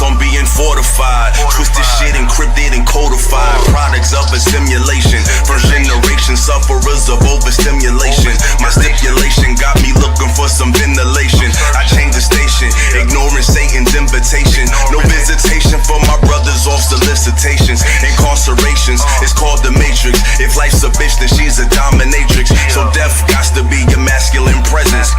on being fortified. Twisted shit encrypted and codified. Products of a simulation. First generation sufferers of overstimulation. My stipulation got me looking for some ventilation. I changed the station, ignoring Satan's invitation. No visitation for my brothers off solicitations. Incarcerations, it's called the Matrix. If life's a bitch, then she's a dominatrix. So death got to be your masculine presence.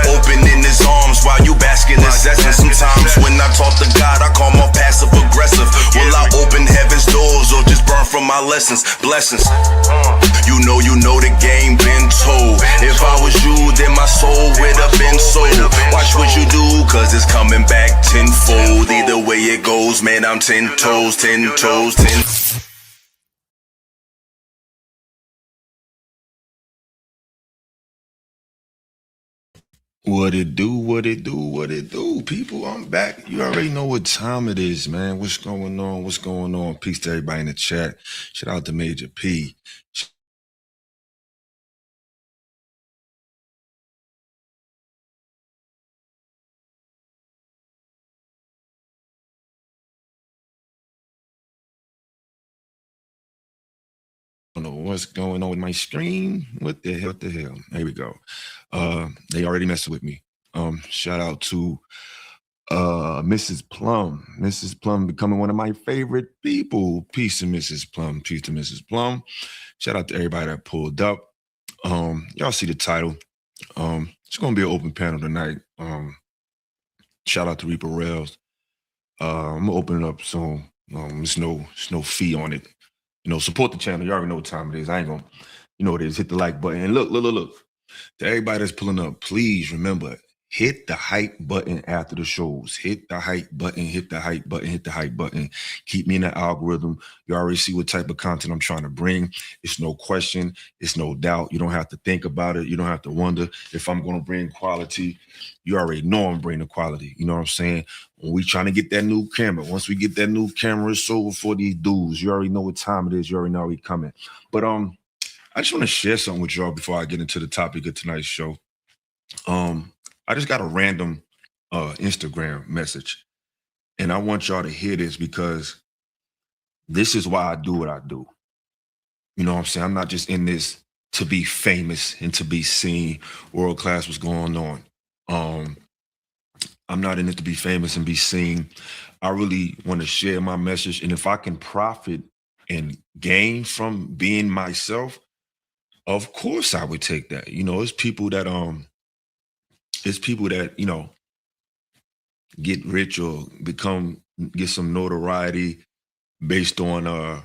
Opening his arms while you bask in his essence. Sometimes when I talk to God, I call my passive aggressive. Will I open heaven's doors or just burn from my lessons? Blessings. You know the game been told. If I was you, then my soul would have been sold. Watch what you do, cause it's coming back tenfold. Either way it goes, man, I'm 10 toes, 10 toes, 10. What it do, what it do, what it do, people, I'm back. You already know what time it is, man. What's going on, what's going on? Peace to everybody in the chat. Shout out to Major P. I don't know what's going on with my screen. What the hell, Here we go. They already messing with me. Shout out to Mrs. Plum. Mrs. Plum becoming one of my favorite people. Peace to Mrs. Plum. Peace to Mrs. Plum. Shout out to everybody that pulled up. Y'all see the title. It's gonna be an open panel tonight. Shout out to Reaper Rails. I'm gonna open it up soon. There's no fee on it. Support the channel. You already know what time it is. I ain't gonna, what it is. Hit the like button. And look. To everybody that's pulling up, please remember, hit the hype button after the shows. Hit the hype button, hit the hype button, hit the hype button. Keep me in the algorithm. You already see what type of content I'm trying to bring. It's no question. It's no doubt. You don't have to think about it. You don't have to wonder if I'm going to bring quality. You already know I'm bringing the quality. You know what I'm saying? When we trying to get that new camera, once we get that new camera, it's over for these dudes. You already know what time it is. You already know we coming. But I just want to share something with y'all before I get into the topic of tonight's show. I just got a random Instagram message, and I want y'all to hear this because this is why I do what I do. You know what I'm saying? I'm not just in this to be famous and to be seen, world class, what's going on. I'm not in it to be famous and be seen. I really want to share my message, and if I can profit and gain from being myself, of course I would take that. It's people that get rich or get some notoriety based on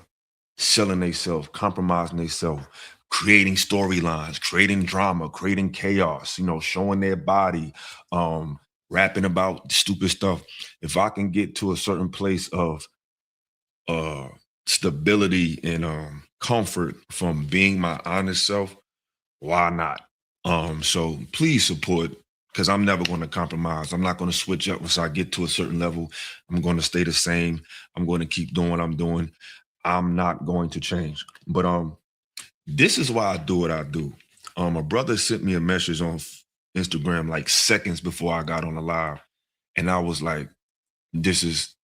selling themselves, compromising themselves, creating storylines, creating drama, creating chaos, showing their body, rapping about stupid stuff. If I can get to a certain place of stability and comfort from being my honest self, why not? So please support, because I'm never going to compromise. I'm not going to switch up once I get to a certain level. I'm going to stay the same. I'm going to keep doing what I'm doing. I'm not going to change. But this is why I do what I do. A brother sent me a message on Instagram like seconds before I got on the live, and I was like, this is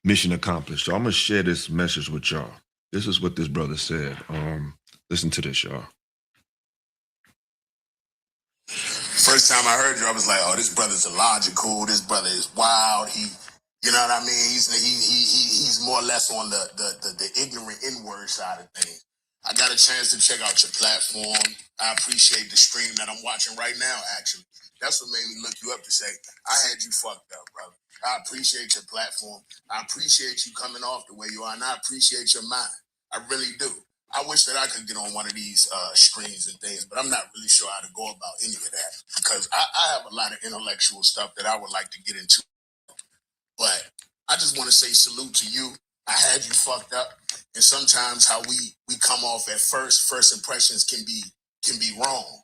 mission accomplished. So I'm going to share this message with y'all. This is what this brother said. Listen to this, y'all. First time I heard you, I was like, "Oh, this brother's illogical. This brother is wild. You know what I mean? He's more or less on the ignorant N-word side of things." I got a chance to check out your platform. I appreciate the stream that I'm watching right now. Actually, that's what made me look you up to say, "I had you fucked up, brother." I appreciate your platform. I appreciate you coming off the way you are, and I appreciate your mind. I really do. I wish that I could get on one of these screens and things, but I'm not really sure how to go about any of that because I have a lot of intellectual stuff that I would like to get into. But I just want to say salute to you. I had you fucked up, and sometimes how we come off at first impressions can be wrong.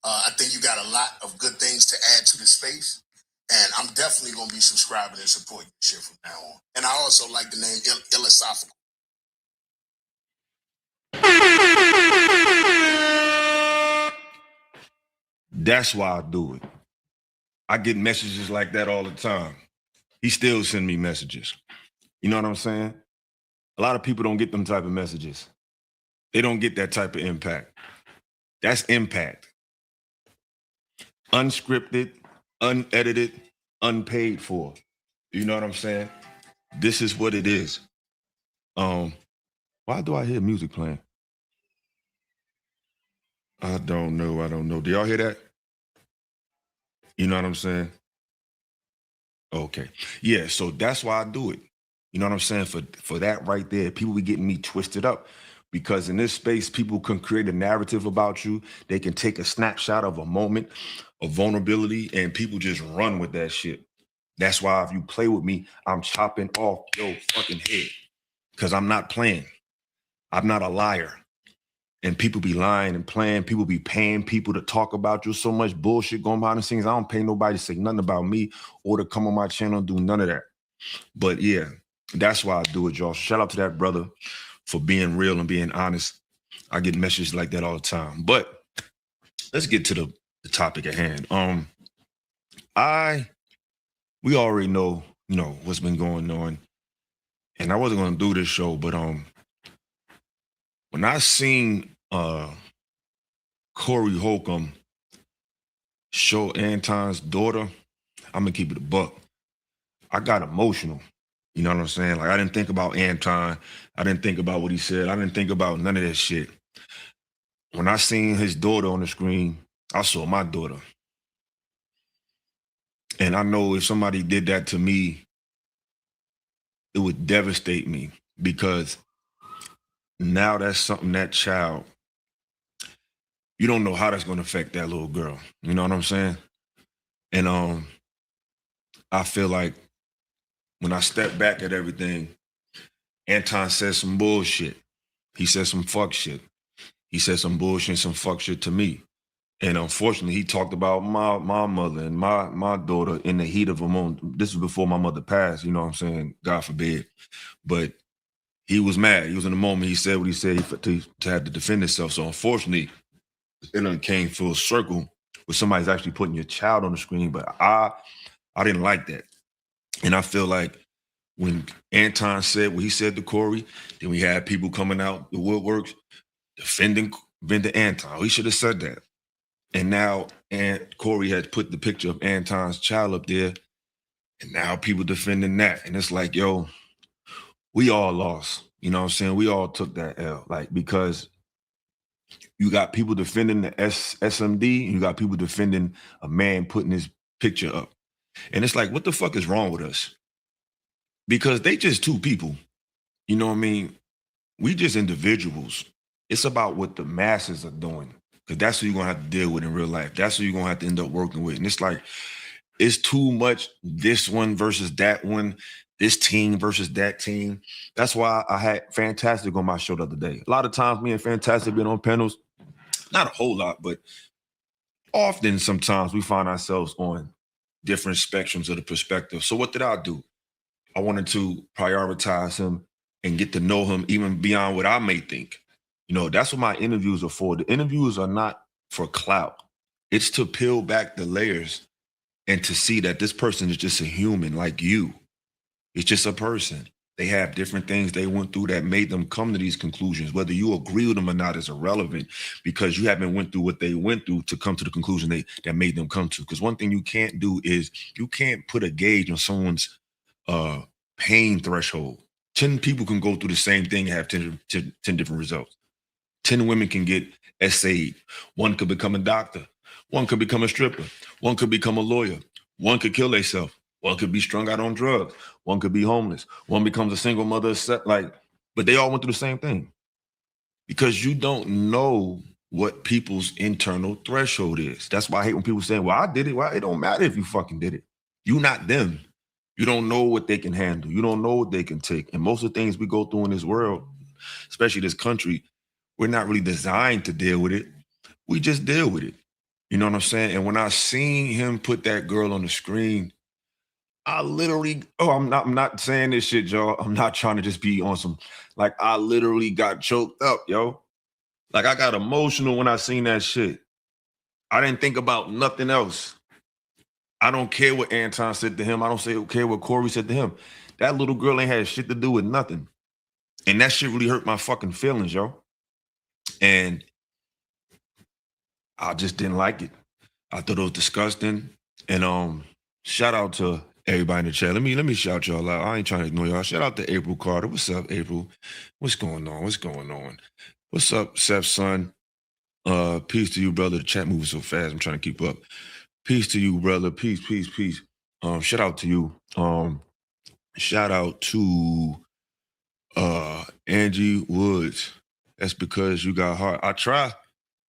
I think you got a lot of good things to add to the space, and I'm definitely going to be subscribing and supporting your shit from now on. And I also like the name Philosophical. That's why I do it. I get messages like that all the time. he still send me messages. You know what I'm saying? A lot of people don't get them type of messages. They don't get that type of impact. That's impact. Unscripted, unedited, unpaid for. You know what I'm saying? This is what it is. Why do I hear music playing? I don't know. Do y'all hear that? You know what I'm saying? Okay. Yeah, so that's why I do it. You know what I'm saying? For that right there, people be getting me twisted up because in this space, people can create a narrative about you. They can take a snapshot of a moment of vulnerability and people just run with that shit. That's why if you play with me, I'm chopping off your fucking head because I'm not playing. I'm not a liar. And people be lying and playing. People be paying people to talk about you. So much bullshit going behind the scenes. I don't pay nobody to say nothing about me or to come on my channel and do none of that. But yeah, that's why I do it, y'all. Shout out to that brother for being real and being honest. I get messages like that all the time. But let's get to the topic at hand. We already know, what's been going on. And I wasn't gonna do this show, but when I seen Corey Holcomb show Anton's daughter, I'm gonna keep it a buck. I got emotional. You know what I'm saying? Like I didn't think about Anton. I didn't think about what he said. I didn't think about none of that shit. When I seen his daughter on the screen, I saw my daughter. And I know if somebody did that to me, it would devastate me because now that's something, that child, you don't know how that's going to affect that little girl. You know what I'm saying? And I feel like when I step back at everything, Anton said some bullshit. He said some fuck shit. He said some bullshit and some fuck shit to me. And unfortunately, he talked about my mother and my daughter in the heat of a moment. This was before my mother passed, you know what I'm saying? God forbid. But he was mad. He was in the moment. He said what he said to have to defend himself. So unfortunately, it came full circle where somebody's actually putting your child on the screen. But I didn't like that. And I feel like when Anton said what he said to Corey, then we had people coming out the woodworks defending Anton. He should have said that. And now Corey has put the picture of Anton's child up there, and now people defending that. And it's like, yo, we all lost. You know what I'm saying? We all took that L. Like, because you got people defending the SMD, and you got people defending a man putting his picture up. And it's like, what the fuck is wrong with us? Because they just two people. You know what I mean? We just individuals. It's about what the masses are doing. Because that's who you're going to have to deal with in real life. That's who you're going to have to end up working with. And it's like, it's too much this one versus that one, this team versus that team. That's why I had Fantastic on my show the other day. A lot of times me and Fantastic been on panels, not a whole lot, but often sometimes we find ourselves on different spectrums of the perspective. So what did I do? I wanted to prioritize him and get to know him even beyond what I may think. You know, that's what my interviews are for. The interviews are not for clout. It's to peel back the layers and to see that this person is just a human like you. It's just a person. They have different things they went through that made them come to these conclusions. Whether you agree with them or not is irrelevant because you haven't went through what they went through to come to the conclusion that made them come to. Because one thing you can't do is you can't put a gauge on someone's pain threshold. 10 people can go through the same thing and have 10 different results. 10 women can get essayed. One could become a doctor. One could become a stripper. One could become a lawyer. One could kill themselves. One could be strung out on drugs. One could be homeless. One becomes a single mother. But they all went through the same thing. Because you don't know what people's internal threshold is. That's why I hate when people say, well, I did it. Well, it don't matter if you fucking did it. You not them. You don't know what they can handle. You don't know what they can take. And most of the things we go through in this world, especially this country, we're not really designed to deal with it. We just deal with it. You know what I'm saying? And when I seen him put that girl on the screen, I literally, I'm not saying this shit, y'all. I'm not trying to just be on some, like, I literally got choked up, yo. Like, I got emotional when I seen that shit. I didn't think about nothing else. I don't care what Anton said to him. I don't care what Corey said to him. That little girl ain't had shit to do with nothing. And that shit really hurt my fucking feelings, yo. And I just didn't like it. I thought it was disgusting. And shout out to everybody in the chat. Let me shout y'all out. I ain't trying to ignore y'all. Shout out to April Carter. What's up, April? What's going on? What's going on? What's up, Seth's son? Peace to you, brother. The chat moving so fast. I'm trying to keep up. Peace to you, brother. Peace, peace, peace. Shout out to you. Shout out to Angie Woods. That's because you got heart. I try,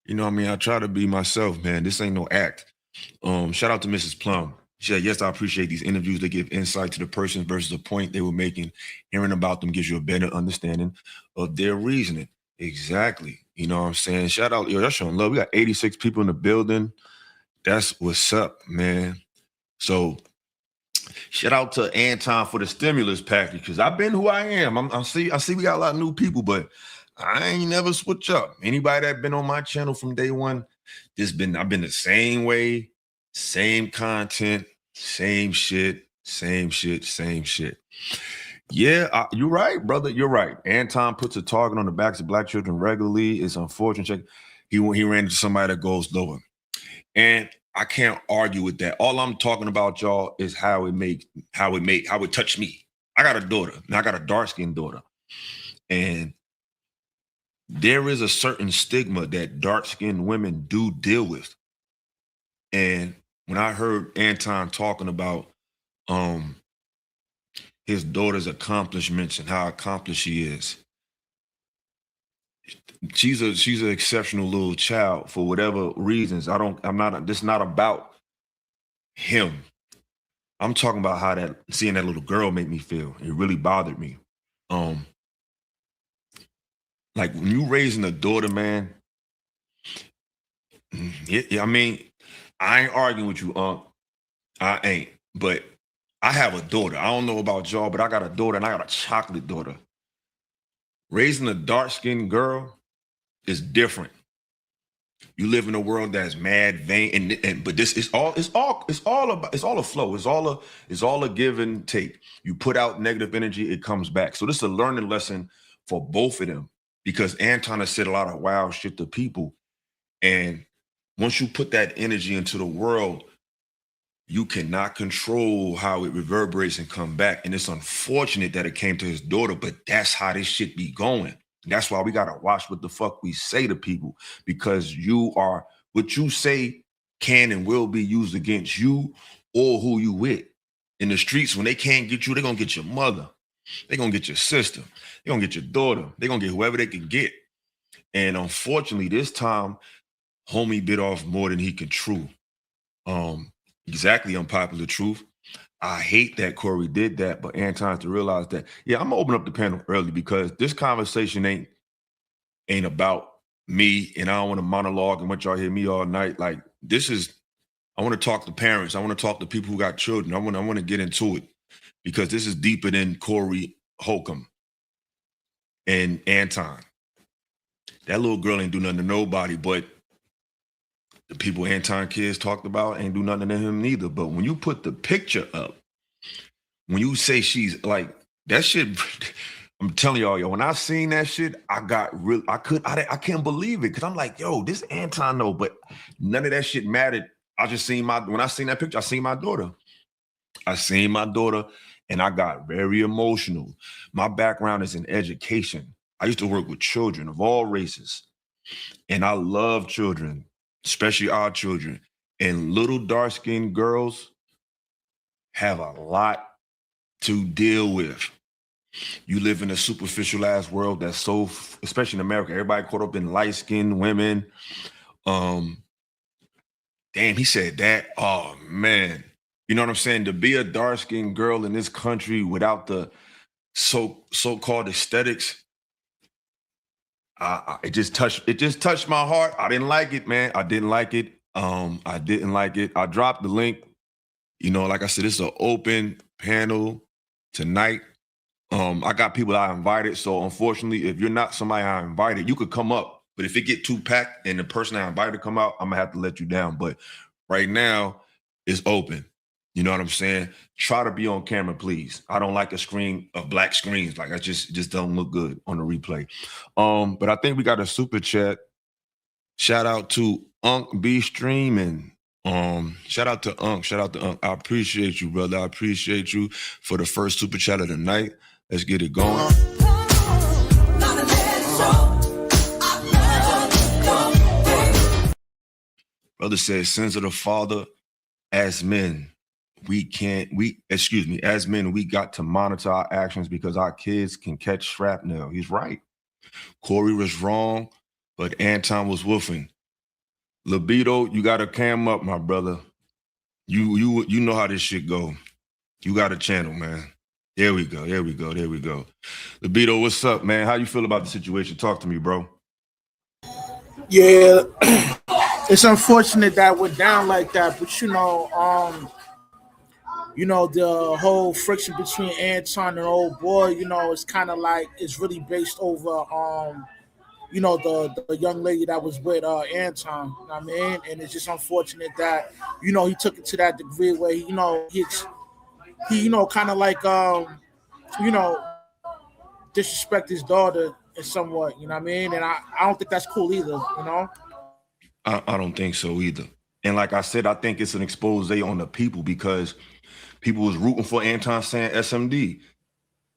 you know what I mean? I try to be myself, man. This ain't no act. Shout out to Mrs. Plum. She said, yes, I appreciate these interviews. They give insight to the person versus the point they were making. Hearing about them gives you a better understanding of their reasoning. Exactly. You know what I'm saying? Shout out, yo, y'all showing love. We got 86 people in the building. That's what's up, man. So shout out to Anton for the stimulus package, because I've been who I am. I see we got a lot of new people, but I ain't never switch up. Anybody that been on my channel from day one, I've been the same way, same content, same shit. Yeah, you're right, brother. You're right. Anton puts a target on the backs of black children regularly. It's unfortunate. He ran into somebody that goes lower. And I can't argue with that. All I'm talking about, y'all, is how it touched me. I got a daughter. Now I got a dark-skinned daughter. And there is a certain stigma that dark-skinned women do deal with. And when I heard Anton talking about his daughter's accomplishments and how accomplished she is, she's an exceptional little child for whatever reasons. This is not about him. I'm talking about how seeing that little girl made me feel. It really bothered me. Like when you raising a daughter, man. I mean, I ain't arguing with you, I ain't. But I have a daughter. I don't know about y'all, but I got a daughter, and I got a chocolate daughter. Raising a dark-skinned girl is different. You live in a world that's mad, vain, but this is all. It's all a flow. It's all a give and take. You put out negative energy, it comes back. So this is a learning lesson for both of them, because Anton has said a lot of wild shit to people, and once you put that energy into the world, you cannot control how it reverberates and come back. And it's unfortunate that it came to his daughter, but that's how this shit be going. That's why we gotta watch what the fuck we say to people, because what you say can and will be used against you or who you with. In the streets, when they can't get you, they're gonna get your mother. They're gonna get your sister. They're gonna get your daughter. They're gonna get whoever they can get. And unfortunately, this time, homie bit off more than he could chew. Exactly, unpopular truth. I hate that Corey did that, but Anton has to realize that. Yeah, I'm gonna open up the panel early because this conversation ain't about me, and I don't want to monologue and let y'all hear me all night. Like, I want to talk to parents. I want to talk to people who got children. I want to get into it, because this is deeper than Corey, Holcomb, and Anton. That little girl ain't do nothing to nobody, but the people Anton kids talked about ain't do nothing to him neither. But when you put the picture up, when you say she's like, that shit, I'm telling y'all, yo, when I seen that shit, I can't believe it. Cause I'm like, yo, this Anton though, but none of that shit mattered. When I seen that picture, I seen my daughter. And I got very emotional. My background is in education. I used to work with children of all races, and I love children, especially our children. And little dark-skinned girls have a lot to deal with. You live in a superficial-ass world that's so, especially in America, everybody caught up in light-skinned women. Damn, he said that. Oh, man. You know what I'm saying? To be a dark-skinned girl in this country without the so-called aesthetics, it just touched my heart. I didn't like it, man. I didn't like it. I dropped the link. You know, like I said, it's an open panel tonight. I got people that I invited. So unfortunately, if you're not somebody I invited, you could come up. But if it get too packed and the person I invited to come out, I'm gonna have to let you down. But right now, it's open. You know what I'm saying? Try to be on camera, please. I don't like a screen of black screens. Like I just don't look good on the replay. But I think we got a super chat. Shout out to Unk B Streaming. Shout out to Unk. Shout out to Unk. I appreciate you, brother. I appreciate you for the first super chat of the night. Let's get it going. Brother says, sins of the father, as men, as men, we got to monitor our actions because our kids can catch shrapnel. He's right. Corey was wrong, but Anton was woofing. Libido, you got to cam up, my brother. You know how this shit go. You got a channel, man. There we go. Libido, what's up, man? How you feel about the situation? Talk to me, bro. Yeah, it's unfortunate that it went down like that, but the whole friction between Anton and old boy, it's kind of like it's really based over the young lady that was with Anton. You know what I mean? And it's just unfortunate that he took it to that degree where he kind of like disrespect his daughter in somewhat. You know what I mean? And I don't think that's cool either. I don't think so either. And like I said, I think it's an expose on the people because people was rooting for Anton saying SMD.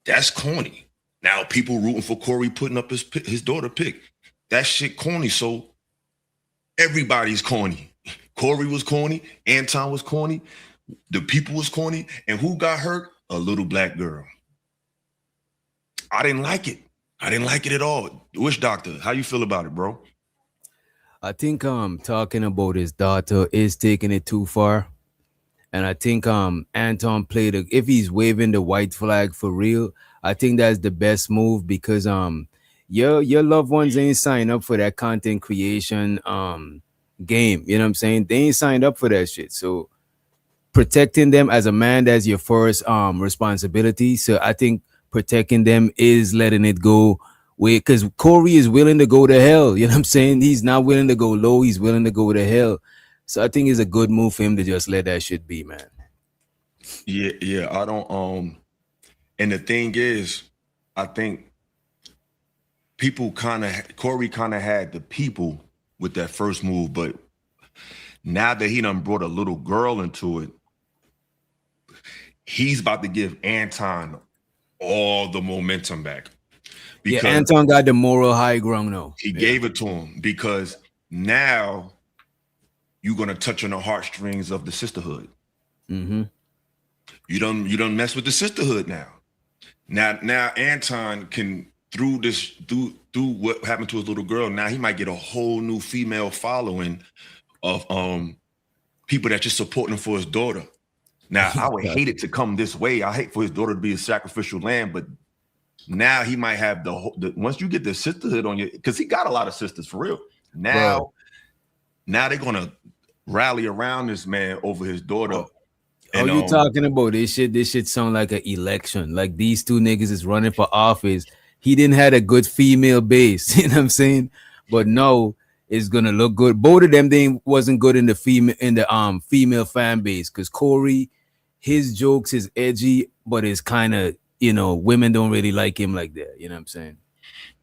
That's corny. Now people rooting for Corey putting up his daughter pic. That shit corny. So everybody's corny. Corey was corny. Anton was corny. The people was corny. And who got hurt? A little black girl. I didn't like it. I didn't like it at all. Wish Doctor, how you feel about it, bro? I think talking about his daughter is taking it too far. And I think Anton played if he's waving the white flag for real, I think that's the best move because your loved ones ain't signed up for that content creation game. You know what I'm saying? They ain't signed up for that shit. So protecting them as a man, that's your first responsibility. So I think protecting them is letting it go. Because Corey is willing to go to hell. You know what I'm saying? He's not willing to go low. He's willing to go to hell. So I think it's a good move for him to just let that shit be, man. Yeah. I don't. And the thing is, I think Corey kind of had the people with that first move, but now that he done brought a little girl into it, he's about to give Anton all the momentum back. Because Anton got the moral high ground now. He gave it to him because now you're gonna touch on the heartstrings of the sisterhood. Mm-hmm. You don't mess with the sisterhood now. Now Anton can through what happened to his little girl. Now he might get a whole new female following of people that just supporting him for his daughter. Now I would hate it to come this way. I hate for his daughter to be a sacrificial lamb, but now he might have the once you get the sisterhood on you, because he got a lot of sisters for real. Now they're gonna rally around this man over his daughter. And, you talking about this shit? This shit sound like an election. Like these two niggas is running for office. He didn't have a good female base, you know what I'm saying? But no, it's gonna look good. Both of them wasn't good in the female fan base because Corey, his jokes is edgy, but it's kind of women don't really like him like that. You know what I'm saying?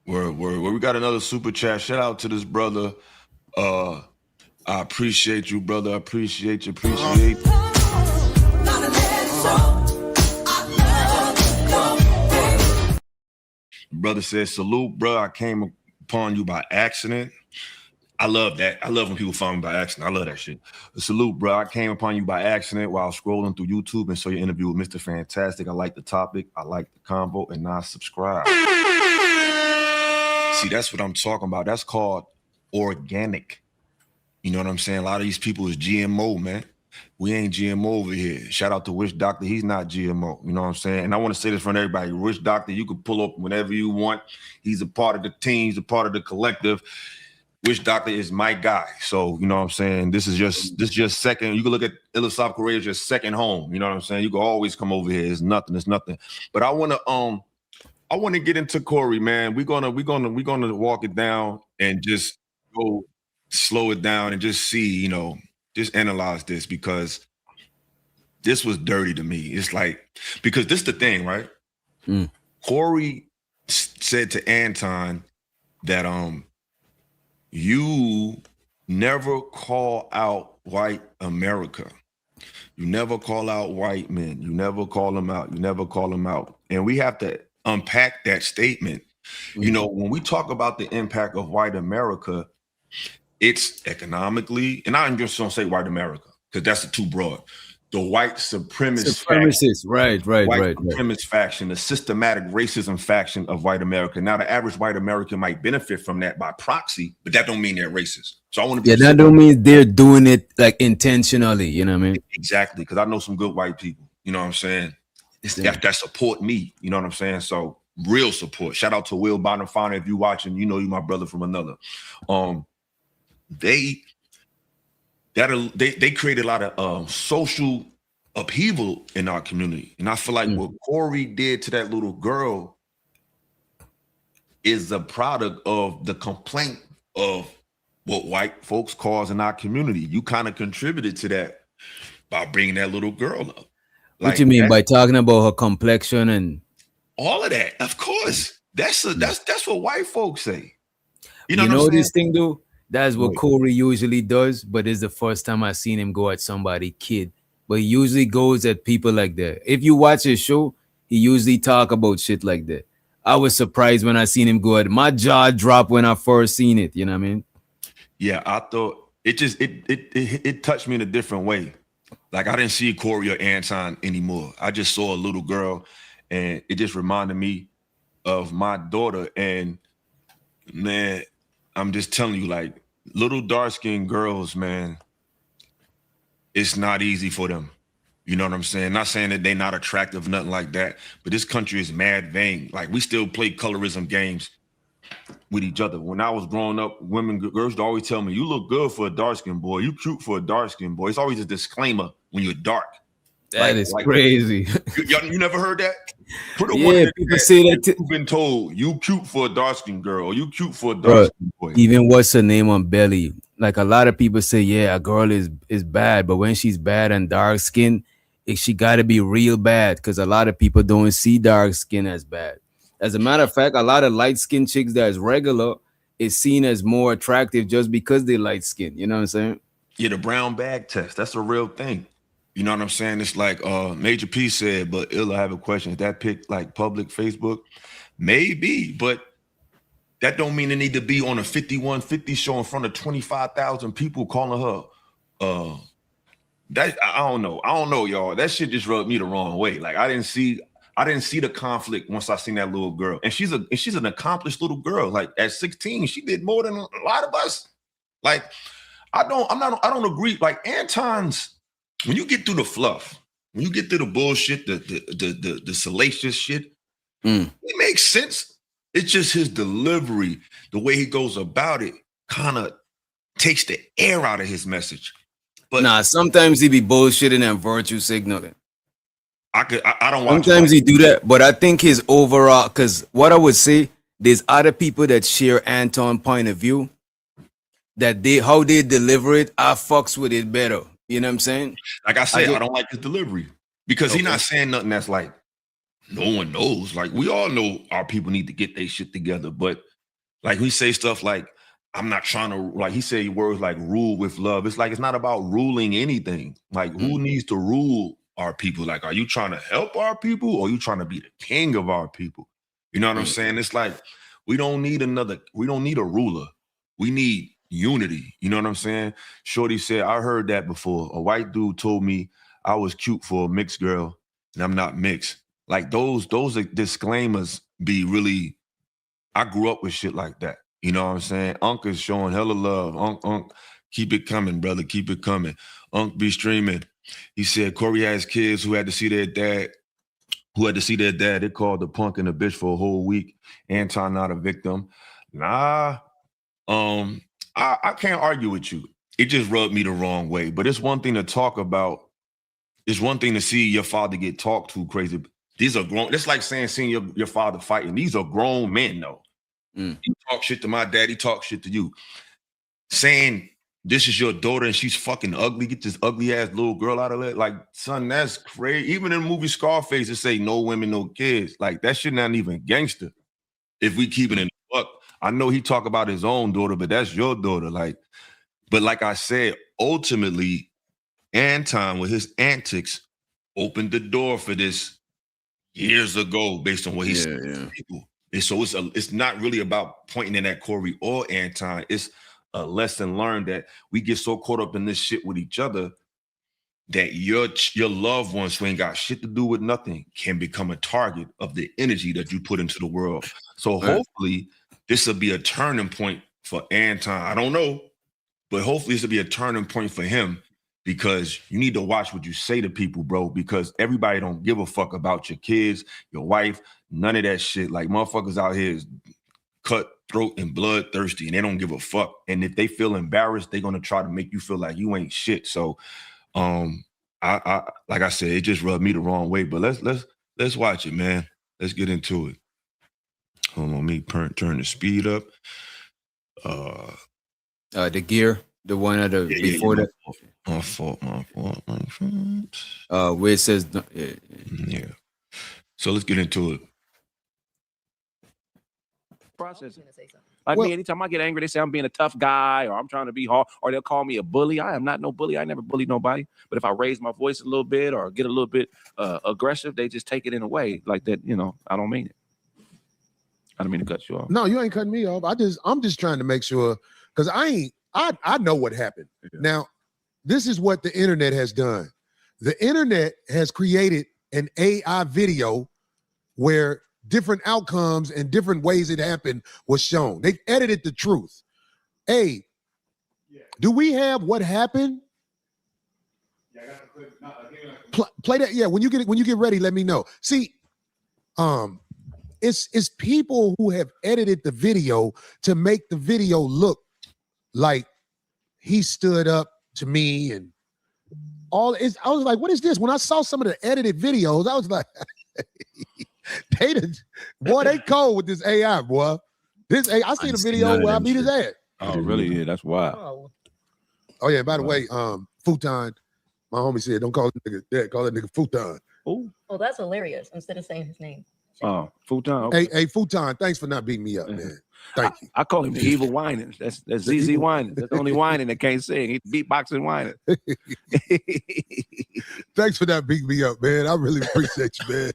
Word. We got another super chat. Shout out to this brother. I appreciate you, brother. I appreciate you. Brother says, salute, bro. I came upon you by accident. I love that. I love when people find me by accident. I love that shit. Salute, bro. I came upon you by accident while scrolling through YouTube and saw your interview with Mr. Fantastic. I like the topic. I like the convo, and now subscribe. See, that's what I'm talking about. That's called organic. You know what I'm saying? A lot of these people is GMO, man. We ain't GMO over here. Shout out to Wish Doctor. He's not GMO. You know what I'm saying? And I want to say this for everybody. Wish Doctor, you can pull up whenever you want. He's a part of the team. He's a part of the collective. Wish Doctor is my guy. So, you know what I'm saying? This is just second. You can look at South Korea as your second home. You know what I'm saying? You can always come over here. It's nothing. But I want to get into Corey, man. We're gonna walk it down and just go slow it down and just see, just analyze this because this was dirty to me. It's like, because this is the thing, right? Corey said to Anton that you never call out white America. You never call out white men. You never call them out. You never call them out. And we have to unpack that statement. You know, when we talk about the impact of white America, it's economically, and I'm just going to say white America because that's too broad. The white supremacist faction, right. supremacist faction, the systematic racism faction of white America. Now, the average white American might benefit from that by proxy, but that don't mean they're racist. So I want to be that don't mean they're doing it like intentionally. You know what I mean? Exactly, because I know some good white people. You know what I'm saying? That support me. You know what I'm saying? So real support. Shout out to Will Bonafana if you watching. You know you my brother from another. They created a lot of social upheaval in our community. And I feel like what Corey did to that little girl is a product of the complaint of what white folks cause in our community. You kind of contributed to that by bringing that little girl up. Like, what you mean by talking about her complexion and all of that? Of course. That's what white folks say. You know this thing though? That's what Corey usually does, but it's the first time I've seen him go at somebody kid. But he usually goes at people like that. If you watch his show, he usually talk about shit like that. I was surprised when I seen him go at my jaw dropped when I first seen it. You know what I mean? Yeah, I thought it touched me in a different way. Like I didn't see Corey or Anton anymore. I just saw a little girl, and it just reminded me of my daughter. And man, I'm just telling you, like little dark-skinned girls, man, it's not easy for them. You know what I'm saying? Not saying that they're not attractive, nothing like that, but this country is mad vain. Like we still play colorism games with each other. When I was growing up, girls would always tell me, you look good for a dark-skinned boy. You cute for a dark-skinned boy. It's always a disclaimer when you're dark. That is crazy. You never heard that? People say that. You've been told you cute for a dark-skinned girl, or you cute for a dark-skinned boy. Even what's her name on belly? Like a lot of people say, yeah, a girl is bad, but when she's bad and dark skin, she got to be real bad because a lot of people don't see dark skin as bad. As a matter of fact, a lot of light skinned chicks that's regular is seen as more attractive just because they light skin. You know what I'm saying? Yeah, the brown bag test. That's a real thing. You know what I'm saying? It's like Major P said, but I have a question. Is that pic like public Facebook? Maybe, but that don't mean it need to be on a 5150 show in front of 25,000 people calling her. That I don't know, y'all. That shit just rubbed me the wrong way. Like I didn't see the conflict once I seen that little girl. And she's an accomplished little girl. Like at 16, she did more than a lot of us. Like I don't agree. Like Anton's, when you get through the fluff, when you get through the bullshit, the salacious shit, it makes sense. It's just his delivery, the way he goes about it, kind of takes the air out of his message. But sometimes he be bullshitting and virtue signaling. I don't watch. Sometimes he do that, but I think his overall, because what I would say, there's other people that share Anton's point of view, that how they deliver it, I fucks with it better. You know what I'm saying? Like I said, I don't like his delivery because he's not saying nothing that's like no one knows. Like we all know our people need to get their shit together, but like we say stuff like, I'm not trying to, like he said words like rule with love. It's like, it's not about ruling anything. Like who needs to rule our people? Like, are you trying to help our people or are you trying to be the king of our people? You know what I'm saying? It's like, we don't need a ruler. We need unity. You know what I'm saying? Shorty said, I heard that before. A white dude told me I was cute for a mixed girl and I'm not mixed. Like those disclaimers be really, I grew up with shit like that. You know what I'm saying? Unc is showing hella love. Unc, keep it coming, brother. Keep it coming. Unc be streaming. He said Corey has kids who had to see their dad. They called the punk and the bitch for a whole week. Anton not a victim. Nah. I can't argue with you. It just rubbed me the wrong way. But it's one thing to talk about. It's one thing to see your father get talked to crazy. These are grown. It's like seeing your father fighting. These are grown men, though. You talk shit to my dad, he talk shit to you. Saying this is your daughter and she's fucking ugly. Get this ugly ass little girl out of it. Like, son, that's crazy. Even in the movie Scarface, it say no women, no kids. Like, that shit not even gangster. If we keep it in the fuck, I know he talk about his own daughter, but that's your daughter. Like, but like I said, ultimately, Anton with his antics opened the door for this years ago, based on what he said to people. And so it's not really about pointing in at Corey or Anton. It's a lesson learned that we get so caught up in this shit with each other that your loved ones who ain't got shit to do with nothing can become a target of the energy that you put into the world. So hopefully this will be a turning point for Anton. I don't know, but hopefully this will be a turning point for him, because you need to watch what you say to people, bro, because everybody don't give a fuck about your kids, your wife, none of that shit. Like, motherfuckers out here is cutthroat and bloodthirsty, and they don't give a fuck. And if they feel embarrassed, they're gonna try to make you feel like you ain't shit. So I like I said, it just rubbed me the wrong way. But let's watch it, man. Let's get into it. Hold on, me turn the speed up. The gear, the one at the before that. My fault. Where it says yeah. So let's get into it. Process. Like me, anytime I get angry, they say I'm being a tough guy, or I'm trying to be hard, or they'll call me a bully. I am not no bully. I never bullied nobody. But if I raise my voice a little bit or get a little bit aggressive, they just take it in a way like that. You know, I don't mean it. I don't mean to cut you off. No, you ain't cutting me off. I'm just trying to make sure, because I know what happened. Yeah. Now, this is what the internet has done. The internet has created an AI video where different outcomes and different ways it happened was shown. They've edited the truth. Hey, do we have what happened? Yeah, I got the clip. Play that. Yeah, when you get ready, let me know. See, it's people who have edited the video to make the video look like he stood up to me and all. I was like, what is this? When I saw some of the edited videos, I was like, they cold with this AI, boy. I seen a video where I beat his ass. Oh, really? Yeah, that's wild. Oh yeah. By the way, futon. My homie said, don't call that nigga that. Call that nigga futon. Oh, that's hilarious. Instead of saying his name. Oh, futon. Okay. Hey, futon. Thanks for not beating me up, man. Thank you. I call him the evil whining. That's ZZ whining. That's the only whining that can't sing. He beatboxing whining. Thanks for not beating me up, man. I really appreciate you, man.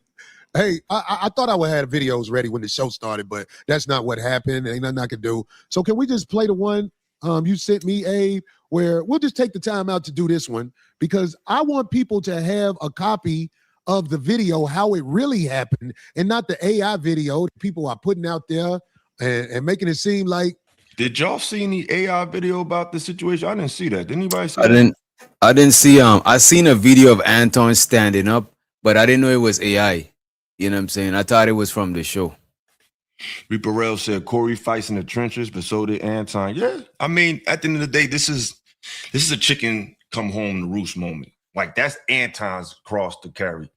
Hey, I thought I would have videos ready when the show started, but that's not what happened. Ain't nothing I could do. So can we just play the one you sent me, Abe, where we'll just take the time out to do this one, because I want people to have a copy of the video, how it really happened, and not the AI video that people are putting out there and making it seem like. Did y'all see any AI video about the situation? I didn't see that. Did anybody see I didn't see I seen a video of Anton standing up, but I didn't know it was AI. You know what I'm saying? I thought it was from the show. Reaper Rail said Corey fights in the trenches, but so did Anton. Yeah. I mean, at the end of the day, this is a chicken come home to roost moment. Like, that's Anton's cross to carry.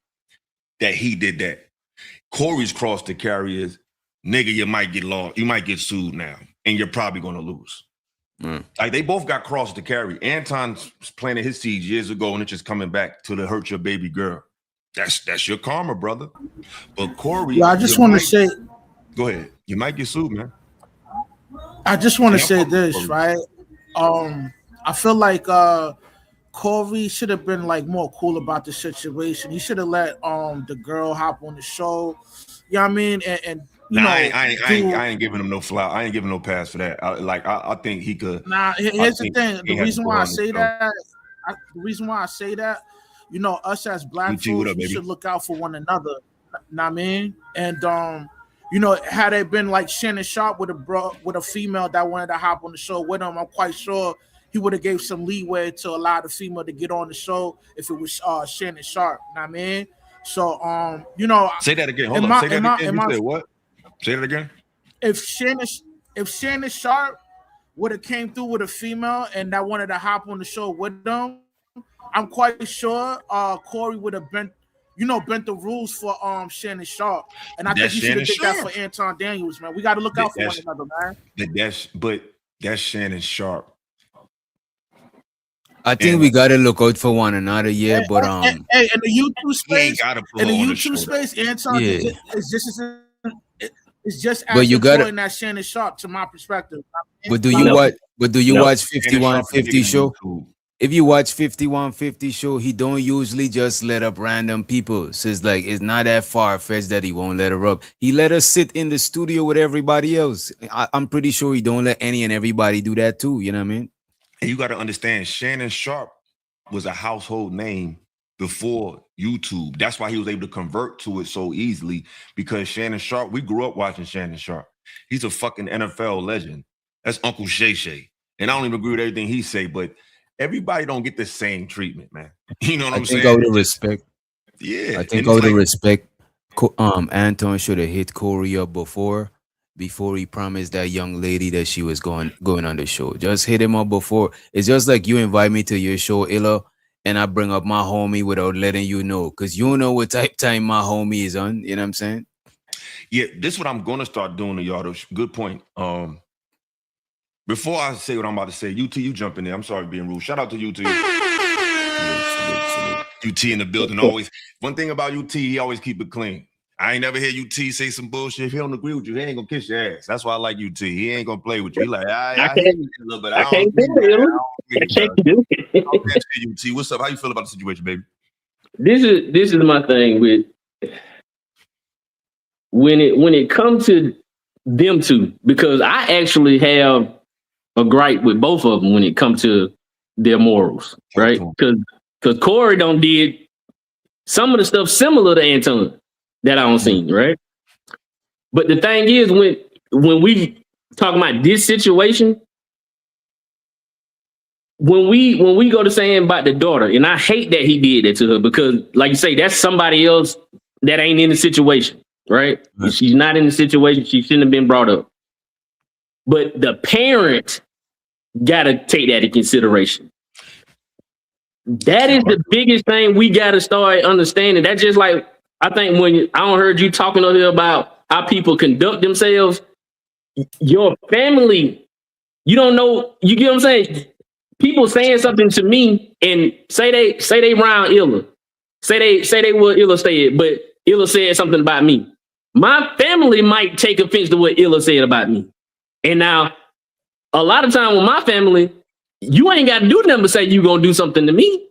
That he did that. Corey's cross to carry is, nigga, you might get lost. You might get sued now, and you're probably going to lose. Like, they both got cross to carry. Anton's planted his seeds years ago, and it's just coming back to hurt your baby girl. That's your karma, brother. But Corey, I just want to say, go ahead. You might get sued, man. I just want to say this, right? I feel like Corey should have been like more cool about the situation. He should have let the girl hop on the show. You know what I mean? And you know, I ain't giving him no flower. I ain't giving no pass for that. I think he could. Here's the thing. The reason why I say that, you know, us as black folks, we should look out for one another. Know what I mean? And you know, had it been like Shannon Sharp with a female that wanted to hop on the show with him, I'm quite sure he would have gave some leeway to allow the female to get on the show if it was Shannon Sharp. Know what I mean? So you know, say that again. Hold on. Say that again. You said what? Say that again. If Shannon Sharp would have came through with a female and that wanted to hop on the show with them, I'm quite sure Corey would have bent the rules for Shannon Sharp. And I think he should have did that for Anton Daniels, man. We got to look out for one another, man. That's Shannon Sharp. I think we gotta look out for one another, yeah. But Hey, in the YouTube space, in the YouTube space, Anton is just as important as Shannon Sharp, to my perspective. But do you watch? But do you watch 5150 show? If you watch 5150 show, he don't usually just let up random people. So it's like it's not that far fetched that he won't let her up. He let her sit in the studio with everybody else. I'm pretty sure he don't let any and everybody do that too. You know what I mean? And you got to understand, Shannon Sharp was a household name before YouTube. That's why he was able to convert to it so easily, because Shannon Sharp, we grew up watching Shannon Sharp. He's a fucking NFL legend. That's Uncle Shay Shay. And I don't even agree with everything he say, but everybody don't get the same treatment, man. You know what I'm saying? I think out of respect. Yeah. I think out of respect, Anton should have hit Corey up before he promised that young lady that she was going on the show. Just hit him up before. It's just like you invite me to your show, Illa, and I bring up my homie without letting you know, because you know what type time my homie is on. You know what I'm saying? Yeah, this is what I'm going to start doing to y'all. Though. Good point. Before I say what I'm about to say, UT, you jump in there. I'm sorry for being rude. Shout out to UT. UT in the building always. One thing about UT, he always keep it clean. I ain't never hear UT say some bullshit. If he don't agree with you, he ain't gonna kiss your ass. That's why I like UT. He ain't gonna play with you. He like, I hear you a little bit. I can't do it. UT, what's up? How you feel about the situation, baby? This is my thing with when it comes to them two, because I actually have a gripe with both of them when it comes to their morals, right? Because Corey did some of the stuff similar to Anton that I don't see, right? But the thing is, when we talk about this situation, when we go to saying about the daughter, and I hate that he did that to her, because like you say, that's somebody else that ain't in the situation, right? Mm-hmm. She's not in the situation. She shouldn't have been brought up. But the parent got to take that into consideration. That is the biggest thing we got to start understanding. That's just like, I think when I don't heard you talking earlier about how people conduct themselves, your family, you don't know, you get what I'm saying? People saying something to me and say they round Illa. Say they what Illa said, but Illa said something about me. My family might take offense to what Illa said about me. And now, a lot of time with my family, you ain't got to do nothing but say you gonna do something to me.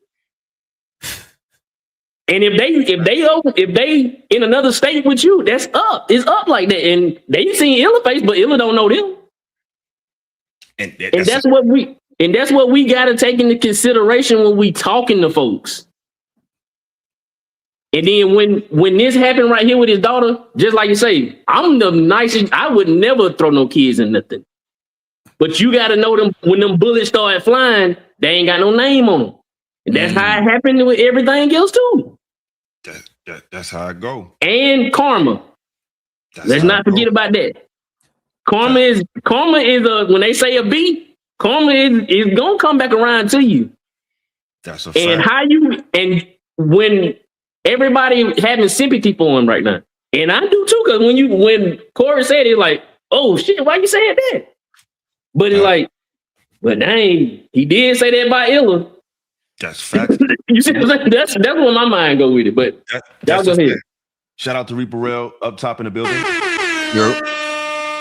And if they in another state with you, that's up. It's up like that. And they seen Illa face, but Illa don't know them. And that's what we gotta take into consideration when we talking to folks. And then when this happened right here with his daughter, just like you say, I'm the nicest. I would never throw no kids in nothing. But you got to know them when them bullets start flying, they ain't got no name on them. And that's how it happened with everything else too. That's how it go. And karma. Let's not forget about that. Karma is when they say a B, karma is gonna come back around to you. That's a fact. And when everybody having sympathy for him right now, and I do too, because when Corey said it, like, oh shit, why you saying that? But it's like, but dang, he did say that by Illa. That's fact. You see what I'm saying? That's where my mind go with it. But y'all go ahead. Shout out to Reaper Rail up top in the building.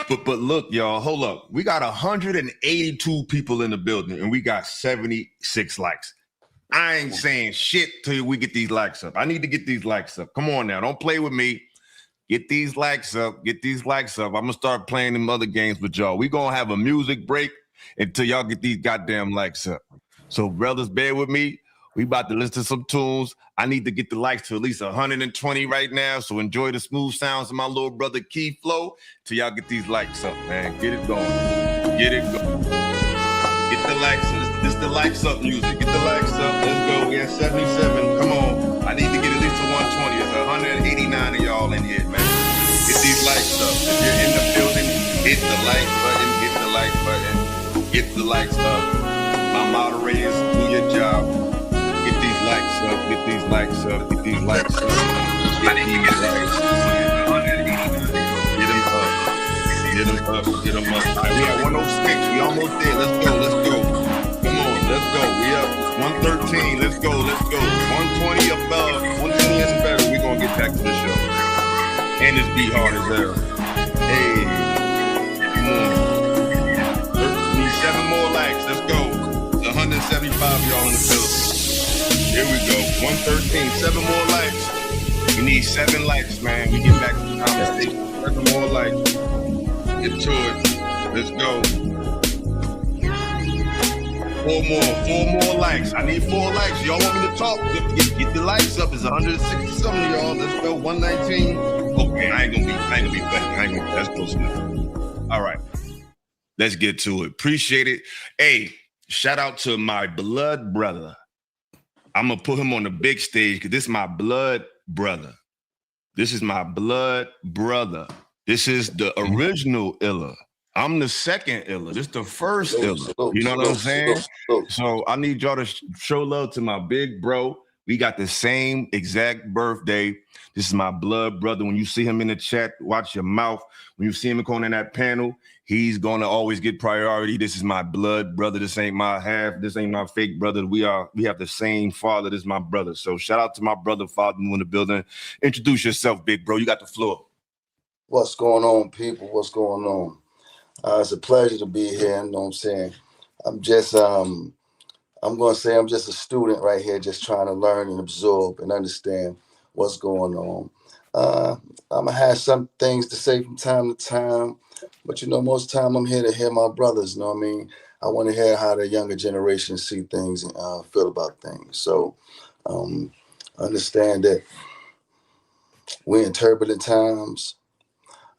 But look, y'all, hold up. We got 182 people in the building and we got 76 likes. I ain't saying shit till we get these likes up. I need to get these likes up. Come on now, don't play with me. Get these likes up. Get these likes up. I'm going to start playing them other games with y'all. We're going to have a music break until y'all get these goddamn likes up. So, brothers, bear with me. We about to listen to some tunes. I need to get the likes to at least 120 right now. So enjoy the smooth sounds of my little brother Key Flow till y'all get these likes up, man. Get it going. Get it going. Get the likes up. This the likes up music. Get the likes up. Let's go. We at 77. Come on. I need to get at least to 120. There's 189 of y'all in here, man. Get these likes up. If you're in the building, hit the like button. Hit the like button. Get the likes up. My moderators, do your job. Get these likes up. Get these likes up. Get these likes up. Get these likes up. Get them up. Get them up. Get them up. All right, we at 106. We almost there. Let's go. Let's go. Come on. Let's go. We up 113. Let's go. 120 above. 120 is better. We're gonna get back to the show. And this beat hard as hell. Hey. Come on. We need 7 more likes. Let's go. It's 175 y'all in the building. Here we go. 113. 7 more likes. We need 7 likes, man. We get back to the conversation. 7 more likes. Get to it. Let's go. 4 more likes. I need 4 likes. Y'all want me to talk? Get the likes up. It's 160 something, y'all. Let's go. 119. Okay, I ain't gonna be better. That's close enough. All right. Let's get to it. Appreciate it. Hey, shout out to my blood brother. I'm gonna put him on the big stage because this is my blood brother. This is the original Illa. I'm the second Illa. This is the first Illa. You know what I'm saying? So I need y'all to show love to my big bro. We got the same exact birthday. This is my blood brother. When you see him in the chat, watch your mouth. When you see him on that panel, he's gonna always get priority. This is my blood brother. This ain't my half. This ain't my fake brother. We have the same father. This is my brother. So shout out to my brother, father in the building. Introduce yourself, big bro. You got the floor. What's going on, people? What's going on? It's a pleasure to be here. You know what I'm saying? I'm just a student right here, just trying to learn and absorb and understand what's going on. I'm gonna have some things to say from time to time, but most time I'm here to hear my brothers. You know what I mean? I want to hear how the younger generation see things and feel about things. So understand that we're in turbulent times.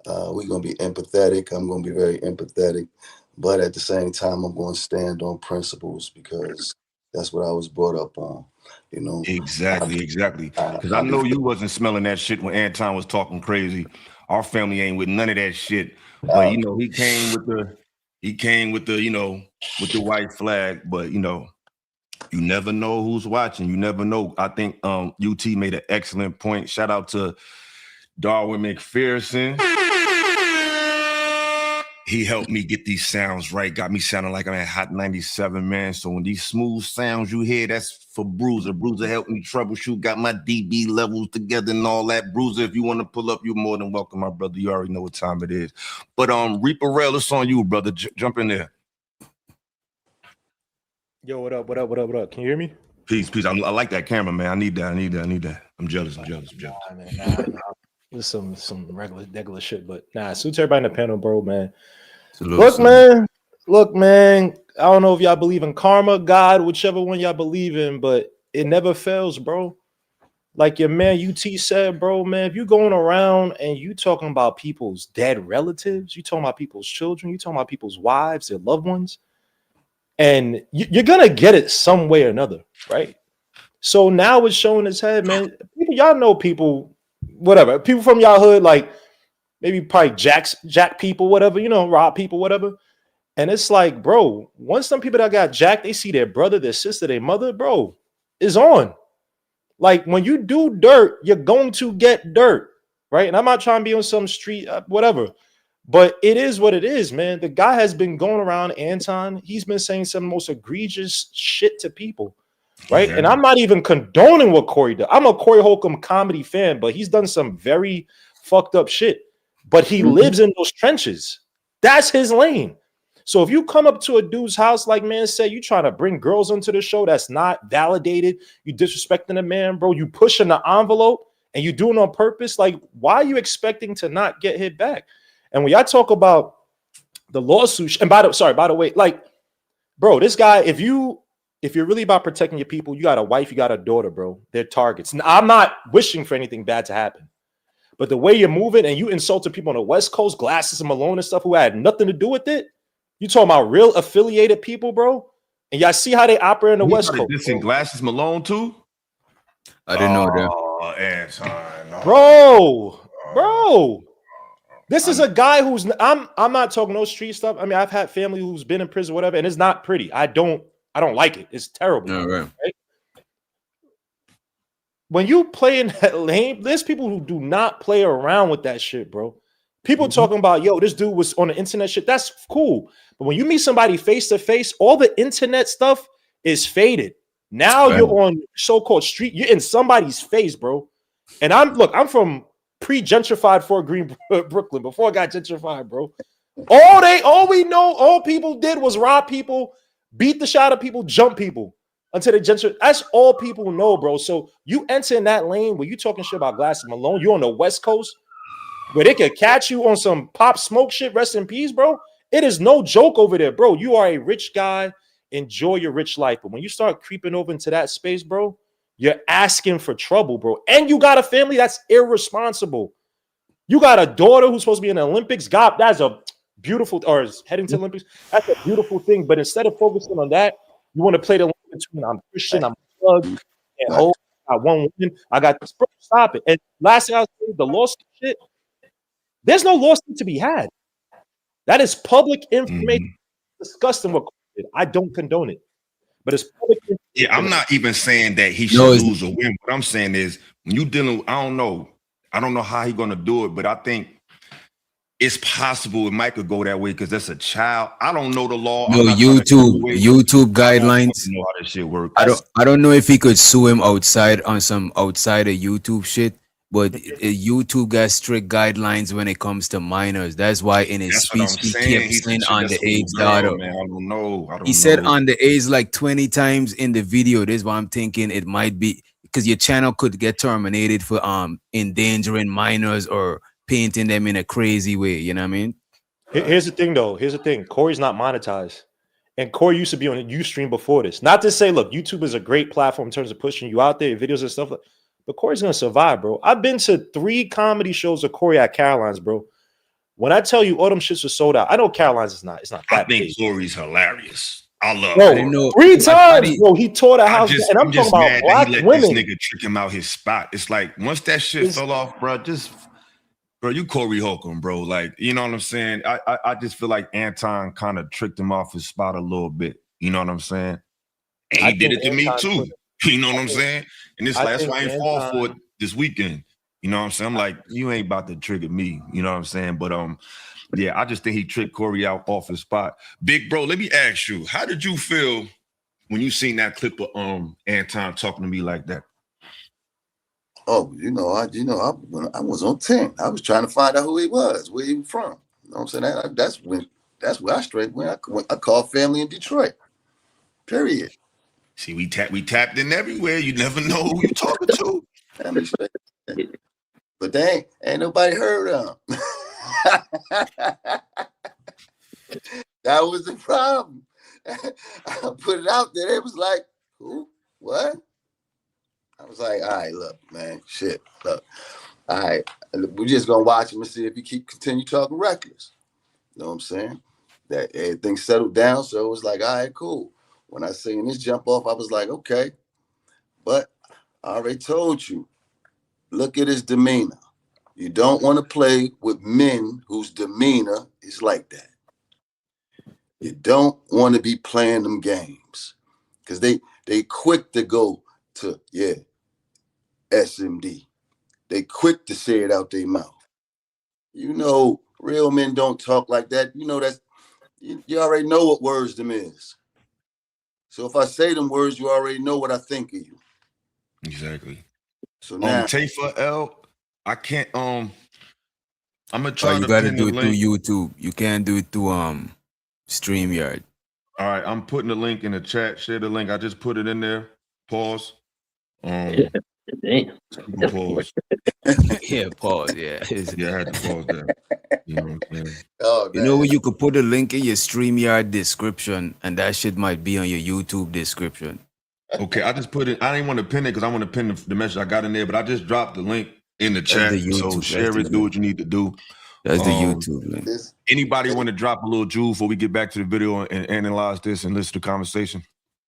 We're going to be empathetic. I'm going to be very empathetic. But at the same time, I'm going to stand on principles because that's what I was brought up on. Exactly. Because I know you wasn't smelling that shit when Anton was talking crazy. Our family ain't with none of that shit. But, he came with the white flag. But, you never know who's watching. You never know. I think UT made an excellent point. Shout out to Darwin McPherson. He helped me get these sounds right, got me sounding like I'm at Hot 97, man. So when these smooth sounds you hear, that's for Bruiser. Bruiser helped me troubleshoot, got my DB levels together and all that. Bruiser, if you want to pull up, you're more than welcome, my brother. You already know what time it is. But Reaper Rail, it's on you, brother. Jump in there. Yo, what up? Can you hear me? Peace. I like that camera, man. I need that. I'm jealous. Nah. This is some regular shit, but suits everybody in the panel, bro, man. Look, man. I don't know if y'all believe in karma, God, whichever one y'all believe in, but it never fails, bro. Like your man UT said, bro, man, if you going around and you talking about people's dead relatives, you talking about people's children, you talking about people's wives, their loved ones, and you're gonna get it some way or another, right? So now it's showing its head, man. People, y'all know people. Whatever, people from y'all hood, like maybe probably jack people, whatever, rob people, whatever. And it's like, bro, once some people that got jacked, they see their brother, their sister, their mother, bro, is on. Like when you do dirt, you're going to get dirt, right? And I'm not trying to be on some street, whatever, but it is what it is, man. The guy has been going around, Anton. He's been saying some most egregious shit to people. Right. Yeah. And I'm not even condoning what Corey did. I'm a Corey Holcomb comedy fan, but he's done some very fucked up shit. But he lives in those trenches. That's his lane. So if you come up to a dude's house, like man said, you trying to bring girls into the show that's not validated, you disrespecting a man, bro, you pushing the envelope and you doing it on purpose. Like, why are you expecting to not get hit back? And when y'all talk about the lawsuit, and by the way, like, bro, this guy, if you're really about protecting your people, you got a wife, you got a daughter, bro. They're targets. Now, I'm not wishing for anything bad to happen. But the way you're moving and you insulted people on the West Coast, Glasses and Malone and stuff who had nothing to do with it. You talking about real affiliated people, bro? And y'all see how they operate in the West Coast. This in Glasses Malone too? I didn't know that. Oh, Anton. Bro. This is a guy who's I'm not talking no street stuff. I mean, I've had family who's been in prison, whatever, and it's not pretty. I don't like it. It's terrible. No, right. When you play in that lane, there's people who do not play around with that shit, bro. People talking about, yo, this dude was on the internet shit. That's cool. But when you meet somebody face to face, all the internet stuff is faded. Now you're on so-called street. You're in somebody's face, bro. And I'm from pre-gentrified Fort Greene, Brooklyn, before it got gentrified, bro. All people did was rob people, beat the shot of people, jump people until they gentrified. That's all people know, bro. So you enter in that lane where you talking shit about Glass Malone, you're on the West Coast, where they could catch you on some Pop Smoke shit, rest in peace, bro. It is no joke over there, bro. You are a rich guy. Enjoy your rich life. But when you start creeping over into that space, bro, you're asking for trouble, bro. And you got a family that's irresponsible. You got a daughter who's supposed to be in the Olympics. God, that's a beautiful, or is heading to the Olympics. That's a beautiful thing. But instead of focusing on that, you want to play the link between I'm Christian, I'm plug, and I one woman. I got this. Bro, stop it. And last thing I'll say, the lawsuit shit, there's no lawsuit to be had. That is public information. Disgusting what I don't condone it. But it's public information. Yeah, I'm not even saying that he should lose or win. What I'm saying is when you dealing with, I don't know how he's gonna do it, but I think it's possible it might could go that way because that's a child. I don't know the law. No, YouTube guidelines. I don't know how that shit works. I don't know if he could sue him outside of YouTube shit, but YouTube got strict guidelines when it comes to minors. That's why in his speech he kept saying underage daughter. Man, I don't know. He said underage like 20 times in the video. This is why I'm thinking it might be because your channel could get terminated for endangering minors or painting them in a crazy way. You know what I mean? Here's the thing, though. Here's the thing. Corey's not monetized. And Corey used to be on a Ustream before this. Not to say, look, YouTube is a great platform in terms of pushing you out there, videos and stuff. But Corey's going to survive, bro. I've been to 3 comedy shows of Corey at Caroline's, bro. When I tell you all them shits were sold out, I know Caroline's is not. It's not that. I think Corey's hilarious. I love it. 3 times, bro. He tore the house. And I'm talking about black women. This nigga trick him out his spot. It's like once that shit fell off, bro, bro, you Corey Holcomb, bro. Like, you know what I'm saying? I just feel like Anton kind of tricked him off his spot a little bit. You know what I'm saying? And he did it to me too. You know what I'm saying? And it's like, that's why I ain't fall for it this weekend. You know what I'm saying? I'm like, you ain't about to trigger me. You know what I'm saying? But yeah, I just think he tricked Corey out off his spot. Big bro, let me ask you, how did you feel when you seen that clip of Anton talking to me like that? Oh, when I was on 10. I was trying to find out who he was, where he was from. You know what I'm saying? That's where I straight went. I called family in Detroit. Period. See, we tapped in everywhere. You never know who you're talking to. But they ain't nobody heard of him. That was the problem. I put it out there. It was like, who? What? I was like, all right, look, man, shit, look. All right, we're just gonna watch him and see if he continue talking reckless. You know what I'm saying? That everything settled down, so it was like, all right, cool. When I seen this jump off, I was like, okay. But I already told you, look at his demeanor. You don't want to play with men whose demeanor is like that. You don't want to be playing them games because they quick to go to, SMD. They quick to say it out their mouth. You know, real men don't talk like that. You know, you already know what words them is. So if I say them words, you already know what I think of you. Exactly. So now, Tafer L, I can't. I'm gonna try. You gotta do it through YouTube. You can't do it through StreamYard. All right, I'm putting the link in the chat. Share the link. I just put it in there. Pause. Damn. Pause. Yeah, pause. Yeah. Yeah, I had to pause there. You know what I'm saying? oh, You know where you could put a link in your StreamYard description, and that shit might be on your YouTube description. Okay, I just put it. I didn't want to pin it because I want to pin the message I got in there, but I just dropped the link in the chat. So share it, do what you need to do. That's the YouTube link. Anybody want to drop a little jewel before we get back to the video and analyze this and listen to the conversation?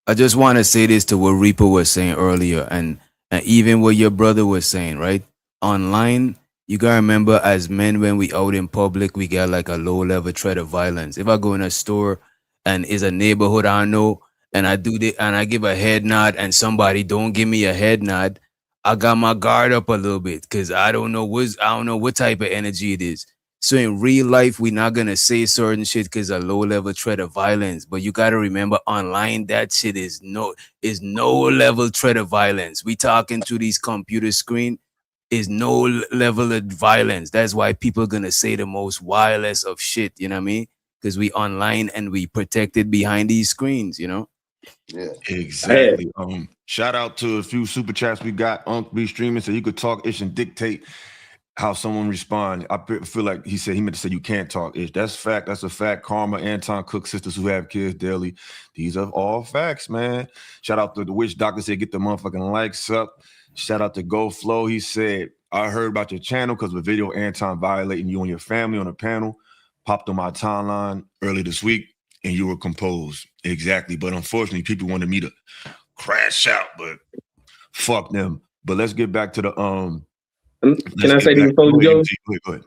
I just want to say this to what Reaper was saying earlier, and even what your brother was saying, right? Online, you gotta remember, as men, when we out in public, we got like a low-level threat of violence. If I go in a store and it's a neighborhood I know, and I do that, and I give a head nod, and somebody don't give me a head nod, I got my guard up a little bit because I don't know what type of energy it is. So in real life, we're not gonna say certain shit because a low level threat of violence. But you gotta remember, online, that shit is no level threat of violence. We talking to these computer screen is no level of violence. That's why people are gonna say the most wildest of shit. You know what I mean? Because we online and we protected behind these screens. You know. Yeah, exactly. Shout out to a few super chats we got. Unc be streaming so you could talk ish and dictate how someone responds. I feel like he meant to say you can't talk ish. That's fact. That's a fact. Karma, Anton, Cook sisters who have kids daily. These are all facts, man. Shout out to the witch doctor said get the motherfucking likes up. Shout out to Go Flow. He said, I heard about your channel because of a video Anton violating you and your family on a panel popped on my timeline early this week, and you were composed. Exactly. But unfortunately, people wanted me to crash out, but fuck them. But let's get back to the Can I say this before we go? Go ahead.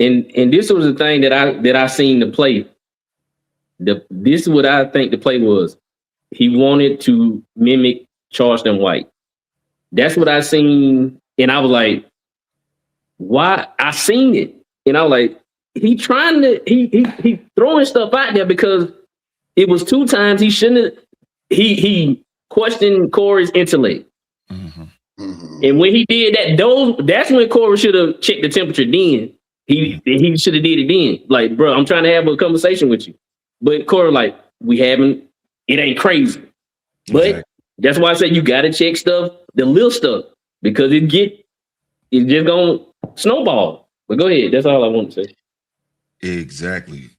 And this was the thing that I seen the play. This is what I think the play was. He wanted to mimic Charleston White. That's what I seen, and I was like, why? I seen it, and I was like, he throwing stuff out there because it was 2 times he shouldn't have. He questioned Corey's intellect. Mm-hmm. And when he did that, that's when Corey should have checked the temperature then. He should have did it then. Like, bro, I'm trying to have a conversation with you. But Corey, like, it ain't crazy. But that's why I said you gotta check stuff, the little stuff, because it's just gonna snowball. But go ahead. That's all I want to say. Exactly.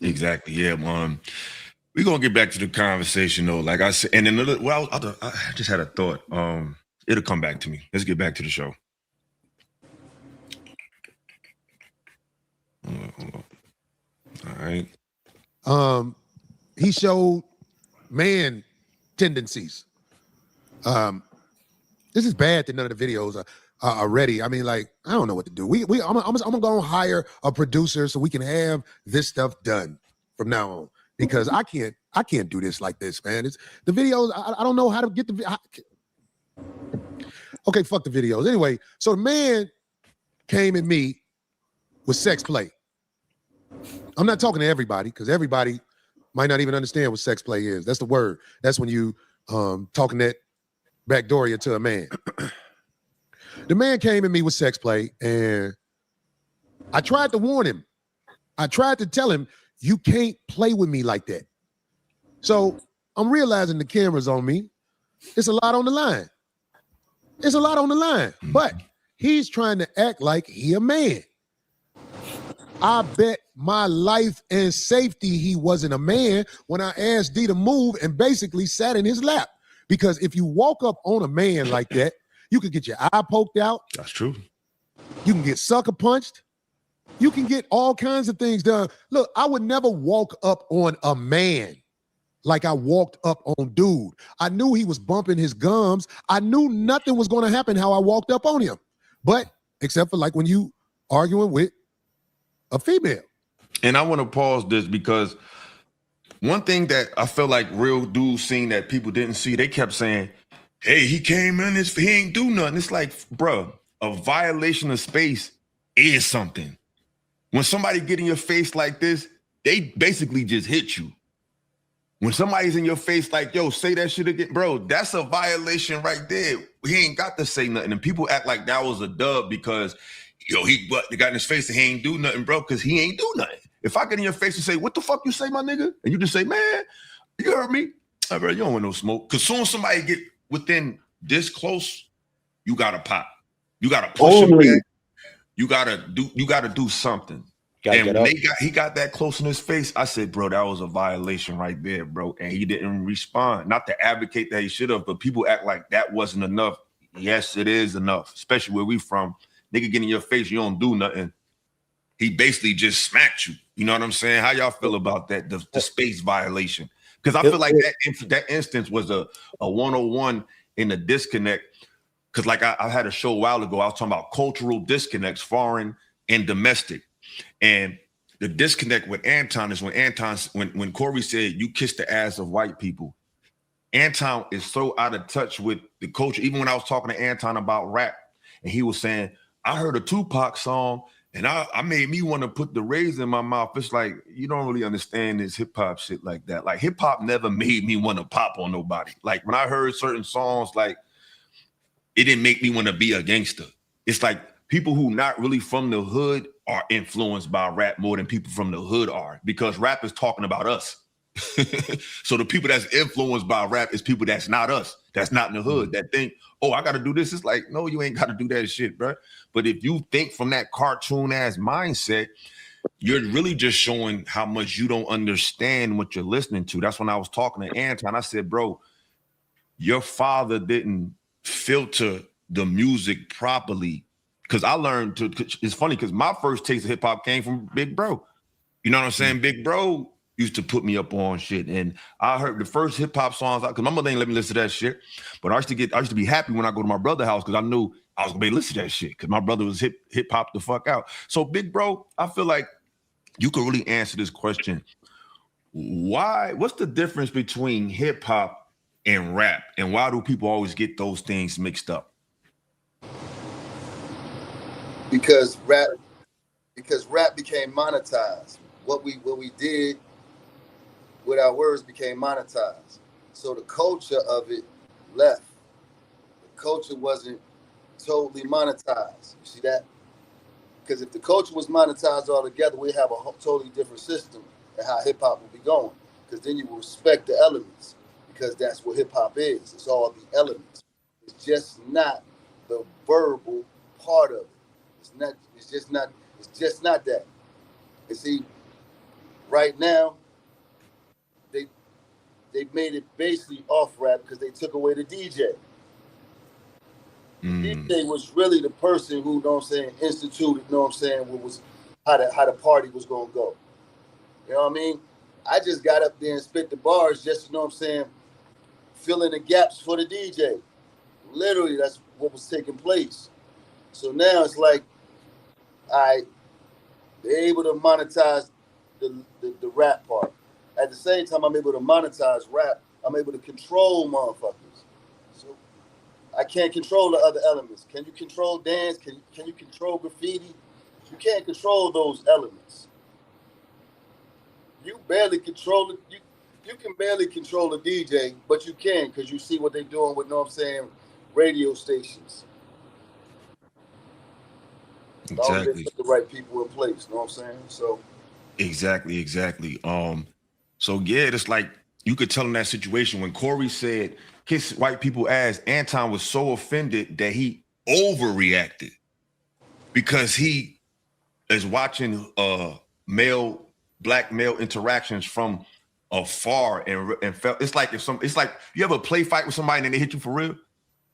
Exactly. Yeah. We're gonna get back to the conversation though. Like I said, and then I just had a thought. It'll come back to me. Let's get back to the show. Hold on. All right. He showed man tendencies. This is bad that none of the videos are ready. I mean, like, I don't know what to do. I'm gonna go hire a producer so we can have this stuff done from now on, because I can't do this like this, man. It's the videos. I don't know how to get the. Okay, fuck the videos. Anyway, so the man came at me with sex play. I'm not talking to everybody because everybody might not even understand what sex play is. That's the word. That's when you talking that backdooria to a man. The man came at me with sex play, and I tried to warn him. I tried to tell him, you can't play with me like that. So I'm realizing the camera's on me. It's a lot on the line. It's a lot on the line, but he's trying to act like he a man. I bet my life and safety he wasn't a man when I asked D to move and basically sat in his lap. Because if you walk up on a man like that, you could get your eye poked out. That's true. You can get sucker punched. You can get all kinds of things done. Look, I would never walk up on a man like I walked up on dude. I knew he was bumping his gums. I knew nothing was going to happen how I walked up on him. But except for like when you arguing with a female. And I want to pause this because one thing that I felt like real dudes seen that people didn't see, they kept saying, hey, he came in this, he ain't do nothing. It's like, bro, a violation of space is something. When somebody get in your face like this, they basically just hit you. When somebody's in your face like, yo, say that shit again, bro, that's a violation right there. He ain't got to say nothing. And people act like that was a dub because, yo, they got in his face and he ain't do nothing, bro, because he ain't do nothing. If I get in your face and say, what the fuck you say, my nigga? And you just say, man, you heard me? Hey, bro, you don't want no smoke. Because soon as somebody get within this close, you got to pop. You got to push him back. You got to do something. And when he got that close in his face, I said, bro, that was a violation right there, bro. And he didn't respond. Not to advocate that he should have, but people act like that wasn't enough. Yes, it is enough, especially where we from. Nigga get in your face, you don't do nothing. He basically just smacked you. You know what I'm saying? How y'all feel about that, the space violation? Because I feel like that instance was a 101 in the disconnect. Because like I had a show a while ago, I was talking about cultural disconnects, foreign and domestic. And the disconnect with Anton is when Corey said, you kiss the ass of white people. Anton is so out of touch with the culture. Even when I was talking to Anton about rap, and he was saying, I heard a Tupac song And I made me want to put the razor in my mouth. It's like, you don't really understand this hip hop shit like that. Like hip hop never made me want to pop on nobody. Like when I heard certain songs, like it didn't make me want to be a gangster. It's like people who not really from the hood are influenced by rap more than people from the hood are, because rap is talking about us. So the people that's influenced by rap is people that's not us, that's not in the hood, that think, oh, I got to do this. It's like, no, you ain't got to do that shit, bro. But if you think from that cartoon ass mindset, you're really just showing how much you don't understand what you're listening to. That's when I was talking to Anton. I said, bro, your father didn't filter the music properly. Because I learned to, it's funny because my first taste of hip hop came from Big Bro. You know what I'm saying? Big Bro used to put me up on shit. And I heard the first hip hop songs, because my mother ain't let me listen to that shit. But I used to be happy when I go to my brother's house because I knew I was gonna be able to listen to that shit because my brother was hip hop the fuck out. So Big Bro, I feel like you could really answer this question. What's the difference between hip hop and rap? And why do people always get those things mixed up? Because rap became monetized. What we did with our words became monetized. So the culture of it left. The culture wasn't totally monetized. You see that? Because if the culture was monetized altogether, we'd have a totally different system and how hip hop would be going. Because then you will respect the elements, because that's what hip hop is. It's all the elements. It's just not the verbal part of it. It's just not that. You see, right now, they made it basically off rap because they took away the DJ. DJ was really the person who, you know what I'm saying, instituted, you know what I'm saying, what was how the party was gonna go. You know what I mean? I just got up there and spit the bars just, you know what I'm saying, filling the gaps for the DJ. Literally, that's what was taking place. So now it's like, they're able to monetize the rap part. At the same time, I'm able to monetize rap. I'm able to control motherfuckers. So I can't control the other elements. Can you control dance? Can you control graffiti? You can't control those elements. You barely control it. You can barely control a DJ, but you can, because you see what they're doing with, you know what I'm saying, radio stations. Exactly. They put the right people in place, you know what I'm saying? So Exactly. So yeah, it's like you could tell in that situation when Corey said kiss white people ass, Anton was so offended that he overreacted because he is watching black male interactions from afar and felt it's like it's like you ever play fight with somebody and then they hit you for real.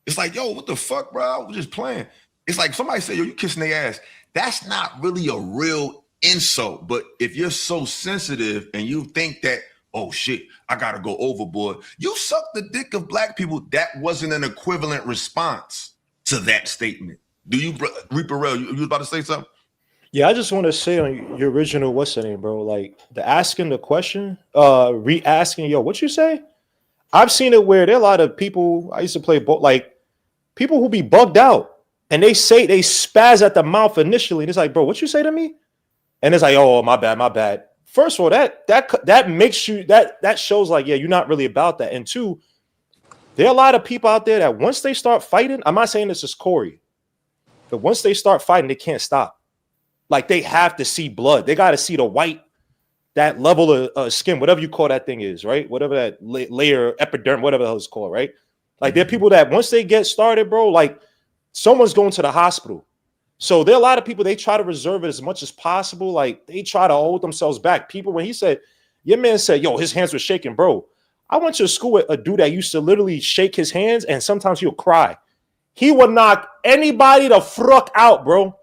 It's like, yo, what the fuck, bro? I was just playing. It's like somebody say, yo, you kissing their ass. That's not really a real insult. But if you're so sensitive and you think that, oh shit, I gotta go overboard, you suck the dick of black people. That wasn't an equivalent response to that statement. Do you, Reaper Rell, you was about to say something? Yeah, I just want to say on your original, what's the name, bro? Like the asking the question, re-asking, yo, what you say? I've seen it where there are a lot of people, I used to play, like people who be bugged out and they spaz at the mouth initially. And it's like, bro, what you say to me? And it's like, oh, my bad. First of all, that makes you, that shows like, yeah, you're not really about that. And two, there are a lot of people out there that once they start fighting, I'm not saying this is Corey, but once they start fighting, they can't stop. Like they have to see blood. They got to see the white, that level of skin, whatever you call that thing is, right? Whatever that layer, epiderm, whatever the hell it's called, right? Like there are people that once they get started, bro, like someone's going to the hospital. So there are a lot of people, they try to reserve it as much as possible. Like they try to hold themselves back. People, when he said, your man said, yo, his hands were shaking, bro. I went to a school with a dude that used to literally shake his hands and sometimes he'll cry. He would knock anybody the fuck out, bro.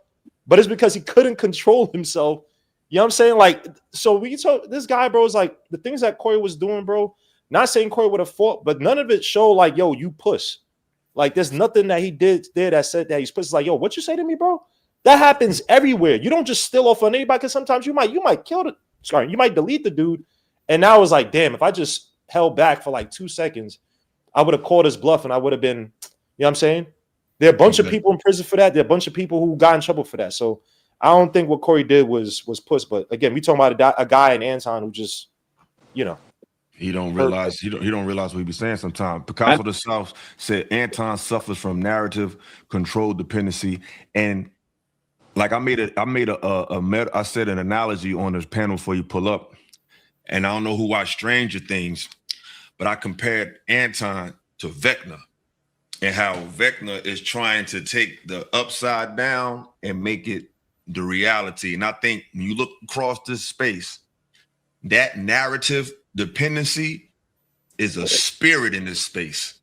But it's because he couldn't control himself. You know what I'm saying? Like, so we told this guy, bro, is like the things that Corey was doing, bro. Not saying Corey would have fought, but none of it showed like, yo, you puss. Like, there's nothing that he did there that said that he's puss. It's like, yo, what you say to me, bro? That happens everywhere. You don't just steal off on anybody because sometimes you might kill the. Sorry, you might delete the dude. And now it's like, damn, if I just held back for like 2 seconds, I would have called his bluff and I would have been, you know what I'm saying? There are a bunch of people in prison for that. There are a bunch of people who got in trouble for that. So I don't think what Corey did was puss. But again, we talking about a guy in Anton who just, you know. He don't realize he don't realize what he be saying sometimes. Picasso the South said Anton suffers from narrative control dependency, and like I said an analogy on this panel before you pull up, and I don't know who watched Stranger Things, but I compared Anton to Vecna, and how Vecna is trying to take the upside down and make it the reality. And I think when you look across this space, that narrative dependency is a spirit in this space.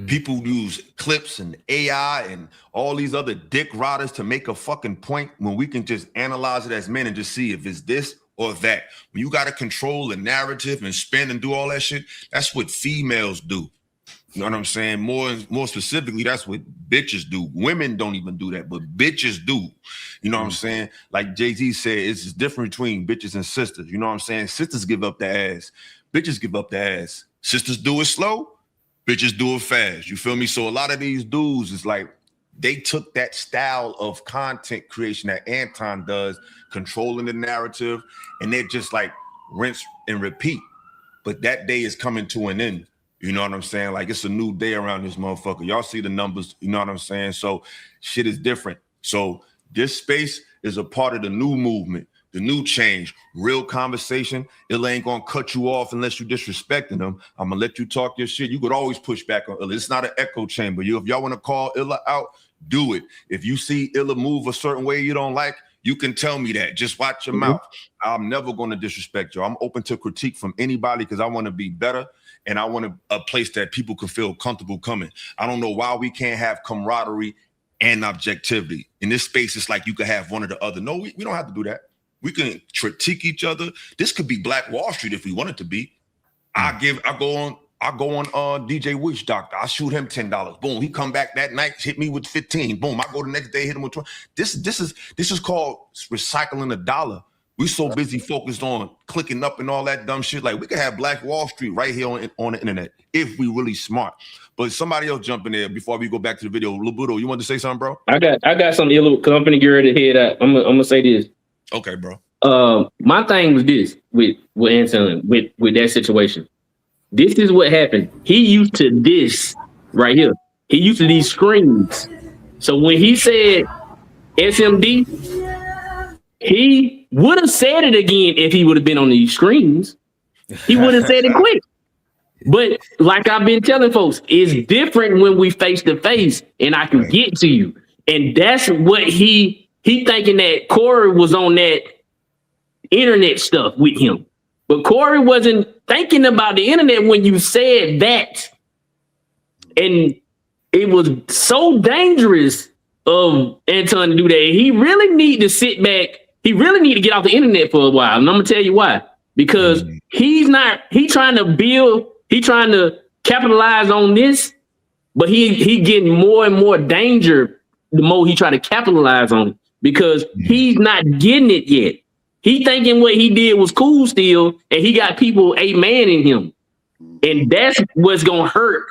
People use clips and AI and all these other dick riders to make a fucking point when we can just analyze it as men and just see if it's this or that. When you got to control the narrative and spin and do all that shit, that's what females do. You know what I'm saying? More specifically, that's what bitches do. Women don't even do that, but bitches do. You know what I'm saying? Like Jay-Z said, it's different between bitches and sisters. You know what I'm saying? Sisters give up the ass. Bitches give up the ass. Sisters do it slow. Bitches do it fast. You feel me? So a lot of these dudes is like, they took that style of content creation that Anton does, controlling the narrative, and they're just like rinse and repeat. But that day is coming to an end. You know what I'm saying? Like, it's a new day around this motherfucker. Y'all see the numbers, you know what I'm saying? So shit is different. So this space is a part of the new movement, the new change, real conversation. It ain't gonna cut you off unless you disrespecting them. I'm gonna let you talk your shit. You could always push back on Illa. It's not an echo chamber. If y'all wanna call Illa out, do it. If you see Illa move a certain way you don't like, you can tell me that. Just watch your mouth. I'm never gonna disrespect you. I'm open to critique from anybody because I wanna be better. And I want a place that people can feel comfortable coming. I don't know why we can't have camaraderie and objectivity. In this space, it's like you could have one or the other. No, we don't have to do that. We can critique each other. This could be Black Wall Street if we want it to be. I go on DJ Witch Doctor. I shoot him $10. Boom. He come back that night, hit me with 15. Boom. I go the next day, hit him with 20. This is called recycling a dollar. We so busy focused on clicking up and all that dumb shit. Like, we could have Black Wall Street right here on the internet if we really smart. But somebody else jump in there before we go back to the video. Labuto, you want to say something, bro? I got something because I'm finna get ready to head out. I'm gonna say this. Okay, bro. My thing was this with Anton, with that situation. This is what happened. He used to this right here. He used to these screens. So when he said SMD, he would have said it again if he would have been on these screens. He would have said it quick. But like I've been telling folks, it's different when we face to face and I can get to you. And that's what he thinking that Corey was on that internet stuff with him. But Corey wasn't thinking about the internet when you said that. And it was so dangerous of Anton to do that. He really need to sit back. He really need to get off the internet for a while. And I'm gonna tell you why. Because he trying to capitalize on this, but he getting more and more danger the more he try to capitalize on it because he's not getting it yet. He thinking what he did was cool still, and he got people man-ing him. And that's what's gonna hurt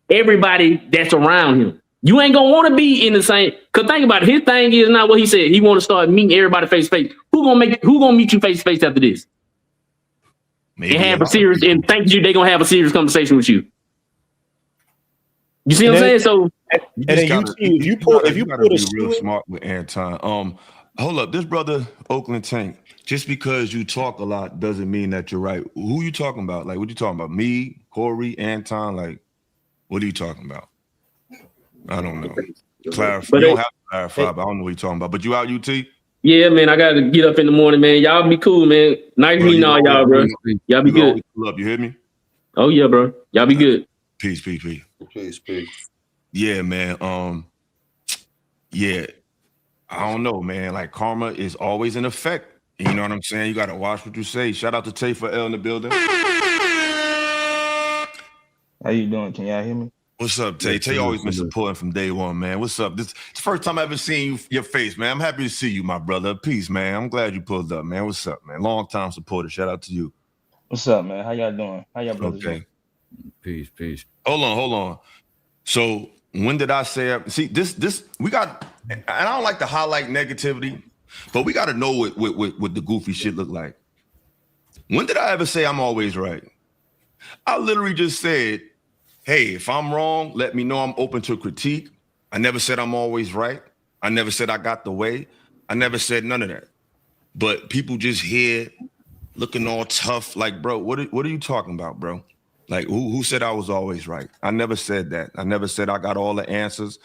everybody that's around him. You ain't gonna want to be in the same. Cause think about it, his thing is not what he said. He want to start meeting everybody face to face. Who gonna meet you face to face after this? Maybe and have a serious and thank you. They gonna have a serious conversation with you. You see what I'm saying? So if you pull be real smart with Anton. Hold up, this brother Oakland Tank. Just because you talk a lot doesn't mean that you're right. Who you talking about? Like, what you talking about? Me, Corey, Anton? Like, what are you talking about? I don't know. Clarify. You don't have to clarify, but I don't know what you're talking about. But you out, UT? Yeah, man. I gotta get up in the morning, man. Y'all be cool, man. Nice meeting all y'all, bro. Y'all be good. Up, you hear me? Oh yeah, bro. Y'all be good. Peace. Yeah, man. Yeah. I don't know, man. Like, karma is always in effect. You know what I'm saying? You gotta watch what you say. Shout out to Tay for L in the building. How you doing? Can y'all hear me? What's up, Tay? Tay always been supporting from day one, man. What's up? This is the first time I ever seen your face, man. I'm happy to see you, my brother. Peace, man. I'm glad you pulled up, man. What's up, man? Long time supporter. Shout out to you. What's up, man? How y'all doing? How y'all brothers doing? Peace. Hold on. So when did I say? See, this we got, and I don't like to highlight negativity, But we got to know what the goofy shit look like. When did I ever say I'm always right? I literally just said, hey, if I'm wrong, let me know. I'm open to critique. I never said I'm always right. I never said I got the way. I never said none of that. But people just here looking all tough, like, bro, what are you talking about, bro? Like, who said I was always right? I never said that. I never said I got all the answers.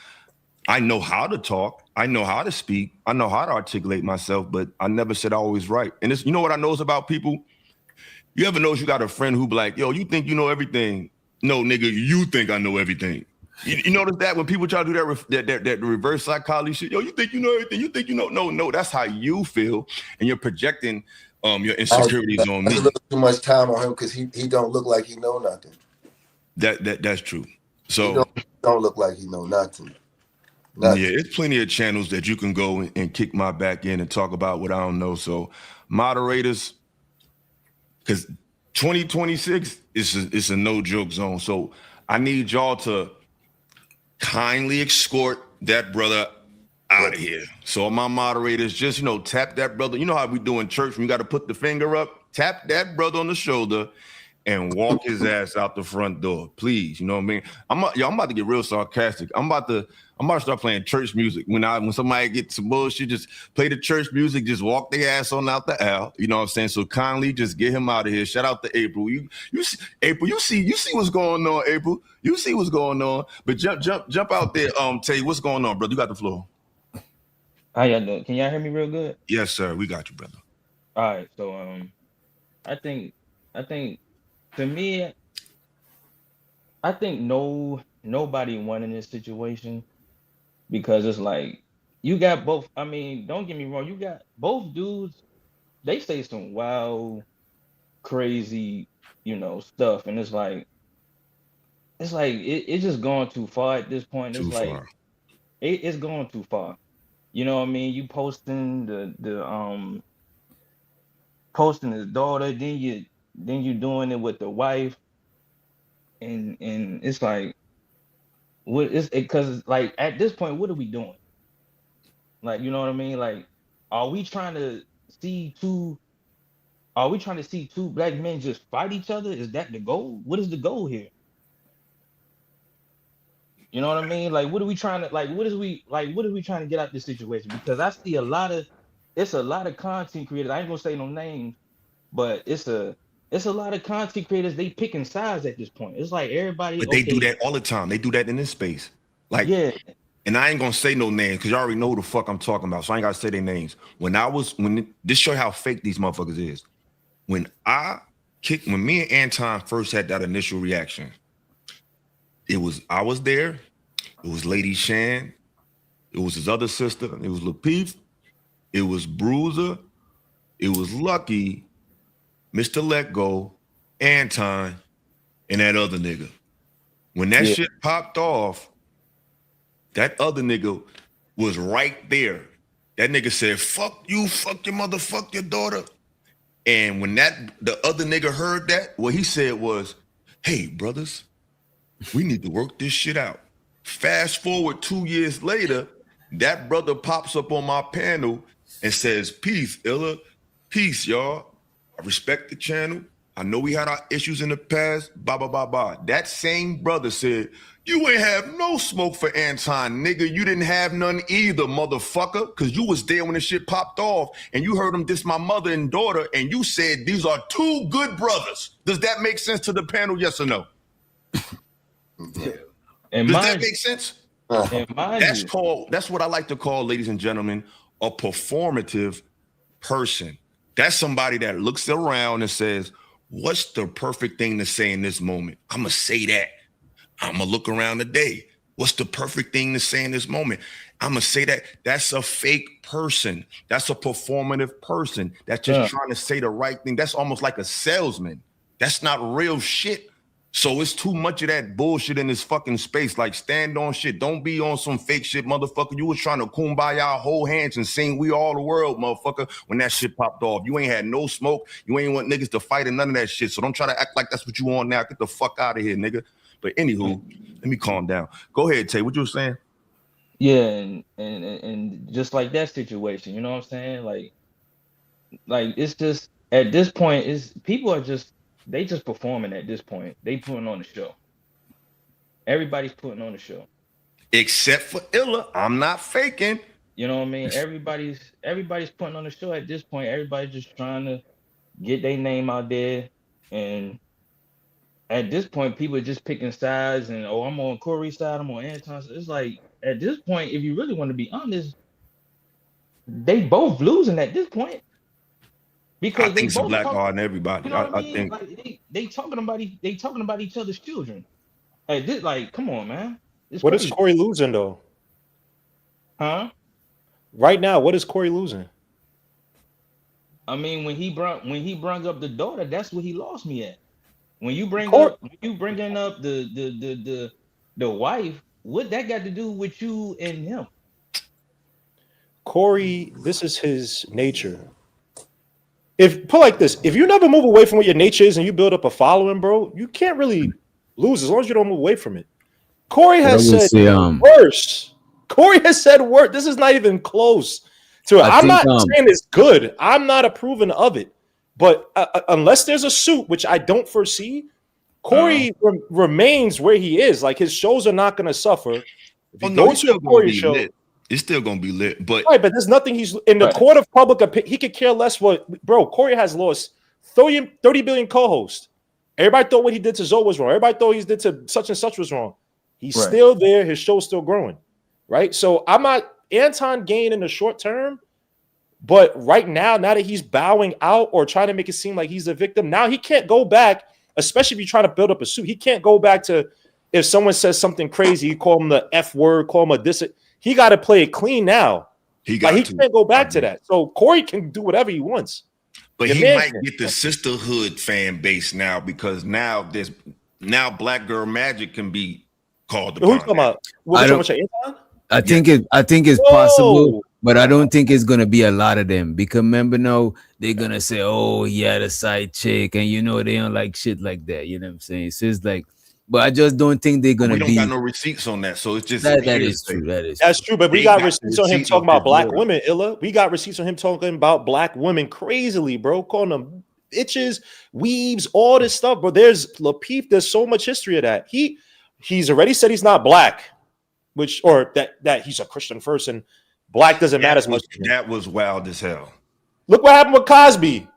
I know how to talk. I know how to speak. I know how to articulate myself, but I never said I was right. And it's, you know what I knows about people? You ever notice you got a friend who be like, yo, you think you know everything? No, nigga, you think I know everything. You notice that when people try to do that reverse psychology shit, yo, you think you know everything? You think you know? No, that's how you feel, and you're projecting your insecurities on me. I spend too much time on him because he don't look like he know nothing. That's true. So he don't look like he know nothing. Yeah, it's plenty of channels that you can go and kick my back in and talk about what I don't know. So moderators, because 2026 is a no joke zone. So I need y'all to kindly escort that brother out of here. So my moderators, just, tap that brother. You know how we do in church when you got to put the finger up, tap that brother on the shoulder and walk his ass out the front door, please. You know what I mean? I'm about to get real sarcastic. I'm about to start playing church music. When somebody gets some bullshit, just play the church music, just walk their ass on out the aisle. You know what I'm saying? So kindly just get him out of here. Shout out to April. You see, April, you see what's going on, April. You see what's going on. But jump out there, tell you what's going on, brother. You got the floor. How y'all doing? Can y'all hear me real good? Yes, sir. We got you, brother. All right. So I think to me, I think nobody won in this situation because it's like you got both. I mean, don't get me wrong, you got both dudes, they say some wild, crazy, stuff, and it's just going too far at this point. It's like it's going too far. You know what I mean? You posting the posting his daughter, then you doing it with the wife, and it's like, what is it? Because like at this point, what are we doing? Like, you know what I mean? Like, are we trying to see two black men just fight each other? Is that the goal? What is the goal here? You know what I mean? Like, what are we trying to trying to get out of this situation? Because I see a lot of content creators. I ain't gonna say no names, but it's a lot of content creators. They picking sides at this point. It's like everybody. But they do that all the time. They do that in this space. Like, yeah. And I ain't gonna say no names because you already know who the fuck I'm talking about. So I ain't gotta say their names. This show how fake these motherfuckers is. When me and Anton first had that initial reaction, I was there. It was Lady Shan. It was his other sister. It was Lapeef. It was Bruiser. It was Lucky, Mr. Let Go, Anton, and that other nigga. When that shit popped off, that other nigga was right there. That nigga said, fuck you, fuck your mother, fuck your daughter. And when the other nigga heard that, what he said was, hey, brothers, we need to work this shit out. Fast forward 2 years later, that brother pops up on my panel and says, peace, Illa. Peace, y'all. I respect the channel. I know we had our issues in the past, blah, blah, blah, blah. That same brother said, you ain't have no smoke for Anton, nigga. You didn't have none either, motherfucker, because you was there when the shit popped off and you heard him diss my mother and daughter and you said these are two good brothers. Does that make sense to the panel, yes or no? Yeah. Does that make sense? That's what I like to call, ladies and gentlemen, a performative person. That's somebody that looks around and says, what's the perfect thing to say in this moment? I'm going to say that. I'm going to look around today. What's the perfect thing to say in this moment? I'm going to say that. That's a fake person. That's a performative person. That's just trying to say the right thing. That's almost like a salesman. That's not real shit. So it's too much of that bullshit in this fucking space. Like, stand on shit. Don't be on some fake shit, motherfucker. You was trying to kumbaya, hold hands and sing We All the World, motherfucker, when that shit popped off. You ain't had no smoke. You ain't want niggas to fight and none of that shit. So don't try to act like that's what you want now. Get the fuck out of here, nigga. But anywho, let me calm down. Go ahead, Tay. What you were saying? Yeah, and just like that situation, you know what I'm saying? Like it's just at this point, is people are just they just performing at this point. They putting on the show. Everybody's putting on the show. Except for Illa. I'm not faking. You know what I mean? Everybody's putting on the show at this point. Everybody's just trying to get their name out there. And at this point, people are just picking sides and oh, I'm on Corey's side, I'm on Anton's. It's like at this point, if you really want to be honest, they both losing at this point. I Because they think it's a both black talk, heart in everybody. you know what I I mean? think Like they talking about each other's children. At this, like, come on, man. It's What is crazy. Corey losing though? Huh? Right now, what is Corey losing? I mean, when he brung up the daughter, that's what he lost me at. When you bringing up the wife, what that got to do with you and him? Corey, this is his nature. If put like this, if you never move away from what your nature is and you build up a following, bro, you can't really lose as long as you don't move away from it. Corey has said worse. Corey has said worse. This is not even close to it. I'm not saying it's good. I'm not approving of it. But unless there's a suit, which I don't foresee, Corey remains where he is. Like his shows are not going to suffer. If you go to a Corey show, it's still gonna be lit. But right, but there's nothing he's in the court of public opinion. He could care less what, bro. Corey has lost 30 billion co-hosts. Everybody thought what he did to Zoe was wrong. Everybody thought he did to such and such was wrong. He's still there. His show's still growing. Right. So I'm not Anton gained in the short term. But right now that he's bowing out or trying to make it seem like he's a victim, now he can't go back, especially if you're trying to build up a suit. He can't go back to if someone says something crazy, you call him the F word, call him a this. He got to play it clean now. He can't go back to that. So Corey can do whatever he wants. But he might get the sisterhood fan base now because now Black Girl Magic can be called upon. Who's talking about? I think it's possible, but I don't think it's gonna be a lot of them because remember, they're gonna say, "Oh, he had a side chick," and they don't like shit like that. You know what I'm saying? So it's like, but I just don't think they're gonna be. We don't got no receipts on that, so it's just that is true. That's true. But we got receipts on him talking about black women. Illa, we got receipts on him talking about black women crazily, bro, calling them bitches, weaves, all this stuff. But there's Lapeef. There's so much history of that. He's already said he's not black. That he's a Christian first and black doesn't matter as much. That was wild as hell. Look what happened with Cosby.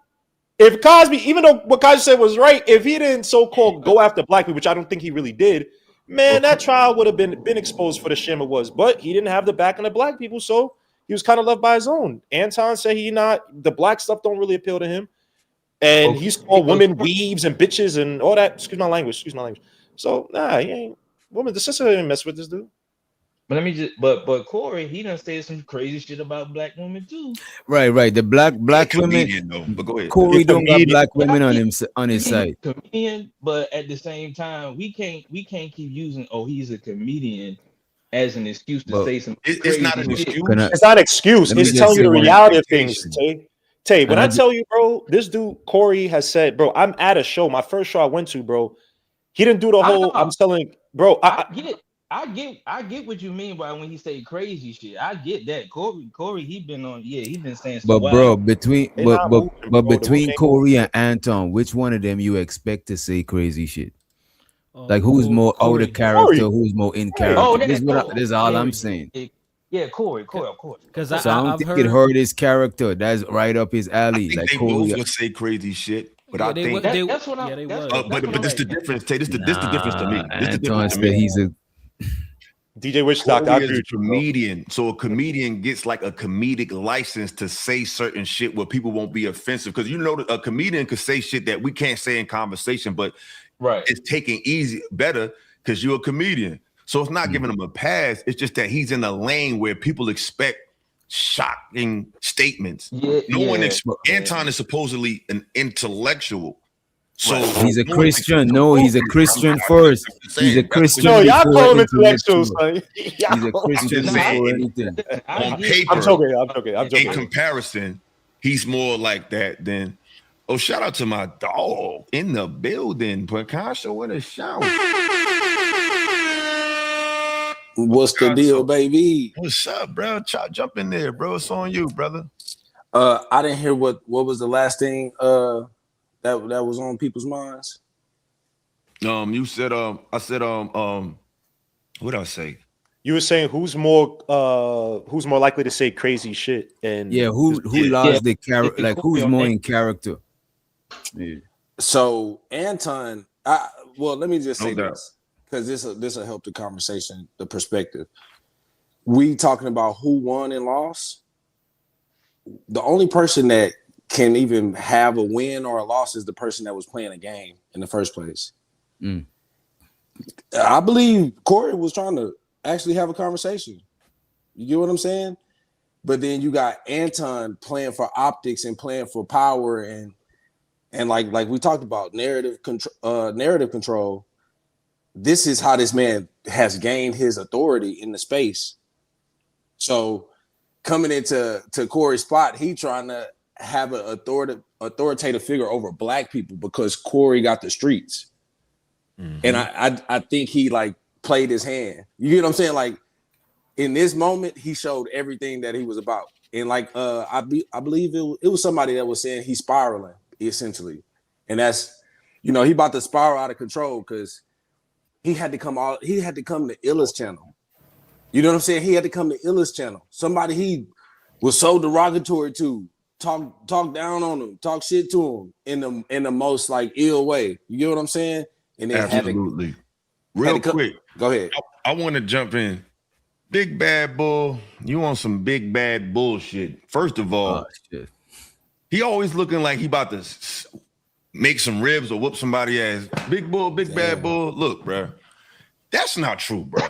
If Cosby, even though what Cosby said was right, if he didn't so-called go after black people, which I don't think he really did, man, that trial would have been exposed for the shame it was. But he didn't have the backing of black people, so he was kind of left by his own. Anton said the black stuff don't really appeal to him. And he's called women weaves and bitches and all that. Excuse my language. So, he ain't. Woman, the sister didn't mess with this dude. But let me just but Corey, he done said some crazy shit about black women too. Right. The black women. Though, but go ahead. Corey don't got black women on his side. Comedian, but at the same time, we can't keep using he's a comedian as an excuse to say some. It's not an excuse. It's not an excuse. It's telling you the reality of things. Tay, when I tell you, bro, this dude Corey has said, bro, I'm at a show. My first show I went to, bro. He didn't do the whole. I'm telling, bro. I get what you mean by when he say crazy shit. I get that. Corey, he been saying stuff. But bro, between Corey and Anton, which one of them you expect to say crazy shit? Like who's more out of character, who's more in character? This is all I'm saying. Yeah, Corey, of course. Because I don't think it hurt his character. That's right up his alley. Like Corey would say crazy shit. But I think that's what I'm. But this the difference. Tay, this the difference to me. This the difference to me. He's a DJ Witchlock, I agree. A comedian, so a comedian gets like a comedic license to say certain shit where people won't be offensive. Because a comedian could say shit that we can't say in conversation, but it's taken better because you're a comedian. So it's not giving him a pass. It's just that he's in a lane where people expect shocking statements. Anton is supposedly an intellectual. So he's a Christian. No, he's a Christian first. He's a Christian. No, y'all call him intellectual, son. He's a Christian before anything. On paper, I'm joking. In comparison, he's more like that than. Oh, shout out to my dog in the building. Picasso in the shower. What's the deal, baby? What's up, bro? Jump in there, bro. It's on you, brother. I didn't hear what was the last thing that was on people's minds. You said I said what did I say? You were saying who's more likely to say crazy shit and who lost the character, like who's more in character. Yeah. So Anton, let me just say this, because this will help the conversation, the perspective. We talking about who won and lost. The only person that can even have a win or a loss is the person that was playing a game in the first place. I believe Corey was trying to actually have a conversation. You get what I'm saying? But then you got Anton playing for optics and playing for power and like we talked about narrative control. This is how this man has gained his authority in the space. So coming into Corey's spot, he trying to have an authoritative figure over black people because Corey got the streets. Mm-hmm. And I think he like played his hand. You get what I'm saying? Like in this moment, he showed everything that he was about. And like I believe it was somebody that was saying he's spiraling essentially, and that's he about to spiral out of control because he had to come to Illa's channel. You know what I'm saying? He had to come to Illa's channel. Somebody he was so derogatory to, talk down on him, talk shit to him in the most like ill way. You get what I'm saying? And then absolutely. Real quick, go ahead. I want to jump in. Big bad bull, you want some big bad bullshit. First of all, he always looking like he about to make some ribs or whoop somebody ass. Big bull, big bad bull. Look, bro, that's not true, bro.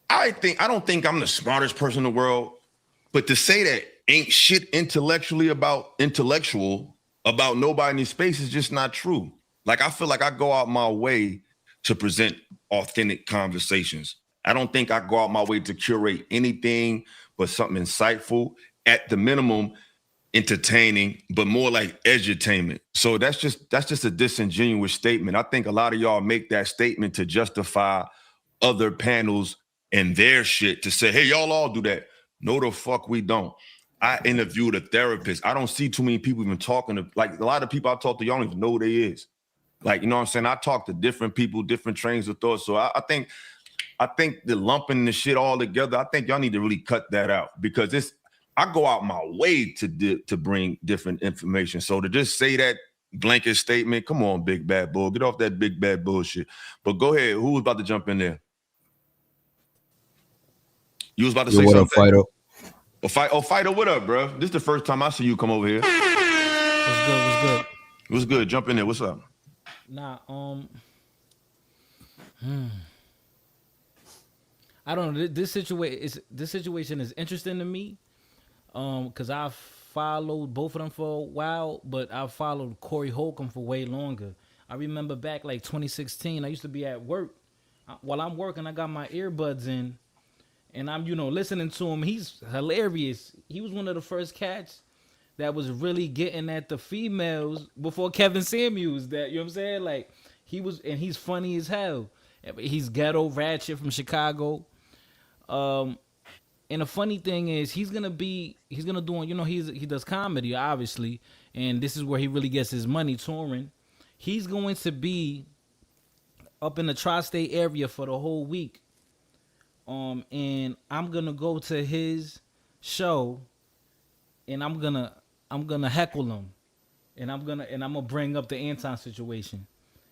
I don't think I'm the smartest person in the world, but to say that ain't shit intellectual about nobody in this space is just not true. Like I feel like I go out my way to present authentic conversations. I don't think I go out my way to curate anything but something insightful, at the minimum entertaining, but more like edutainment. So that's just a disingenuous statement. I think a lot of y'all make that statement to justify other panels and their shit, to say, hey, y'all all do that. No, the fuck we don't. I interviewed a therapist. I don't see too many people even talking to, like a lot of people I talk to, y'all don't even know who they is. Like, you know what I'm saying? I talk to different people, different trains of thought. So I think the lumping the shit all together, I think y'all need to really cut that out, because I go out my way to bring different information. So to just say that blanket statement, come on, big bad bull, get off that big bad bullshit. But go ahead, who was about to jump in there? You was about to say what something? Up, Fido? Fido, what up, bro? This is the first time I see you come over here. What's good? What's good? Jump in there. What's up? Nah, I don't know. This situation is interesting to me, because I've followed both of them for a while, but I've followed Corey Holcomb for way longer. I remember back like 2016, I used to be at work. While I'm working, I got my earbuds in, and I'm listening to him. He's hilarious. He was one of the first cats that was really getting at the females before Kevin Samuels. That, you know what I'm saying? Like he's funny as hell. He's ghetto ratchet from Chicago. And the funny thing is he's gonna do, he does comedy, obviously, and this is where he really gets his money, touring. He's going to be up in the tri-state area for the whole week. And I'm gonna go to his show, and I'm gonna heckle him, and I'm gonna bring up the Anton situation,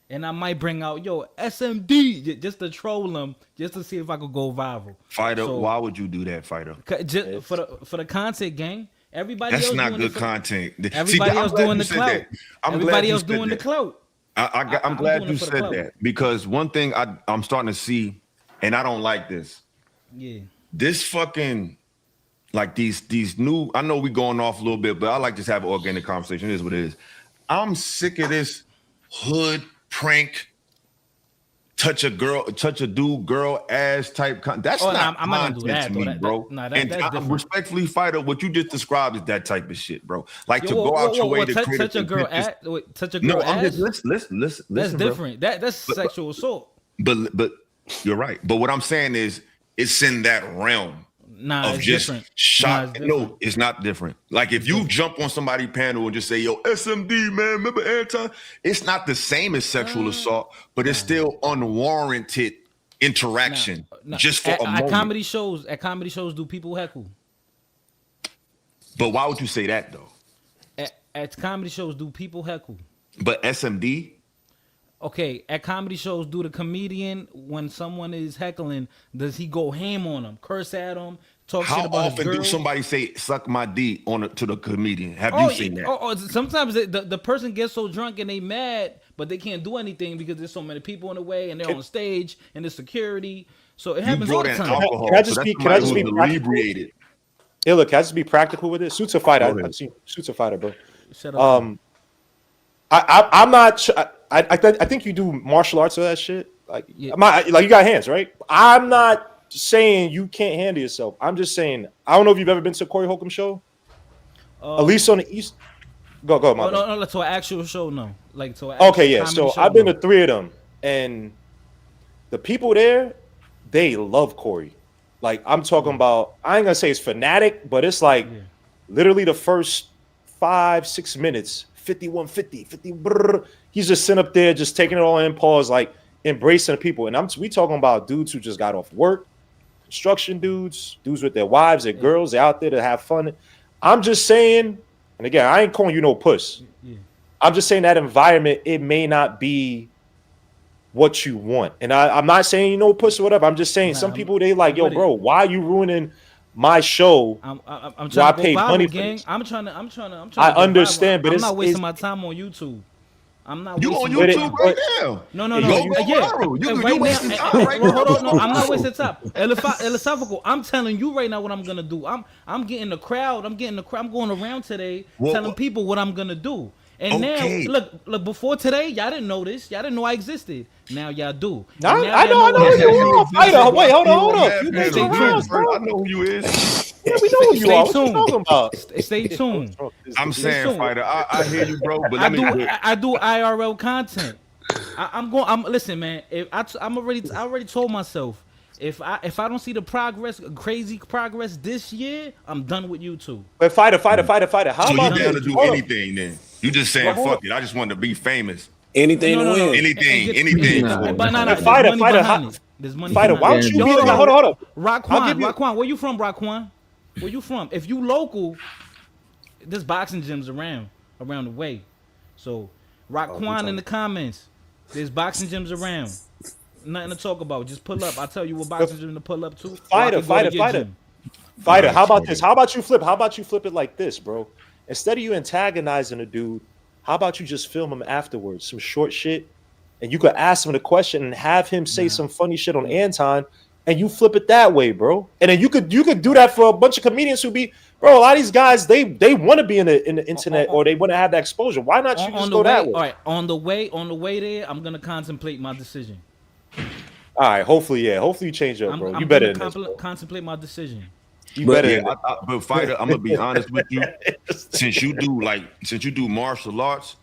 and I might bring out SMD just to troll him, just to see if I could go viral. Fido, why would you do that, Fido? Just for the content, gang. Everybody That's else not doing good content. Everybody else doing the clout. Everybody else doing the clout. I'm glad you said that, because one thing I'm starting to see, and I don't like this. Yeah. This fucking, like these new, I know we going off a little bit, but I like just have an organic conversation. It is what it is. I'm sick of this hood prank, touch a dude girl ass type. That's not I'm not gonna do that, to me, bro. That's different. Respectfully, Fido, what you just described is that type of shit, bro. Like to go out your way to touch a girl ass. Touch a girl ass. Listen. That's different. Bro. That's sexual assault. But you're right. But what I'm saying is, it's in that realm Nah, of it's just different. shot. No, it's not different. Like if you jump on somebody's panel and just say, "Yo, SMD, man, remember Anton?" It's not the same as sexual assault, but it's still unwarranted interaction just for a moment. At comedy shows, do people heckle? But why would you say that though? At comedy shows, do people heckle? But SMD. Okay, at comedy shows, do the comedian, when someone is heckling, does he go ham on them, curse at them, talk shit about his girl? How often do somebody say "suck my D" to the comedian? Have you seen that? Sometimes the person gets so drunk and they mad, but they can't do anything because there's so many people in the way and they're on stage and there's security. So it happens all the time. Can I just be inebriated? Hey, look, can I just be practical with it? Suits a fighter. I've seen Suits a fighter, bro. Shut up. I'm not. I think you do martial arts or that shit. Like, you got hands, right? I'm not saying you can't handle yourself. I'm just saying I don't know if you've ever been to a Corey Holcomb show. At least on the East. Go. No. To an actual show, no. Like to. Okay, yeah. So I've been to 3 of them, and the people there, they love Corey. Like I'm talking about. I ain't gonna say it's fanatic, but it's like literally the first 5-6 minutes. 51-50, 50. Brr, he's just sitting up there, just taking it all in, pause, like embracing the people. And we talking about dudes who just got off work, construction dudes with their wives, their girls, they're out there to have fun. I'm just saying, and again, I ain't calling you no puss. I'm just saying that environment, it may not be what you want. And I'm not saying you know puss or whatever. I'm just saying some people, they like, yo, bro, why are you ruining my show? I'm trying to pay money for this. I'm trying to. I understand, but I'm not wasting my time on YouTube. I'm not. You on YouTube right now? No. You wasting time right now. Hold on, no, I'm not wasting time. Philosophical. I'm telling you right now what I'm gonna do. I'm getting the crowd. I'm going around today telling people what I'm gonna do. And now, look. Before today, y'all didn't know this. Y'all didn't know I existed. Now y'all do. I know who you are. Fighter. Wait, hold on. You stay tuned. I know who you is. Yeah, we know who you are. What you talking about? Stay tuned. I'm saying, Fighter. I hear you, bro. But I do IRL content. I'm listen, man. I already told myself if I don't see the crazy progress this year, I'm done with YouTube. But Fighter. How so about you down to do anything then? You just saying fuck it. I just want to be famous. Anything to win. Anything. But Fighter. There's money. Fighter, why don't you be like, hold on. Raquan, where you from, Raquan? Where you from? If you local, there's boxing gyms around the way. So Raquan in the comments. There's boxing gyms around. Nothing to talk about. Just pull up. I'll tell you what boxing gym to pull up to. Fighter. How about this? How about you flip it like this, bro? Instead of you antagonizing a dude, how about you just film him afterwards, some short shit, and you could ask him the question and have him say some funny shit on Anton, and you flip it that way, bro. And then you could do that for a bunch of comedians who be, bro. A lot of these guys, they want to be in the internet or they want to have that exposure. Why not you just go that way? All right, on the way there, I'm gonna contemplate my decision. All right, hopefully you change up, bro. You better contemplate my decision. But Fighter, I'm gonna be honest with you. Since you do martial arts,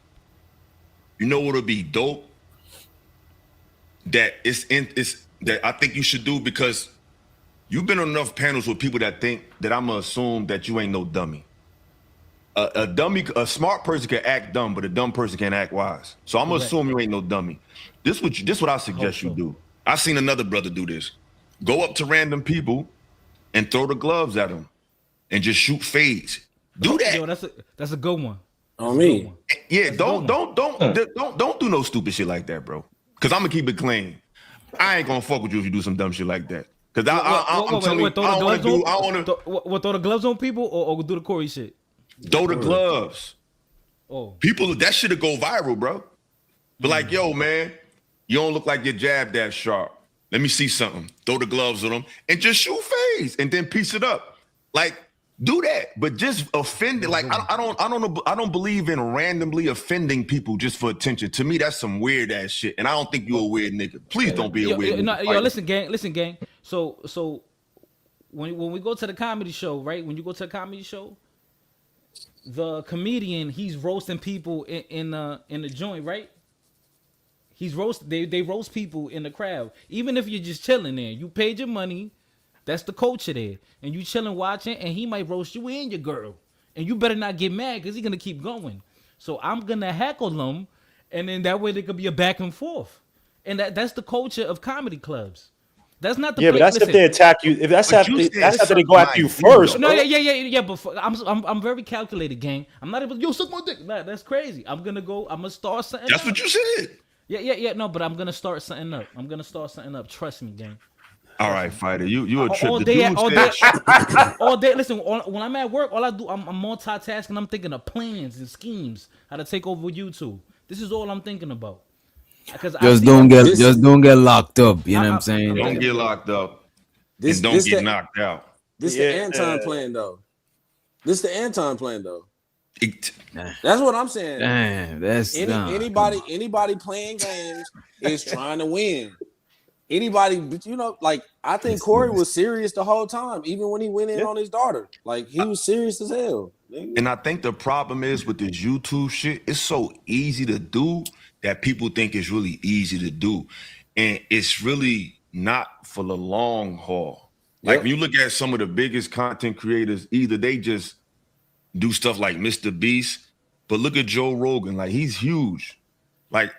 you know what'll be dope? That that I think you should do, because you've been on enough panels with people that think that I'm gonna assume that you ain't no dummy. A smart person can act dumb, but a dumb person can't act wise. So I'm gonna assume you ain't no dummy. This what I suggest you do. I seen another brother do this. Go up to random people and throw the gloves at them and just shoot fades. Do that. Yo, that's a good one. On me. Yeah, don't do no stupid shit like that, bro. Cause I'm gonna keep it clean. I ain't gonna fuck with you if you do some dumb shit like that. Cause I'm telling you, I want to throw the gloves on people or do the Corey shit. Throw the gloves. Oh, people, that shit'll go viral, bro. But like, yo, man, you don't look like your jab that sharp. Let me see something. Throw the gloves on them and just shoot fades and then piece it up. Like, do that, but just offend it. Like, I don't believe in randomly offending people just for attention. To me, that's some weird ass shit, and I don't think you're a weird nigga. Please don't be a weird nigga. Yo, listen, gang. So when we go to the comedy show, right? When you go to a comedy show, the comedian, he's roasting people in the joint, right? They roast people in the crowd. Even if you're just chilling there, you paid your money, That's the culture there. And you chilling watching, and he might roast you and your girl. And you better not get mad because he's gonna keep going. So I'm gonna heckle them, and then that way there could be a back and forth. And that's the culture of comedy clubs. That's not the yeah, but that's if they attack you. If that's after they go after you first. No, yeah. But I'm very calculated, gang. I'm not able. Yo, suck my dick. Nah, that's crazy. I'm gonna start something. That's what you said. Yeah. No, but I'm gonna start something up. Trust me, gang. All right, fighter. You a trip all the day, dude all said- day, all day. Listen, when I'm at work, all I do, I'm multitasking. I'm thinking of plans and schemes, how to take over YouTube. This is all I'm thinking about. Just don't get locked up. You know what I'm saying? Don't get locked up. And don't get knocked out. This the Anton plan though. That's what I'm saying. Damn, that's anybody playing games is trying to win. Anybody, like I think Corey was serious the whole time, even when he went in on his daughter. Like he was serious as hell. And I think the problem is with this YouTube shit, it's so easy to do that people think it's really easy to do. And it's really not for the long haul. Like when you look at some of the biggest content creators, either they just do stuff like Mr. Beast, but look at Joe Rogan, like he's huge. Like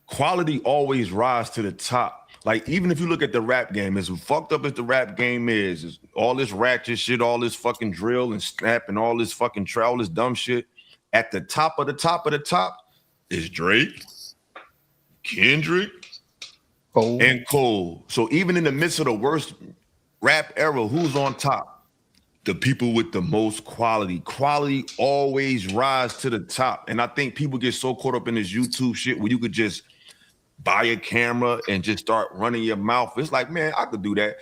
quality always rise to the top. Like, even if you look at the rap game, as fucked up as the rap game is all this ratchet shit, all this fucking drill and snap and all this fucking all this dumb shit, at the top of the top of the top is Drake, Kendrick, and Cole. So even in the midst of the worst rap era, who's on top? The people with the most quality. Quality always rise to the top. And I think people get so caught up in this YouTube shit where you could just buy a camera and just start running your mouth. It's like, man, I could do that.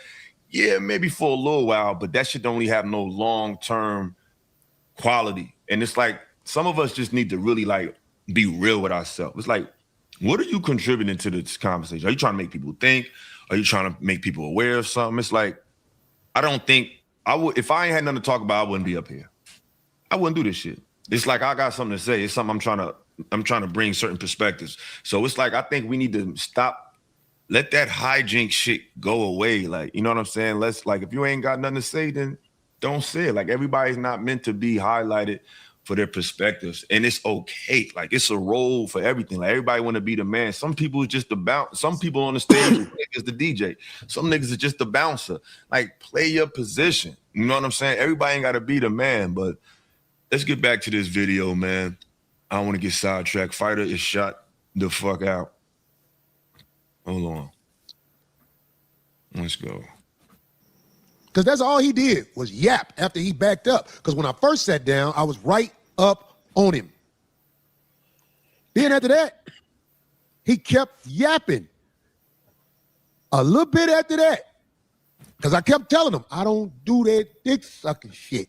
Yeah, maybe for a little while, but that shit don't really have no long-term quality. And it's like, some of us just need to really like be real with ourselves. It's like, what are you contributing to this conversation? Are you trying to make people think? Are you trying to make people aware of something? It's like, I don't think I would, if I ain't had nothing to talk about, I wouldn't be up here. I wouldn't do this shit. It's like, I got something to say. It's something I'm trying to bring certain perspectives. So it's like, I think we need to stop, let that hijink shit go away. Like, you know what I'm saying? Let's, like, if you ain't got nothing to say, then don't say it. Like, everybody's not meant to be highlighted for their perspectives. And it's okay. Like, it's a role for everything. Like, everybody want to be the man. Some people is just the bounce. Some people on the stage is the DJ. Some niggas is just the bouncer. Like, play your position. You know what I'm saying? Everybody ain't got to be the man, but let's get back to this video, man. I don't want to get sidetracked. Fighter is shot the fuck out. Hold on. Let's go. Because that's all he did was yap after he backed up. Because when I first sat down, I was right up on him. Then after that, he kept yapping. A little bit after that. Because I kept telling him, I don't do that dick sucking shit.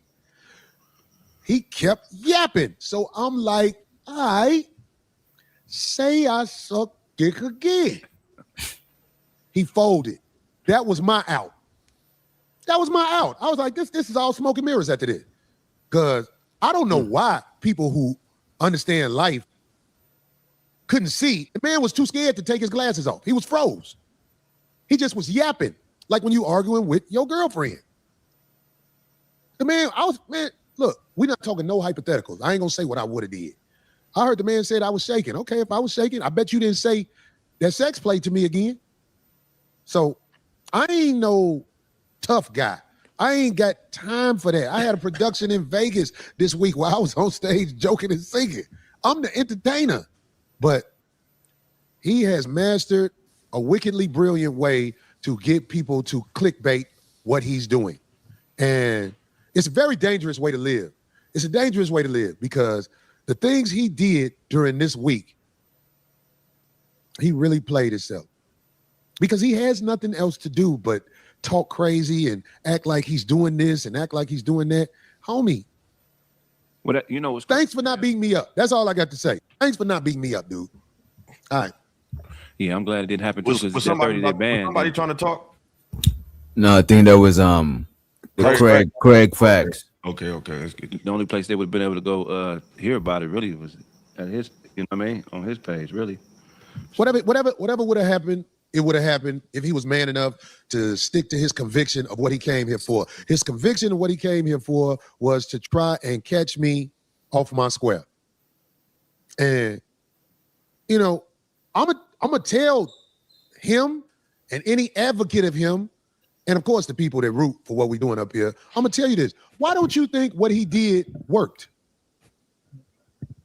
He kept yapping. So I'm like, all right, say I suck dick again. He folded. That was my out. That was my out. I was like, this is all smoke and mirrors after this. Because I don't know why people who understand life couldn't see. The man was too scared to take his glasses off. He was froze. He just was yapping, like when you arguing with your girlfriend. The man, look, we're not talking no hypotheticals. I ain't gonna say what I would have did. I heard the man said I was shaking. Okay, if I was shaking, I bet you didn't say that sex played to me again. So I ain't no tough guy. I ain't got time for that. I had a production in Vegas this week where I was on stage joking and singing. I'm the entertainer. But he has mastered a wickedly brilliant way to get people to clickbait what he's doing. And it's a very dangerous way to live. It's a dangerous way to live because the things he did during this week, he really played himself. Because he has nothing else to do but talk crazy and act like he's doing this and act like he's doing that. Homie. Well, you know, thanks for not beating me up. That's all I got to say. Thanks for not beating me up, dude. All right. Yeah, I'm glad it didn't happen too because it's a 30-day ban. Somebody trying to talk? No, I think that was Craig Facts. Okay, that's good. The only place they would have been able to go hear about it really was at his, you know what I mean, on his page, really. Whatever would have happened, it would have happened if he was man enough to stick to his conviction of what he came here for. His conviction of what he came here for was to try and catch me off my square. And, you know, I'm gonna tell him and any advocate of him, and of course the people that root for what we're doing up here, I'm gonna tell you this. Why don't you think what he did worked?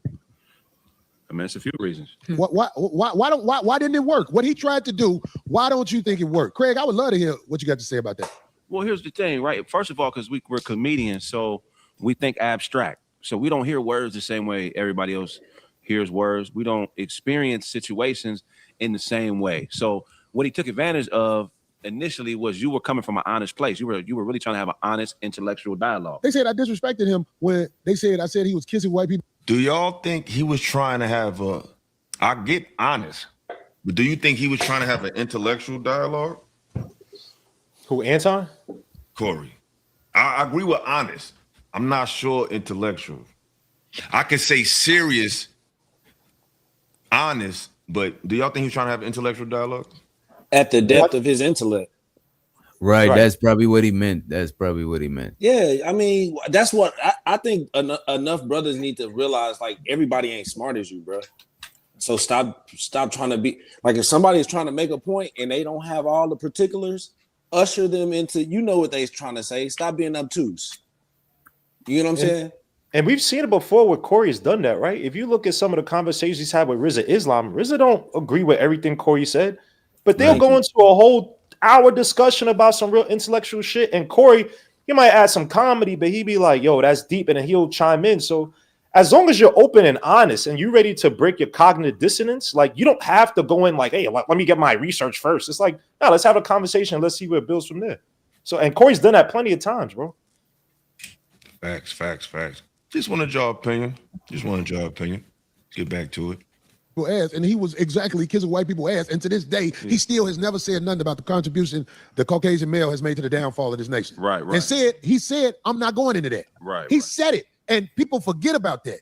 I mean, it's a few reasons. Why didn't it work? What he tried to do, why don't you think it worked? Craig, I would love to hear what you got to say about that. Well, here's the thing, right? First of all, because we're comedians, so we think abstract. So we don't hear words the same way everybody else hears words. We don't experience situations in the same way. So what he took advantage of initially was you were coming from an honest place. You were really trying to have an honest intellectual dialogue. They said I disrespected him when I said he was kissing white people. Do y'all think he was trying to have I get honest, but do you think he was trying to have an intellectual dialogue? Who, Anton? Corey. I agree with honest. I'm not sure intellectual. I could say serious, honest, but do y'all think he's trying to have an intellectual dialogue? At the depth of his intellect. Right, that's probably what he meant. Yeah, I mean, that's what I think enough brothers need to realize, like, everybody ain't smart as you, bro. So stop trying to be, like, if somebody is trying to make a point and they don't have all the particulars, usher them into, you know what they're trying to say. Stop being obtuse. You know what I'm saying? And we've seen it before where Corey's done that, right? If you look at some of the conversations he's had with Rizza Islam, Rizza don't agree with everything Corey said, but they'll go into a whole hour discussion about some real intellectual shit. And Corey, he might add some comedy, but he'd be like, yo, that's deep. And then he'll chime in. So as long as you're open and honest and you're ready to break your cognitive dissonance, like, you don't have to go in like, hey, let me get my research first. It's like, no, let's have a conversation. Let's see where it builds from there. So, and Corey's done that plenty of times, bro. Facts. Just wanted your opinion. Get back to it. Ass, and he was exactly kissing white people ass, and to this day he still has never said nothing about the contribution the Caucasian male has made to the downfall of this nation. Right. And he said I'm not going into that. He said it, and people forget about that.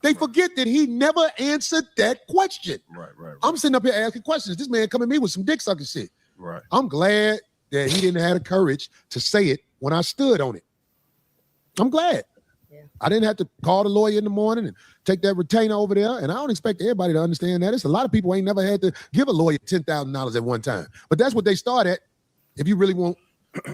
They forget that he never answered that question. Right. I'm sitting up here asking questions. This man coming at me with some dick sucking shit. Right. I'm glad that he didn't have the courage to say it when I stood on it. I'm glad. Yeah. I didn't have to call the lawyer in the morning and take that retainer over there. And I don't expect everybody to understand that. It's a lot of people ain't never had to give a lawyer $10,000 at one time. But that's what they start at if you really want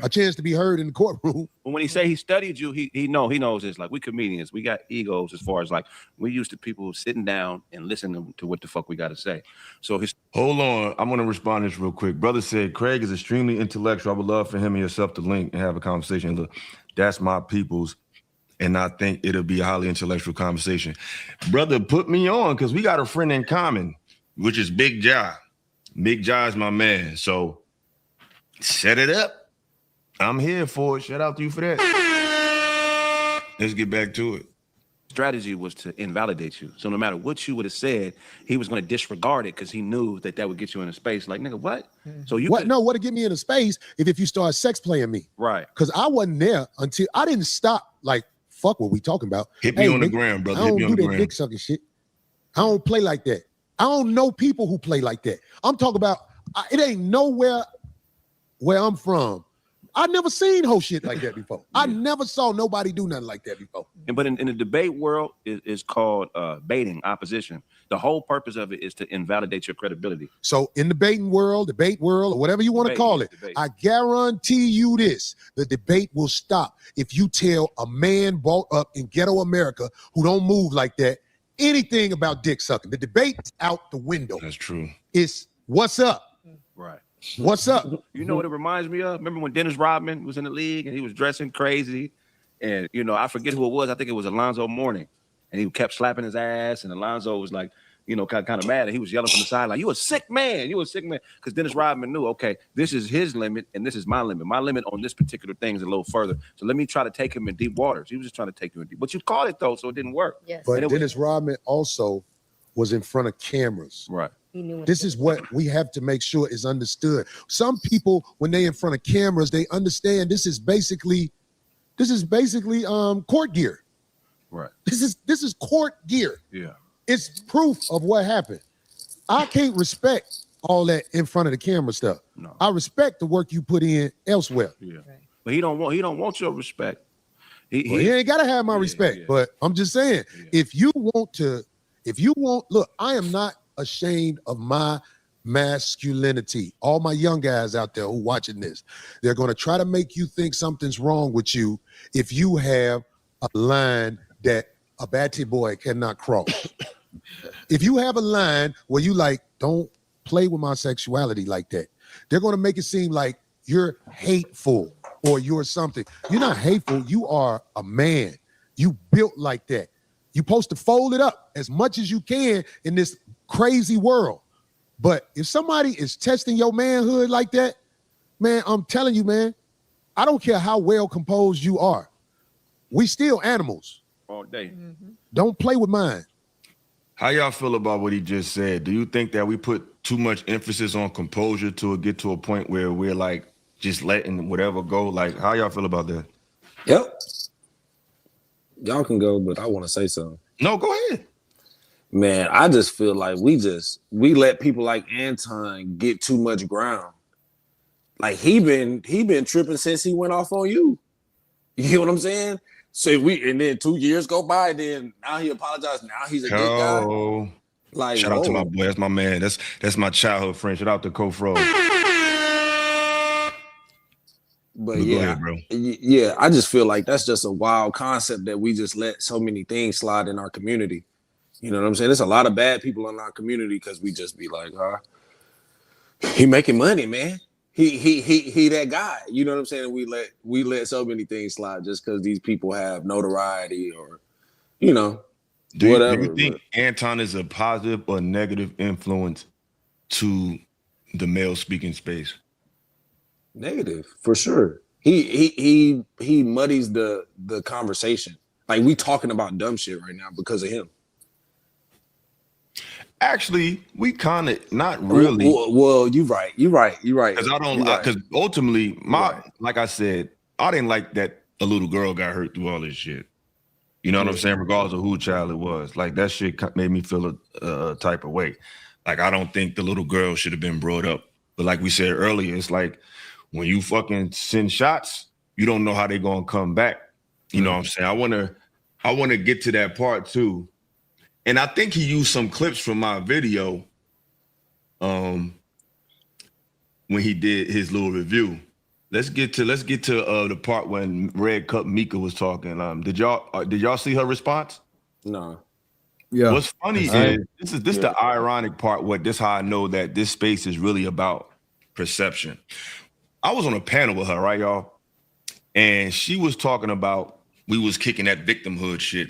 a chance to be heard in the courtroom. But when he say he studied you, he knows it's like we comedians, we got egos as far as like we used to people sitting down and listening to what the fuck we got to say. So hold on, I'm gonna respond to this real quick. Brother said Craig is extremely intellectual. I would love for him and yourself to link and have a conversation. Look, that's my people's, and I think it'll be a highly intellectual conversation. Brother, put me on because we got a friend in common, which is Big Ja. Big Ja is my man. So set it up. I'm here for it. Shout out to you for that. Let's get back to it. Strategy was to invalidate you. So no matter what you would have said, he was going to disregard it because he knew that would get you in a space like, nigga, what? So you what'd get me in a space if you start sex playing me. Right. Because I wasn't there until I didn't stop. Like, fuck what we talking about. Hit me on the gram, brother. I don't do that dick sucking shit. I don't play like that. I don't know people who play like that. I'm talking about, it ain't nowhere where I'm from. I never seen whole shit like that before. I never saw nobody do nothing like that before. But in the debate world, is called baiting, opposition. The whole purpose of it is to invalidate your credibility. So in the debate world, or whatever you want to call it, I guarantee you this, the debate will stop if you tell a man brought up in ghetto America who don't move like that anything about dick sucking. The debate's out the window. That's true. It's what's up? Right. What's up? You know what it reminds me of? Remember when Dennis Rodman was in the league and he was dressing crazy? And, I forget who it was. I think it was Alonzo Mourning. And he kept slapping his ass. And Alonzo was like, kind of mad. And he was yelling from the side like, you a sick man. Because Dennis Rodman knew, okay, this is his limit and this is my limit. My limit on this particular thing is a little further. So let me try to take him in deep waters. He was just trying to take you in deep. But you caught it, though, so it didn't work. Yes. But Dennis Rodman also was in front of cameras. Right. This is what we have to make sure is understood. Some people, when they in front of cameras, they understand this is basically court gear. Right. This is court gear. Yeah. It's proof of what happened. I can't respect all that in front of the camera stuff. No. I respect the work you put in elsewhere. Yeah. But he don't want your respect. He ain't gotta have my respect. But I'm just saying, if you want, look, I am not ashamed of my masculinity. All my young guys out there who watching this, they're gonna try to make you think something's wrong with you if you have a line that a batty boy cannot cross. If you have a line where you like, don't play with my sexuality like that, they're gonna make it seem like you're hateful or you're something. You're not hateful. You are a man. You built like that. You're supposed to fold it up as much as you can in this crazy world. But if somebody is testing your manhood like that, man, I'm telling you, man, I don't care how well composed you are. We still animals. All day. Don't play with mine. How y'all feel about what he just said? Do you think that we put too much emphasis on composure to get to a point where we're like just letting whatever go? Like, how y'all feel about that? Yep. Y'all can go, but I want to say something. No, go ahead. Man, I just feel like we let people like Anton get too much ground. Like he been tripping since he went off on you. You get what I'm saying? So and then 2 years go by, then now he apologized. Now he's a good guy. Like, shout out to my boy. That's my man. That's my childhood friend. Shout out to Kofro. But yeah, ahead, bro. Yeah, I just feel like that's just a wild concept that we just let so many things slide in our community. You know what I'm saying? There's a lot of bad people in our community because we just be like, he making money, man. He that guy. You know what I'm saying? We let so many things slide just because these people have notoriety or, whatever. Do you think Anton is a positive or negative influence to the male speaking space? Negative, for sure. He muddies the conversation. Like we talking about dumb shit right now because of him. Actually, we kind of not really. Well, you're right. Because because ultimately, like I said, I didn't like that a little girl got hurt through all this shit. You know what I'm saying? Regardless of who child it was, like that shit made me feel a type of way. Like I don't think the little girl should have been brought up. But like we said earlier, it's like when you fucking send shots, you don't know how they're gonna come back. You know what I'm saying? I wanna get to that part too. And I think he used some clips from my video when he did his little review. Let's get to the part when Red Cup Mika was talking. Did y'all see her response? No. Yeah. What's funny is this the ironic part. This how I know that this space is really about perception. I was on a panel with her, right, y'all? And she was talking about we was kicking that victimhood shit.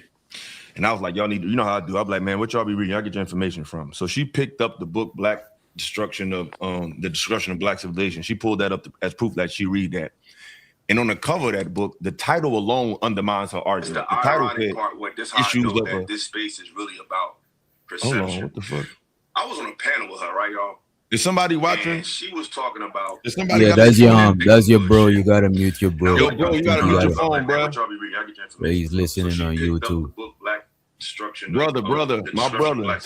And I was like, y'all need to, you know how I do. I'm like, man, what y'all be reading? Y'all get your information from. So she picked up the book, the Destruction of Black Civilization. She pulled that up as proof that she read that. And on the cover of that book, the title alone undermines her argument. The title said, issues of this space is really about perception. Hold on, what the fuck? I was on a panel with her, right, y'all? Is somebody watching? And she was talking about. That's your bro. You gotta mute your bro. Yo, bro, you gotta mute your phone, bro. He's listening on YouTube. Brother, my brother.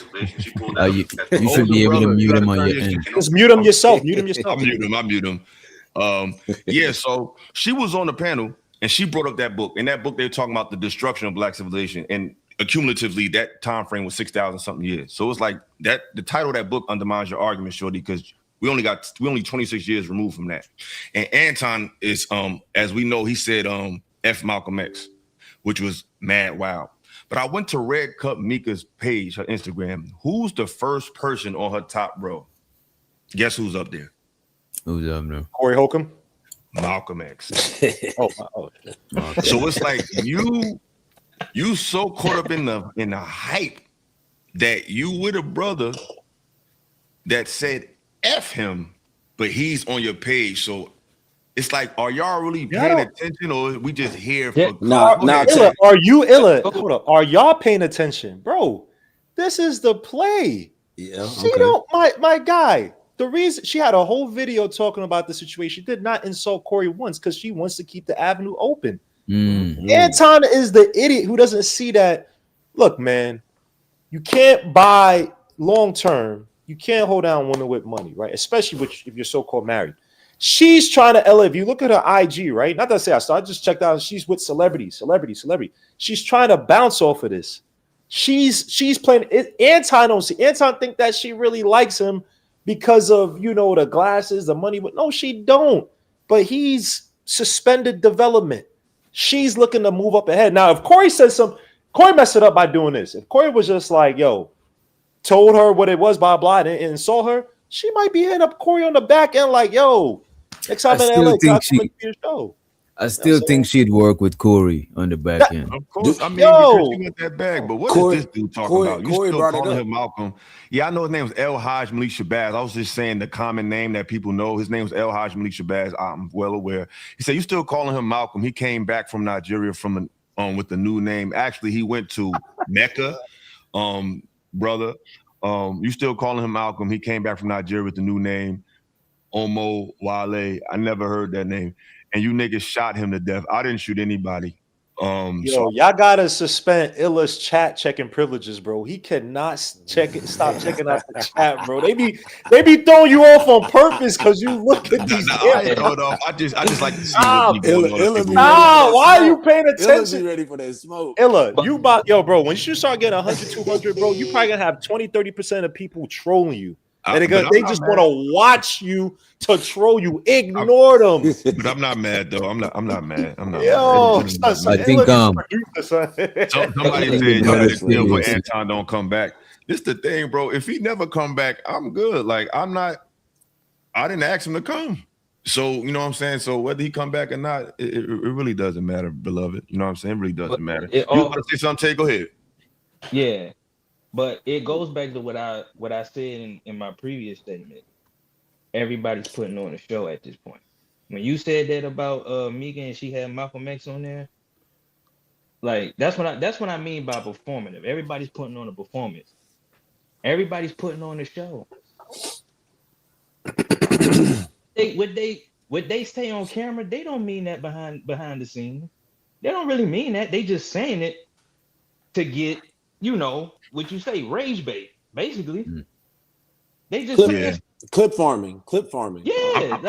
You should be able to mute him on your end. Just mute him yourself. I mute him. Yeah, so she was on the panel and she brought up that book. In that book, they were talking about the destruction of Black civilization. And accumulatively, that time frame was 6,000 something years. So it's like that the title of that book undermines your argument, Shorty, because we only 26 years removed from that. And Anton is as we know, he said F Malcolm X, which was mad wild. But I went to Red Cup Mika's page, her Instagram. Who's the first person on her top row? Guess who's up there? Who's up there? Corey Holcomb. Malcolm X. Oh. So it's like you so caught up in the hype that you with a brother that said F him, but he's on your page. So it's like, are y'all really paying attention, or we just here for? Illa, are you Illa? Hold up. Are y'all paying attention, bro? This is the play. Yeah. She don't, my guy. The reason she had a whole video talking about the situation, she did not insult Corey once because she wants to keep the avenue open. Anton is the idiot who doesn't see that. Look, man, you can't buy long term you can't hold down women with money, right? Especially if you're so-called married. She's trying to elevate. If you look at her IG, right? Not that I say I just checked out. She's with celebrity. She's trying to bounce off of this. She's playing it. Anton think that she really likes him because of the glasses, the money. But no, she don't. But he's suspended development. She's looking to move up ahead. Now, if Corey messed it up by doing this. If Corey was just like, yo, told her what it was, blah blah, and saw her, she might be hitting up Corey on the back end like, yo, next time in LA, can I come and do a show? I still think she'd work with Corey on the back end. Of course, I mean, because she went that bag. But what is this dude talking about? You Corey still brought it calling up. him Malcolm? Yeah, I know his name was El Haj Malik Shabazz. I was just saying the common name that people know. His name was El Haj Malik Shabazz. I'm well aware. He said, you still calling him Malcolm? He came back from Nigeria with the new name. Actually, he went to Mecca, brother. You still calling him Malcolm? He came back from Nigeria with the new name, Omo Wale. I never heard that name. And you niggas shot him to death. I didn't shoot anybody. Y'all gotta suspend Illa's chat checking privileges, bro. He cannot stop checking out the chat, bro. They be throwing you off on purpose because you look at these. I ain't throw it off. I just like to see what why are you paying attention? Be ready for that smoke. Illa, bro, when you start getting 100, 200, bro, you probably gonna have 20, 30% of people trolling you. And they just want to watch you to troll you. Ignore them. But I'm not mad though. I'm not mad. Yo, I think somebody said this deal for Anton don't come back. This the thing, bro. If he never come back, I'm good. Like I didn't ask him to come. So you know what I'm saying? So whether he come back or not, it really doesn't matter, beloved. You know what I'm saying? It really doesn't matter. You want to say something, Tay? Go ahead. Yeah. But it goes back to what I said in my previous statement. Everybody's putting on a show at this point. When you said that about Megan and she had Malcolm X on there, like that's what I mean by performative. Everybody's putting on a performance. Everybody's putting on a show. What they say on camera, they don't mean that behind the scenes. They don't really mean that. They just saying it to get, what you say, rage bait, basically. They just clip farming. Yeah,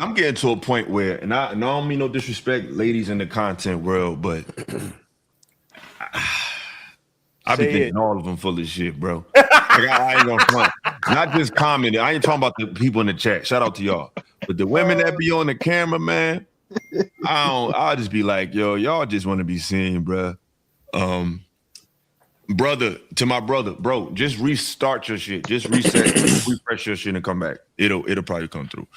I'm getting to a point where, and I don't mean no disrespect, ladies in the content world, but I be thinking all of them full of shit, bro. Like, I ain't gonna front. Not just commenting. I ain't talking about the people in the chat. Shout out to y'all, but the women that be on the camera, man. I'll just be like, yo, y'all just want to be seen, bro. Brother, to my brother, bro, just restart your shit. Just reset, refresh your shit and come back. It'll probably come through.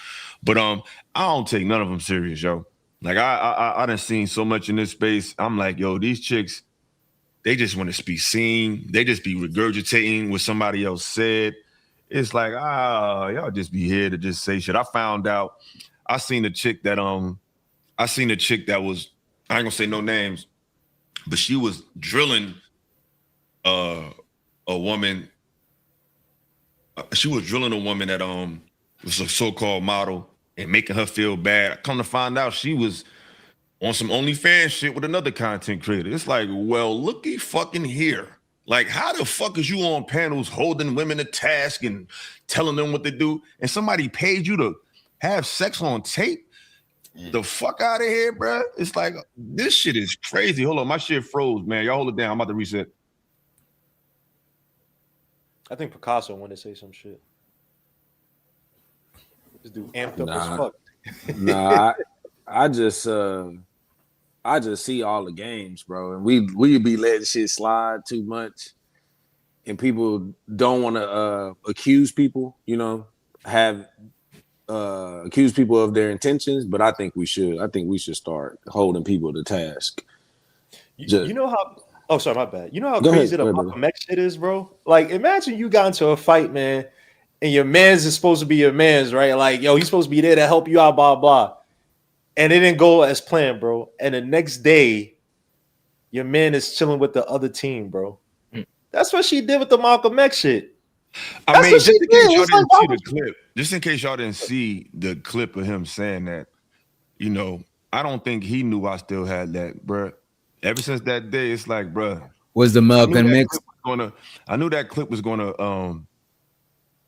But I don't take none of them serious, yo. Like I done seen so much in this space. I'm like, yo, these chicks, they just want to be seen. They just be regurgitating what somebody else said. It's like, y'all just be here to just say shit. I found out, I seen a chick that was, I ain't gonna say no names, but she was drilling a woman. She was drilling a woman that was a so-called model and making her feel bad. Come to find out, she was on some OnlyFans shit with another content creator. It's like, well, looky fucking here. Like, how the fuck is you on panels holding women to task and telling them what to do, and somebody paid you to have sex on tape? The fuck out of here, bro. It's like, this shit is crazy. Hold on, my shit froze, man. Y'all hold it down. I'm about to reset. I think Picasso wanted to say some shit. This dude amped up as fuck. I just see all the games, bro, and we be letting shit slide too much, and people don't want to accuse people, accuse people of their intentions, but I think we should. I think we should start holding people to task. You know how? Oh, sorry, my bad. You know how crazy the Malcolm X shit is, bro? Like, imagine you got into a fight, man, and your man's is supposed to be your man's, right? Like, yo, he's supposed to be there to help you out, blah, blah. And it didn't go as planned, bro. And the next day, your man is chilling with the other team, bro. That's what she did with the Malcolm X shit. I mean, just in case y'all didn't see the clip, just in case y'all didn't see the clip of him saying that, I don't think he knew I still had that, bro. Ever since that day, it's like, bro. Was the Malcolm X? I knew that clip was gonna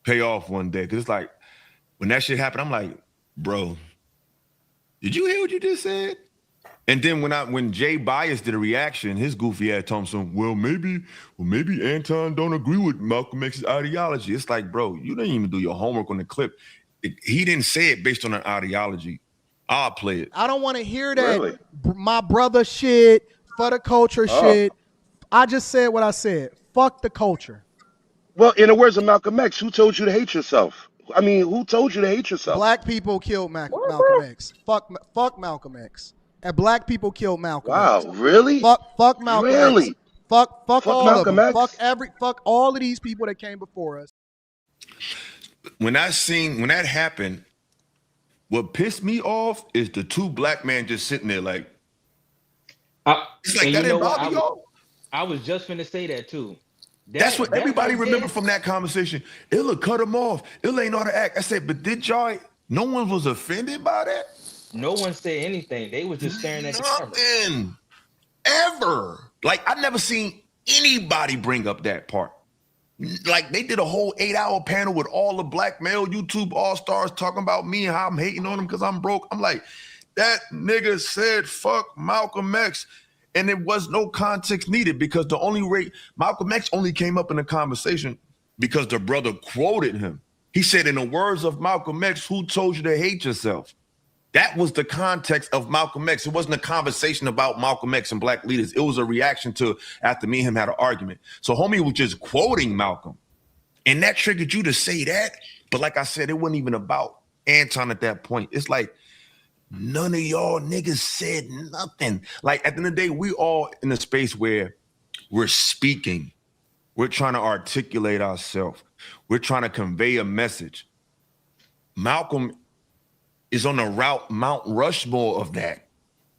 pay off one day. Cause it's like when that shit happened, I'm like, bro, did you hear what you just said? And then when Jay Bias did a reaction, his goofy ass told him, well, maybe Anton don't agree with Malcolm X's ideology. It's like, bro, you didn't even do your homework on the clip. He didn't say it based on an ideology. I'll play it. I don't want to hear that my brother shit, for the culture shit. I just said what I said. Fuck the culture. Well, in the words of Malcolm X, who told you to hate yourself? I mean, who told you to hate yourself? Black people killed Malcolm X. Fuck Malcolm X. And black people killed Malcolm X. Wow, really? Fuck Malcolm really? X. Fuck all Malcolm of them. X? Fuck all of these people that came before us. When that happened, what pissed me off is the two black men just sitting there like, it's like that didn't bother y'all. I was just finna say that too. That's what everybody remember from that conversation. It'll cut him off. It ain't know how to act. I said, but did y'all? No one was offended by that. No one said anything. They was just staring at the camera. Nothing. Ever. Like I never seen anybody bring up that part. Like they did a whole 8-hour panel with all the black male YouTube all-stars talking about me and how I'm hating on them because I'm broke. I'm like, that nigga said fuck Malcolm X. And there was no context needed because the only rate Malcolm X only came up in the conversation because the brother quoted him. He said, in the words of Malcolm X, who told you to hate yourself? That was the context of Malcolm X. It wasn't a conversation about Malcolm X and black leaders. It was a reaction to after me and him had an argument. So homie was just quoting Malcolm. And that triggered you to say that. But like I said, it wasn't even about Anton at that point. It's like, none of y'all niggas said nothing. Like at the end of the day, we all in a space where we're speaking. We're trying to articulate ourselves. We're trying to convey a message. Malcolm is on the route Mount Rushmore of that.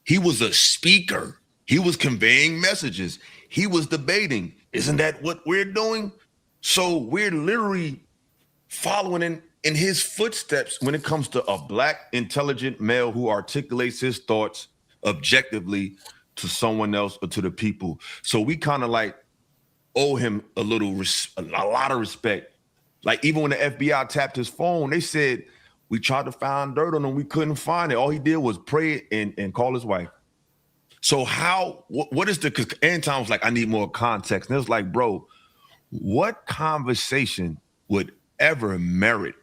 He was a speaker. He was conveying messages. He was debating. Isn't that what we're doing? So we're literally following in his footsteps when it comes to a black, intelligent male who articulates his thoughts objectively to someone else or to the people. So we kind of like owe him a lot of respect. Like even when the FBI tapped his phone, they said, we tried to find dirt on him. We couldn't find it. All he did was pray and call his wife. So what is because Anton was like, I need more context. And it was like, bro, what conversation would ever merit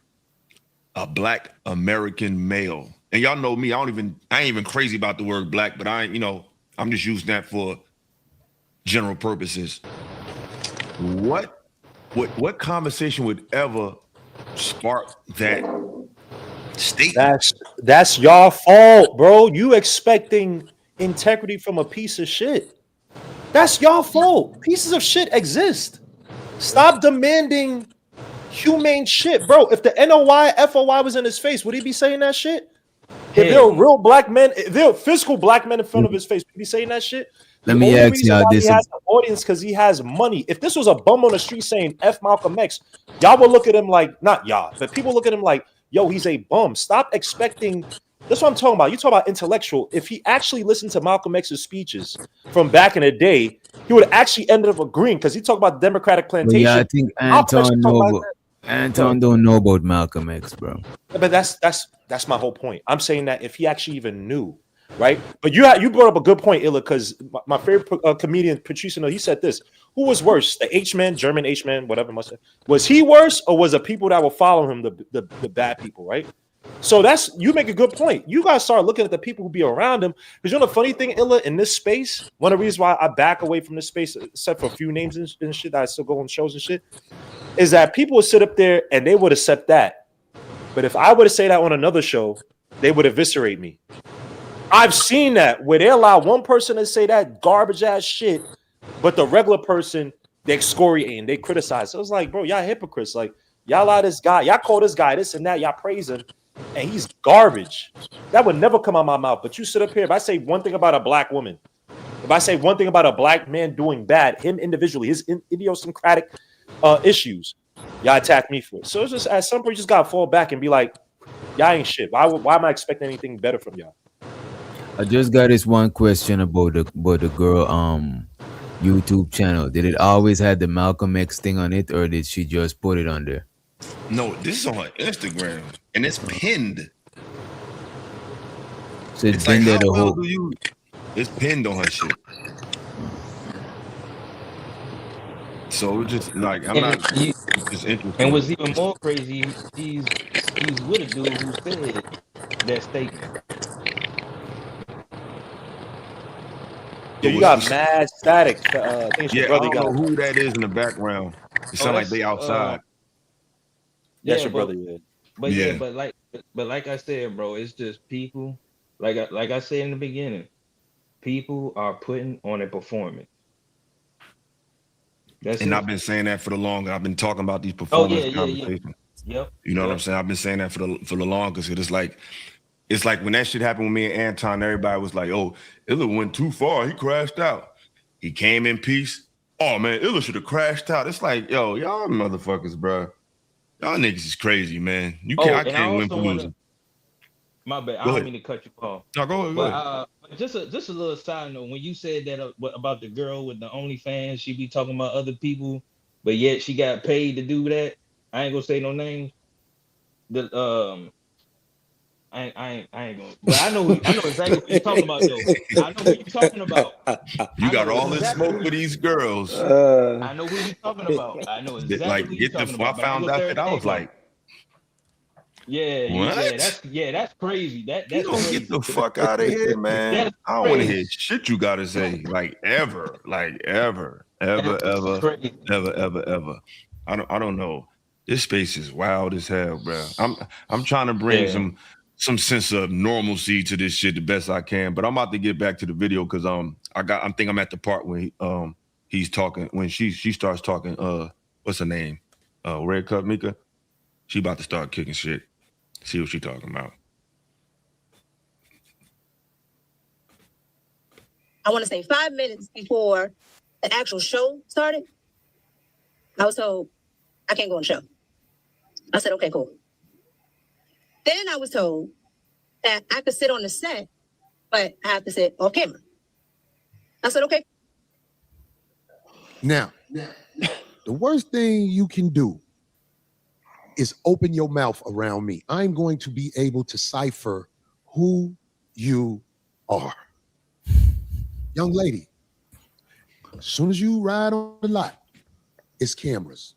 a black American male? And y'all know me, I ain't even crazy about the word black, but I'm just using that for general purposes. What conversation would ever spark that statement? That's your fault, bro. You expecting integrity from a piece of shit. That's your fault. Pieces of shit exist. Stop demanding humane shit, bro. If the FOI was in his face, would he be saying that shit? If there were real black men, if there were physical black men in front of his face, would he be saying that shit? Let me ask y'all this. He has an audience because he has money. If this was a bum on the street saying F Malcolm X, y'all would look at him like, not y'all, but people look at him like, yo, he's a bum. Stop expecting. That's what I'm talking about. You talk about intellectual. If he actually listened to Malcolm X's speeches from back in the day, he would actually ended up agreeing because he talked about Democratic plantation. Yeah, I think Anton don't know about Malcolm X, bro. But that's my whole point. I'm saying that if he actually even knew, right? But you brought up a good point, Illa, because my favorite comedian, Patrice, he said this. Who was worse, the H-man, German H-man, whatever must say? Was he worse or was the people that were following him the bad people, right? So you make a good point. You guys start looking at the people who be around him. Because you know the funny thing, Illa, in this space, one of the reasons why I back away from this space, except for a few names and shit that I still go on shows and shit, is that people would sit up there and they would accept that. But if I were to say that on another show, they would eviscerate me. I've seen that where they allow one person to say that garbage ass shit, but the regular person, they excoriate and they criticize. So it's like, bro, y'all hypocrites. Like, y'all allow this guy, y'all call this guy this and that, y'all praise him, and he's garbage. That would never come out my mouth. But you sit up here, if I say one thing about a black woman, if I say one thing about a black man doing bad, him individually, his idiosyncratic issues, y'all attack me for it. So it's just at some point you just gotta fall back and be like, y'all ain't shit. Why am I expecting anything better from y'all? I just got this one question about the girl YouTube channel. Did it always have the Malcolm X thing on it, or did she just put it on there? No, this is on her Instagram, and it's pinned. So It's like, pinned how at the well whole. do you? It's pinned on her shit. So it's just like I'm not. It's just interesting. And what's even more crazy, he's with a dude who said that statement. Yo, you got mad static. I think it's your Yeah, brother. I don't know who that is in the background. It sounds like they outside. That's your brother, yeah. But like I said, bro, it's just people. Like I said in the beginning, people are putting on a performance. I've been saying that for the long. I've been talking about these performance conversations. Yep. You know what I'm saying? I've been saying that for the longest. It's like when that shit happened with me and Anton, everybody was like, "Oh, Illa went too far. He crashed out. He came in peace. Oh man, Illa should have crashed out." It's like, yo, y'all motherfuckers, bro. Y'all niggas is crazy, man. I can't win for losing. My bad. I don't mean to cut you off. No, go ahead. But just a little side note. When you said that about the girl with the OnlyFans, she be talking about other people, but yet she got paid to do that. I ain't gonna say no names. I ain't gonna. But I know exactly what you're talking about, though. I know what you're talking about. You got all this smoke for these girls. I know what you're talking about. I know exactly like, what you're talking about. I found out that I was like, that's crazy. That's you don't crazy. Get the fuck out of here, man. I don't want to hear shit you gotta say, like ever. I don't know. This space is wild as hell, bro. I'm trying to bring some sense of normalcy to this shit the best I can, but I'm about to get back to the video because I think I'm at the part when he's talking, when she starts talking. What's her name? Red Cup Mika. She about to start kicking shit. See what she talking about. I want to say 5 minutes before the actual show started, I was told I can't go on the show. I said, okay, cool. Then I was told that I could sit on the set, but I have to sit off camera. I said, okay. Now, the worst thing you can do is open your mouth around me. I'm going to be able to decipher who you are. Young lady, as soon as you ride on the lot, it's cameras.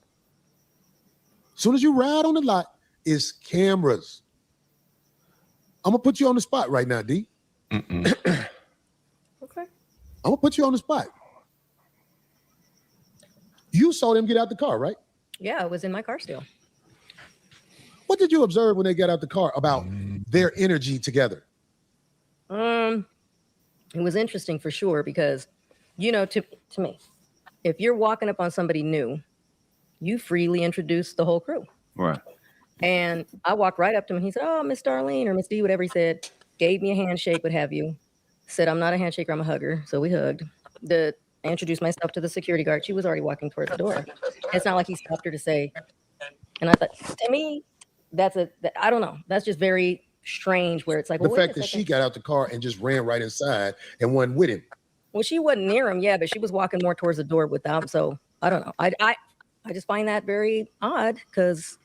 As soon as you ride on the lot, it's cameras. I'm gonna put you on the spot right now, D. Okay. I'm gonna put you on the spot. You saw them get out the car, right? Yeah, I was in my car still. What did you observe when they got out the car about their energy together? It was interesting for sure because, to me, if you're walking up on somebody new, you freely introduce the whole crew. Right. And I walked right up to him and he said, "Oh, Miss Darlene," or Miss D, whatever he said, gave me a handshake, what have you. Said, "I'm not a handshaker, I'm a hugger." So we hugged. I introduced myself to the security guard. She was already walking towards the door. It's not like he stopped her to say, and I thought, to me, I don't know. That's just very strange where it's like, the fact that she got out the car and just ran right inside and went with him. Well, she wasn't near him, yeah, but she was walking more towards the door without him. So I don't know. I just find that very odd because,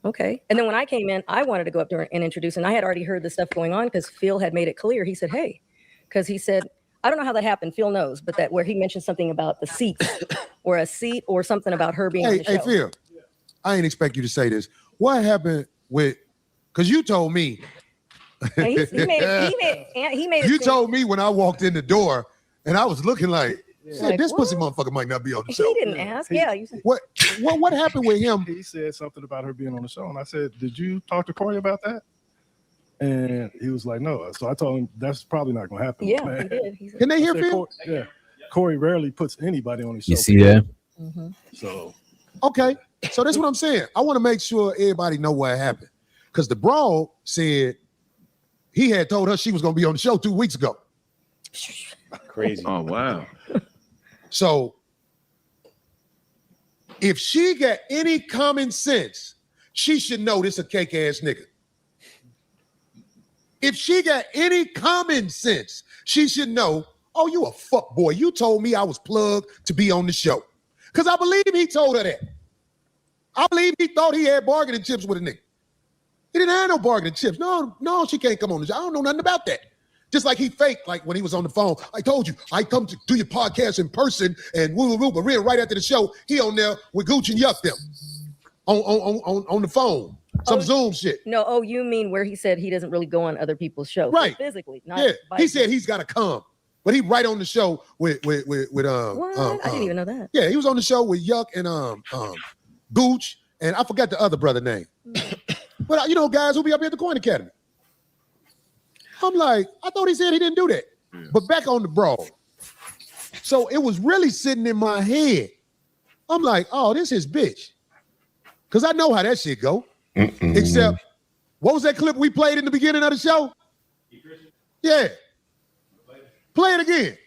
okay. And then when I came in, I wanted to go up to her and introduce, and I had already heard the stuff going on because Phil had made it clear. He said, "Hey," because he said, I don't know how that happened. Phil knows, but that where he mentioned something about the seats or a seat or something about her being on the show. Hey, Phil, I ain't expect you to say this. What happened with, because you told me. He made it. You told me when I walked in the door and I was looking like, this what? pussy motherfucker might not be on the show. He didn't ask. You said, what happened with him? He said something about her being on the show. And I said, "Did you talk to Corey about that?" And he was like, "No." So I told him that's probably not going to happen. Yeah, man. he did. Can they hear Phil? Yeah. Corey rarely puts anybody on the show. You see that? Mm-hmm. So. Okay. So that's what I'm saying. I want to make sure everybody know what happened. Because the broad said he had told her she was going to be on the show 2 weeks ago. Crazy. Oh, wow. So if she got any common sense, she should know this a cake ass nigga. If she got any common sense, she should know, oh, you a fuck boy. You told me I was plugged to be on the show. Because I believe he told her that. I believe he thought he had bargaining chips with a nigga. He didn't have no bargaining chips. No, she can't come on the show. I don't know nothing about that. Just like he faked, like when he was on the phone. I told you, I come to do your podcast in person and woo, but right after the show, he on there with Gooch and Yuck them on the phone. Some Zoom shit. No, you mean where he said he doesn't really go on other people's shows. Right. So physically, not he said he's got to come. But he right on the show with what? I didn't even know that. Yeah, he was on the show with Yuck and Gooch, and I forgot the other brother name. But guys who be up here at the Coin Academy. I'm like, I thought he said he didn't do that. Yeah. But back on the brawl. So it was really sitting in my head. I'm like, oh, this is bitch. Because I know how that shit go. Except, what was that clip we played in the beginning of the show? Yeah. Play it again.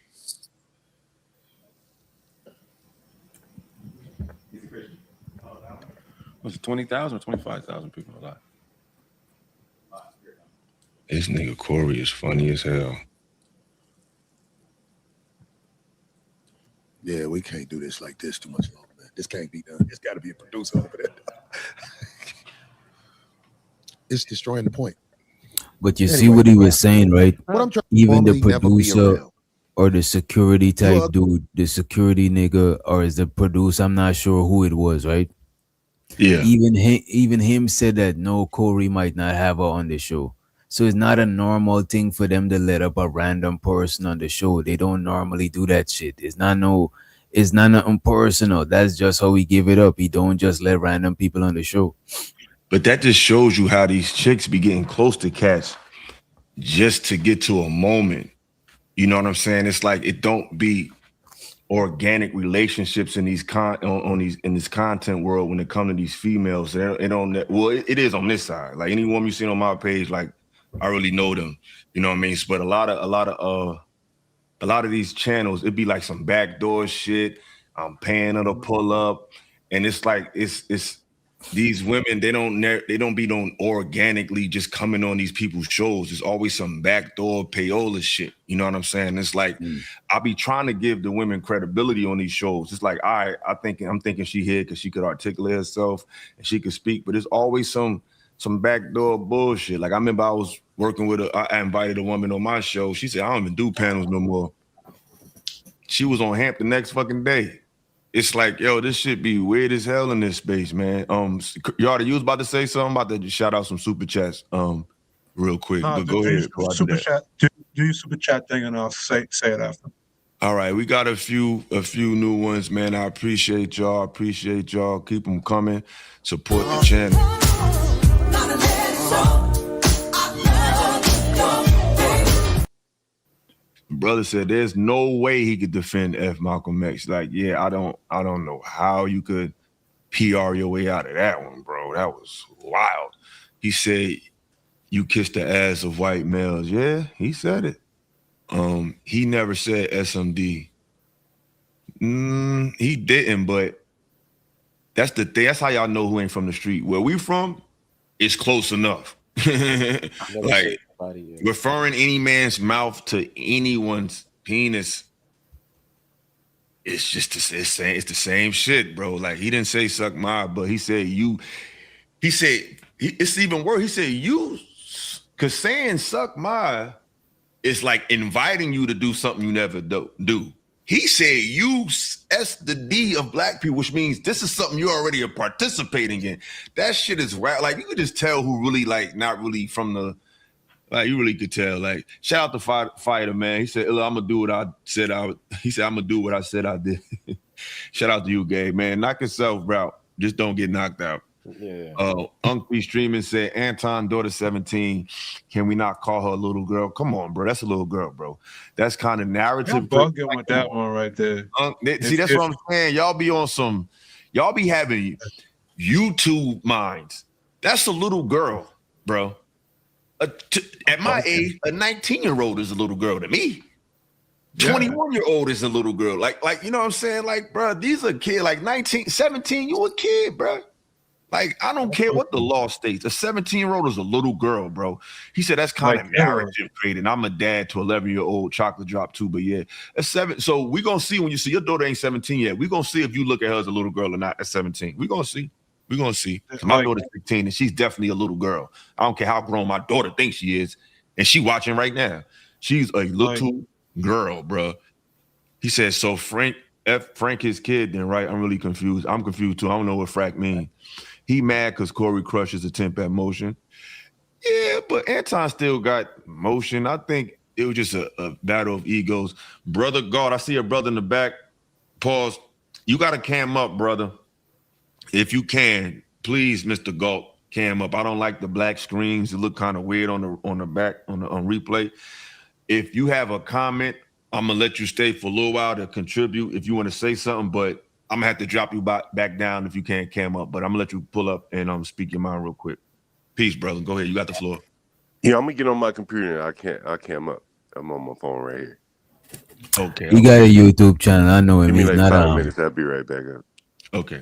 Was it 20,000 or 25,000 people alive? This nigga Corey is funny as hell. Yeah, we can't do this like this too much longer, man. This can't be done. It's got to be a producer over there. It's destroying the point. But you see what he was saying, right? Even the producer or the security type dude, the security nigga, or is the producer? I'm not sure who it was, right? Yeah. Even him said that no, Corey might not have her on the show. So it's not a normal thing for them to let up a random person on the show. They don't normally do that shit. It's not nothing personal. That's just how we give it up. He don't just let random people on the show. But that just shows you how these chicks be getting close to cats just to get to a moment. You know what I'm saying? It's like it don't be organic relationships in these in this content world when it comes to these females. It is on this side. Like any woman you seen on my page, like I really know them. You know what I mean? But a lot of these channels, it'd be like some backdoor shit. I'm paying her to pull up, and it's like it's these women. They don't be organically just coming on these people's shows. There's always some backdoor payola shit. You know what I'm saying? It's like I be trying to give the women credibility on these shows. It's like I'm thinking she here because she could articulate herself and she could speak, but there's always some backdoor bullshit. Like I remember I was working with I invited a woman on my show. She said, I don't even do panels no more. She was on Hamp the next fucking day. It's like, yo, this shit be weird as hell in this space, man. Yarda, you was about to say something, about to shout out some super chats real quick. But go ahead. Super chat. Do your super chat thing and I'll say it after. All right, we got a few new ones, man. I appreciate y'all. Keep them coming. Support the channel. Brother said there's no way he could defend F. Malcolm X. Like, yeah, I don't know how you could PR your way out of that one, bro. That was wild. He said you kissed the ass of white males. Yeah, he said it. He never said SMD. He didn't, but that's the thing. That's how y'all know who ain't from the street. Where we from, it's close enough. Like referring any man's mouth to anyone's penis, it's the same shit, bro. Like he didn't say suck my, but he said you. He said it's even worse. He said you, because saying suck my is like inviting you to do something you never do. He said you S the D of black people, which means this is something you already are participating in. That shit is right. Like you could just tell who really like not really from the. Like you really could tell. Like shout out to Fighter, man. He said, I'm gonna do what I said He said, I'm gonna do what I said I did. Shout out to you, Gabe, man. Knock yourself out. Just don't get knocked out. Yeah. Uncle Streaming said, Anton, daughter 17. Can we not call her a little girl? Come on, bro. That's a little girl, bro. That's kind of narrative. I'm bugging with that one right there. See, that's what I'm saying. Y'all be having YouTube minds. That's a little girl, bro. At my age, a 19-year-old is a little girl to me. 21-year-old is a little girl. Like, you know what I'm saying? Like, bro, these are kids, like 19, 17, you a kid, bro. Like, I don't care what the law states. A 17-year-old is a little girl, bro. He said that's kind of narrative creating. I'm a dad to 11-year-old chocolate drop too, but yeah, a 7. So we're going to see when you see your daughter ain't 17 yet. We're going to see if you look at her as a little girl or not at 17. We're going to see. We're gonna see. My daughter's 15 and she's definitely a little girl. I don't care how grown my daughter thinks she is, and she watching right now. She's a little girl, bro. He says, so Frank his kid then, right? I'm really confused. I'm confused too. I don't know what Frack mean. He mad because Corey crushes attempt at motion. Yeah, but Anton still got motion. I think it was just a battle of egos. Brother God, I see a brother in the back. Pause. You got to cam up, brother. If you can, please, Mr. Galt, cam up. I don't like the black screens. It look kind of weird on the back on replay. If you have a comment, I'm gonna let you stay for a little while to contribute if you want to say something, but I'm gonna have to drop you back down if you can't cam up. But I'm gonna let you pull up and speak your mind real quick. Peace, brother. Go ahead. You got the floor. Yeah, I'm gonna get on my computer. I cam up. I'm on my phone right here. Okay. You got a YouTube channel. I know him. Give me He's like not 5 minutes. I'll be right back up. Okay.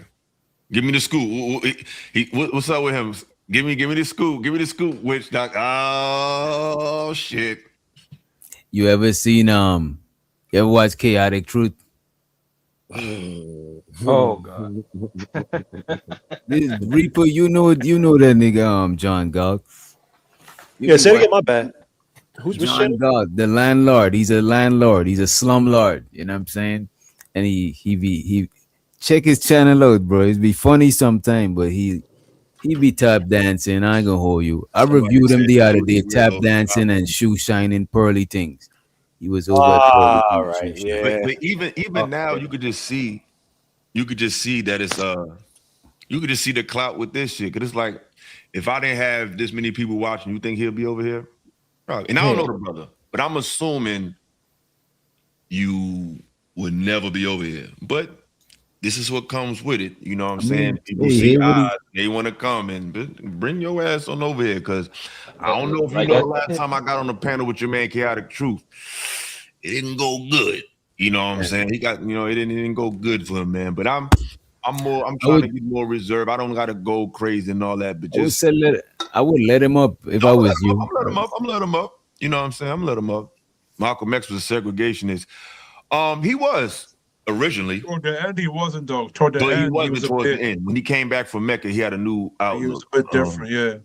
Give me the scoop. What's up with him? Give me the scoop. Give me the scoop. Which doc? Oh shit. You ever seen you ever watch Chaotic Truth? Oh God. This Reaper, you know that nigga John Galt. Yeah, say it again, my bad. Who's John Galt, the landlord? He's a landlord. He's a slumlord. You know what I'm saying? And he check his channel out, bro. It'd be funny sometime, but he be tap dancing. I ain't gonna hold you. I reviewed him the other day, tap dancing and shoe shining pearly things. He was over at Pearly Things, right, shoe yeah. shining. But even now, you could just see that it's you could just see the clout with this shit. Cause it's like, if I didn't have this many people watching, you think he'll be over here? Probably. And I don't know the brother, but I'm assuming you would never be over here. But this is what comes with it. You know what I'm saying? People see odds, they want to come and bring your ass on over here. Cause I don't know if you know the last time I got on the panel with your man Chaotic Truth, it didn't go good. You know what I'm saying? He got, it didn't go good for him, man. But I'm trying to be more reserved. I don't gotta go crazy and all that, but just I would let him up if I was you. I'm let him up. You know what I'm saying? I'm let him up. Malcolm X was a segregationist. He was originally. Toward the end, he wasn't though. Toward the end, he was towards the end. When he came back from Mecca, he had a new outlook. He was a bit different, yeah.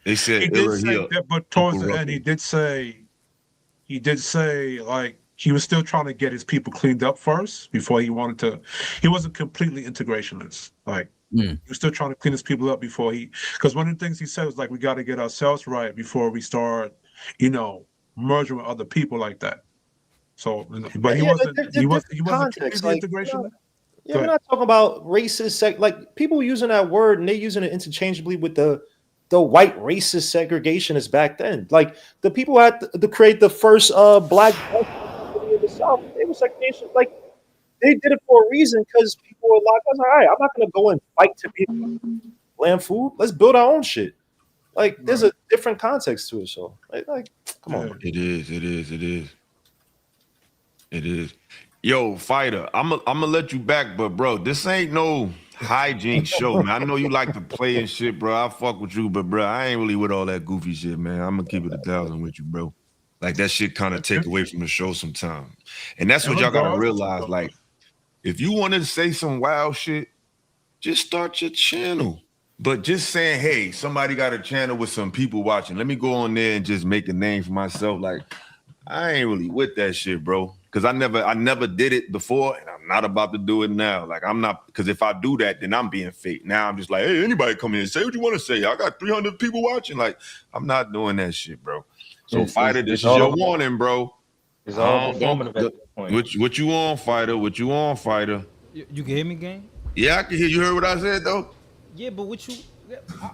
They said he did say that, but towards the end, he did say like he was still trying to get his people cleaned up first before he wanted to. He wasn't completely integrationist. Like he was still trying to clean his people up before because one of the things he said was like, we got to get ourselves right before we start, merging with other people like that. So, but he wasn't completely integrationist. Yeah, we're not talking about racist like people using that word and they using it interchangeably with the white racist segregationists back then. Like the people who had to create the first black in the South, they were segregation. Like they did it for a reason because people were like, all right, I'm not gonna go and fight to be land food. Let's build our own shit. Like there's a different context to it. So like come on. It is. Yo, fighter, I'm gonna let you back, but bro, this ain't no hijinks show, man. I know you like to play and shit, bro. I fuck with you, but bro, I ain't really with all that goofy shit, man. I'm gonna keep it 1,000 with you, bro. Like that shit kind of take away from the show sometimes. And that's what y'all gotta realize. Like, if you want to say some wild shit, just start your channel. But just saying, hey, somebody got a channel with some people watching. Let me go on there and just make a name for myself. Like, I ain't really with that shit, bro. Because I never did it before, and I'm not about to do it now. Like, I'm not, because if I do that, then I'm being fake. Now I'm just like, hey, anybody come in and say what you want to say. I got 300 people watching. Like, I'm not doing that shit, bro. So, Fighter, this is your warning, bro. It's all performative at this point. What you on, Fighter? What you on, Fighter? You can hear me, gang? Yeah, I can hear you. Heard what I said, though? Yeah, but what you...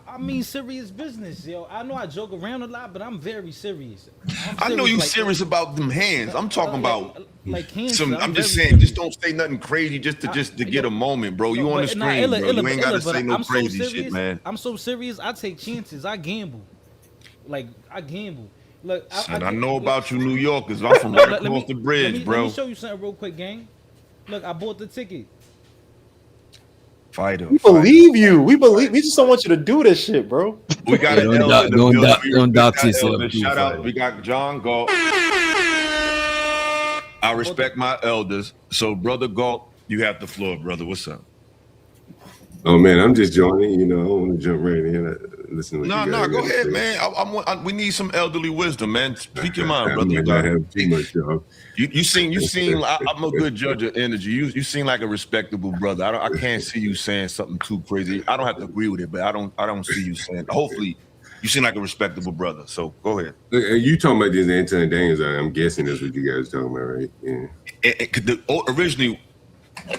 I mean serious business, yo. I know I joke around a lot, but I'm very serious. I know you serious about them hands. I'm talking about like hands. I'm just saying, just don't say nothing crazy just to get a moment, bro. You on the screen, bro. You ain't gotta say no crazy shit, man. I'm so serious. I take chances. I gamble. Like I gamble. Look, I know about you, New Yorkers. I'm from right across the bridge, bro. Let me show you something real quick, gang. Look, I bought the ticket. Fighter. We believe you. We just don't want you to do this shit, bro. We got an elder. Don't dox yourself. Shout out. We got John Galt. I respect my elders. So, Brother Galt, you have the floor, brother. What's up? Oh man, I'm just joining. You know, I want to jump right in. Listen to No, go ahead, man. We need some elderly wisdom, man. Speak your mind, brother. I might not have too much, y'all. You seem. I'm a good judge of energy. You seem like a respectable brother. I can't see you saying something too crazy. I don't have to agree with it, but I don't see you saying. Hopefully, you seem like a respectable brother. So go ahead. You talking about this Anton Daniels? I'm guessing that's what you guys talking about, right? Yeah. Originally,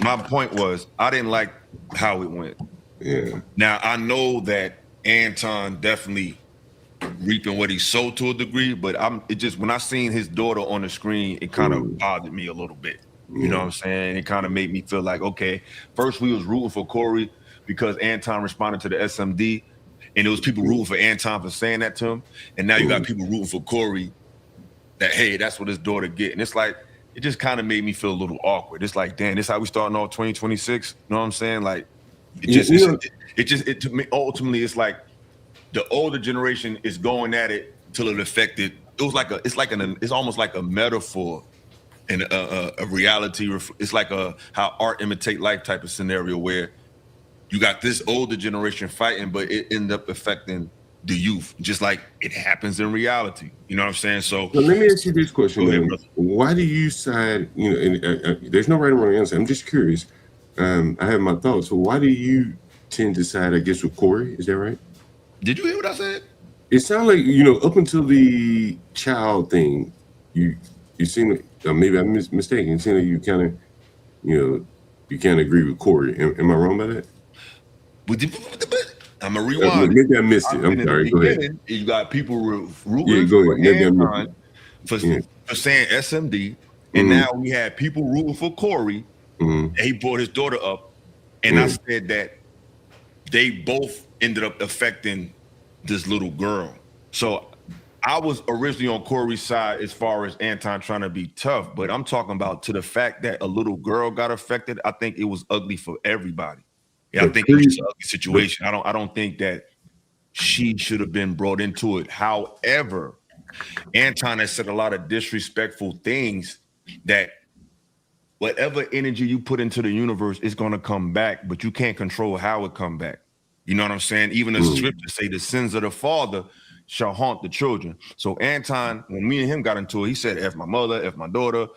my point was I didn't like how it went. Yeah. Now I know that Anton definitely reaping what he sowed to a degree, but when I seen his daughter on the screen, it kind of bothered me a little bit. You know what I'm saying? It kind of made me feel like, okay, first we was rooting for Corey because Anton responded to the SMD, and it was people rooting for Anton for saying that to him, and now you got people rooting for Corey that, hey, that's what his daughter get. And it's like, it just kind of made me feel a little awkward. It's like, damn, this how we starting off 2026? You know what I'm saying? Like, to me, ultimately, it's like the older generation is going at it till it affected. It's almost like a metaphor and a reality. It's like how art imitate life type of scenario where you got this older generation fighting, but it ended up affecting the youth, just like it happens in reality. You know what I'm saying? So let me ask you this question. Go ahead, why do you side, there's no right or wrong answer. I'm just curious. I have my thoughts. So why do you tend to side, I guess, with Corey? Is that right? Did you hear what I said? It sounded like, up until the child thing, you seem like, maybe I'm mistaken. It seemed like you kind of, you can't agree with Corey. Am I wrong by that? I'm gonna rewind. Maybe I missed it. I'm sorry. Go ahead. You got people rooting for Anton for saying SMD, and now we had people rooting for Corey. And he brought his daughter up, and I said that they both ended up affecting this little girl. So I was originally on Corey's side as far as Anton trying to be tough, but I'm talking about to the fact that a little girl got affected. I think it was ugly for everybody. Yeah, I think it was an ugly situation. I don't think that she should have been brought into it. However, Anton has said a lot of disrespectful things that whatever energy you put into the universe is going to come back, but you can't control how it come back. You know what I'm saying? Even the scriptures say the sins of the father shall haunt the children. So Anton, when me and him got into it, he said, F my mother, F my daughter.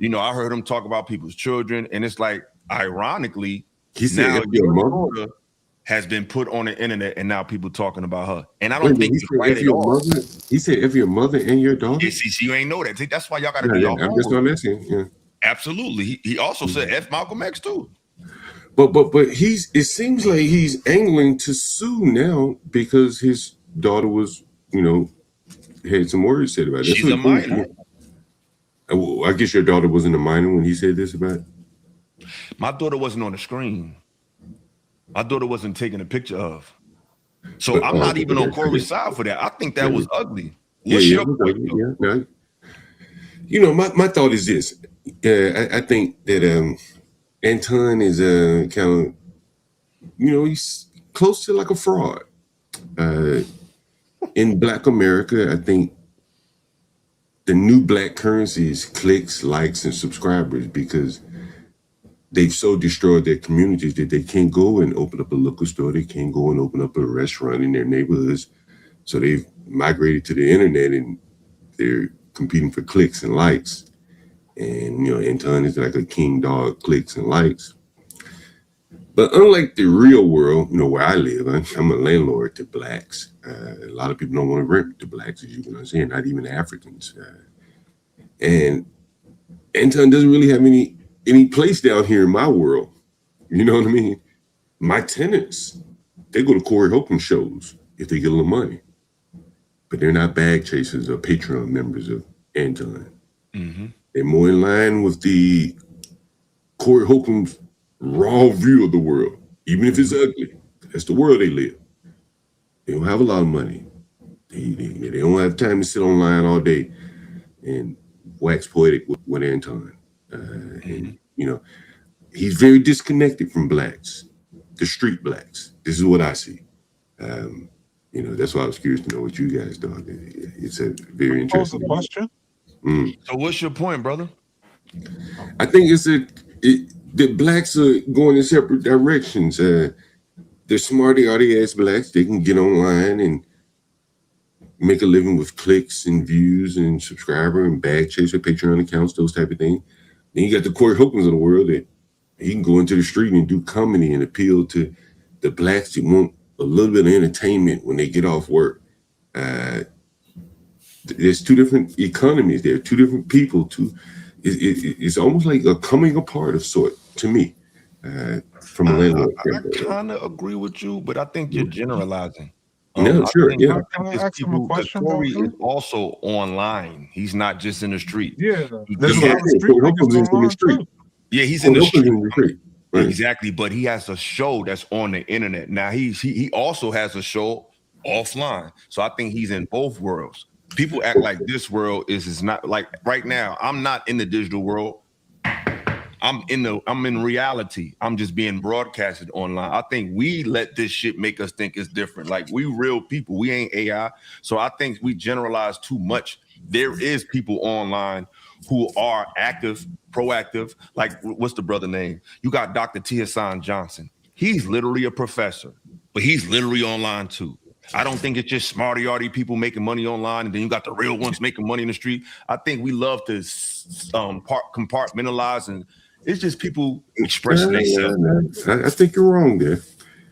I heard him talk about people's children. And it's like, ironically, he said, now your daughter has been put on the internet and now people talking about her. And I don't think it's right at all. He said, if your mother and your daughter? Yeah, see, you ain't know that. See, that's why y'all got to do your homework. That's what I'm asking. Yeah. Absolutely. He also said F Malcolm X too. But it seems like he's angling to sue now because his daughter was, had some words said about it. She's a minor. I guess your daughter wasn't a minor when he said this about it? My daughter wasn't on the screen. My daughter wasn't taking a picture of. So I'm not even on Corey's side for that. I think that was ugly. What's your point? My thought is this. I think that Anton is kind of, he's close to like a fraud. In Black America, I think the new Black currency is clicks, likes, and subscribers because they've so destroyed their communities that they can't go and open up a liquor store. They can't go and open up a restaurant in their neighborhoods. So they've migrated to the internet and they're competing for clicks and likes. And, Anton is like a king dog, clicks and likes. But unlike the real world, where I live, I'm a landlord to Blacks. A lot of people don't want to rent to Blacks, as you can understand, not even Africans. And Anton doesn't really have any place down here in my world. You know what I mean? My tenants, they go to Corey Holcomb shows if they get a little money. But they're not bag chasers or Patreon members of Anton. Mm-hmm. They're more in line with the Corey Holcomb's raw view of the world, even if it's ugly. That's the world they live. They don't have a lot of money. They don't have time to sit online all day and wax poetic with Anton. And, he's very disconnected from Blacks, the street Blacks. This is what I see. That's why I was curious to know what you guys thought. It's a very interesting question. So what's your point, brother? I think the Blacks are going in separate directions. the smarty arty ass blacks, they can get online and make a living with clicks and views and subscriber and bag chaser, Patreon accounts, those type of things. Then you got the Corey Holcombs of the world that he can go into the street and do comedy and appeal to the blacks that want a little bit of entertainment when they get off work. There's two different economies there, two different people. It's almost like a coming apart of sort to me. From a landlord, I kind of agree with you, but I think you're generalizing. No, sure, yeah. Can I ask him a question? Corey is also online. He's not just in the street. Yeah, he's in the street. Yeah, he's in the street. Right. Exactly, but he has a show that's on the internet. Now he also has a show offline. So I think he's in both worlds. People act like this world is not like right now. I'm not in the digital world. I'm in reality. I'm just being broadcasted online. I think we let this shit make us think it's different. Like we real people. We ain't AI. So I think we generalize too much. There is people online who are active, proactive. Like what's the brother name? You got Dr. T. Hassan Johnson. He's literally a professor, but he's literally online too. I don't think it's just smarty-arty people making money online, and then you got the real ones making money in the street. I think we love to compartmentalize, and it's just people expressing themselves. I think you're wrong there.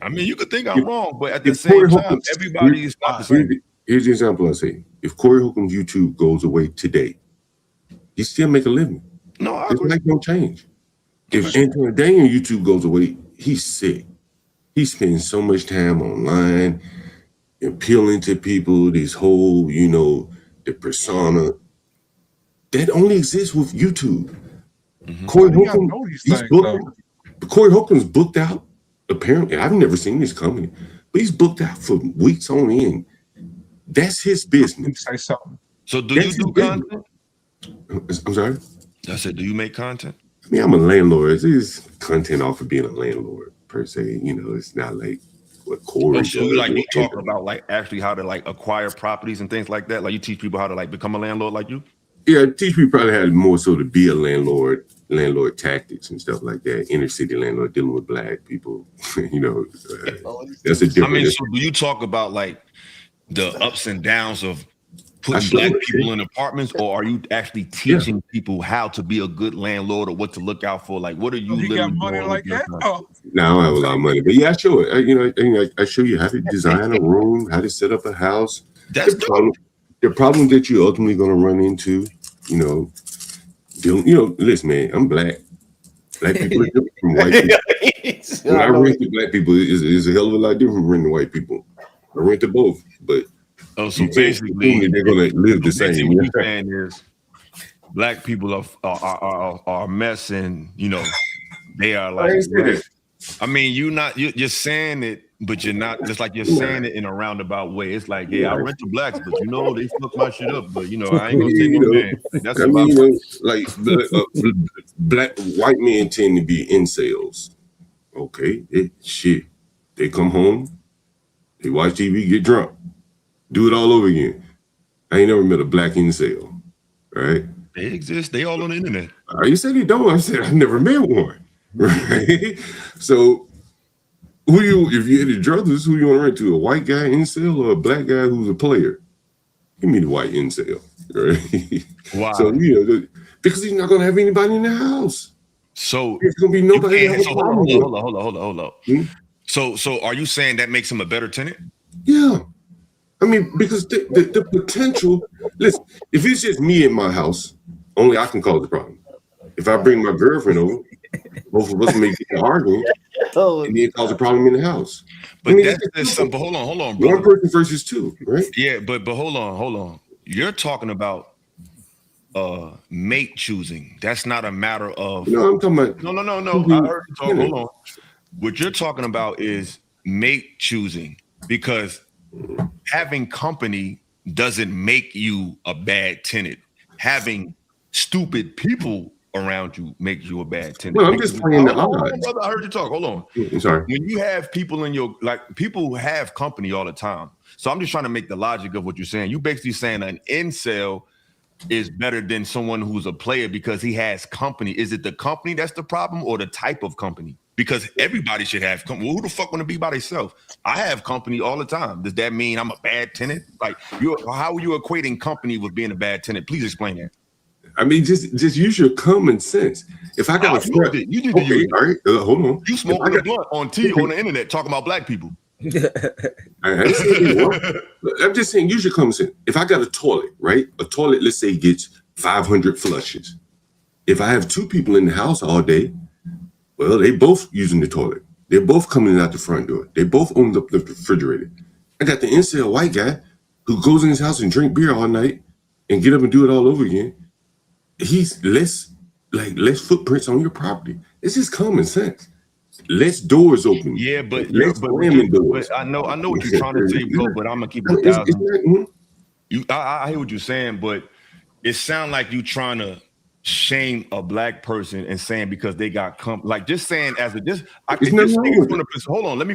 I mean, you could think I'm wrong, but at the same time, everybody is not the same. Here's the example I say. If Corey Holcomb's YouTube goes away today, he still make a living. No, it's like no change. If Anton Daniel YouTube goes away, he's sick. He spends so much time online, appealing to people, this whole, the persona that only exists with YouTube. Mm-hmm. Corey Holcomb, Corey Holcomb's booked out. Apparently, I've never seen this company, but he's booked out for weeks on end. That's his business. So do you do content? I'm sorry? I said, do you make content? I mean, I'm a landlord. It's content off of being a landlord, per se. It's not like what Corey does. So you talk about like actually how to like acquire properties and things like that? Like you teach people how to like become a landlord like you? Yeah, I teach people probably how to more so to be a landlord tactics and stuff like that. Inner city landlord dealing with black people, that's a different. I mean, so do you talk about like the ups and downs of putting black people in apartments, or are you actually teaching people how to be a good landlord or what to look out for? Like, what are you got money like that? Oh. No, I don't have a lot of money, but yeah, I show it. I show you how to design a room, how to set up a house. That's the problem that you're ultimately going to run into, listen, man, I'm black. Black people are different from white people. When I rent to black people, is a hell of a lot different from renting white people. I rent to both, but so basically they're going to live the same. What you're saying is black people are a mess, and they are like. I mean, you're saying it, but you're not. Just like you're saying it in a roundabout way. It's like, yeah, I rent to blacks, but they fuck my shit up. But I ain't gonna say no man. That's like white men tend to be incels. Okay, they come home, they watch TV, get drunk, do it all over again. I ain't never met a black incel, right? They exist. They all on the internet. You said they don't. I said I never met one. Right. So if you're into drugs, who you want to rent to? A white guy incel or a black guy who's a player? Give me the white incel, right? Wow. So because he's not gonna have anybody in the house. So there's gonna be nobody. Hold on. So are you saying that makes him a better tenant? Yeah. I mean, because the potential. Listen, if it's just me in my house, only I can cause the problem. If I bring my girlfriend over, both of us may get arguing, and then cause a problem in the house. But but hold on, brother. One person versus two, right? Yeah, but hold on. You're talking about mate choosing. That's not a matter of. No, I'm talking about. No. I heard you talk. Hold on. What you're talking about is mate choosing, because having company doesn't make you a bad tenant. Having stupid people around you makes you a bad tenant. Well, I'm just playing the odds. I heard you talk. Hold on. I'm sorry. When you have people in people have company all the time. So I'm just trying to make the logic of what you're saying. You basically saying an incel is better than someone who's a player because he has company. Is it the company that's the problem or the type of company? because everybody should have company. Who the fuck want to be by themselves? I have company all the time. Does that mean I'm a bad tenant? Like, how are you equating company with being a bad tenant? Please explain that. I mean, just use your common sense. If I got you need to use it. All right, hold on. You smoking a blunt on the internet talking about black people. I'm just saying, use your common sense. If I got a toilet, right? A toilet, let's say, gets 500 flushes. If I have two people in the house all day, well, they both using the toilet. They're both coming out the front door. They both own the refrigerator. I got the incel white guy who goes in his house and drink beer all night and get up and do it all over again. He's less footprints on your property. It's just common sense. Less doors open. Yeah, but doors. I know what you're trying to say, bro. But I'm gonna keep it 1,000. I hear what you're saying, but it sounds like you trying to shame a black person and saying because they got just saying hold on, let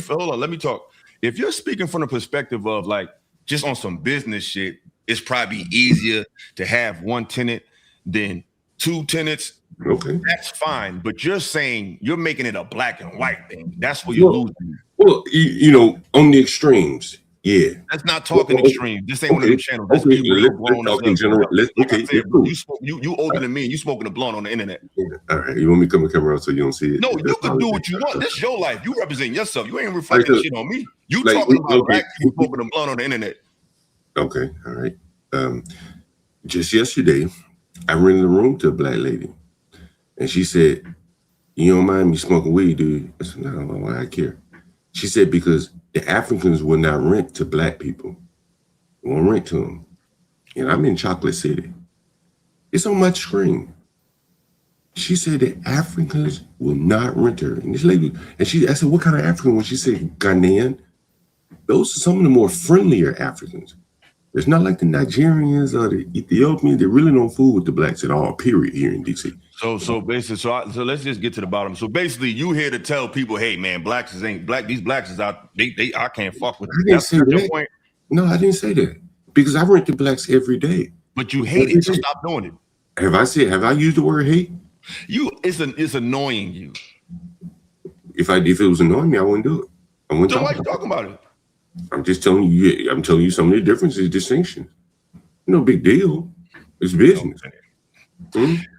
me talk. If you're speaking from the perspective of like just on some business shit, it's probably easier to have one tenant than two tenants. Okay, that's fine. But you're saying you're making it a black and white thing. That's where you're losing. Well, you know, on the extremes, yeah. That's not talking extreme. This ain't one of them channels. Let's be real grown. Let's talk in general. You older than me. You smoking a blunt on the internet. All right, you want me to come and camera out so you don't see it? No, you can do what you want. This is your life. You represent yourself. You ain't reflecting shit on me. You talking about black people smoking a blunt on the internet. Okay, all right. Just yesterday, I rented a room to a black lady, and she said, "You don't mind me smoking weed, dude?" I said, "No, why I care?" She said, "Because the Africans will not rent to black people. They won't rent to them." And I'm in Chocolate City. It's on my screen. She said that Africans will not rent her. And this lady, I said, "What kind of African?" When she said Ghanaian, those are some of the more friendlier Africans. It's not like the Nigerians or the Ethiopians. They really don't fool with the blacks at all, period, here in DC. So basically, so let's just get to the bottom. So basically, you here to tell people, hey man, blacks ain't black. These blacks is out. I can't fuck with them. I didn't say that. No, I didn't say that because I rent the blacks every day. But you hate it, so stop doing it. Have I used the word hate? It's annoying you. If it was annoying me, I wouldn't do it. So why you talking about it? I'm just telling you. I'm telling you some of the differences, distinctions. No big deal. It's business.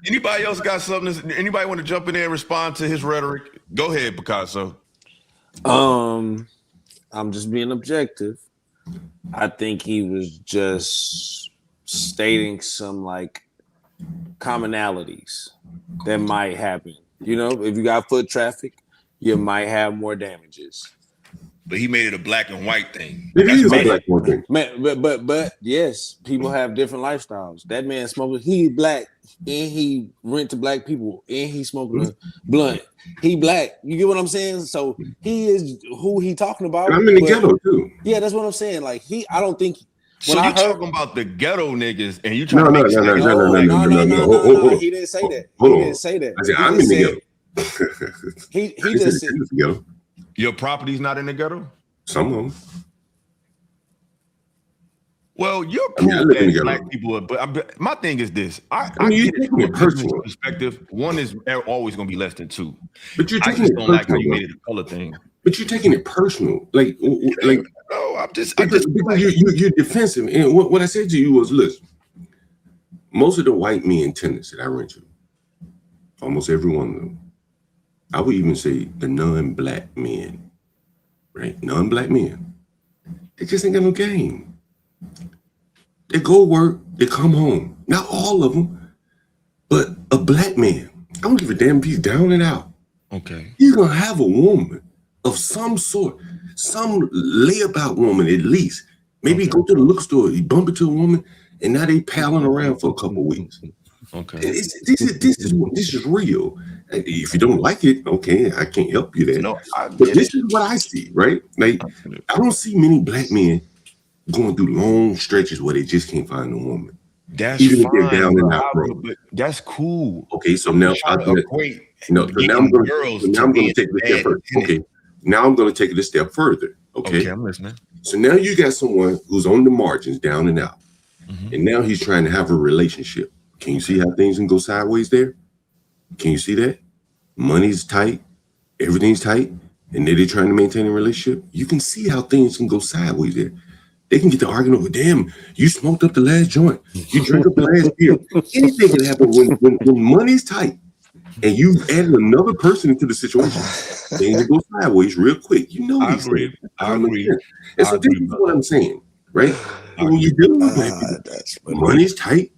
Anybody else got something? Anybody want to jump in there and respond to his rhetoric? Go ahead, Picasso. I'm just being objective. I think he was just stating some like commonalities that might happen. You know, if you got foot traffic, you might have more damages. But he made it a black and white thing. It is a black and white thing. Man, but yes, people have different lifestyles. That man smoking, he black and he rent to black people and he smoking a blunt. He black. You get what I'm saying? So he is who he talking about. And I'm in the ghetto too. Yeah, that's what I'm saying. Like I don't think. So you talking about the ghetto niggas and you trying no. He didn't say that. He didn't say that. I said I'm in the ghetto. He just said ghetto. Your property's not in the ghetto? Some of them. Well, you're cool that black people, but my thing is this. I get it from a personal perspective. One is always going to be less than two. But you're taking I just don't like how you made it a color thing. But you're taking it personal. No, I'm just you're defensive. And what I said to you was, listen, most of the white men tenants that I rent to, almost every one of them, I would even say the non-black men, right? Non-black men. They just ain't got no game. They go work, they come home. Not all of them, but a black man. I don't give a damn if he's down and out. Okay. He's gonna have a woman of some sort, some layabout woman at least. Maybe go to the liquor store, he bump into a woman, and now they palling around for a couple of weeks. Okay. This is real. If you don't like it, okay, I can't help you there. No, but this is what I see, right? Like, I don't see many black men going through long stretches where they just can't find a woman. That's even fine, if they're down and out, bro. But that's cool. Okay, so now now I'm going to take this step further. Okay, now I'm going to take it a step further. Okay, I'm listening. So now you got someone who's on the margins, down and out, and now he's trying to have a relationship. Can you see how things can go sideways there? Can you see that? Money's tight. everything's tight, and they're trying to maintain a relationship, you can see how things can go sideways there. They can get to arguing over, damn, you smoked up the last joint, you drank up the last beer. Anything can happen when money's tight and you added another person into the situation. Things will go sideways real quick. You know these things. I agree. And so this is what I'm saying, right? When you're dealing with black people, money's tight,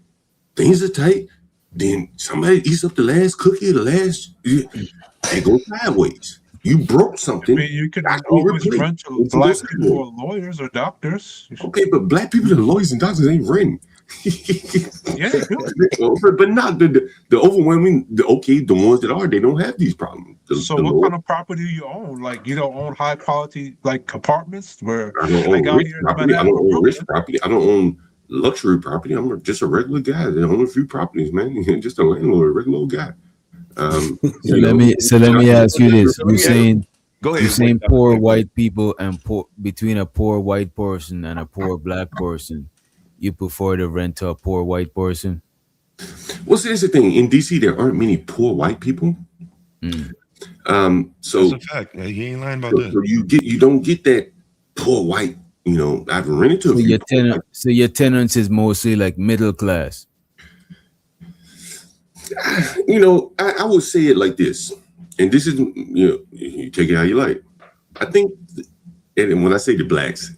things are tight, then somebody eats up the last cookie, it goes sideways. You broke something. I mean, you could always rent to black people or lawyers or doctors. Okay, but black people and lawyers and doctors ain't renting. Yeah, but not the overwhelming. The ones that are, they don't have these problems. So what kind of property do you own? Like, you don't own high quality like apartments where I don't own rich property. I don't own rich property. I don't own luxury property. I'm just a regular guy that owns a few properties, man. Just a landlord, a regular old guy. So let me ask you this: you saying poor white people and between a poor white person and a poor black person, you prefer to rent to a poor white person? Well, see, that's the thing. In DC, there aren't many poor white people. So that's a fact. He ain't lying about that. So you don't get that poor white. I've rented to a few. So your tenants is mostly like middle class. I would say it like this, and this is, you take it how you like. I think, and when I say the blacks,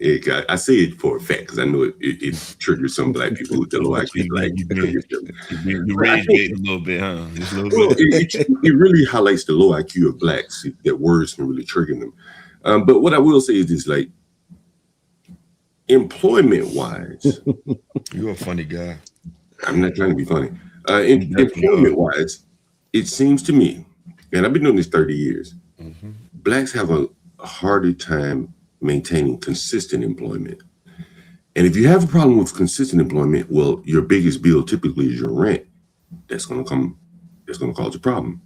I say it for a fact because I know it triggers some black people with the low IQ black. You raised it a little bit, huh? Just a little bit. It really highlights the low IQ of blacks. That words can really trigger them. But what I will say is this, like, employment-wise, you're a funny guy. I'm not trying to be funny. Employment-wise, it seems to me, and I've been doing this 30 years, blacks have a harder time maintaining consistent employment. And if you have a problem with consistent employment, well, your biggest bill typically is your rent. That's going to cause a problem.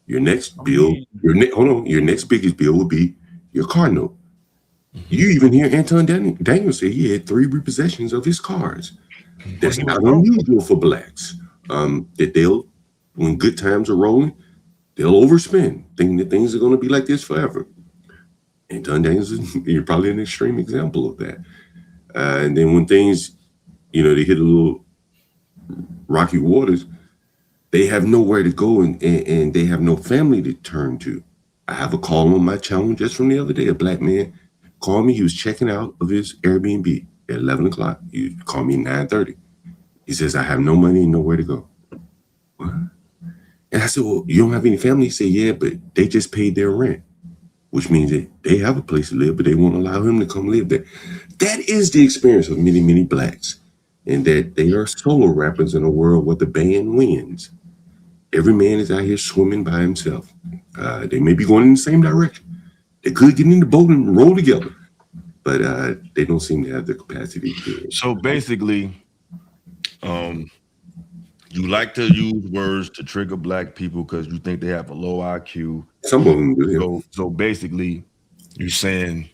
Your next bill, your next biggest bill will be your car note. You even hear Anton Daniel say he had 3 repossessions of his cars. That's not unusual for blacks. That when good times are rolling, they'll overspend, thinking that things are going to be like this forever. Anton Daniels, you're probably an extreme example of that. And then when things, they hit a little rocky waters, they have nowhere to go and they have no family to turn to. I have a call on my channel just from the other day. A black man called me. He was checking out of his Airbnb at 11 o'clock. He called me at 9:30. He says, I have no money and nowhere to go. What? And I said, well, you don't have any family? He said, yeah, but they just paid their rent, which means that they have a place to live, but they won't allow him to come live there. That is the experience of many, many blacks, and that they are solo rappers in a world where the band wins. Every man is out here swimming by himself. They may be going in the same direction. They could get in the boat and roll together, but they don't seem to have the capacity to do it. So basically, you like to use words to trigger black people because you think they have a low IQ. Some of them do. So basically, you're saying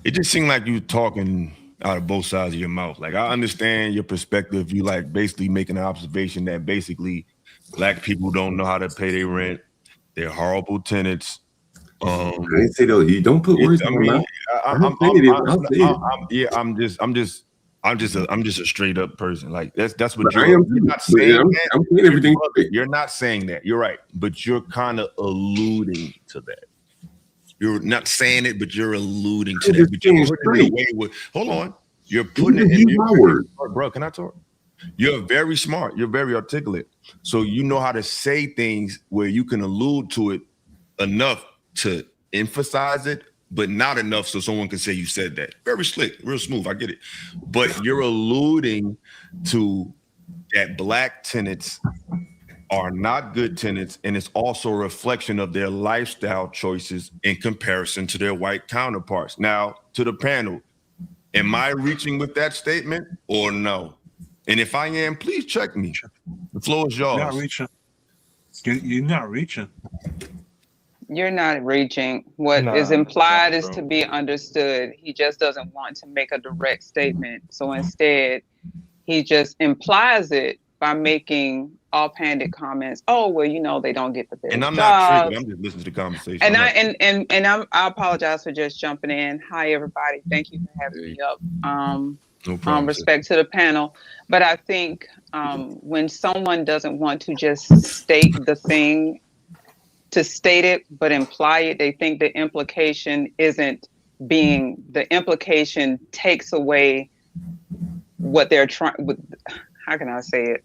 it just seemed like you talking out of both sides of your mouth. Like, I understand your perspective. You like basically making an observation that basically black people don't know how to pay their rent. They're horrible tenants. I didn't say though. You don't put words in my mouth. I'm just a straight up person. Like that's what you're not saying. I'm saying everything. You're not saying that. You're right, but you're kind of alluding to that. You're not saying it, but you're alluding to that. But you're putting it away with. Hold on. You're putting it in your words, bro. Can I talk? You're very smart. You're very articulate. So you know how to say things where you can allude to it enough to emphasize it, but not enough so someone can say you said that. Very slick, real smooth. I get it. But you're alluding to that black tenants are not good tenants, and it's also a reflection of their lifestyle choices in comparison to their white counterparts. Now, to the panel, am I reaching with that statement or no? And if I am, please check me. The floor is yours. You're not reaching. You're not reaching. You're not reaching. What is implied is to be understood. He just doesn't want to make a direct statement. So instead, he just implies it by making offhanded comments. Oh, well, you know, they don't get the big And I'm jobs. not triggered. I'm just listening to the conversation. And I apologize for just jumping in. Hi, everybody. Thank you for having me up. No problem. Respect to the panel. But I think when someone doesn't want to just state the thing to state it, but imply it, they think the implication the implication takes away what they're trying. How can I say it?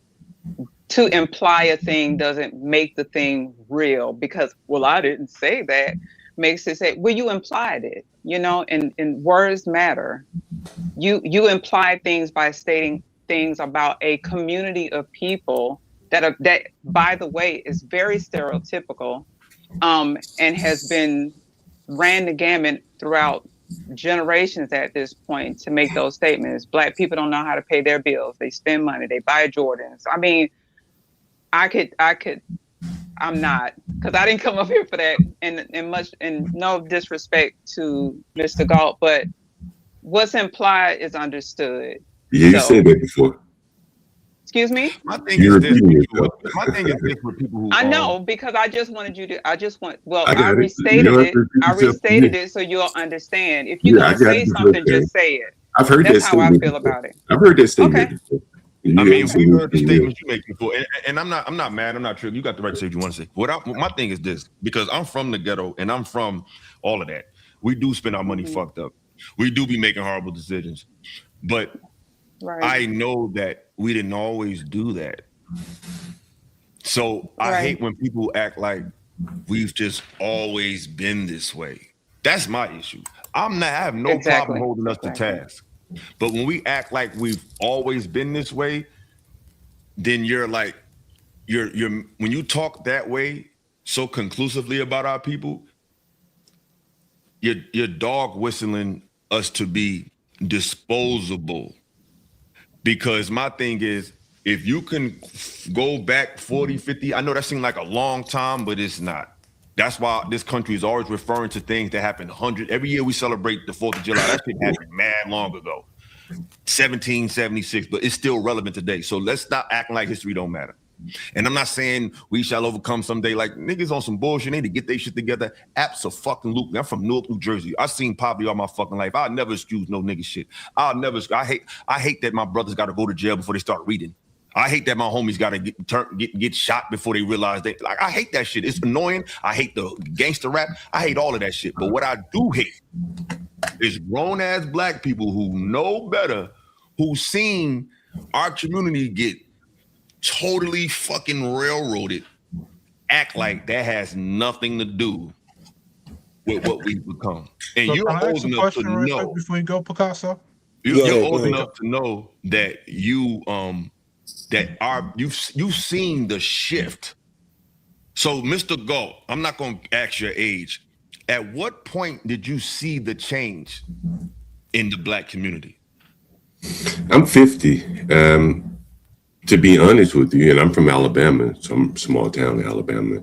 To imply a thing doesn't make the thing real, because, well, I didn't say that, makes it say, well, you implied it, you know, and words matter. You imply things by stating things about a community of people that, by the way, is very stereotypical, and has been ran the gamut throughout generations at this point to make those statements. Black people don't know how to pay their bills. They spend money. They buy Jordans. I mean, I'm not, because I didn't come up here for that, and no disrespect to Mr. Galt, but what's implied is understood. Yeah, you said that before. Excuse me? My thing is this with people who I know, because I restated it so you'll understand. If you're gonna say something, just say it. I've heard That's how I feel before. about it. I've heard that statement before. I mean, we heard the statements you make before, and I'm not mad. I'm not tripping. You got the right to say what you want to say. My thing is this, because I'm from the ghetto and I'm from all of that. We do spend our money fucked up. We do be making horrible decisions, but I know that we didn't always do that. So I hate when people act like we've just always been this way. That's my issue. I have no problem holding us to task. But when we act like we've always been this way, then you're like, when you talk that way so conclusively about our people, you're dog whistling us to be disposable. Because my thing is, if you can go back 40, 50, I know that seemed like a long time, but it's not. That's why this country is always referring to things that happened every year we celebrate the 4th of July. That shit happened mad long ago. 1776, but it's still relevant today. So let's stop acting like history don't matter. And I'm not saying we shall overcome someday. Like, niggas on some bullshit, they need to get their shit together. Abso-fucking-lutely. I'm from Newark, New Jersey. I've seen poverty all my fucking life. I'll never excuse no nigga shit. I hate that my brothers got to go to jail before they start reading. I hate that my homies got to get shot before they realize they, like, I hate that shit. It's annoying. I hate the gangster rap. I hate all of that shit. But what I do hate is grown-ass black people who know better, who seen our community get totally fucking railroaded, act like that has nothing to do with what we've become. And So you're can I ask old a enough to question right know quick before you go, Picasso? you're old enough to know that you've seen the shift. So, Mr. Galt, I'm not gonna ask your age. At what point did you see the change in the black community? I'm 50. To be honest with you, and I'm from Alabama, some small town in Alabama.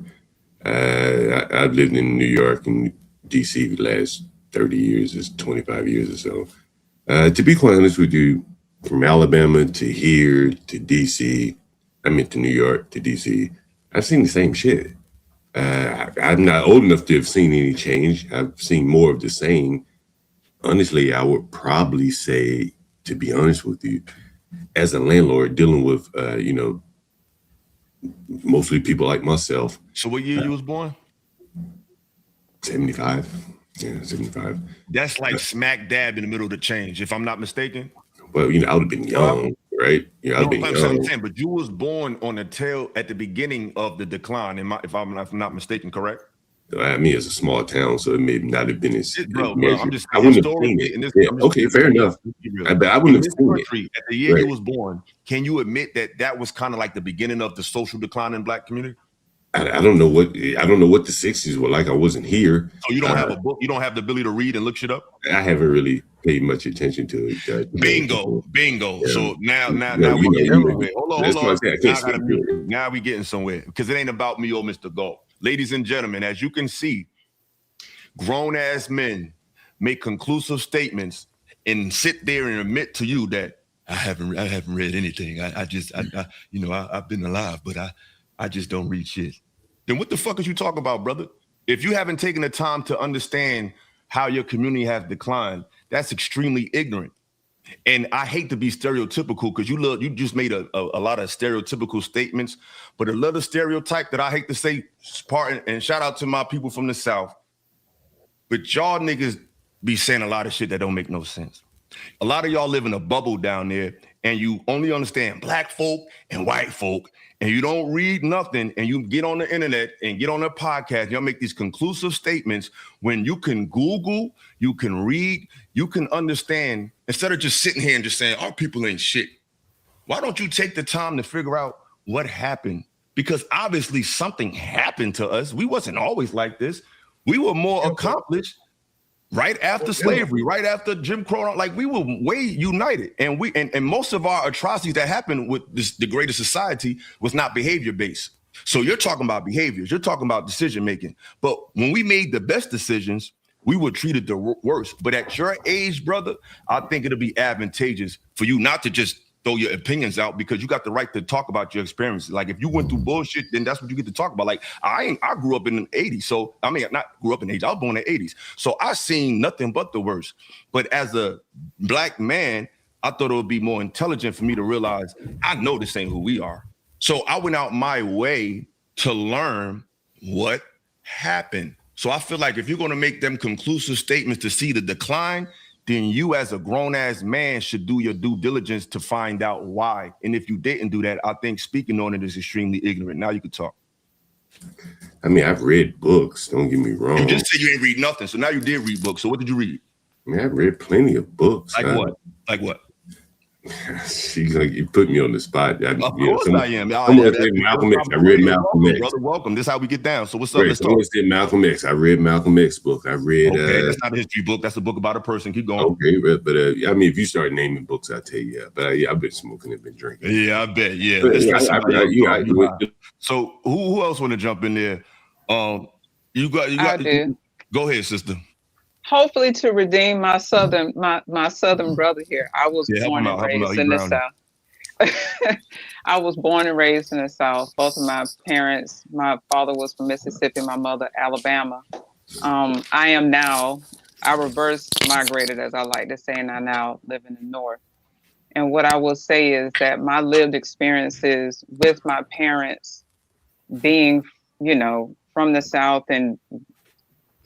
I've lived in New York and DC the last 30 years, it's 25 years or so. To be quite honest with you, from Alabama to here to DC, to New York to DC, I've seen the same shit. I'm not old enough to have seen any change. I've seen more of the same. Honestly, I would probably say, to be honest with you, as a landlord dealing with, mostly people like myself. So what year you was born? 75. Yeah, 75. That's like smack dab in the middle of the change, if I'm not mistaken. Well, I would have been young, right? Yeah, I'd have been young. But you was born on the tail at the beginning of the decline, if I'm not mistaken, correct? It's a small town, so it may not have been as. Bro, I'm just I wouldn't have seen it. Okay, fair enough. But I wouldn't have seen it. At the year you was born, can you admit that was kind of like the beginning of the social decline in black community? I don't know what the 60s were like. I wasn't here. So you don't have a book. You don't have the ability to read and look shit up. I haven't really paid much attention to it. Bingo. Yeah. So now we're getting somewhere. Hold on. Now we getting somewhere because it ain't about me or Mr. Galt. Ladies and gentlemen, as you can see, grown ass men make conclusive statements and sit there and admit to you that I haven't read anything. I've been alive, but I just don't read shit. Then what the fuck is you talking about, brother? If you haven't taken the time to understand how your community has declined, that's extremely ignorant. And I hate to be stereotypical because you just made a lot of stereotypical statements, but a little stereotype that I hate to say, and shout out to my people from the South, but y'all niggas be saying a lot of shit that don't make no sense. A lot of y'all live in a bubble down there and you only understand black folk and white folk and you don't read nothing and you get on the internet and get on a podcast, y'all make these conclusive statements when you can Google, you can read, you can understand, instead of just sitting here and just saying, our people ain't shit. Why don't you take the time to figure out what happened? Because obviously something happened to us. We wasn't always like this. We were more accomplished right after slavery, right after Jim Crow. Like we were way united. And most of our atrocities that happened with the greater society was not behavior based. So you're talking about behaviors, you're talking about decision making. But when we made the best decisions, we were treated the worst. But at your age, brother, I think it'll be advantageous for you not to just throw your opinions out, because you got the right to talk about your experiences. Like if you went through bullshit, then that's what you get to talk about. Like I grew up in the 80s. So I mean, not grew up in the 80s, I was born in the 80s. So I seen nothing but the worst. But as a black man, I thought it would be more intelligent for me to realize I know this ain't who we are. So I went out my way to learn what happened. So I feel like if you're going to make them conclusive statements to see the decline, then you as a grown-ass man should do your due diligence to find out why. And if you didn't do that, I think speaking on it is extremely ignorant. Now you can talk. I mean, I've read books, don't get me wrong. You just said you ain't read nothing, so now you did read books. So what did you read? I mean, I've read plenty of books. Like what? Like what? You put me on the spot. Of course I am. Malcolm X. I read Malcolm X. Brother, welcome. This is how we get down. So what's up? Right, someone said Malcolm X. I read Malcolm X book. I read. Okay, that's not a history book. That's a book about a person. Keep going. Okay, but I mean, if you start naming books, I'll tell you. Yeah, but I've been smoking and been drinking. Yeah, I bet. Yeah. So who else want to jump in there? You got. I do. Go ahead, sister. Hopefully to redeem my southern brother here. I was born and raised in the South. I was born and raised in the South. Both of my parents, my father was from Mississippi, my mother Alabama. I reverse migrated, as I like to say, and I now live in the North. And what I will say is that my lived experiences with my parents being, from the South and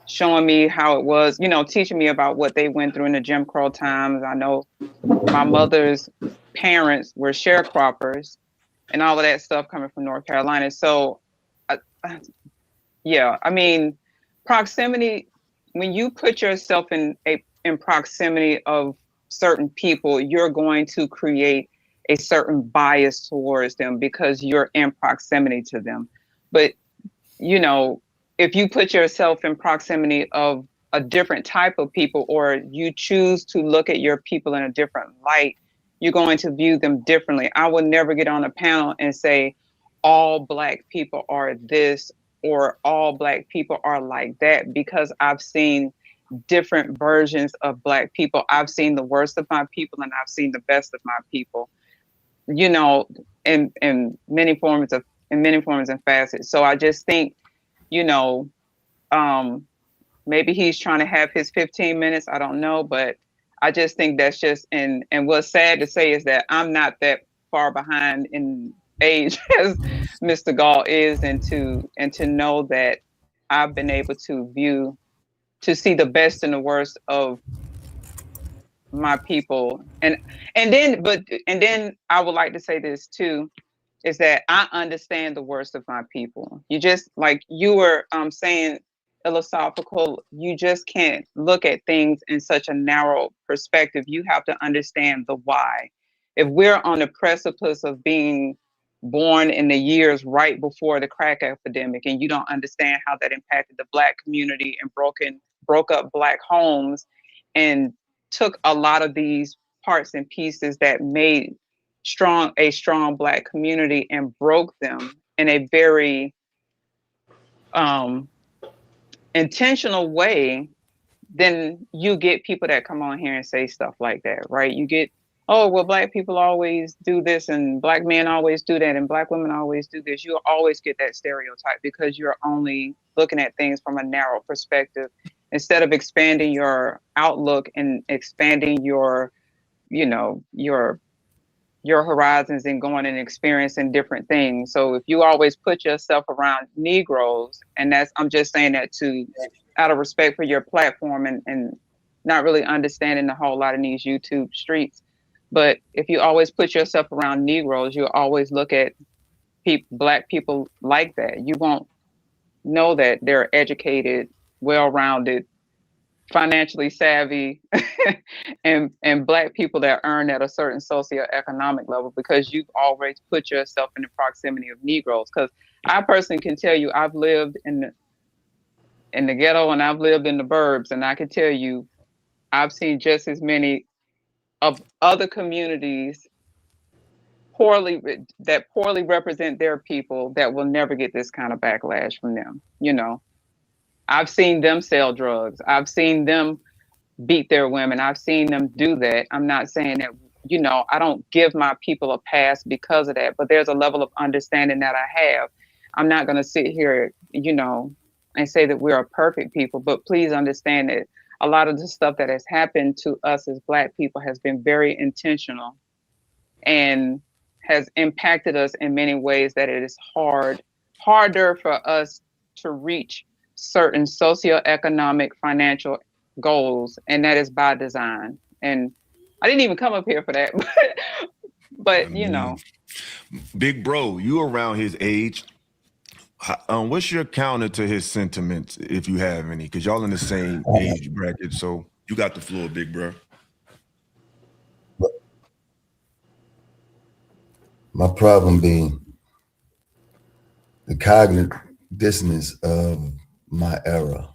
showing me how it was, teaching me about what they went through in the Jim Crow times. I know my mother's parents were sharecroppers and all of that stuff coming from North Carolina. So, proximity, when you put yourself in proximity of certain people, you're going to create a certain bias towards them because you're in proximity to them. But, if you put yourself in proximity of a different type of people, or you choose to look at your people in a different light, you're going to view them differently. I will never get on a panel and say all Black people are this or all Black people are like that, because I've seen different versions of Black people. I've seen the worst of my people and I've seen the best of my people, in many forms and facets. So I just think, maybe he's trying to have his 15 minutes. I don't know, but I just think that's just, and what's sad to say is that I'm not that far behind in age as Mr. Gall is, and to know that I've been able to see the best and the worst of my people. And then I would like to say this too, is that I understand the worst of my people. You just, like you were saying, philosophical, you just can't look at things in such a narrow perspective. You have to understand the why. If we're on the precipice of being born in the years right before the crack epidemic, and you don't understand how that impacted the Black community and broke up Black homes and took a lot of these parts and pieces that made a strong Black community and broke them in a very intentional way, then you get people that come on here and say stuff like that, right? You get oh, well, black people always do this and black men always do that and black women always do this. You'll always get that stereotype because you're only looking at things from a narrow perspective instead of expanding your outlook and expanding your, you know, your horizons and going and experiencing different things. So if you always put yourself around Negroes, and that's, I'm just saying that to, out of respect for your platform and not really understanding a whole lot in these YouTube streets. But if you always put yourself around Negroes, you'll always look at black people like that. You won't know that they're educated, well-rounded, financially savvy, and black people that earn at a certain socioeconomic level because you've always put yourself in the proximity of Negroes. Because I personally can tell you, I've lived in the ghetto and I've lived in the burbs, and I can tell you, I've seen just as many of other communities poorly represent their people that will never get this kind of backlash from them. You know, I've seen them sell drugs. I've seen them beat their women. I've seen them do that. I'm not saying that, you know, I don't give my people a pass because of that, but there's a level of understanding that I have. I'm not going to sit here, you know, and say that we're a perfect people, but please understand that a lot of the stuff that has happened to us as black people has been very intentional and has impacted us in many ways that it is harder for us to reach certain socioeconomic, financial goals, and that is by design. And I didn't even come up here for that, but you know. Big bro, you around his age. What's your counter to his sentiments, if you have any? Because y'all in the same age bracket, so you got the floor, big bro. My problem being the cognitive dissonance of my era.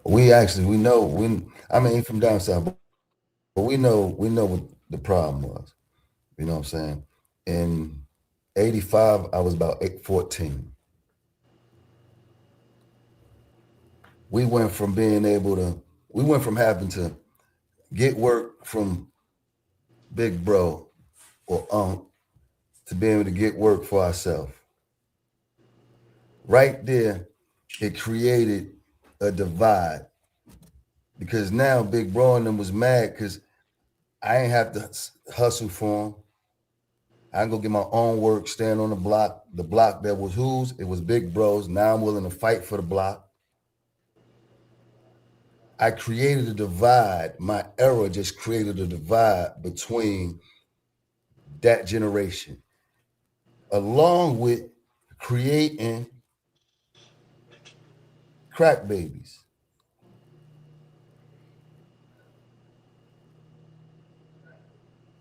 We know, I mean, from down south, but we know what the problem was. You know what I'm saying? In 85, I was about 14. We went from having to get work from big bro or to being able to get work for ourselves. Right there, it created a divide because now big bro and them was mad because I ain't have to hustle for them. I can go get my own work, stand on the block that was whose? It was big bros. Now I'm willing to fight for the block. I created a divide. My era just created a divide between that generation, along with creating crack babies.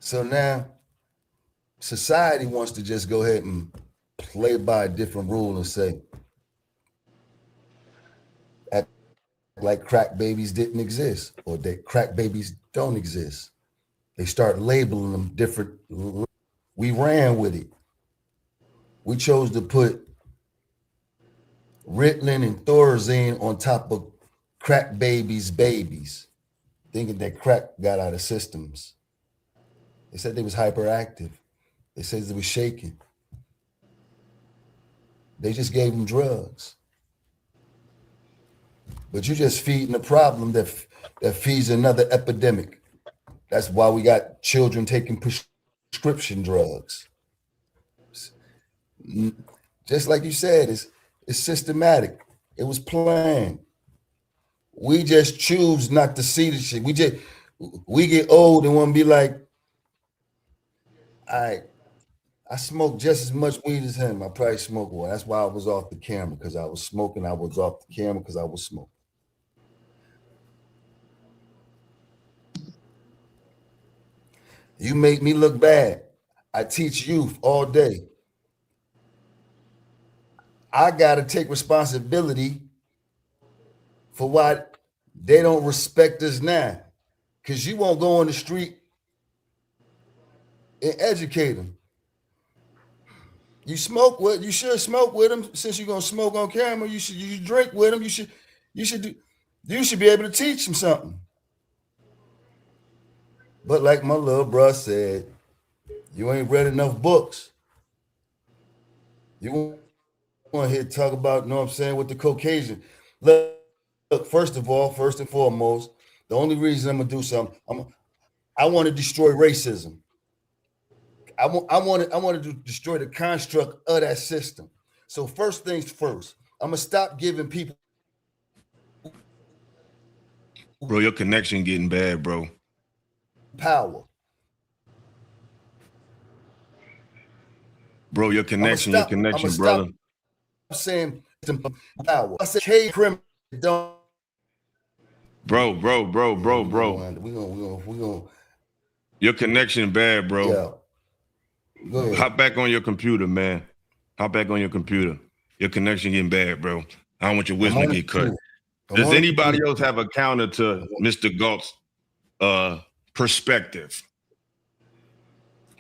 So now society wants to just go ahead and play by a different rule and say, act like crack babies didn't exist or that crack babies don't exist. They start labeling them different. We ran with it. We chose to put Ritalin and Thorazine on top of crack babies, thinking that crack got out of systems. They said they was hyperactive. They said they was shaking. They just gave them drugs. But you're just feeding a problem that feeds another epidemic. That's why we got children taking prescription drugs. Just like you said, it's systematic. It was planned. We just choose not to see the shit. We get old and want to be like, I smoke just as much weed as him. I probably smoke more. That's why I was off the camera, because I was smoking. I was off the camera because I was smoking. You make me look bad. I teach youth all day. I got to take responsibility for why they don't respect us now. Because you won't go on the street and educate them. You should smoke with them. Since you're going to smoke on camera, you drink with them. You should be able to teach them something. But like my little bro said, you ain't read enough books. You want to hear talk about, you know what I'm saying, with the Caucasian. Look, first of all, first and foremost, the only reason I'm gonna do something, I want to destroy racism. I want to destroy the construct of that system. So first things first, I'm gonna stop giving people. Bro, your connection getting bad, bro. Power. Bro, your connection, brother. I'm saying power. I said, hey, criminal, don't. Bro. We gonna. Your connection bad, bro. Yeah. Go ahead. Hop back on your computer, man. Hop back on your computer. Your connection getting bad, bro. I don't want your wisdom to get cut. Does anybody else have a counter to Mr. Galt's perspective?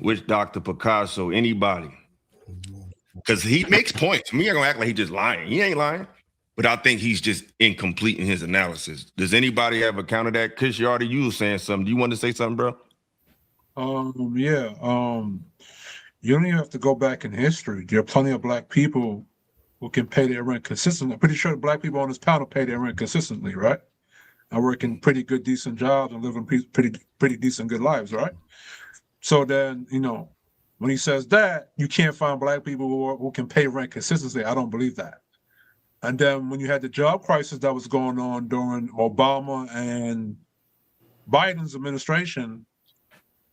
Which Dr. Picasso? Anybody? Because he makes points. Me, I'm gonna act like he's just lying. He ain't lying, but I think he's just incomplete in his analysis. Does anybody have a counter to that? Chris, you was saying something. Do you want to say something, bro? Yeah. You don't even have to go back in history. There are plenty of black people who can pay their rent consistently. I'm pretty sure the black people on this panel pay their rent consistently, right? I work in pretty good, decent jobs and living pretty decent, good lives, right? So then, when he says that, you can't find black people who can pay rent consistently. I don't believe that. And then when you had the job crisis that was going on during Obama and Biden's administration,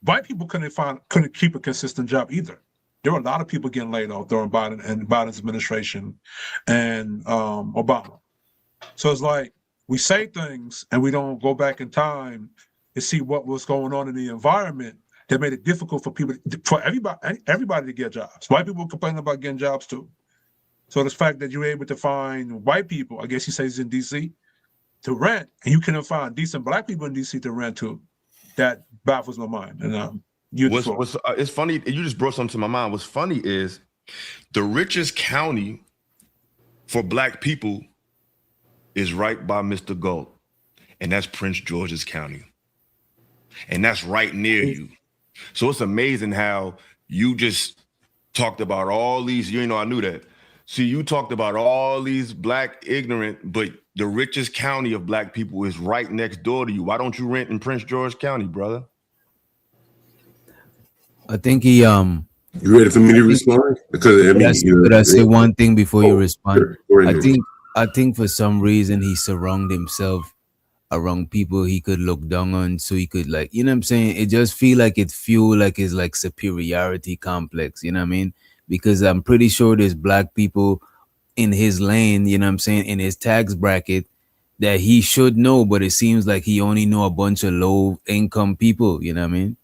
white people couldn't keep a consistent job either. There were a lot of people getting laid off during Biden's administration and Obama. So it's like we say things and we don't go back in time to see what was going on in the environment that made it difficult for everybody to get jobs. White people complaining about getting jobs too. So the fact that you're able to find white people, I guess he says in DC, to rent, and you couldn't find decent black people in DC to rent to, that baffles my mind. And it's funny, you just brought something to my mind. What's funny is the richest county for black people is right by Mr. Galt, and that's Prince George's County. And that's right near you. So it's amazing how you just talked about all these, I knew that. See, you talked about all these black ignorant, but the richest county of black people is right next door to you. Why don't you rent in Prince George County, brother? I think he You ready for me to respond? Because could I say one thing before you respond? Sure. I think for some reason he surrounded himself around people he could look down on, so he could, like, you know what I'm saying? It just feel like it fuel like his like superiority complex, you know what I mean? Because I'm pretty sure there's black people in his lane, you know what I'm saying, in his tax bracket that he should know, but it seems like he only know a bunch of low income people, you know what I mean?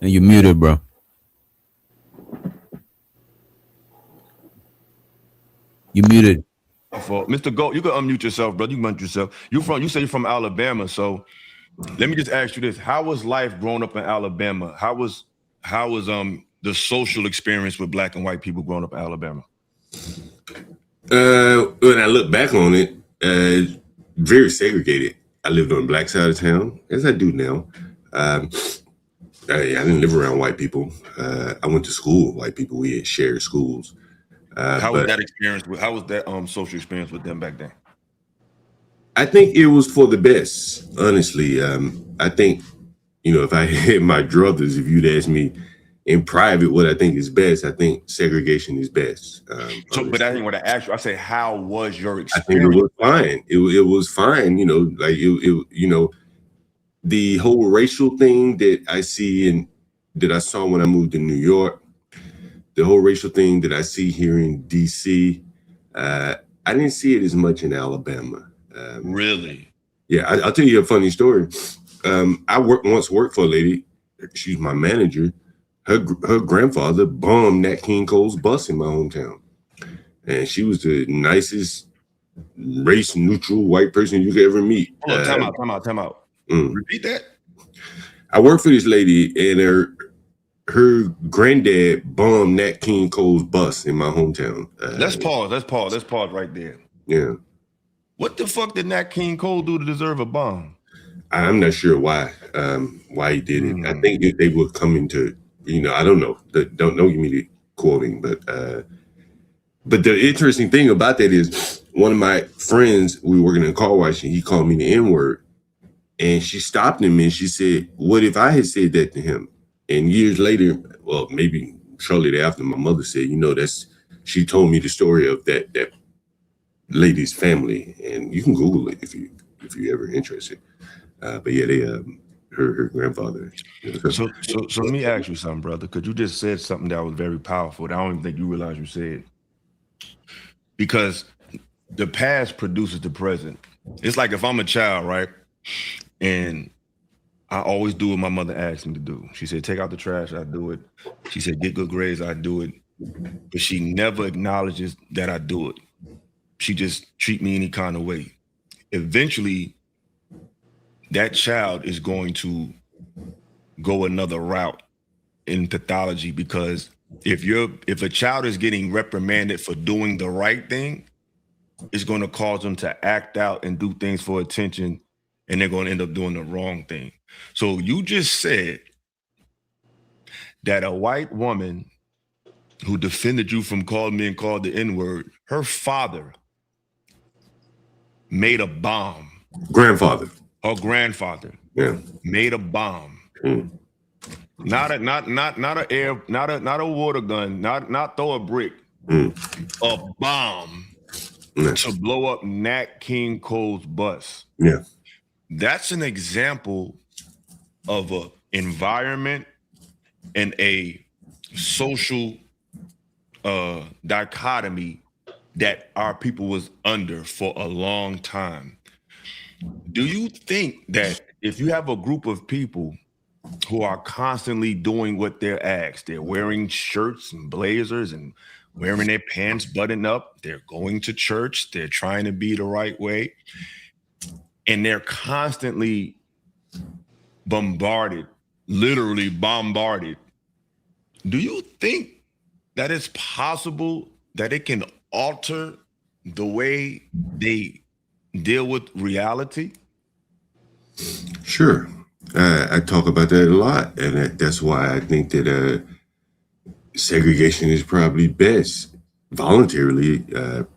And you muted, bro. You muted. Mr. Galt, you can unmute yourself, brother. You can unmute yourself. You say you're from Alabama, so let me just ask you this: how was life growing up in Alabama? How was the social experience with black and white people growing up in Alabama? When I look back on it, very segregated. I lived on the black side of town, as I do now. I didn't live around white people. I went to school with white people. We had shared schools. How was that experience? How was that social experience with them back then? I think it was for the best, honestly. I think, if I had my druthers, if you'd ask me in private what I think is best, I think segregation is best. But I didn't want to ask you. I say, how was your experience? I think it was fine. It was fine. The whole racial thing that I see and that I saw when I moved to New York, the whole racial thing that I see here in DC, I didn't see it as much in Alabama. Really? Yeah, I'll tell you a funny story. I once worked for a lady. She's my manager. Her grandfather bombed Nat King Cole's bus in my hometown. And she was the nicest race-neutral white person you could ever meet. Time out. Repeat that. I worked for this lady, and her granddad bombed Nat King Cole's bus in my hometown. Let's pause right there. Yeah. What the fuck did Nat King Cole do to deserve a bomb? I'm not sure why he did it. I think they were coming to, I don't know. Don't give me the quoting, but the interesting thing about that is one of my friends, we were working in a car wash, and he called me the N-word, and she stopped him and she said, "What if I had said that to him?" And years later, well, maybe shortly thereafter, my mother said, she told me the story of that lady's family, and you can Google it if you're ever interested. But yeah, they her grandfather. So let me ask you something, brother, because you just said something that was very powerful that I don't even think you realize you said. Because the past produces the present. It's like if I'm a child, right? And I always do what my mother asked me to do. She said, take out the trash, I do it. She said, get good grades, I do it. But she never acknowledges that I do it. She just treat me any kind of way. Eventually, that child is going to go another route in pathology, because if a child is getting reprimanded for doing the right thing, it's going to cause them to act out and do things for attention, and they're going to end up doing the wrong thing. So you just said that a white woman who defended you from calling me and called the N-word, her father made a bomb. Grandfather. Her grandfather made a bomb. Not a water gun, not throw a brick, a bomb to blow up Nat King Cole's bus. Yeah. That's an example of an environment and a social dichotomy that our people was under for a long time. Do you think that if you have a group of people who are constantly doing what they're asked, they're wearing shirts and blazers and wearing their pants buttoned up, they're going to church, they're trying to be the right way, and they're constantly bombarded, literally bombarded, do you think that it's possible that it can alter the way they deal with reality? Sure. I talk about that a lot, and that's why I think that segregation is probably best, voluntarily,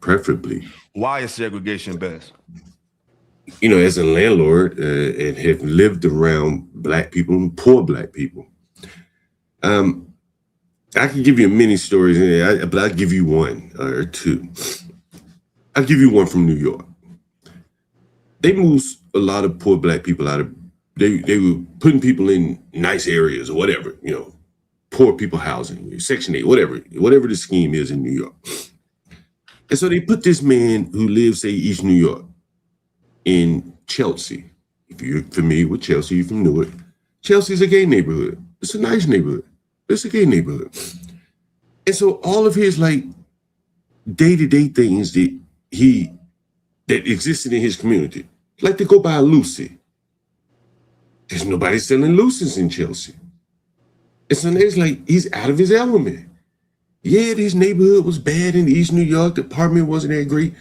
preferably. Why is segregation best? As a landlord and have lived around Black people and poor Black people, I can give you many stories, but I'll give you one or two. I'll give you one from New York. They moved a lot of poor Black people out of, they were putting people in nice areas or whatever, poor people housing, Section 8, whatever the scheme is in New York. And so they put this man who lives, say, East New York in Chelsea. If you're familiar with Chelsea, you're from Newark. Chelsea's a gay neighborhood. It's a nice neighborhood. It's a gay neighborhood. And so all of his day-to-day things that existed in his community, like to go buy a Lucy. There's nobody selling Lucy's in Chelsea. And so it's like he's out of his element. Yeah, this neighborhood was bad in East New York. The apartment wasn't that great.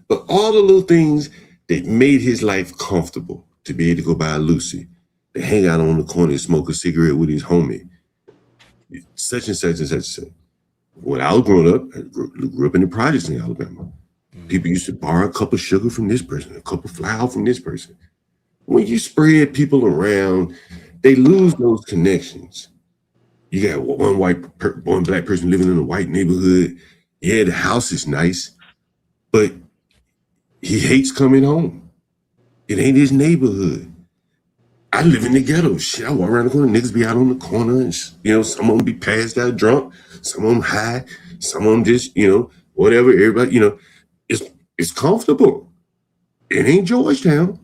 But all the little things that made his life comfortable, to be able to go buy a Lucy, to hang out on the corner and smoke a cigarette with his homie, such and such and such and such. When I was growing up, I grew up in the projects in Alabama. People used to borrow a cup of sugar from this person, a cup of flour from this person. When you spread people around, they lose those connections. You got one Black person living in a white neighborhood. Yeah, the house is nice, but he hates coming home. It ain't his neighborhood. I live in the ghetto. Shit, I walk around the corner, niggas be out on the corner, and some of them be passed out drunk, some of them high, some of them just, whatever. Everybody, it's comfortable. It ain't Georgetown.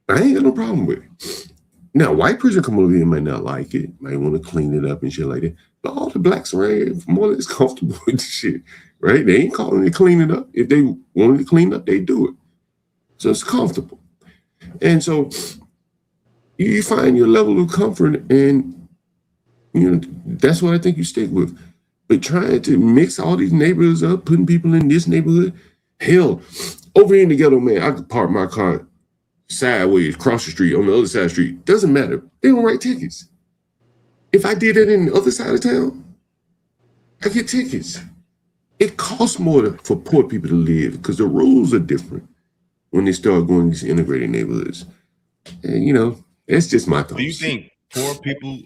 I ain't got no problem with it. Now, white person come over here might not like it, might want to clean it up and shit like that. But all the Blacks around here more or less comfortable with the shit, right? They ain't calling it clean it up. If they wanted to clean up, they do it. So it's comfortable. And so you find your level of comfort, and that's what I think you stick with. But trying to mix all these neighborhoods up, putting people in this neighborhood, hell, Over here in the ghetto, man, I could park my car sideways, across the street, on the other side of the street. Doesn't matter. They don't write tickets. If I did that in the other side of town, I get tickets. It costs more for poor people to live because the rules are different when they start going to these integrated neighborhoods. And, you know, that's just my thoughts. Do you think poor people,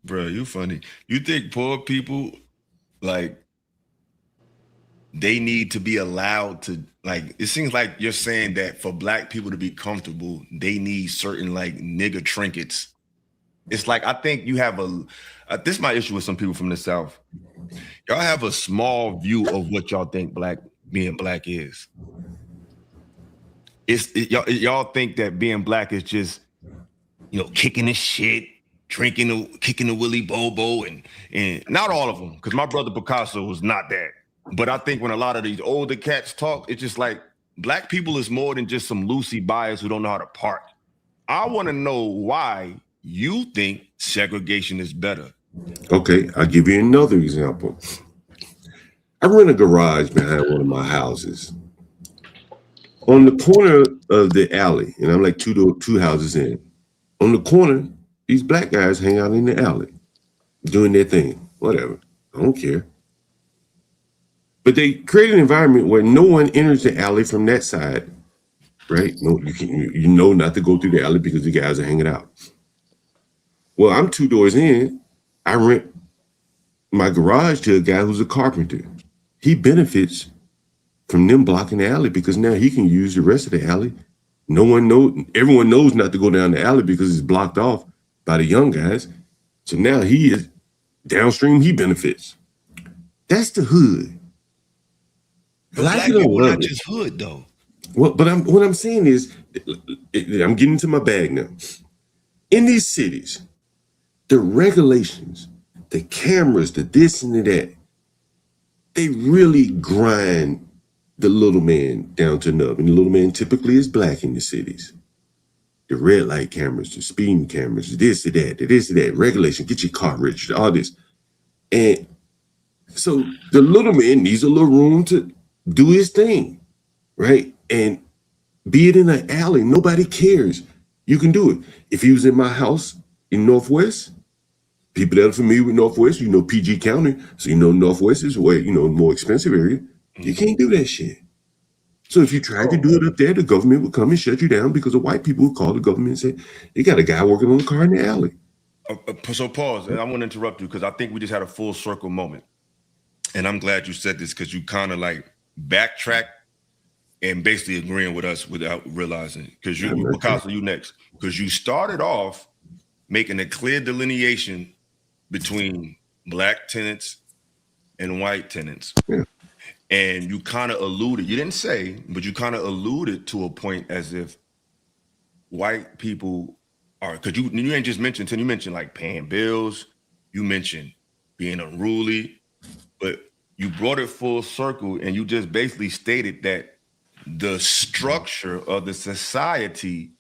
bro, you funny. You think poor people, like, they need to be allowed to, like, it seems like you're saying that for black people to be comfortable, they need certain, like, nigga trinkets. It's like, I think you have this is my issue with some people from the South. Y'all have a small view of what y'all think being black is. Y'all think that being black is just, you know, kicking the shit, kicking the Willy Bobo, and not all of them, because my brother Picasso was not that. But I think when a lot of these older cats talk, it's just like black people is more than just some loosey buyers who don't know how to park. I want to know why you think segregation is better. Okay, I'll give you another example. I rent a garage behind one of my houses. On the corner of the alley, and I'm like two houses in. On the corner, these black guys hang out in the alley, doing their thing, whatever. I don't care. But they create an environment where no one enters the alley from that side, right? No, you know not to go through the alley because the guys are hanging out. Well, I'm 2 doors in. I rent my garage to a guy who's a carpenter. He benefits from them blocking the alley because now he can use the rest of the alley. Everyone knows not to go down the alley because it's blocked off by the young guys. So now he is downstream, he benefits. That's the hood. Black people not just hood though. Well, but what I'm saying is, I'm getting into my bag now. In these cities, the regulations, the cameras, the this and the that, they really grind the little man down to nub. And the little man typically is black in the cities. The red light cameras, the speeding cameras, this and that, regulation, get your car registered, all this. And so the little man needs a little room to do his thing, right? And be it in an alley, nobody cares. You can do it. If he was in my house in Northwest, people that are familiar with Northwest, you know PG County, so you know Northwest is way, you know, more expensive area. You can't do that shit. So if you tried to do it up there, the government would come and shut you down because the white people would call the government and say, they got a guy working on the car in the alley. So pause, and I want to interrupt you because I think we just had a full circle moment. And I'm glad you said this because you kind of like backtrack and basically agreeing with us without realizing. Because Picasso, you next. Because you started off making a clear delineation between black tenants and white tenants. Yeah. And you kind of alluded, you didn't say, but you kind of alluded to a point as if white people are, because you ain't just mentioned, you mentioned like paying bills, you mentioned being unruly, but you brought it full circle and you just basically stated that the structure of the society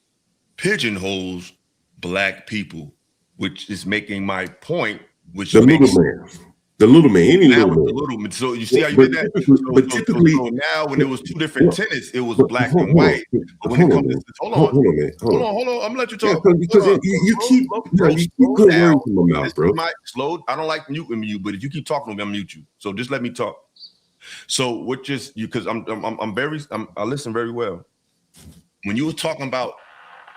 pigeonholes black people, which is making my point, which the makes the little man, any little man. So you see how you did that? Typically, so now when there was two different tenants, it was black and white. But when it comes to hold on, I'm gonna let you talk. Because you keep good words in my mouth, bro. Slow. I don't like muting you, but if you keep talking to me, I'll mute you. So just let me talk. So what just you because I listen very well. When you were talking about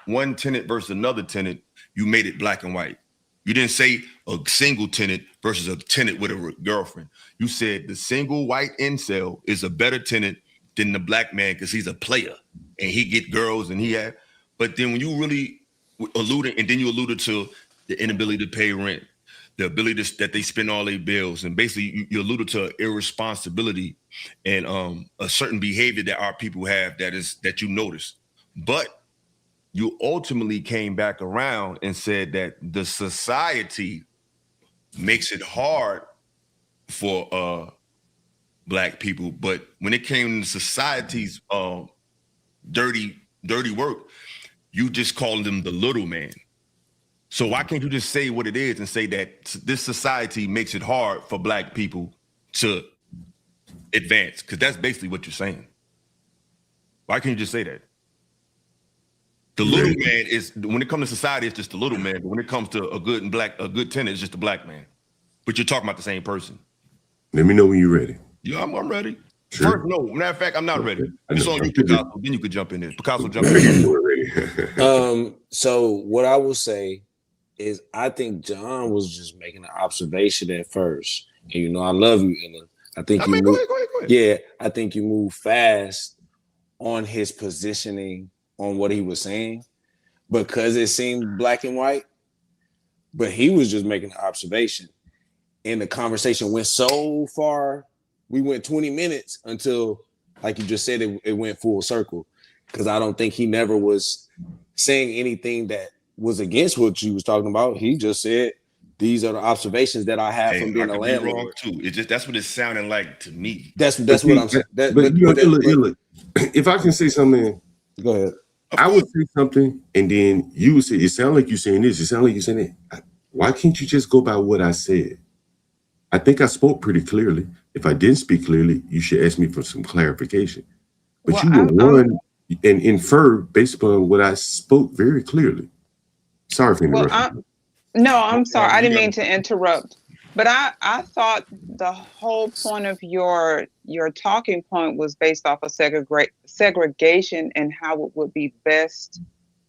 one tenant versus another tenant, you made it black and white. You didn't say a single tenant versus a tenant with a girlfriend. You said the single white incel is a better tenant than the black man because he's a player and he get girls and he had. But then when you really alluded, and then you alluded to the inability to pay rent, the ability that they spend all their bills, and basically you alluded to irresponsibility and a certain behavior that our people have that you notice. But you ultimately came back around and said that the society makes it hard for black people. But when it came to society's dirty work, you just called them the little man. So why can't you just say what it is and say that this society makes it hard for black people to advance, because that's basically what you're saying. Why can't you just say that? The little man is, when it comes to society, it's just the little man. But when it comes to a good tenant, it's just a black man. But you're talking about the same person. Let me know when you're ready. Yeah, I'm ready. Sure. First, no, matter of fact, I'm not ready. It's on you, Picasso. Then you could jump in there. Picasso, jump in. So what I will say is, I think John was just making an observation at first. And you know, I love you, Ella. I think go ahead. Yeah, I think you move fast on his positioning on what he was saying because it seemed black and white. But he was just making an observation. And the conversation went so far. We went 20 minutes until, like you just said, it went full circle. Because I don't think he never was saying anything that was against what you was talking about. He just said, these are the observations that I have from being a landlord. Wrong too. It's just, that's what it's sounding like to me. That's what I'm saying. Look, if I can say something, go ahead. I would say something, and then you would say, it sounds like you're saying this. It sounds like you're saying that. Why can't you just go by what I said? I think I spoke pretty clearly. If I didn't speak clearly, you should ask me for some clarification. But you will run and infer based upon what I spoke very clearly. Sorry for interrupting. No, I'm sorry. I didn't mean to interrupt. But I thought the whole point of your talking point was based off of segregation and how it would be best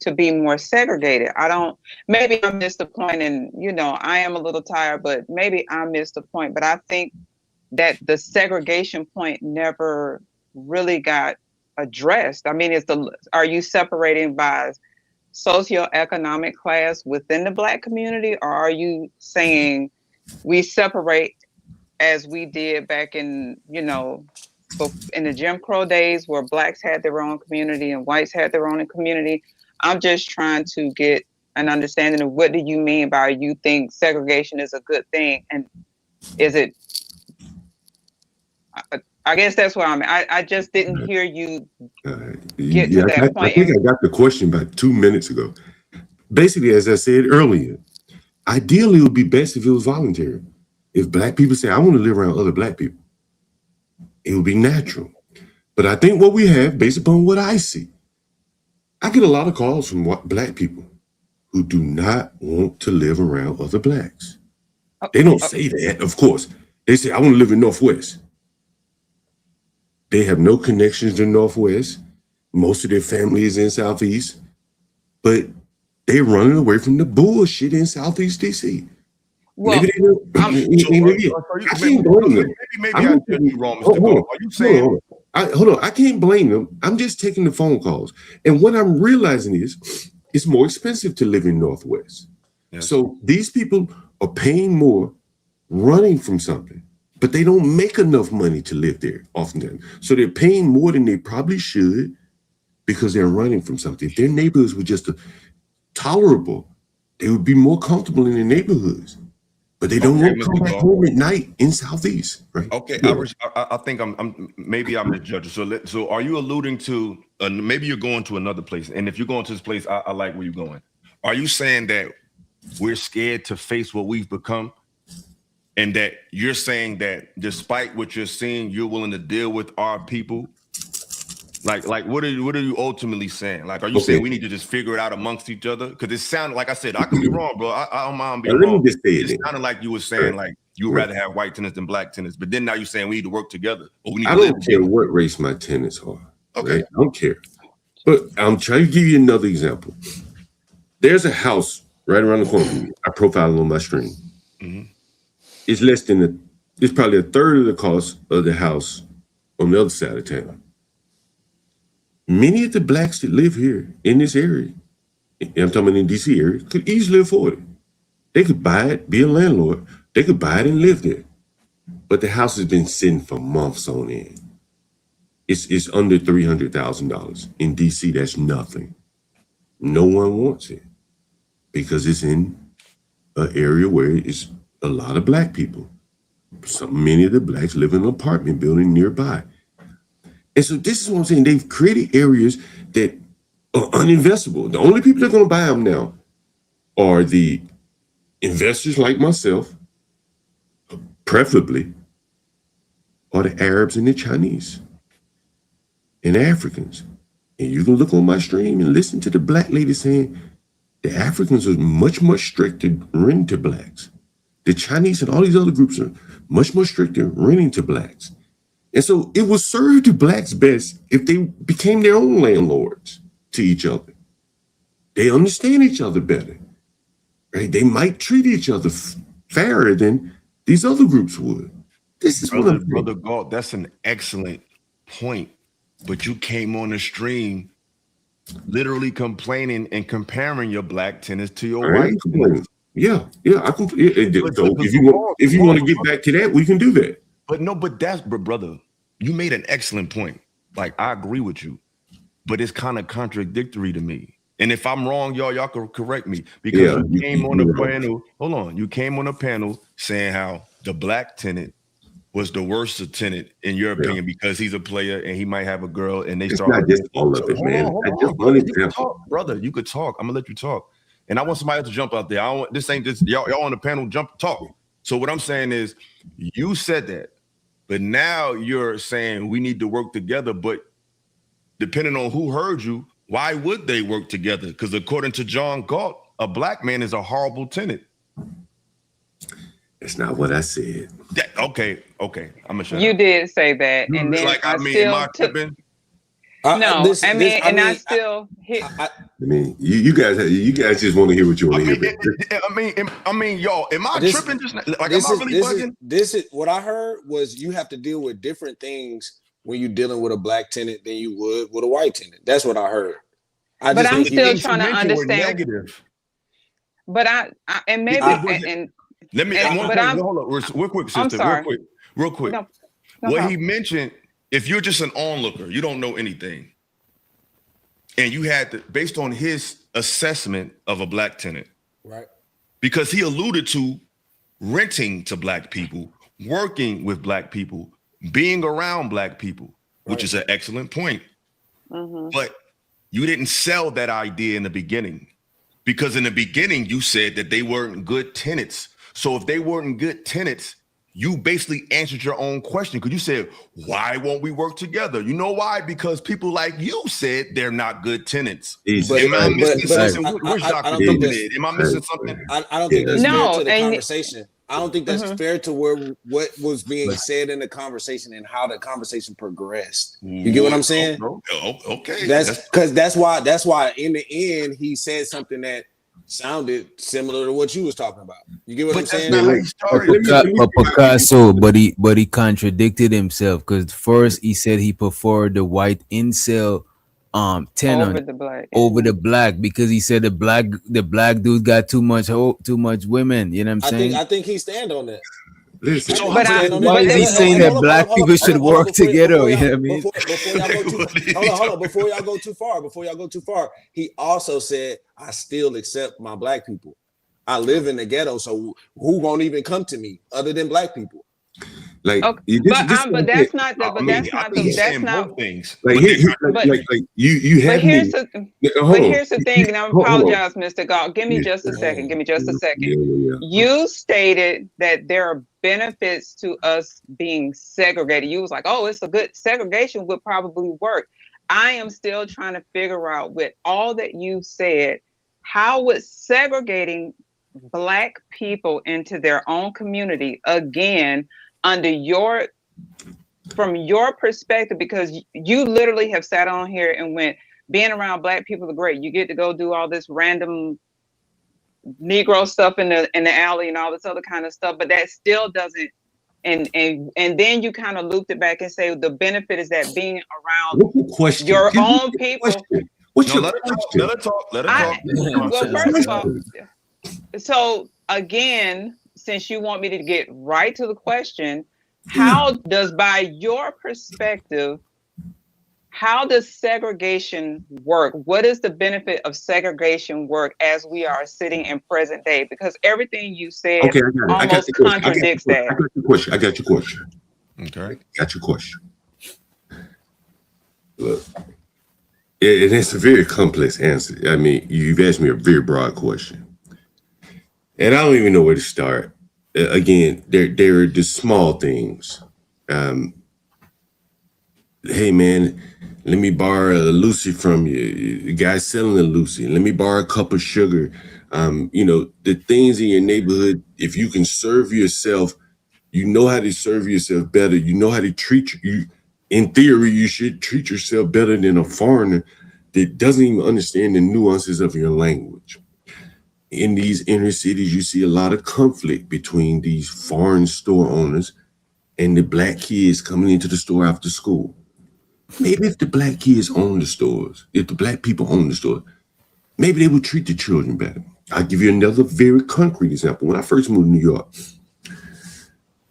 to be more segregated. Maybe I missed the point, and I am a little tired, but maybe I missed the point. But I think that the segregation point never really got addressed. I mean, are you separating by socioeconomic class within the Black community, or are you saying we separate as we did back in, in the Jim Crow days where Blacks had their own community and whites had their own community? I'm just trying to get an understanding of what do you mean by you think segregation is a good thing, and is it? I guess that's what I just didn't hear you get to that point. I think I got the question about 2 minutes ago. Basically, as I said earlier, ideally it would be best if it was voluntary. If Black people say, I want to live around other Black people, it would be natural. But I think what we have, based upon what I see, I get a lot of calls from Black people who do not want to live around other Blacks. They don't say that, of course. They say, I want to live in Northwest. They have no connections to Northwest. Most of their family is in Southeast. But they're running away from the bullshit in Southeast DC. Well, maybe I can't blame them. Maybe I did you wrong, Mr. Gold. Are you saying? Hold on. I can't blame them. I'm just taking the phone calls. And what I'm realizing is it's more expensive to live in Northwest. Yes. So these people are paying more running from something, but they don't make enough money to live there oftentimes. So they're paying more than they probably should because they're running from something. If their neighborhoods were just tolerable, they would be more comfortable in their neighborhoods. But they don't want to come back home at night in Southeast, right? Okay, I think I'm maybe I'm misjudging. So are you alluding to maybe you're going to another place? And if you're going to this place, I like where you're going. Are you saying that we're scared to face what we've become, and that you're saying that despite what you're seeing, you're willing to deal with our people? Like what are you ultimately saying? Like, are you saying we need to just figure it out amongst each other? Because it sounded like I said, I could be wrong, bro. I don't mind being wrong. It sounded like you were saying like you would rather have white tenants than Black tenants, but then now you're saying we need to work together. Or we need I don't care what race my tenants are. Okay, right? I don't care. But I'm trying to give you another example. There's a house right around the corner from me. I profile on my stream. Mm-hmm. It's probably a third of the cost of the house on the other side of town. Many of the Blacks that live here in this area, I'm talking about in the DC area, could easily afford it. They could buy it, be a landlord. They could buy it and live there. But the house has been sitting for months on end. It's under $300,000. In DC, that's nothing. No one wants it because it's in an area where it's a lot of Black people. Many of the Blacks live in an apartment building nearby. And so this is what I'm saying. They've created areas that are uninvestable. The only people that are going to buy them now are the investors like myself, preferably, are the Arabs and the Chinese and the Africans. And you can look on my stream and listen to the black lady saying the Africans are much, much stricter renting to blacks. The Chinese and all these other groups are much more stricter renting to blacks. And so it would serve the blacks best if they became their own landlords to each other. They understand each other better, right? They might treat each other fairer than these other groups would. This is Brother Galt, that's an excellent point. But you came on the stream literally complaining and comparing your black tenants to your white tenants. Yeah, I can. So if you want to get back to that, we can do that. But brother, you made an excellent point. Like, I agree with you, but it's kind of contradictory to me. And if I'm wrong, y'all can correct me, because you came on the panel. Hold on, you came on the panel saying how the black tenant was the worst tenant in your opinion because he's a player and he might have a girl and they start. Not just all of it, man. Hold on. Brother, you could talk. I'm gonna let you talk. And I want somebody else to jump out there. I don't want, this ain't just y'all on the panel talk. So what I'm saying is, you said that, but now you're saying we need to work together. But depending on who heard you, why would they work together? Because according to John Galt, a black man is a horrible tenant. That's not what I said. Okay. I'm gonna shut up. You did say that, and then like, I still took. No, I mean, you guys just want to hear what you want to hear. I mean, y'all, am I tripping? Just like, am I really bugging? This is what I heard was you have to deal with different things when you're dealing with a black tenant than you would with a white tenant. That's what I heard. But I'm still trying to understand. But let me. Hold on, real quick, sister. I'm sorry. Real quick. No what problem. he mentioned. If you're just an onlooker, you don't know anything, and you had to, based on his assessment of a black tenant, right? Because he alluded to renting to black people, working with black people, being around black people, which is an excellent point. Mm-hmm. But you didn't sell that idea in the beginning, because in the beginning you said that they weren't good tenants. So if they weren't good tenants, you basically answered your own question, because you said, why won't we work together? You know why? Because people like you said they're not good tenants. Am I missing something? Where's Dr. David? Am I missing something? I don't think that's fair to the conversation. I don't think that's fair to what was being said in the conversation and how the conversation progressed. You get what I'm saying? Okay. That's why in the end he said something that sounded similar to what you was talking about. You get what I'm saying? But Picasso, but he contradicted himself, because first he said he preferred the white incel tenant over the black, because he said the black dude got too much women. You know what I'm saying? I think he stand on that. Listen, but he's saying that black people should work together. You know what I mean? Before y'all go too far, he also said, I still accept my black people. I live in the ghetto, so who won't even come to me other than black people? Like, okay. But that's not both things. Like you have. But here's the thing, and I apologize, Mr. Galt. Give me just a second. You stated that there are benefits to us being segregated. You was like, oh, it's a good segregation would probably work. I am still trying to figure out, with all that you said, how would segregating black people into their own community, again, from your perspective, because you literally have sat on here and went, being around black people is great. You get to go do all this random Negro stuff in the alley and all this other kind of stuff, but that still doesn't. And then you kind of looped it back and say the benefit is that being around your own people. What's your question? Let her talk. Well, first of all, so again, since you want me to get right to the question, how does, by your perspective, how does segregation work? What is the benefit of segregation work as we are sitting in present day? Because everything you said almost contradicts that. I got your question. Okay. Got your question. Look, it's a very complex answer. I mean, you've asked me a very broad question, and I don't even know where to start. Again, there are the small things. hey man, let me borrow a Lucy from you. The guy's selling a Lucy. Let me borrow a cup of sugar. You know, the things in your neighborhood, if you can serve yourself, you know how to serve yourself better. You know how to treat you. In theory, you should treat yourself better than a foreigner that doesn't even understand the nuances of your language. In these inner cities, you see a lot of conflict between these foreign store owners and the black kids coming into the store after school. Maybe if the black kids own the stores, if the black people own the store, maybe they would treat the children better. I'll give you another very concrete example. When I first moved to New York,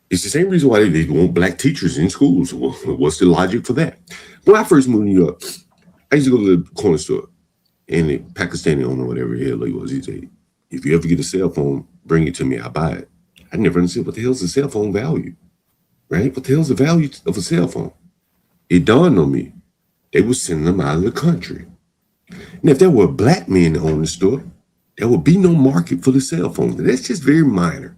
it's the same reason why they want black teachers in schools. Well, what's the logic for that? When I first moved to New York, I used to go to the corner store, and the Pakistani owner, whatever the hell he was, he'd say, if you ever get a cell phone, bring it to me, I'll buy it. I never understood what the hell's a cell phone value, right? What the hell's the value of a cell phone? It dawned on me, they were sending them out of the country. And if there were black men that owned the store, there would be no market for the cell phone. That's just very minor.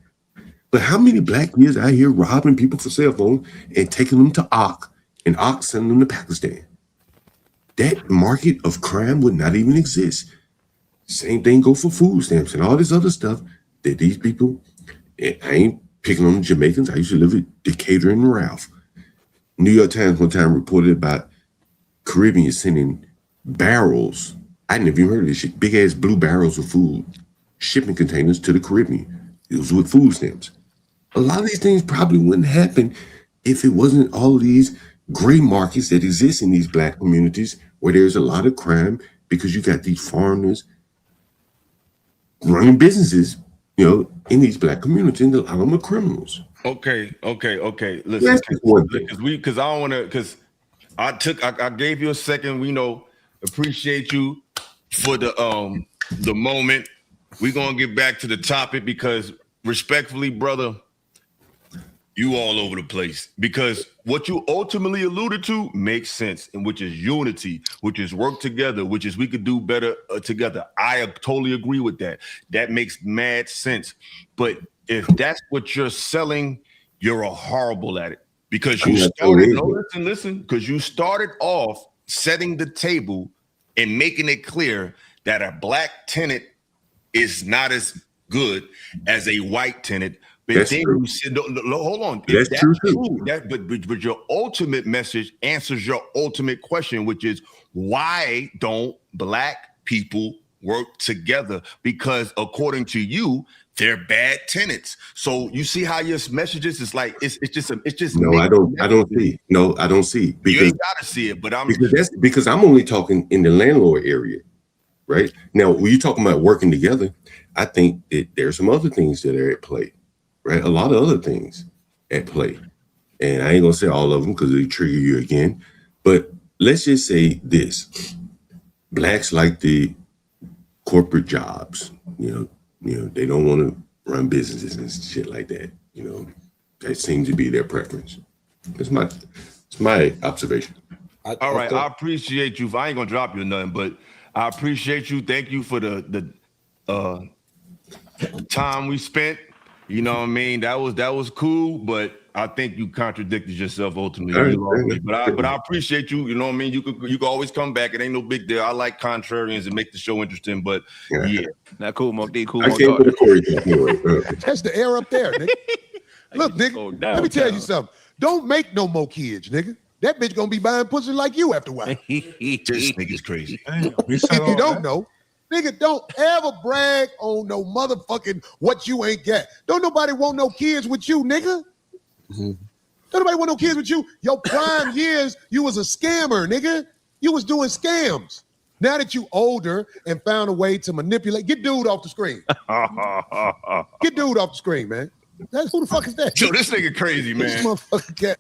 But how many black kids out here robbing people for cell phones and taking them to Ak, and Ak sending them to Pakistan? That market of crime would not even exist. Same thing go for food stamps and all this other stuff that these people, I ain't picking on the Jamaicans. I used to live at Decatur and Ralph. New York Times one time reported about Caribbeans sending barrels. I never even heard of this shit. Big ass blue barrels of food, shipping containers to the Caribbean. It was with food stamps. A lot of these things probably wouldn't happen if it wasn't all of these gray markets that exist in these black communities where there's a lot of crime because you got these foreigners running businesses, you know, in these black communities, and a lot of them are criminals. Okay. Listen, because I don't want to, because I gave you a second. We know, appreciate you for the moment. We're gonna get back to the topic because respectfully, brother, you all over the place, because what you ultimately alluded to makes sense, and which is unity, which is work together, which is we could do better together. I totally agree with that. That makes mad sense. But if that's what you're selling, you're horrible at it, because you started. No, listen, because you started off setting the table and making it clear that a black tenant is not as good as a white tenant. But that's then true. you said, no, hold on. That's true. But your ultimate message answers your ultimate question, which is, why don't black people work together? Because according to you, they're bad tenants. So you see how your messages is like it's just no, I don't see because you ain't gotta see it, but because I'm only talking in the landlord area, right? Now when you're talking about working together, I think that there's some other things that are at play. Right, a lot of other things at play, and I ain't gonna say all of them because they trigger you again. But let's just say this: blacks like the corporate jobs. You know, they don't want to run businesses and shit like that. You know, that seems to be their preference. It's my observation. All right, I appreciate you. I ain't gonna drop you or nothing, but I appreciate you. Thank you for the time we spent. You know what I mean? That was cool, but I think you contradicted yourself ultimately. But I appreciate you. You know what I mean? You could always come back. It ain't no big deal. I like contrarians and make the show interesting. But yeah. Not cool, Mark D. Cool. I can't put a Corey. That's the air up there, nigga. Look, nigga. Let me tell you something. Don't make no more kids, nigga. That bitch gonna be buying pussy like you after a while. This nigga's crazy. If you don't know. Nigga, don't ever brag on no motherfucking what you ain't got. Don't nobody want no kids with you, nigga. Mm-hmm. Don't nobody want no kids with you. Your prime years, you was a scammer, nigga. You was doing scams. Now that you older and found a way to manipulate, get dude off the screen. Get dude off the screen, man. Who the fuck is that? Yo, this nigga crazy, man. This motherfucker cat.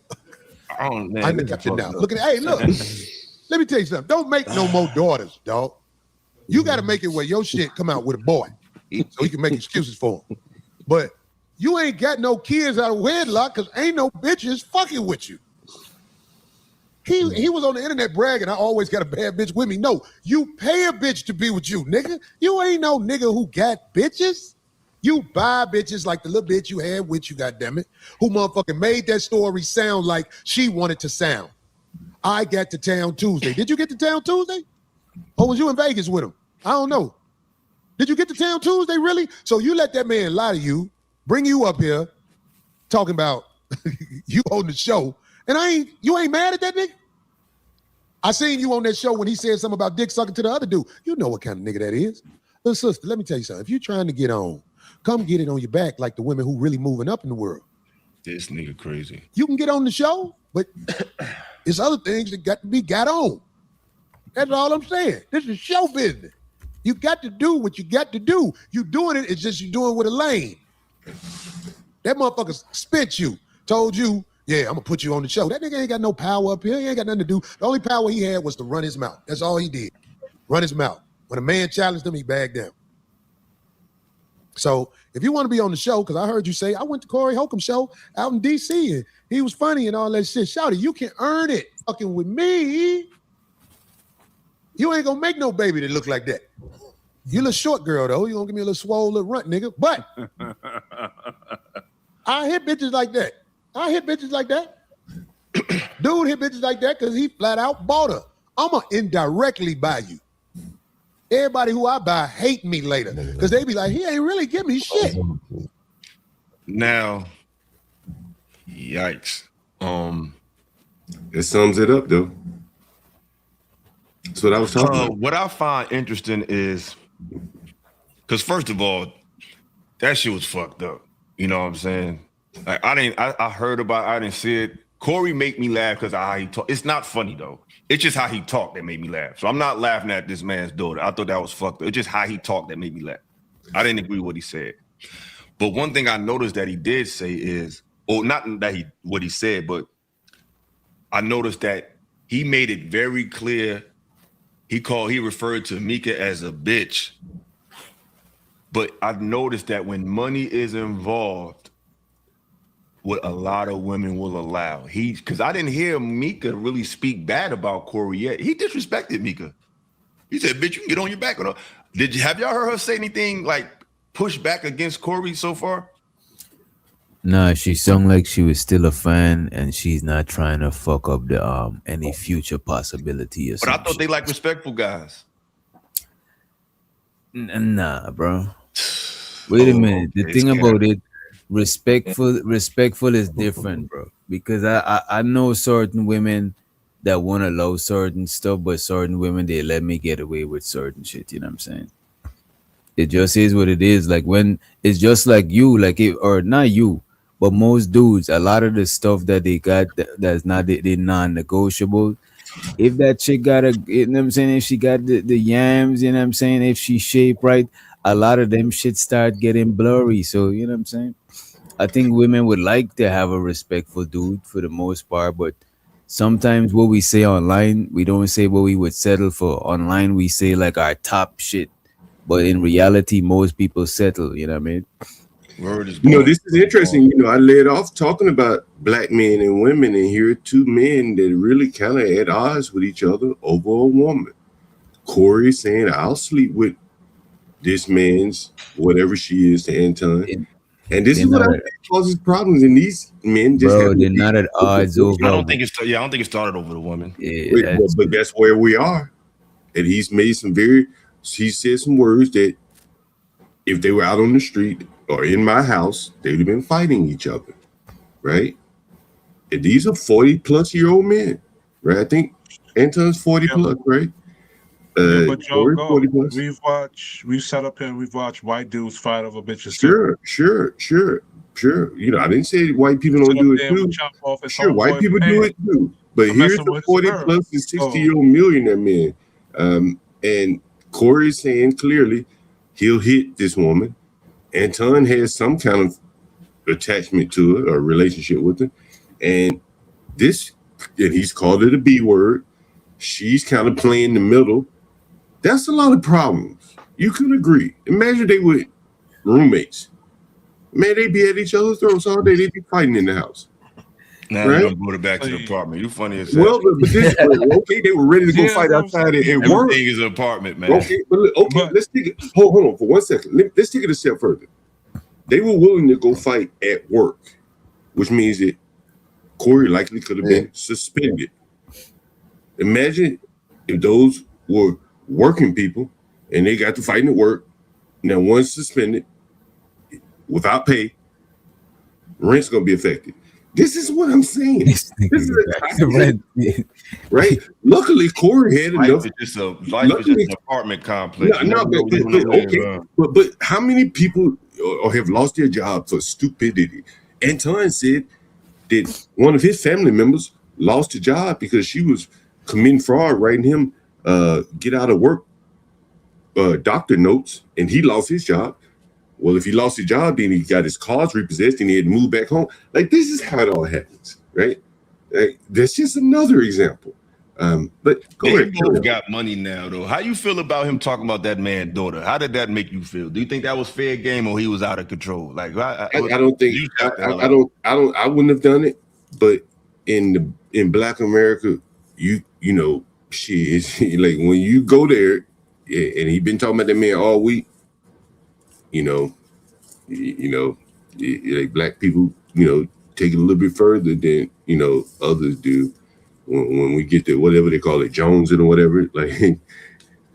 Oh, man. I'm the captain now. Look at that. Hey, look. Let me tell you something. Don't make no more daughters, dog. You got to make it where your shit come out with a boy so you can make excuses for him. But you ain't got no kids out of wedlock because ain't no bitches fucking with you. He was on the internet bragging, I always got a bad bitch with me. No, you pay a bitch to be with you, nigga. You ain't no nigga who got bitches. You buy bitches like the little bitch you had with you, goddammit, who motherfucking made that story sound like she wanted to sound. I got to town Tuesday. Did you get to town Tuesday? Or was you in Vegas with him? I don't know. Did you get to town Tuesday, really? So you let that man lie to you, bring you up here, talking about you on the show, and you ain't mad at that nigga? I seen you on that show when he said something about dick sucking to the other dude. You know what kind of nigga that is. Little sister, let me tell you something. If you're trying to get on, come get it on your back like the women who really moving up in the world. This nigga crazy. You can get on the show, but it's other things that got to be got on. That's all I'm saying. This is show business. You got to do what you got to do. You doing it, it's just you doing with a lane. That motherfucker spit you, told you, yeah, I'm gonna put you on the show. That nigga ain't got no power up here. He ain't got nothing to do. The only power he had was to run his mouth. That's all he did. Run his mouth. When a man challenged him, he bagged down. So if you want to be on the show, because I heard you say, I went to Corey Holcomb show out in D.C. and he was funny and all that shit. Shouty, you can earn it fucking with me. You ain't gonna make no baby that look like that. You a little short girl, though. You gonna give me a little swole little runt, nigga. But I hit bitches like that. Dude hit bitches like that because he flat out bought her. I'm gonna indirectly buy you. Everybody who I buy hate me later because they be like, he ain't really give me shit. Now, yikes. It sums it up, though. That's what I was talking about. What I find interesting is, because first of all, that shit was fucked up. You know what I'm saying? Like I heard about it, I didn't see it. Corey make me laugh because of how he talk. It's not funny though. It's just how he talked that made me laugh. So I'm not laughing at this man's daughter. I thought that was fucked up. It's just how he talked that made me laugh. I didn't agree with what he said. But one thing I noticed that he did say is, or not that what he said, but I noticed that he made it very clear. He referred to Mika as a bitch. But I've noticed that when money is involved, what a lot of women will allow. Because I didn't hear Mika really speak bad about Corey yet. He disrespected Mika. He said, bitch, you can get on your back. Have y'all heard her say anything like push back against Corey so far? Nah, she sung like she was still a fan and she's not trying to fuck up the any future possibility or something. But I thought they like respectful guys. Nah, bro. Wait a minute. The thing about it, respectful is different, bro. Because I know certain women that want to love certain stuff, but certain women, they let me get away with certain shit. You know what I'm saying? It just is what it is. Like when it's just like you, or not you, but most dudes, a lot of the stuff that they got that's not they non-negotiable. If that chick got you know what I'm saying, if she got the yams, you know what I'm saying, if she shaped right, a lot of them shit start getting blurry. So you know what I'm saying? I think women would like to have a respectful dude for the most part, but sometimes what we say online, we don't say what we would settle for. Online, we say like our top shit, but in reality, most people settle. You know what I mean? This is interesting. I led off talking about black men and women, and here are two men that really kind of at odds with each other over a woman. Corey saying, I'll sleep with this man's whatever she is to Anton. And this is what I think causes problems. And these men just they're not at odds over. I don't think it started over the woman. Yeah, but that's where we are. And he's made he said some words that if they were out on the street or in my house, they'd have been fighting each other, right? And these are 40-plus-year-old men, right? I think Anton's 40 plus, right? But Joe, we've sat up here and we've watched white dudes fight over bitches. Sure. I didn't say white people don't do it too. Sure, white people do it too. But here's the 40-plus and 60-year-old millionaire man. And Corey's saying clearly he'll hit this woman. Anton has some kind of attachment to her or relationship with her. And he's called it a B word. She's kind of playing the middle. That's a lot of problems. You could agree. Imagine they were roommates. Man, they'd be at each other's throats all day. They'd be fighting in the house. Now right? you're going to go back to the apartment. You funny as hell. Well, but okay, they were ready to go fight outside at work. Everything is an apartment, man. Okay, let's take it. Hold on for 1 second. Let's take it a step further. They were willing to go fight at work, which means that Corey likely could have been suspended. Imagine if those were working people and they got to fighting at work. Now one's suspended without pay. Rent's gonna be affected. This is what I'm saying. This is right. Luckily, Corey had enough. Life is just an apartment complex. But how many people have lost their job for stupidity? Anton said that one of his family members lost a job because she was committing fraud, writing him get out of work doctor notes, and he lost his job. Well, if he lost his job, then he got his cars repossessed and he had to move back home. Like, this is how it all happens, right? Like, that's just another example. But go ahead. He got money now, though. How you feel about him talking about that man's daughter? How did that make you feel? Do you think that was fair game or he was out of control? Like, I don't think I wouldn't have done it. But in Black America, you know, shit, like when you go there, and he been talking about that man all week. Like Black people, take it a little bit further than others do. When we get to whatever they call it, Jonesing or whatever, like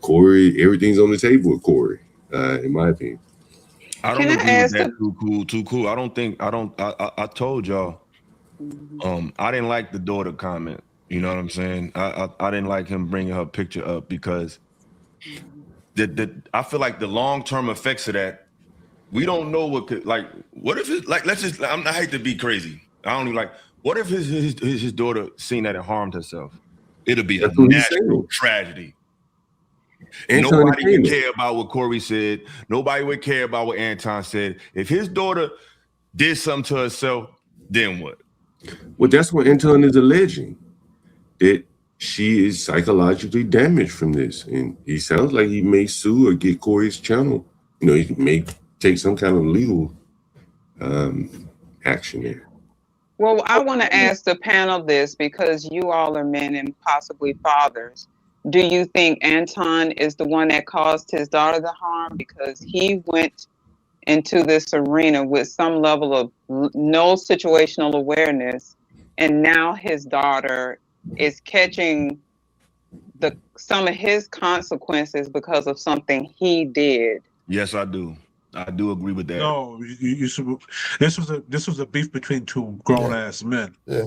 Corey, everything's on the table with Corey, in my opinion. I don't agree with that. Too cool. I told y'all, I didn't like the daughter comment. You know what I'm saying? I didn't like him bringing her picture up because I feel like the long-term effects of that, we don't know what could, like, what if it, like, let's just, I hate to be crazy. I don't even like, what if his daughter seen that and harmed herself? It'll be a national tragedy. Nobody would care about what Corey said. Nobody would care about what Anton said. If his daughter did something to herself, then what? Well, that's what Anton is alleging, that she is psychologically damaged from this. And he sounds like he may sue or get Corey's channel. He may take some kind of legal action there. Well, I want to ask the panel this because you all are men and possibly fathers. Do you think Anton is the one that caused his daughter the harm because he went into this arena with some level of no situational awareness, and now his daughter is catching some of his consequences because of something he did? Yes, I do. I do agree with that. No, this was a beef between two grown ass men. Yeah,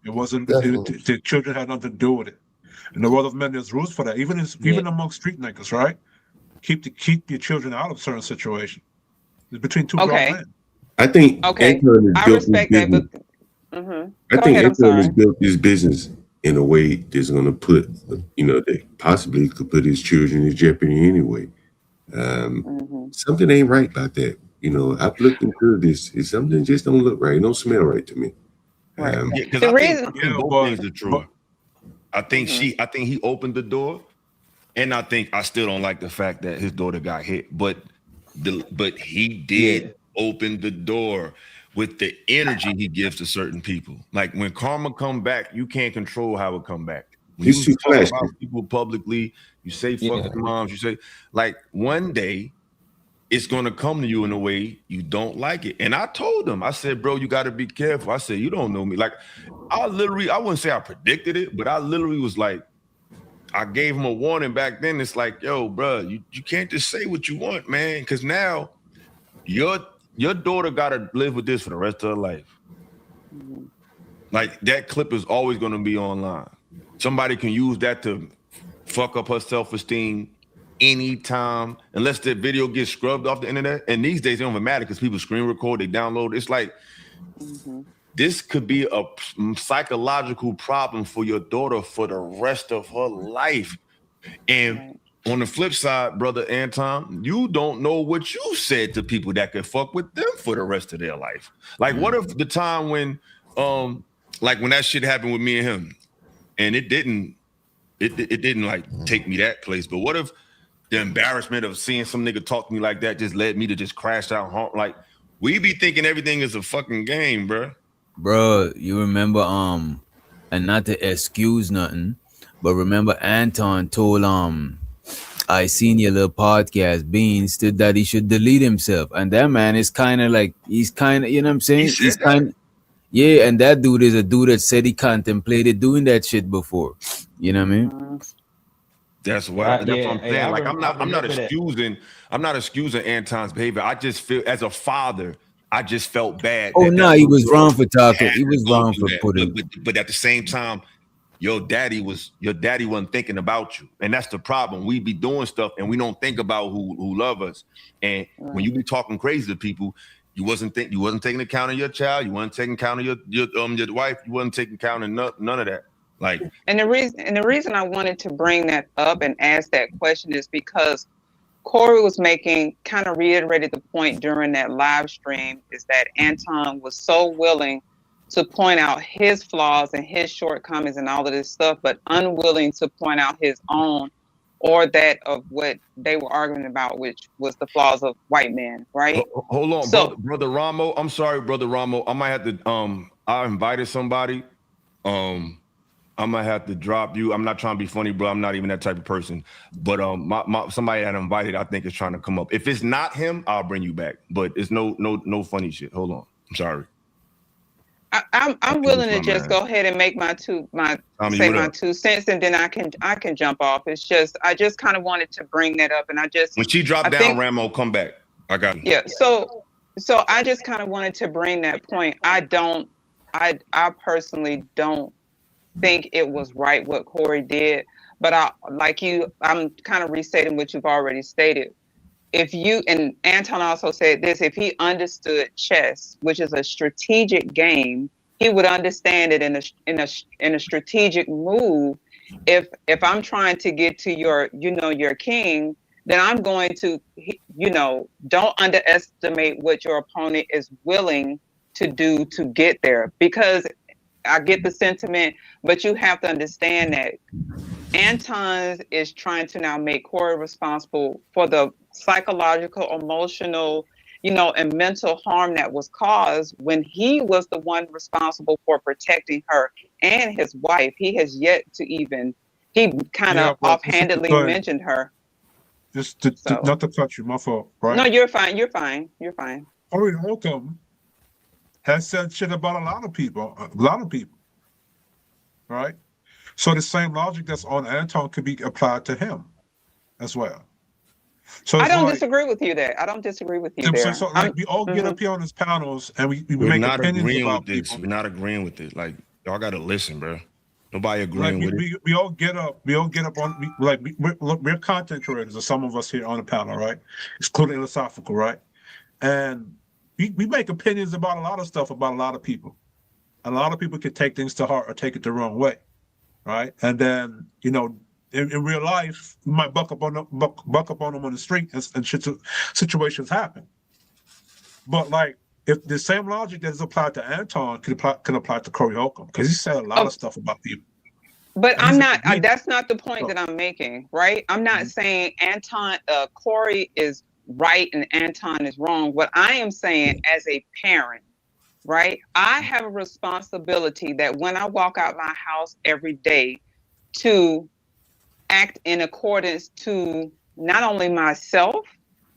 it wasn't. The children had nothing to do with it. In the world of men, there's rules for that. Even among street niggas, right? Keep your children out of certain situations. It's between two grown men. I think Anton has built respect his that, business. but I think Anton has built his business in a way that's going to put, that possibly could put his children in jeopardy anyway. Something ain't right about that. I've looked into this. It's something just don't look right. It don't smell right to me. Right. Because I think both things are true. I think he opened the door, and I still don't like the fact that his daughter got hit. But he did open the door with the energy he gives to certain people. Like when karma come back, you can't control how it come back. When you talk about people publicly, you say fuck their moms, you say, like, one day it's gonna come to you in a way you don't like it. And I told him, I said, bro, you gotta be careful. I said, you don't know me. Like, I wouldn't say I predicted it, but I literally was like, I gave him a warning back then. It's like, yo, bro, you can't just say what you want, man, because now your daughter gotta live with this for the rest of her life. Like, that clip is always gonna be online. Somebody can use that to fuck up her self-esteem anytime, unless the video gets scrubbed off the internet. And these days, it don't even matter because people screen record, they download. It's like, this could be a psychological problem for your daughter for the rest of her life. And on the flip side, brother Anton, you don't know what you said to people that could fuck with them for the rest of their life. Like, what if the time when, like when that shit happened with me and him, and it didn't like take me that place, but what if the embarrassment of seeing some nigga talk to me like that just led me to just crash out? Like, we be thinking everything is a fucking game, bro. Bro, you remember, and not to excuse nothing, but remember Anton told I seen your little podcast, Beans, that he should delete himself. And that man is kind of like, he's kind of, you know what I'm saying? He's kind of, yeah, and that dude is a dude that said he contemplated doing that shit before. You know what I mean? That's what I'm saying. I Like I'm not remember that. excusing Anton's behavior. I just feel as a father, I just felt bad. Oh no, he was wrong for talking. He was wrong for putting. But at the same time, your daddy wasn't thinking about you, and that's the problem. We be doing stuff and we don't think about who love us. And when you be talking crazy to people, you wasn't taking account of your child. You wasn't taking account of your wife. You wasn't taking account of none of that. Like, and the reason I wanted to bring that up and ask that question is because Corey was kind of reiterated the point during that live stream is that Anton was so willing to point out his flaws and his shortcomings and all of this stuff, but unwilling to point out his own or that of what they were arguing about, which was the flaws of white men, right? Hold on, so, brother Ramo. I'm sorry, brother Ramo. I might have to. I invited somebody. I might have to drop you. I'm not trying to be funny, bro. I'm not even that type of person. But somebody that I invited, I think is trying to come up. If it's not him, I'll bring you back. But it's no funny shit. Hold on. I'm sorry. I'm willing to just go ahead and make my 2 cents, and then I can jump off. It's just I just kind of wanted to bring that up, and when she dropped down, Ramo, come back. I got you. Yeah. So I just kind of wanted to bring that point. I personally don't think it was right what Corey did, but I'm kind of restating what you've already stated. And Anton also said this, if he understood chess, which is a strategic game, he would understand it in a strategic move. If I'm trying to get to your king, then I'm going to, don't underestimate what your opponent is willing to do to get there, because I get the sentiment, but you have to understand that Anton is trying to now make Corey responsible for the psychological, emotional, and mental harm that was caused when he was the one responsible for protecting her and his wife. He has yet to even, he kind of offhandedly mentioned her. Not to cut you, my fault, right? No, you're fine. Corey Holcomb has said shit about a lot of people, right? So the same logic that's on Anton could be applied to him as well. So I don't disagree with you there. So we all get up here on these panels and we We're make not opinions agreeing about with this. people. We're not agreeing with it. Like, y'all gotta listen, bro. Nobody agreeing with it. We all get up. We're content creators, or some of us here on the panel, right? Excluding philosophical, right? And we make opinions about a lot of stuff about a lot of people. A lot of people can take things to heart or take it the wrong way, right? And then in real life, we might buck up on them on the street, and situations happen. But like, if the same logic that is applied to Anton can apply to Corey Holcomb, because he said a lot of stuff about people. But that's not the point that I'm making, right? I'm not saying Corey is right and Anton is wrong. What I am saying as a parent, right? I have a responsibility that when I walk out my house every day to act in accordance to not only myself,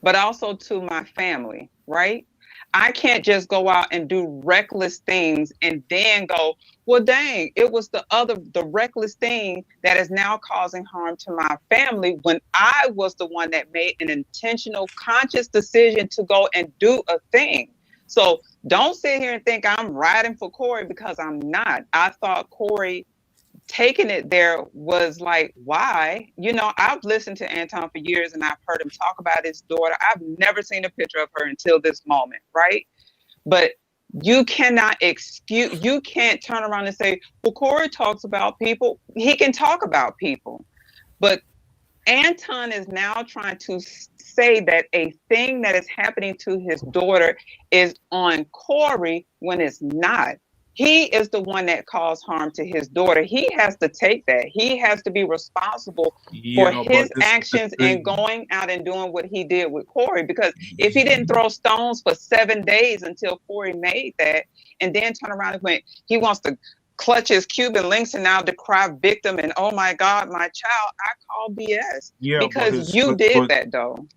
but also to my family, right? I can't just go out and do reckless things and then go, well, dang, it was the reckless thing that is now causing harm to my family when I was the one that made an intentional, conscious decision to go and do a thing. So don't sit here and think I'm riding for Corey, because I'm not. I thought Corey taking it there was like, why? I've listened to Anton for years and I've heard him talk about his daughter. I've never seen a picture of her until this moment, right? But you can't turn around and say, well, Corey talks about people. He can talk about people. But Anton is now trying to say that a thing that is happening to his daughter is on Corey when it's not. He is the one that caused harm to his daughter. He has to take that. He has to be responsible for his actions and going out and doing what he did with Corey. Because if he didn't throw stones for 7 days until Corey made that, and then turn around and went, he wants to clutch his Cuban links and now decry victim and, oh my God, my child, I call BS. Yeah, because you did that though.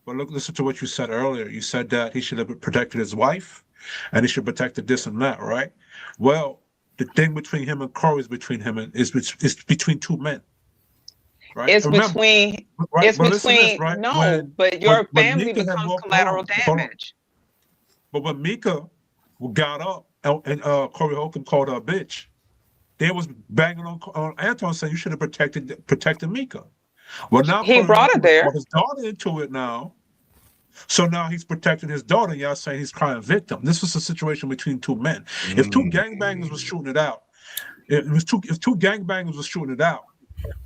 But listen to what you said earlier. You said that he should have protected his wife and he should have protected this and that, right? Well, the thing between him and Corey is between him and it's between two men. Right? It's Remember, between right? it's But listen between to this, right? no, but your when family Mika had becomes walked, collateral hold on. damage. But when Mika got up and Corey Holcomb called her a bitch, they was banging on Anton saying you should have protected Mika. Well, now He Corey brought her Holcomb there. brought his daughter into it now. So now he's protecting his daughter. Y'all saying he's crying victim. This was a situation between two men. If two gangbangers was shooting it out, if two gangbangers was shooting it out,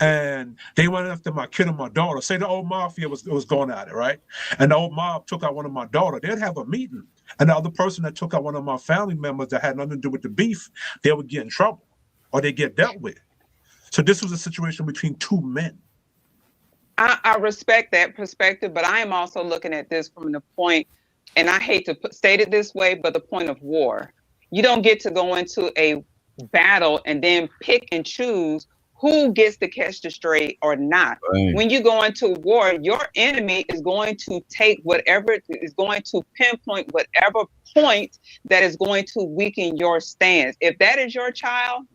and they went after my kid and my daughter, say the old mafia was going at it, right? And the old mob took out one of my daughter, they'd have a meeting. And the other person that took out one of my family members that had nothing to do with the beef, they would get in trouble or they get dealt with. So this was a situation between two men. I respect that perspective, but I am also looking at this from the point, and I hate to state it this way, but the point of war. You don't get to go into a battle and then pick and choose who gets to catch the stray or not. Right. When you go into war, your enemy is going to take whatever, is going to pinpoint whatever point that is going to weaken your stance. If that is your child,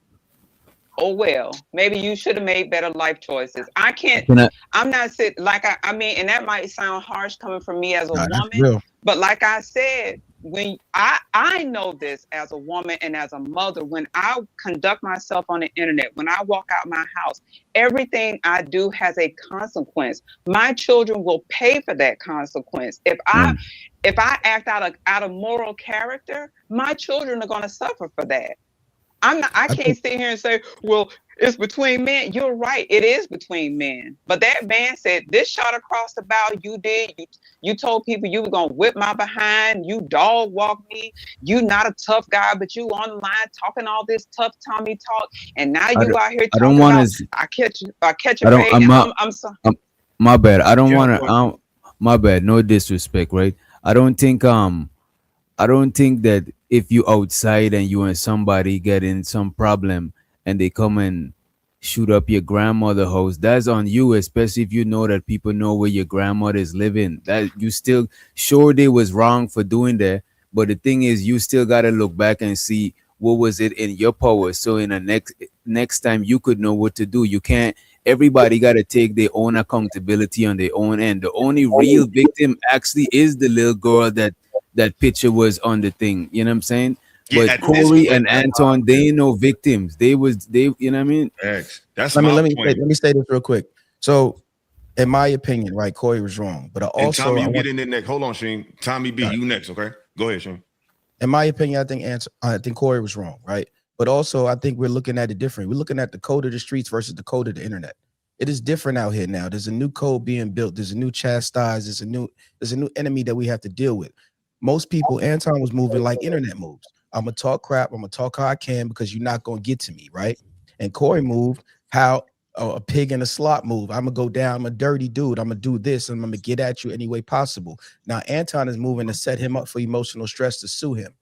oh well, maybe you should have made better life choices. I'm not sitting like I mean, and that might sound harsh coming from me as a woman, but like I said, when I know this as a woman and as a mother, when I conduct myself on the internet, when I walk out my house, everything I do has a consequence. My children will pay for that consequence. If I act out of moral character, my children are going to suffer for that. I can't sit here and say, well, it's between men. You're right. It is between men. But that man said, this shot across the bow you did. You told people you were going to whip my behind. You dog walk me. You not a tough guy, but you on the line talking all this tough Tommy talk. And now you out here talking about, I catch a fade. I'm sorry. My bad. I don't want to, my bad. No disrespect, right? I don't think that if you outside and you and somebody get in some problem and they come and shoot up your grandmother's house, that's on you, especially if you know that people know where your grandmother is living. That you still sure they was wrong for doing that, but the thing is you still got to look back and see what was it in your power, so in the next time you could know what to do. You can't, everybody got to take their own accountability on their own end. The only real victim actually is the little girl that picture was on the thing, you know what I'm saying? Yeah, but Corey and Anton, they ain't no victims. They, you know what I mean? That's let me say this real quick. So, in my opinion, right, Corey was wrong, but I also Tommy, you get in there next. Hold on, Shane. Tommy B, you next, okay? Go ahead, Shane. In my opinion, I think Corey was wrong, right? But also, I think we're looking at it different. We're looking at the code of the streets versus the code of the internet. It is different out here now. There's a new code being built. There's a new chastise. There's a new enemy that we have to deal with. Most people, Anton was moving like internet moves. I'm gonna talk crap. I'm gonna talk how I can because you're not gonna get to me, right? And Corey moved how a pig in a slot move. I'm gonna go down. I'm a dirty dude. I'm gonna do this, and I'm gonna get at you any way possible. Now Anton is moving to set him up for emotional stress to sue him.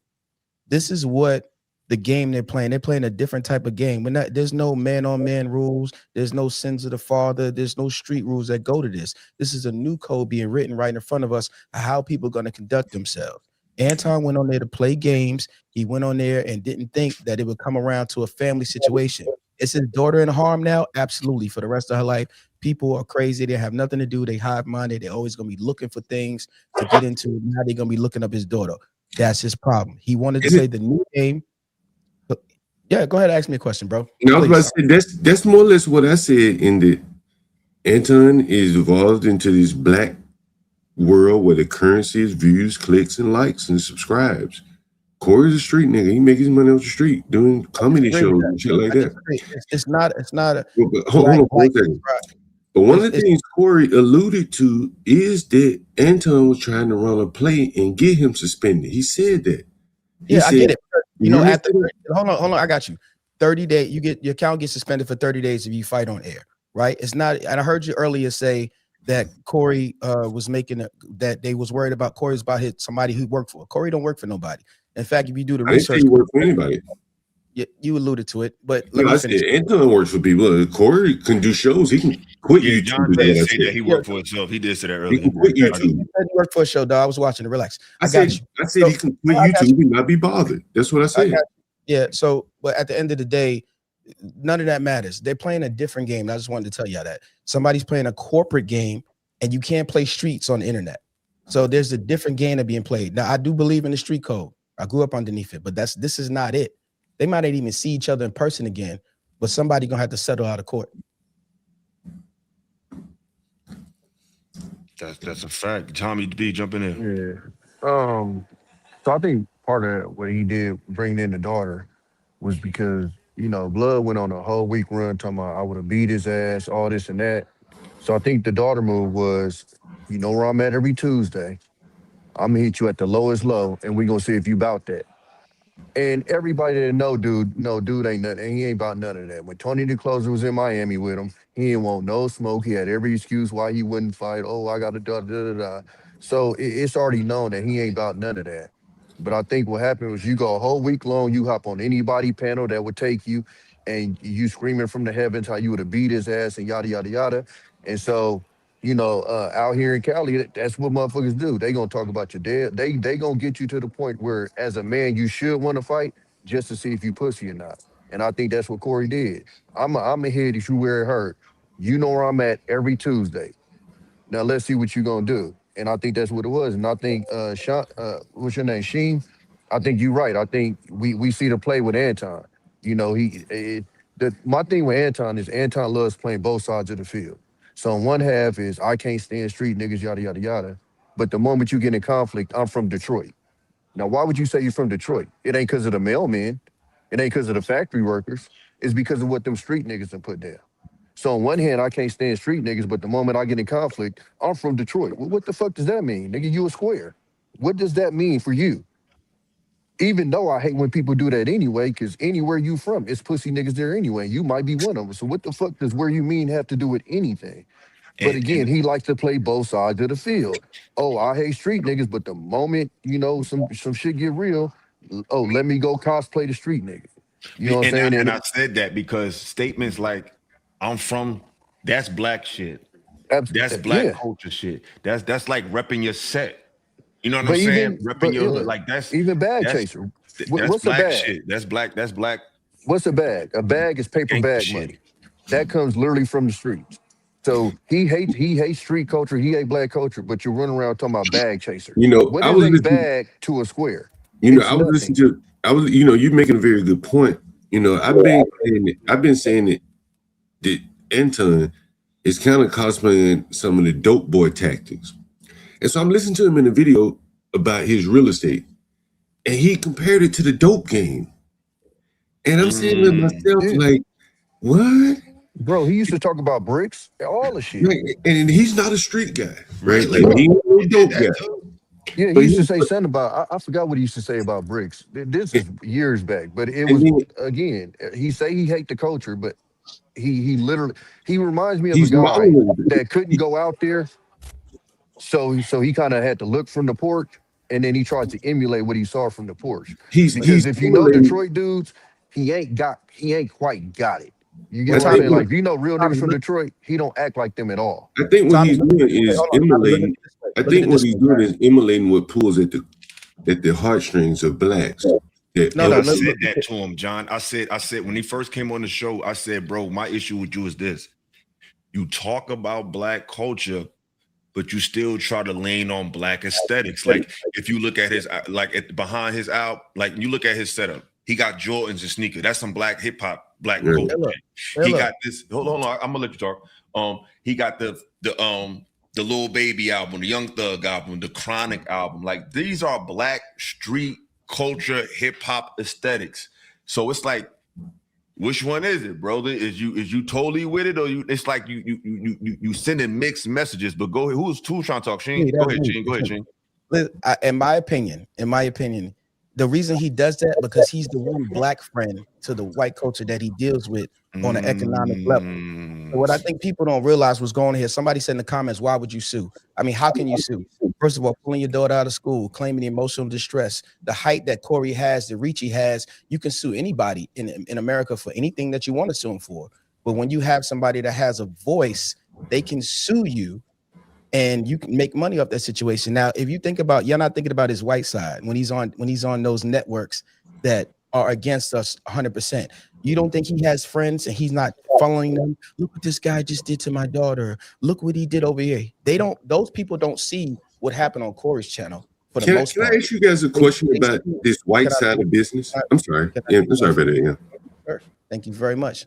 This is what the game they're playing. They're playing a different type of game. There's no man-on-man rules. There's no sins of the father. There's no street rules that go to this. This is a new code being written right in front of us, how people are going to conduct themselves. Anton went on there to play games. He went on there and didn't think that it would come around to a family situation. Is his daughter in harm now? Absolutely. For the rest of her life, people are crazy. They have nothing to do. They hive-minded. They're always going to be looking for things to get into. Now they're going to be looking up his daughter. That's his problem. He wanted to say the new game. Yeah, go ahead and ask me a question, bro. No, I was about to say, that's more or less what I said in the Anton is evolved into this black world where the currency is views, clicks, and likes and subscribes. Corey's a street nigga. He makes his money off the street doing comedy shows and shit like that. It's not a hold on for a second. But one of the things Corey alluded to is that Anton was trying to run a play and get him suspended. He said that. I get it. You know, after hold on, I got you. 30 days, your account gets suspended for 30 days if you fight on air, right? It's not, and I heard you earlier say that Corey was making that they was worried about Corey's about somebody who worked for. Corey don't work for nobody. In fact, if you do the research, I didn't say he worked for anybody. You alluded to it, but I said Anton works for people. Corey can do shows. He can quit YouTube. John did say that he worked for himself. He did say that earlier. He can quit YouTube. He worked for a show, dog. I was watching it. Relax. I said he can quit YouTube and not be bothered. That's what I said. Yeah. So, but at the end of the day, none of that matters. They're playing a different game. I just wanted to tell y'all that somebody's playing a corporate game, and you can't play streets on the internet. So there's a different game that being played. Now, I do believe in the street code. I grew up underneath it, but this is not it. They might not even see each other in person again, but somebody gonna have to settle out of court. That's a fact. Tommy B, jumping in. Yeah. So I think part of what he did bringing in the daughter was because, Blood went on a whole week run talking about I would have beat his ass, all this and that. So I think the daughter move was, where I'm at every Tuesday. I'm gonna hit you at the lowest low, and we're gonna see if you bout that. And everybody that know dude ain't nothing. He ain't about none of that. When Tony the Closer was in Miami with him, he didn't want no smoke. He had every excuse why he wouldn't fight. Oh, I got to da. So it's already known that he ain't about none of that. But I think what happened was you go a whole week long, you hop on anybody panel that would take you, and you screaming from the heavens how you would have beat his ass and yada, yada, yada. And so, out here in Cali, that's what motherfuckers do. They gonna talk about your dad. They gonna get you to the point where, as a man, you should want to fight just to see if you pussy or not. And I think that's what Corey did. I'm a hit if you where it hurt. You know where I'm at every Tuesday. Now let's see what you're gonna do. And I think that's what it was. And I think Sean, what's your name, Sheen? I think you're right. I think we see the play with Anton. My thing with Anton is Anton loves playing both sides of the field. So on one half is I can't stand street niggas, yada, yada, yada. But the moment you get in conflict, I'm from Detroit. Now, why would you say you're from Detroit? It ain't because of the mailmen. It ain't because of the factory workers. It's because of what them street niggas have put down. So on one hand, I can't stand street niggas, but the moment I get in conflict, I'm from Detroit. Well, what the fuck does that mean? Nigga, you a square. What does that mean for you? Even though I hate when people do that anyway, because anywhere you from, it's pussy niggas there anyway. You might be one of them. So what the fuck does where you mean have to do with anything? But again, he likes to play both sides of the field. Oh, I hate street niggas, but the moment, some shit get real, oh, let me go cosplay the street nigga. You know what I'm saying? And I said that because statements like, I'm from, that's black shit. That's black culture shit. That's like repping your set. You know what I'm saying? Repping your hood. Like that's even bag chaser. That's black shit. That's black. What's a bag? A bag is paper bag money. That comes literally from the streets. So he hates street culture, he hates black culture, but you run around talking about bag chaser. What is a bag to a square? You're making a very good point. I've been saying that Anton is kind of cosplaying some of the dope boy tactics. And so I'm listening to him in a video about his real estate, and he compared it to the dope game. And I'm saying to myself, like, what? Bro, he used to talk about bricks, all the shit. Right. And he's not a street guy, right? Like, he's a dope guy. Yeah, he used to say something about, I forgot what he used to say about bricks. This is years back, but it was, again, he say he hate the culture, but he literally, he reminds me of a guy that couldn't go out there. So he kind of had to look from the porch, and then he tried to emulate what he saw from the porch. Because if you know Detroit dudes, he ain't quite got it. You get what I'm saying? Like, if you know real niggas from Detroit, he don't act like them at all. I think what he's doing is emulating. I think what he's doing is emulating what pulls at the heartstrings of blacks. I said that to him, John. I said when he first came on the show, I said, bro, my issue with you is this: you talk about black culture, but you still try to lean on black aesthetics. Like if you look at his behind his album, like you look at his setup, he got Jordans and sneakers. That's some black hip hop. Black culture. He got this. Hold on, I'm gonna let you talk. He got the Lil Baby album, the Young Thug album, the Chronic album. Like these are black street culture, hip hop aesthetics. So it's like, which one is it, brother? Is you totally with it, or it's like you sending mixed messages? But go ahead. Who's trying to talk? Sheen, go ahead, Sheen. In my opinion, the reason he does that because he's the one black friend to the white culture that he deals with on an economic level. So what I think people don't realize was going on here. Somebody said in the comments, why would you sue? I mean, how can you sue? First of all, pulling your daughter out of school, claiming emotional distress, the height that Corey has, the reach he has, you can sue anybody in America for anything that you want to sue him for. But when you have somebody that has a voice, they can sue you and you can make money off that situation. Now, if you think about, you're not thinking about his white side when he's on those networks that are against us 100%. You don't think he has friends and he's not following them? Look what this guy just did to my daughter. Look what he did over here. Those people don't see what happened on Corey's channel for the most part. Can I ask you guys a question about this white side of business? I'm sorry. Yeah, I'm sorry about that. Yeah. Sure. Thank you very much.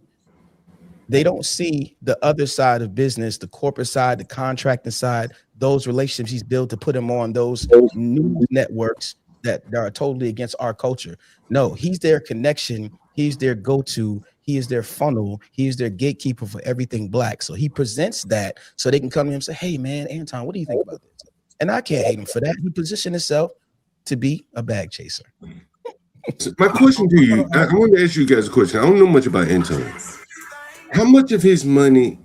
They don't see the other side of business, the corporate side, the contracting side, those relationships he's built to put him on those news networks that are totally against our culture. No, he's their connection. He's their go-to. He is their funnel. He is their gatekeeper for everything black. So he presents that so they can come to him and say, hey, man, Anton, what do you think about this? And I can't hate him for that. He positioned himself to be a bag chaser. So my question to you, I want to ask you guys a question. I don't know much about Anton. How much of his money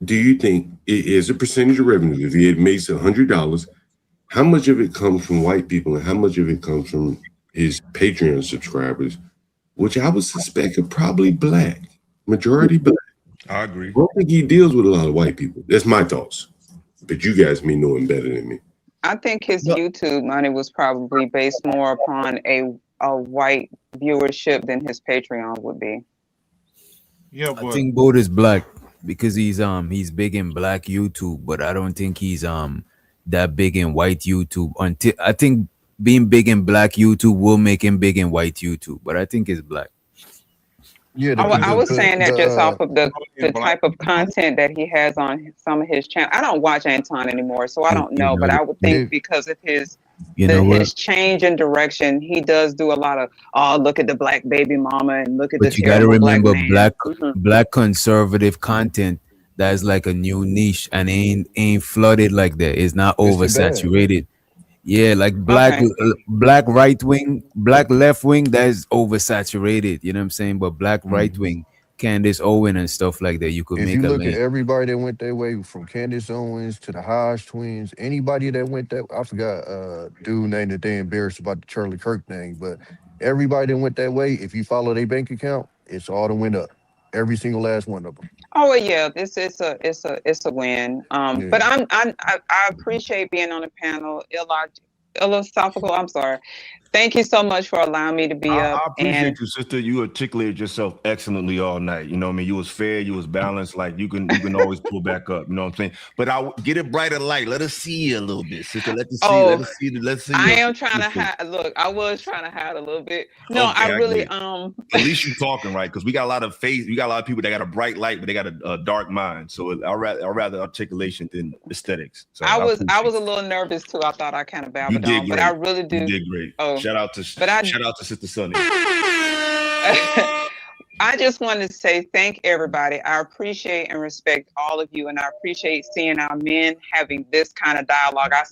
do you think is a percentage of revenue? If he makes $100, how much of it comes from white people and how much of it comes from his Patreon subscribers, which I would suspect are probably black, majority black? I agree. I don't think he deals with a lot of white people. That's my thoughts. But you guys may know him better than me. I think his YouTube money was probably based more upon a white viewership than his Patreon would be. Yeah, I think both is black because he's big in black YouTube, but I don't think he's that big in white YouTube. Until I think being big in black YouTube will make him big in white YouTube, but I think it's black. Yeah, I was saying that just off of the type of content that he has on some of his channel. I don't watch Anton anymore, so I don't know, but I would think because of his his change in direction, he does do a lot of look at the black baby mama and look at but you got to remember black conservative content that's like a new niche and ain't flooded like that. It's not oversaturated. Yeah, like black right wing, black left wing, that is oversaturated. You know what I'm saying? But black right wing, Candace Owen and stuff like that, you could make a link. If you look at everybody that went that way, from Candace Owens to the Hodge twins, anybody that went that, I forgot dude name that they embarrassed about the Charlie Kirk thing, but everybody that went that way, if you follow their bank account, it's all went up. Every single last one of them. Oh yeah, it's a win. But I appreciate being on the panel. Philosophical. I'm sorry. Thank you so much for allowing me to be up. I appreciate you, sister. You articulated yourself excellently all night. You know what I mean? You was fair, you was balanced. Like you can always pull back up. You know what I'm saying? But I get it brighter light. Let us see you a little bit, sister. Let's see. I am trying to hide. Look, I was trying to hide a little bit. No, okay, I really At least you talking right, because we got a lot of faith. We got a lot of people that got a bright light, but they got a dark mind. So I'd rather articulation than aesthetics. So I was a little nervous too. I thought I kind of babbled on, but I really do. You did great. Shout out to Sister Sunny. I just wanted to say thank everybody. I appreciate and respect all of you, and I appreciate seeing our men having this kind of dialogue. I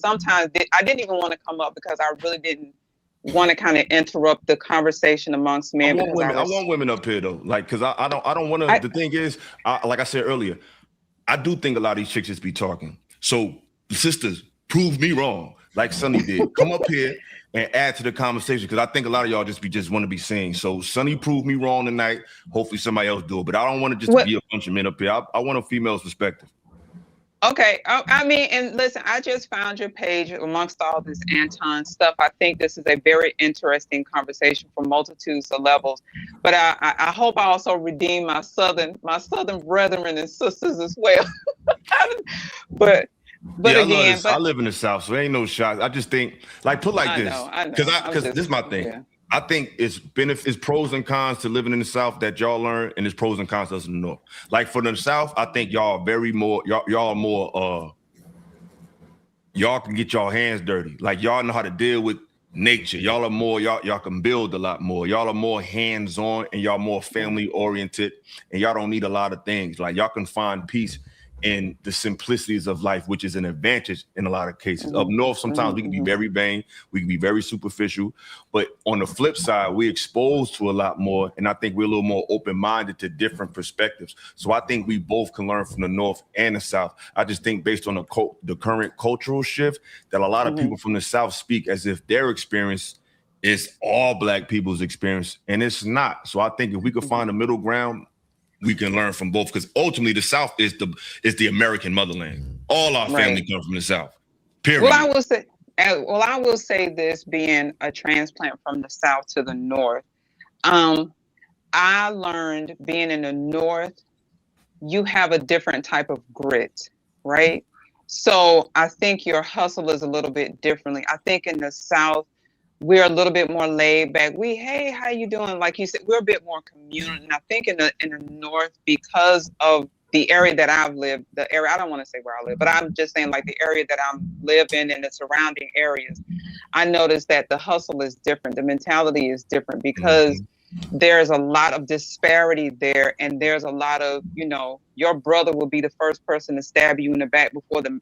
didn't even want to come up because I really didn't want to kind of interrupt the conversation amongst men. I want women up here though, like because I don't want to. The thing is, like I said earlier, I do think a lot of these chicks just be talking. So sisters, prove me wrong, like Sunny did. Come up here and add to the conversation, because I think a lot of y'all just want to be seen. So Sunny proved me wrong tonight. Hopefully somebody else do it. But I don't want to just be a bunch of men up here. I want a female's perspective. Okay. I mean, and listen, I just found your page amongst all this Anton stuff. I think this is a very interesting conversation for multitudes of levels. But I hope I also redeem my southern brethren and sisters as well. But again, I live in the South, so ain't no shot. I just think, like, put like this, because this is my thing. Yeah. I think it's pros and cons to living in the South that y'all learn, and it's pros and cons to us in the North. Like for the South, I think y'all are more y'all can get y'all hands dirty. Like y'all know how to deal with nature. Y'all are more y'all can build a lot more. Y'all are more hands-on, and y'all more family oriented, and y'all don't need a lot of things. Like y'all can find peace in the simplicities of life, which is an advantage in a lot of cases. Up north, sometimes we can be very vain, we can be very superficial, but on the flip side, we're exposed to a lot more, and I think we're a little more open-minded to different perspectives. So I think we both can learn from the North and the South. I just think based on the current cultural shift, that a lot of people from the South speak as if their experience is all Black people's experience, and it's not. So I think if we could find a middle ground, we can learn from both, because ultimately the South is the American motherland. All our family come from the South. Period. Well, I will say this: being a transplant from the South to the North, I learned being in the North, you have a different type of grit, right? So I think your hustle is a little bit differently. I think in the South, we're a little bit more laid back. Hey, how you doing? Like you said, we're a bit more communal. And I think in the North, because of the area that I've lived, the area, I don't want to say where I live, but I'm just saying like the area that I live in and the surrounding areas, I noticed that the hustle is different. The mentality is different because there's a lot of disparity there, and there's a lot of, your brother will be the first person to stab you in the back before the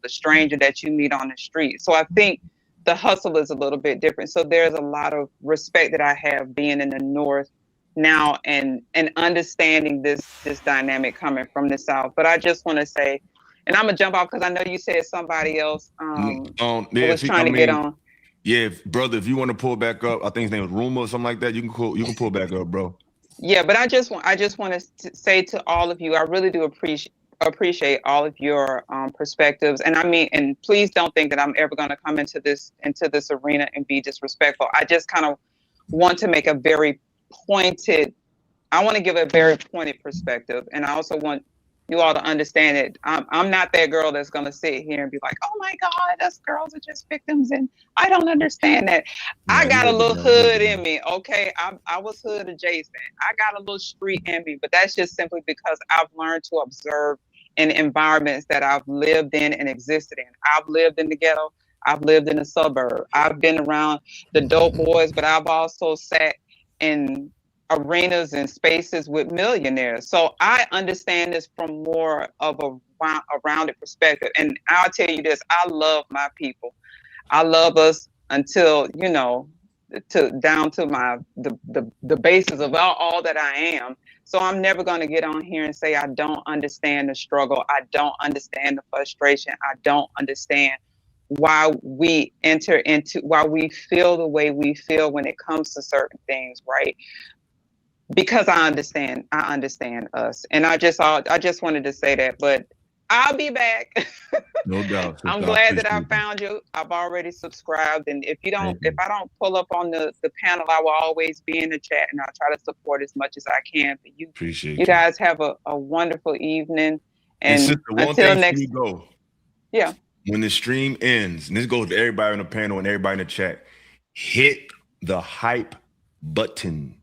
stranger that you meet on the street. So I think the hustle is a little bit different. So there's a lot of respect that I have being in the North now and understanding this dynamic coming from the South. But I just want to say, and I'm gonna jump off because I know you said somebody else was trying to get on. Yeah, brother, if you want to pull back up, I think his name was Rumor or something like that. You can pull back up, bro. Yeah, but I just want to say to all of you, I really do appreciate all of your perspectives, and I mean, and please don't think that I'm ever going to come into this arena and be disrespectful. I just kind of want to make a very pointed. I want to give a very pointed perspective, and I also want you all to understand it. I'm not that girl that's going to sit here and be like, oh my God, those girls are just victims. And I don't understand that. I got a little hood in me. Okay. I was hood adjacent. I got a little street in me, but that's just simply because I've learned to observe in environments that I've lived in and existed in. I've lived in the ghetto. I've lived in the suburb. I've been around the dope boys, but I've also sat in arenas and spaces with millionaires. So I understand this from more of a rounded perspective. And I'll tell you this, I love my people. I love us until, down to the basis of all that I am. So I'm never going to get on here and say I don't understand the struggle. I don't understand the frustration. I don't understand why we why we feel the way we feel when it comes to certain things, right? Because I understand us, and I just wanted to say that. But I'll be back. No doubt. I'm glad that I found you. I've already subscribed, and if I don't pull up on the panel, I will always be in the chat, and I'll try to support as much as I can. But you guys have a wonderful evening, and sister, until next. You go. Yeah. When the stream ends, and this goes to everybody on the panel and everybody in the chat, hit the hype button.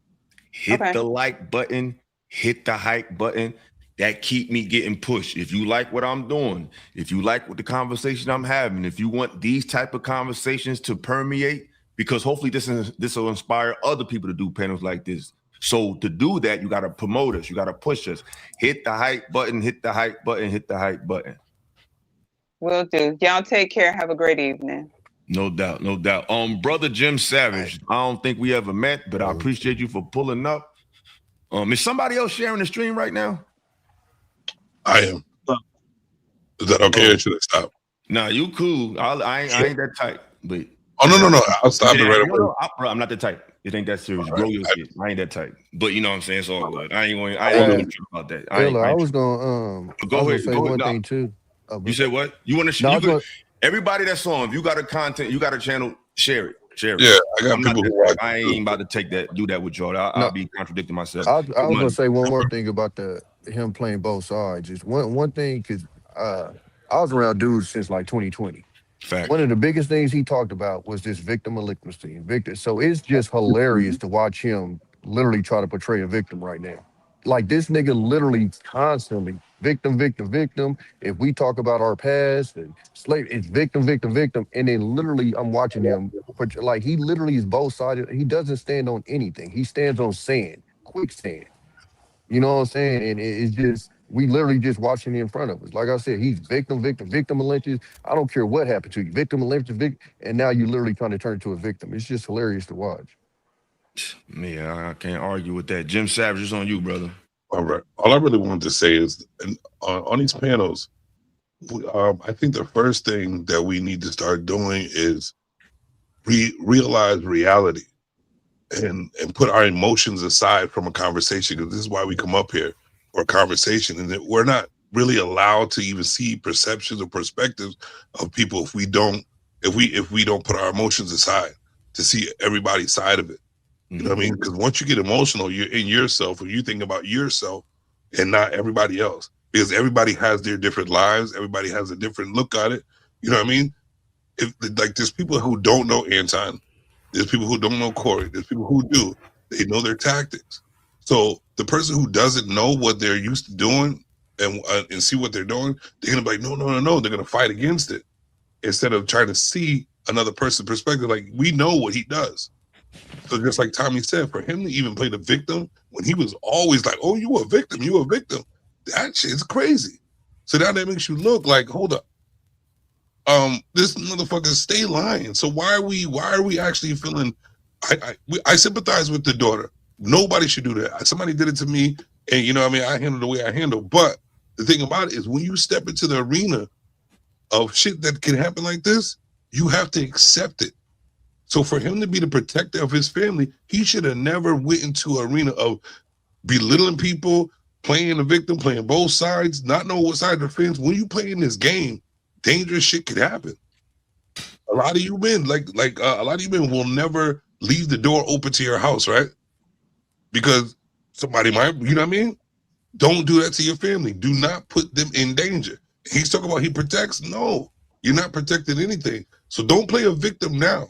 Hit the like button, hit the hype button. That keep me getting pushed. If you like what I'm doing, if you like what the conversation I'm having, if you want these type of conversations to permeate, because hopefully this will inspire other people to do panels like this. So to do that, you got to promote us. You got to push us. Hit the hype button, hit the hype button, hit the hype button. Will do. Y'all take care. Have a great evening. No doubt, no doubt. Brother Jim Savage, I don't think we ever met, but I appreciate you for pulling up. Is somebody else sharing the stream right now? I am. Is that okay or should I stop? Nah, you cool. I ain't that tight. But no. I'll stop it right away. I'm not that tight. It ain't that serious. Grow your shit. I ain't that tight. But you know what I'm saying? It's all good. I ain't going to about that. I was going to say one thing too. You said what? You want to everybody that's on, if you got you got a channel, share it. Yeah, I got people who watch. I ain't about to do that with y'all. I'll be contradicting myself. I was going to say one more thing about him playing both sides. Just one thing, because I was around dudes since like 2020. Fact. One of the biggest things he talked about was this victim malignancy. So it's just hilarious to watch him literally try to portray a victim right now. Like this nigga literally constantly victim. If we talk about our past and slave, it's victim. And then literally I'm watching him, like he literally is both sided. He doesn't stand on anything. He stands on sand, quicksand. You know what I'm saying? And it's just, we literally just watching it in front of us. Like I said, he's victim malicious. I don't care what happened to you. Victim malicious, and now you literally trying to turn into a victim. It's just hilarious to watch. Yeah, I can't argue with that. Jim Savage, is on you, brother. All right. All I really wanted to say is, on these panels, I think the first thing that we need to start doing is realize reality and put our emotions aside from a conversation, because this is why we come up here for a conversation, and that we're not really allowed to even see perceptions or perspectives of people if we don't put our emotions aside to see everybody's side of it. You know what I mean? Because once you get emotional, you're in yourself, or you think about yourself and not everybody else. Because everybody has their different lives. Everybody has a different look at it. You know what I mean? Like there's people who don't know Anton. There's people who don't know Corey. There's people who do. They know their tactics. So the person who doesn't know what they're used to doing and see what they're doing, they're gonna be like, no. They're gonna fight against it instead of trying to see another person's perspective. Like, we know what he does. So just like Tommy said, for him to even play the victim when he was always like, "Oh, you a victim, that shit's crazy. So now that makes you look like, hold up, this motherfucker stay lying. So why are we actually feeling? I sympathize with the daughter. Nobody should do that. Somebody did it to me, and you know what I mean, I handle the way I handle. But the thing about it is, when you step into the arena of shit that can happen like this, you have to accept it. So for him to be the protector of his family, he should have never went into an arena of belittling people, playing the victim, playing both sides, not knowing what side of the fence. When you play in this game, dangerous shit could happen. A lot of you men, a lot of you men will never leave the door open to your house, right? Because somebody might, you know what I mean? Don't do that to your family. Do not put them in danger. He's talking about he protects. No, you're not protecting anything. So don't play a victim now.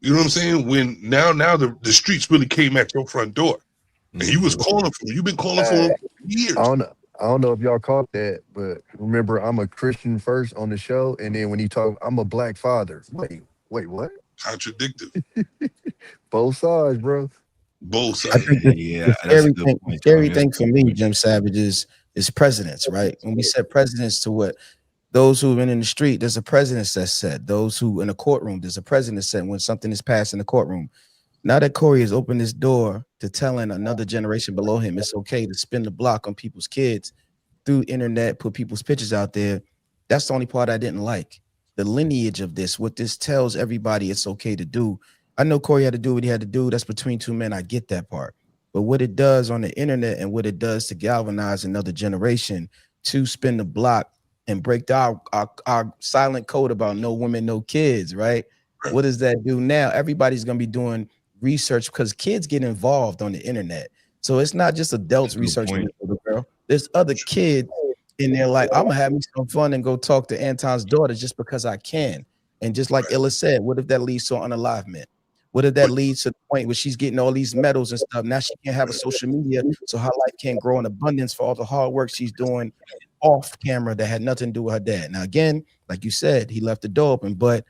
You know what I'm saying? When now the streets really came at your front door, and you was calling for him. You've been calling for him for years. I don't know if y'all caught that, but remember, I'm a Christian first on the show, and then when he talk, I'm a black father. Wait, what? Contradictive. Both sides, bro. Both sides. I think the scary thing for me, Jim Savage, is presidents, right? When we set presidents to what? Those who've been in the street, there's a president that's set. Those who in a courtroom, there's a president set when something is passed in the courtroom. Now that Corey has opened this door to telling another generation below him it's okay to spin the block on people's kids through internet, put people's pictures out there. That's the only part I didn't like. The lineage of this, what this tells everybody it's okay to do. I know Corey had to do what he had to do. That's between two men. I get that part. But what it does on the internet and what it does to galvanize another generation to spin the block and break our silent code about no women, no kids, right? What does that do now? Everybody's going to be doing research because kids get involved on the internet. So it's not just adults researching the little girl. There's other kids in there like, I'm going to have me some fun and go talk to Anton's daughter just because I can. And just like Illa said, what if that leads to unalivement? What if that leads to the point where she's getting all these medals and stuff? Now she can't have a social media, so her life can't grow in abundance for all the hard work she's doing off camera that had nothing to do with her dad. Now, again, like you said, he left the door open, but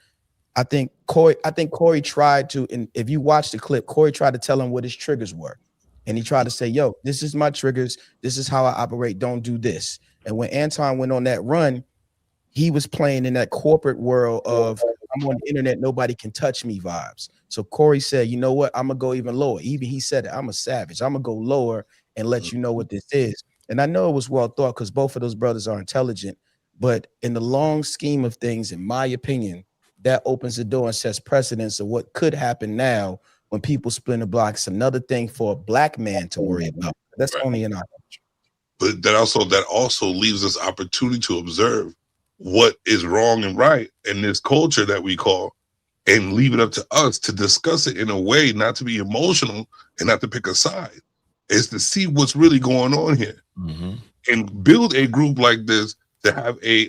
I think Corey tried to, and if you watch the clip, Corey tried to tell him what his triggers were. And he tried to say, yo, this is my triggers. This is how I operate. Don't do this. And when Anton went on that run, he was playing in that corporate world of I'm on the internet, nobody can touch me vibes. So Corey said, you know what? I'm going to go even lower. Even he said it, I'm a savage. I'm going to go lower and let you know what this is. And I know it was well thought because both of those brothers are intelligent. But in the long scheme of things, in my opinion, that opens the door and sets precedence of what could happen now when people split the blocks. Another thing for a black man to worry about. That's only in our country. But that also leaves us opportunity to observe what is wrong and right in this culture that we call, and leave it up to us to discuss it in a way not to be emotional and not to pick a side. Is to see what's really going on here and build a group like this to have a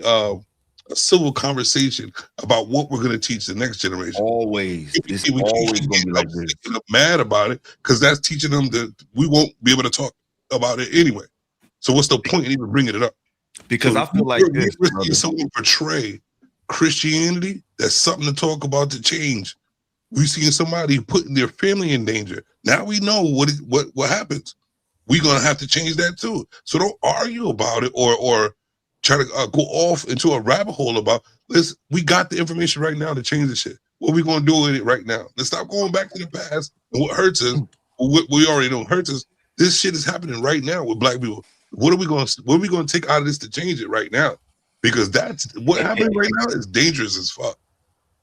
civil conversation about what we're going to teach the next generation. Always, it's always going to be like this. Get mad about it because that's teaching them that we won't be able to talk about it anyway. So what's the point in even bringing it up? Because I feel like this, we're seeing someone portray Christianity. That's something to talk about to change. We've seen somebody putting their family in danger. Now we know what happens. We're gonna have to change that too. So don't argue about it or try to go off into a rabbit hole about this. We got the information right now to change the shit. What are we gonna do with it right now? Let's stop going back to the past and what hurts us. What we already know hurts us. This shit is happening right now with black people. What are we going to take out of this to change it right now? Because that's what happening right now is dangerous as fuck.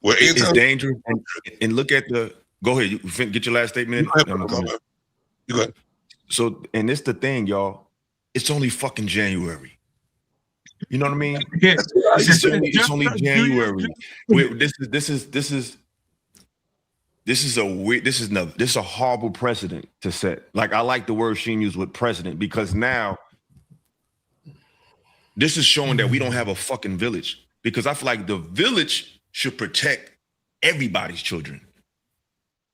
It's dangerous. And look at the. Go ahead. You get your last statement. You go ahead. So, and it's the thing, y'all. It's only fucking January. You know what I mean? Yeah. It's only January. This is this is a horrible precedent to set. Like, I like the word Sheen used with precedent, because now this is showing that we don't have a fucking village, because I feel like the village should protect everybody's children.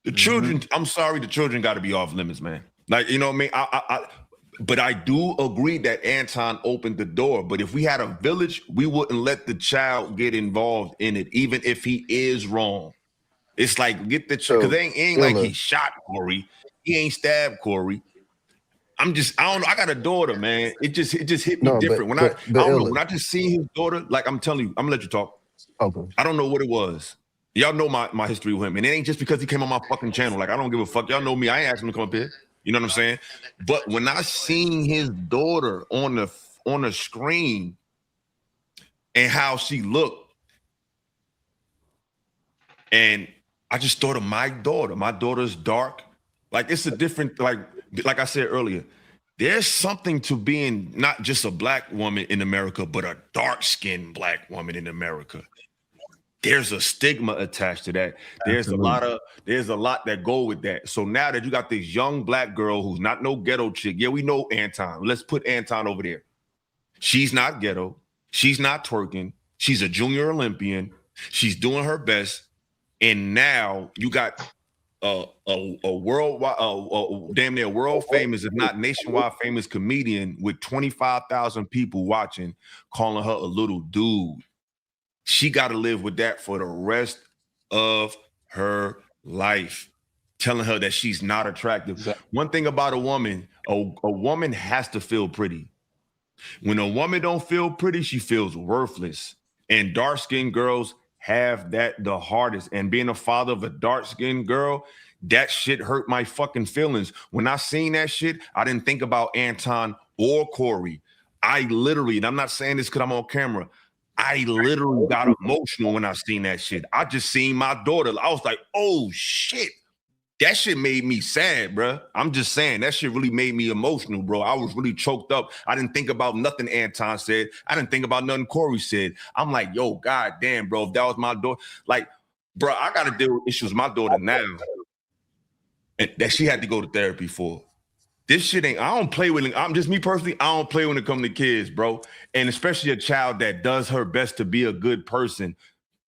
The children, I'm sorry, the children got to be off limits, man. Like, you know what I mean? But I do agree that Anton opened the door. But if we had a village, we wouldn't let the child get involved in it, even if he is wrong. It's like, get the child, because it ain't like he shot Corey. He ain't stabbed Corey. I don't know. I got a daughter, man. It just hit me different. When I don't know, when I just see his daughter, like, I'm telling you, I'm gonna let you talk. Okay. I don't know what it was. Y'all know my history with him. And it ain't just because he came on my fucking channel. Like, I don't give a fuck. Y'all know me. I ain't asking him to come up here. You know what I'm saying? But when I seen his daughter on the screen and how she looked, and I just thought of my daughter. My daughter's dark. Like, it's a different, like I said earlier, there's something to being not just a black woman in America, but a dark-skinned black woman in America. There's a stigma attached to that. There's a lot that go with that. So now that you got this young black girl who's not no ghetto chick, yeah, we know Anton. Let's put Anton over there. She's not ghetto. She's not twerking. She's a junior Olympian. She's doing her best. And now you got a worldwide, damn near world famous, if not nationwide famous comedian with 25,000 people watching, calling her a little dude. She got to live with that for the rest of her life, telling her that she's not attractive. Exactly. One thing about a woman, a woman has to feel pretty. When a woman don't feel pretty, she feels worthless. And dark-skinned girls have that the hardest. And being a father of a dark-skinned girl, that shit hurt my fucking feelings. When I seen that shit, I didn't think about Anton or Corey. I literally, and I'm not saying this because I'm on camera, I literally got emotional when I seen that shit. I just seen my daughter. I was like, oh shit. That shit made me sad, bro. I'm just saying, that shit really made me emotional, bro. I was really choked up. I didn't think about nothing Anton said. I didn't think about nothing Corey said. I'm like, yo, god damn, bro, if that was my daughter. Like, bro, I got to deal with issues with my daughter now. And that she had to go to therapy for. This shit ain't, I don't play with it. I'm just me personally, I don't play when it comes to kids, bro. And especially a child that does her best to be a good person.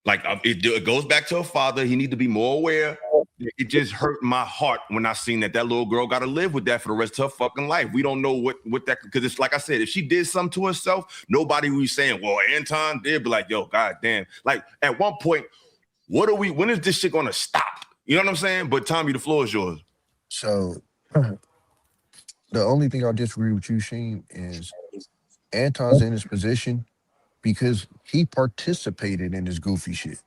Like, it goes back to her father. He need to be more aware. It just hurt my heart when I seen that little girl got to live with that for the rest of her fucking life. We don't know what that, because it's like I said, if she did something to herself, nobody was saying, well, Anton did, be like, yo, god damn. Like, at one point, when is this shit gonna stop? You know what I'm saying? But Tommy, the floor is yours. So the only thing I disagree with you, Sheen, is Anton's in his position because he participated in this goofy shit.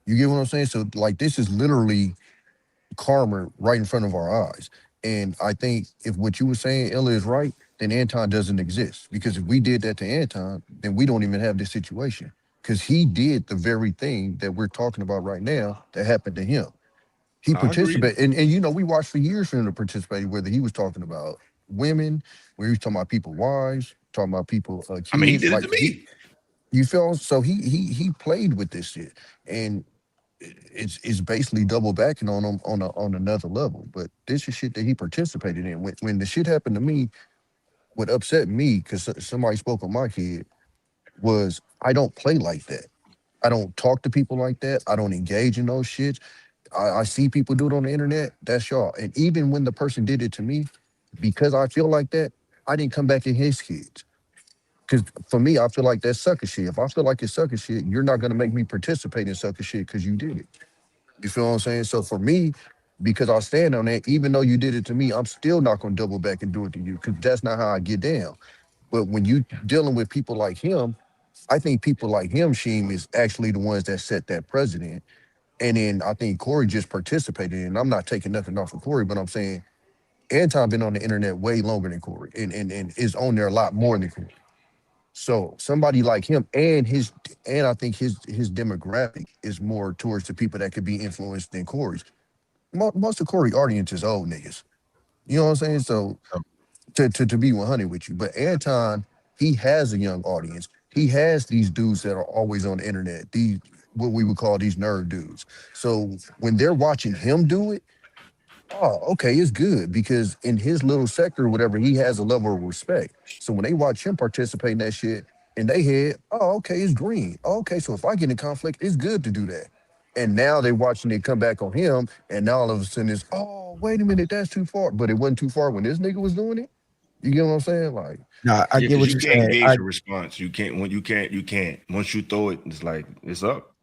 You get what I'm saying? So, like, this is literally karma right in front of our eyes. And I think if what you were saying, Ella, is right, then Anton doesn't exist. Because if we did that to Anton, then we don't even have this situation. Because he did the very thing that we're talking about right now that happened to him. He participated, and you know, we watched for years for him to participate, whether he was talking about women, where he was talking about people wives, talking about people kids. I mean, he did it to me. You feel? So he played with this shit, and it's basically double backing on him on another level. But this is shit that he participated in. When the shit happened to me, what upset me, because somebody spoke on my kid, was I don't play like that. I don't talk to people like that. I don't engage in those shits. I see people do it on the internet. That's y'all. And even when the person did it to me, because I feel like that, I didn't come back in his kids. Because for me, I feel like that's sucker shit. If I feel like it's sucker shit, you're not going to make me participate in sucker shit because you did it. You feel what I'm saying? So for me, because I stand on that, even though you did it to me, I'm still not going to double back and do it to you because that's not how I get down. But when you dealing with people like him, I think people like him, Sheem, is actually the ones that set that precedent. And then I think Corey just participated, and I'm not taking nothing off of Corey, but I'm saying Anton been on the internet way longer than Corey and is on there a lot more than Corey. So somebody like him and I think his demographic is more towards the people that could be influenced than Corey's. Most of Corey's audience is old niggas. You know what I'm saying? So to be 100 with you. But Anton, he has a young audience. He has these dudes that are always on the internet. what we would call these nerd dudes. So when they're watching him do it, oh, okay, it's good because in his little sector or whatever, he has a level of respect. So when they watch him participate in that shit, in they head, oh, okay, it's green. Oh, okay, so if I get in conflict, it's good to do that. And now they're watching it come back on him, and now all of a sudden it's, oh, wait a minute, that's too far. But it wasn't too far when this nigga was doing it. You get what I'm saying? Like, No, I Yeah, get because what you you're can't saying. gauge the response. You can't when you can't. Once you throw it, it's like it's up.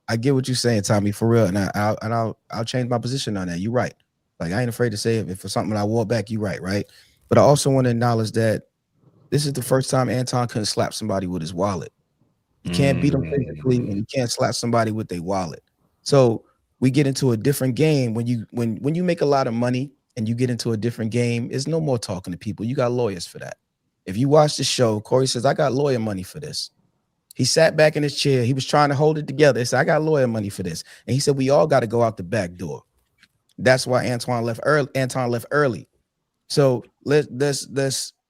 I get what you're saying, Tommy, for real. And I'll change my position on that. You're right. Like I ain't afraid to say it. If it's something I walk back, you're right. But I also want to acknowledge that this is the first time Anton couldn't slap somebody with his wallet. You can't beat them physically, and you can't slap somebody with their wallet. So we get into a different game when you make a lot of money and you get into a different game. It's no more talking to people. You got lawyers for that. If you watch the show, Corey says, I got lawyer money for this. He sat back in his chair. He was trying to hold it together. He said, I got lawyer money for this. And he said, we all got to go out the back door. That's why Anton left early. So the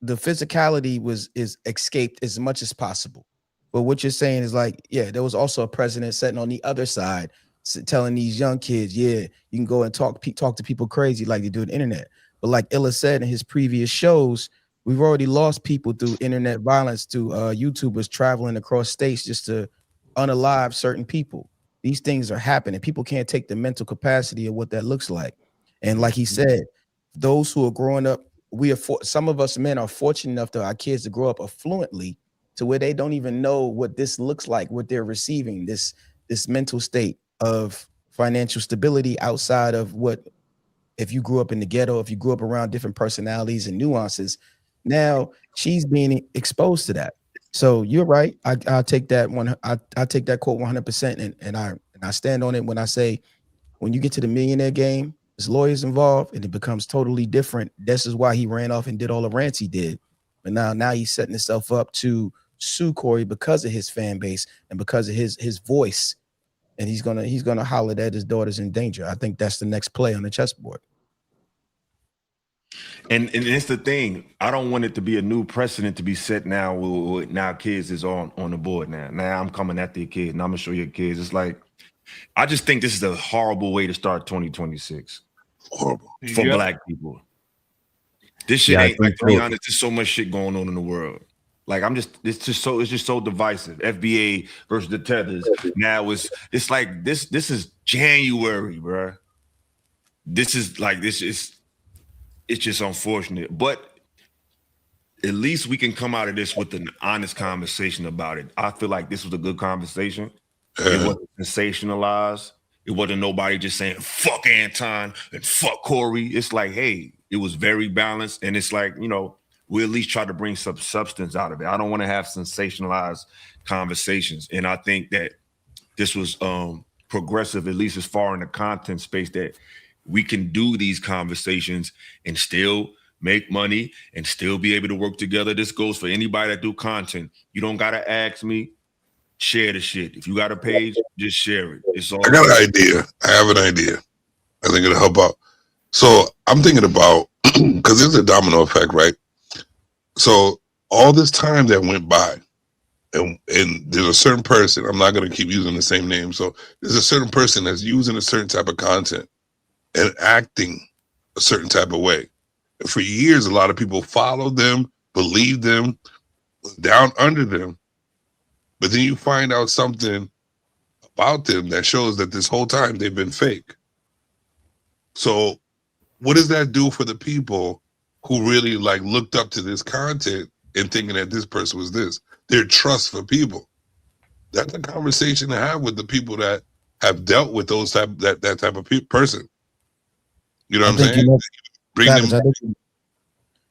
physicality is escaped as much as possible. But what you're saying is like, yeah, there was also a president sitting on the other side telling these young kids, yeah, you can go and talk to people crazy like they do on the internet. But like Illa said in his previous shows, we've already lost people through internet violence to YouTubers traveling across states just to unalive certain people. These things are happening. People can't take the mental capacity of what that looks like. And like he said, those who are growing up, some of us men are fortunate enough to our kids to grow up affluently to where they don't even know what this looks like, what they're receiving, this mental state of financial stability outside of what, if you grew up in the ghetto, if you grew up around different personalities and nuances, now she's being exposed to that. So you're right. I'll take that one. I take that quote 100%, and I stand on it when I say, when you get to the millionaire game, there's lawyers involved, and it becomes totally different. This is why he ran off and did all the rants he did. But now he's setting himself up to sue Corey because of his fan base and because of his voice, and he's gonna holler that his daughter's in danger. I think that's the next play on the chessboard. And it's the thing. I don't want it to be a new precedent to be set now. With now kids is on the board now. Now I'm coming after your kids, and I'm gonna show your kids. It's like, I just think this is a horrible way to start 2026. Horrible for Black people. This shit ain't, like, to be honest, there's so much shit going on in the world. Like, it's just so divisive. FBA versus the tethers. Now it's like this is January, bro. It's just unfortunate. But at least we can come out of this with an honest conversation about it. I feel like this was a good conversation. It wasn't sensationalized. It wasn't nobody just saying fuck Anton and fuck Corey. It's like, hey, it was very balanced, and it's like, we at least try to bring some substance out of it. I don't want to have sensationalized conversations, and I think that this was progressive, at least as far in the content space, that we can do these conversations and still make money and still be able to work together. This goes for anybody that do content. You don't gotta ask me. Share the shit. If you got a page, just share it. It's all. I got an idea. I have an idea. I think it'll help out. So I'm thinking about, because there's a domino effect, right? So all this time that went by, and there's a certain person, I'm not going to keep using the same name. So there's a certain person that's using a certain type of content and acting a certain type of way. And for years, a lot of people followed them, believed them, down under them. But then you find out something about them that shows that this whole time they've been fake. So what does that do for the people who really like looked up to this content and thinking that this person was this? Their trust for people. That's a conversation to have with the people that have dealt with that type of person. You know what I'm saying?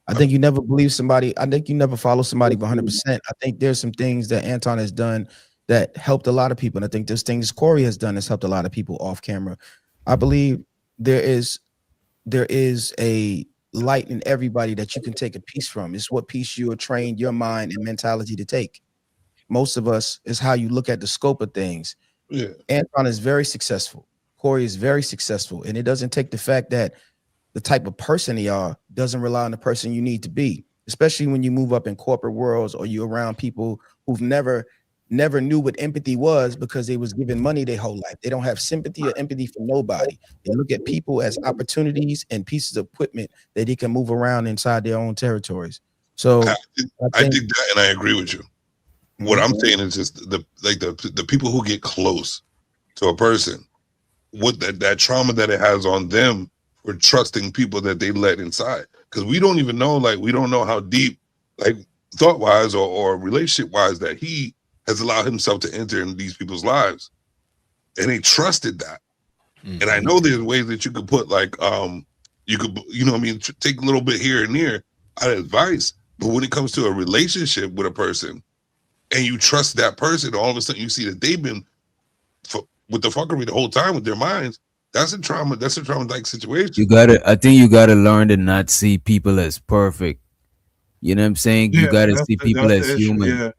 I think you never believe somebody. I think you never follow somebody 100%. I think there's some things that Anton has done that helped a lot of people. And I think there's things Corey has done that's helped a lot of people off camera. I believe there is a light in everybody that you can take a piece from. It's what piece you are trained your mind and mentality to take. Most of us is how you look at the scope of things. Yeah. Anton is very successful. Corey is very successful. And it doesn't take the fact that the type of person you are doesn't rely on the person you need to be, especially when you move up in corporate worlds or you're around people who've never never knew what empathy was because they was given money their whole life. They don't have sympathy or empathy for nobody. They look at people as opportunities and pieces of equipment that they can move around inside their own territories. So I think that, and I agree with you. What I'm saying is just the people who get close to a person, what that trauma that it has on them for trusting people that they let inside. Because we don't even know, we don't know how deep, thought wise or relationship wise, that he has allowed himself to enter into these people's lives, and they trusted that. And I know there's ways that you could put you could, take a little bit here and there out of advice, but when it comes to a relationship with a person, and you trust that person, all of a sudden you see that they've been with the fuckery the whole time with their minds. That's a trauma. That's a trauma-like situation. I think you gotta learn to not see people as perfect. You know what I'm saying? Yeah, you gotta see people as human. Yeah.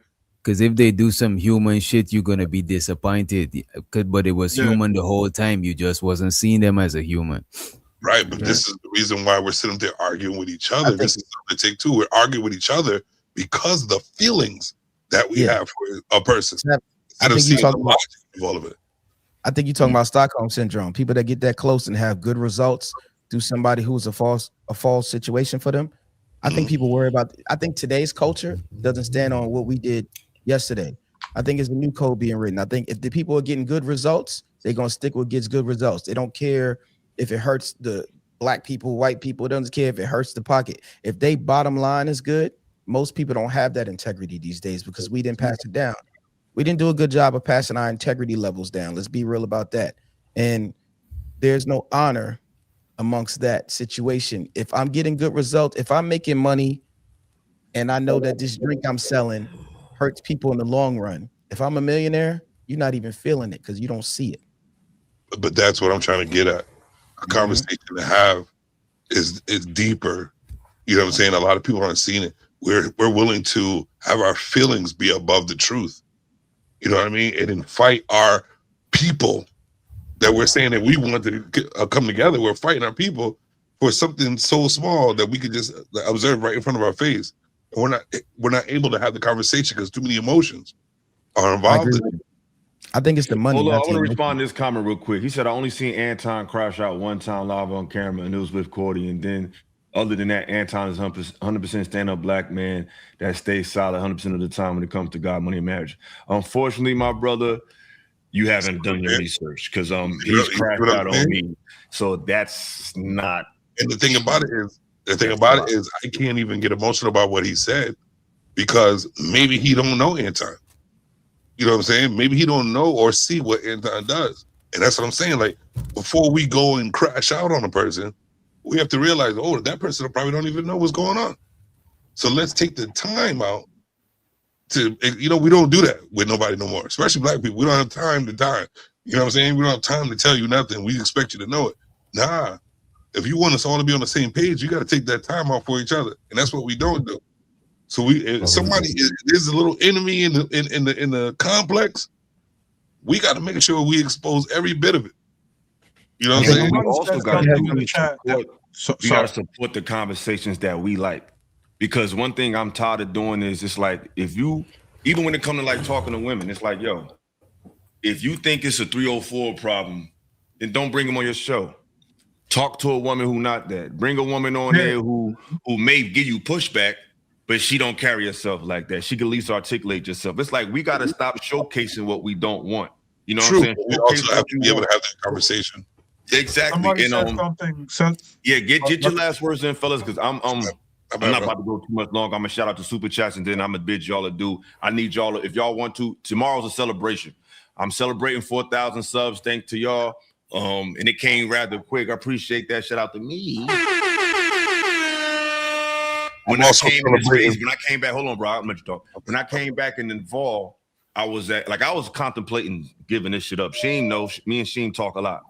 Because if they do some human shit, you're gonna be disappointed. But it was human the whole time. You just wasn't seeing them as a human. Right, but this is the reason why we're sitting there arguing with each other. This is something to take too. We're arguing with each other because of the feelings that we have for a person. I think you're talking about all of it. I think you're talking about Stockholm syndrome. People that get that close and have good results through somebody who's a false situation for them. I think people worry about. I think today's culture doesn't stand on what we did yesterday. I think it's a new code being written. I think if the people are getting good results, they're gonna stick with gets good results. They don't care if it hurts the black people, white people. It doesn't care if it hurts the pocket. If they bottom line is good, most people don't have that integrity these days because we didn't pass it down. We didn't do a good job of passing our integrity levels down. Let's be real about that. And there's no honor amongst that situation. If I'm getting good results, if I'm making money and I know that this drink I'm selling hurts people in the long run, if I'm a millionaire, you're not even feeling it because you don't see it. But that's what I'm trying to get at. A conversation to have is deeper. You know what I'm saying? A lot of people aren't seeing it. We're willing to have our feelings be above the truth. You know what I mean? And then fight our people that we're saying that we want to come together. We're fighting our people for something so small that we could just observe right in front of our face. And we're not able to have the conversation because too many emotions are involved in it. I think it's the money. Hold on, I want to respond to this comment real quick. He said, I only seen Anton crash out one time live on camera, and it was with Cordy. And then other than that, Anton is 100% stand-up black man that stays solid 100% of the time when it comes to God, money, and marriage. Unfortunately, my brother, you haven't done your research because he's crashed out on me. So that's not. And the thing about it is, I can't even get emotional about what he said because maybe he don't know Anton. You know what I'm saying? Maybe he don't know or see what Anton does. And that's what I'm saying. Like, before we go and crash out on a person, we have to realize, that person probably don't even know what's going on. So let's take the time out to, we don't do that with nobody no more, especially black people. We don't have time to die. You know what I'm saying? We don't have time to tell you nothing. We expect you to know it. Nah. If you want us all to be on the same page, you got to take that time out for each other. And that's what we don't do. So if somebody is a little enemy in the complex, we got to make sure we expose every bit of it. You know what I'm saying? We also got to support the conversations that we like. Because one thing I'm tired of doing is it's like, even when it comes to talking to women, it's like, yo, if you think it's a 304 problem, then don't bring them on your show. Talk to a woman who not that. Bring a woman on there who may give you pushback, but she don't carry herself like that. She can at least articulate herself. It's like we got to stop showcasing what we don't want. You know what I'm saying? We also have to be able to have that conversation. Somebody Exactly. And said something. Get your last words in, fellas, because I'm not about to go too much longer. I'm gonna shout out to Super Chats and then I'm gonna bid y'all adieu. I need y'all, if y'all want to, tomorrow's a celebration. I'm celebrating 4,000 subs. Thanks to y'all. And it came rather quick. I appreciate that. Shout out to me. When I came back, hold on, bro. I'm gonna let you talk. When I came back in the fall, I was contemplating giving this shit up. Sheen knows, me and Sheen talk a lot.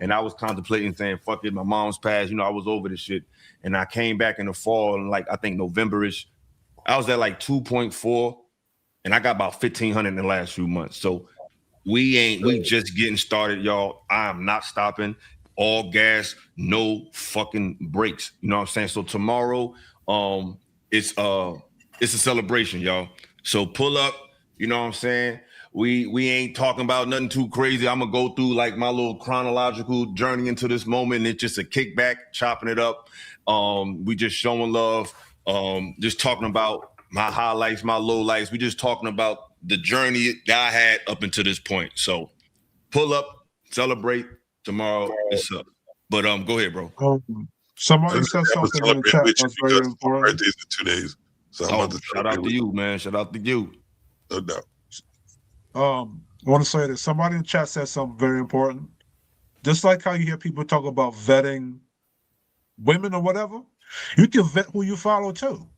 And I was contemplating saying, fuck it, my mom's passed. I was over this shit. And I came back in the fall, and I think November-ish. I was at 2.4, and I got about 1,500 in the last few months. So we just getting started, y'all. I am not stopping. All gas, no fucking brakes. You know what I'm saying? So tomorrow, it's a celebration, y'all. So pull up. You know what I'm saying? We ain't talking about nothing too crazy. I'm gonna go through like my little chronological journey into this moment. It's just a kickback, chopping it up. We just showing love. Just talking about my highlights, my lowlights. We just talking about the journey that I had up until this point. So pull up, celebrate. Tomorrow it's up. But go ahead, bro. Somebody said something in the chat that's very important. My birthday's in 2 days. So I'm about to shout out to you, man. Shout out to you. No doubt. I want to say that somebody in the chat said something very important. Just like how you hear people talk about vetting women or whatever, you can vet who you follow too.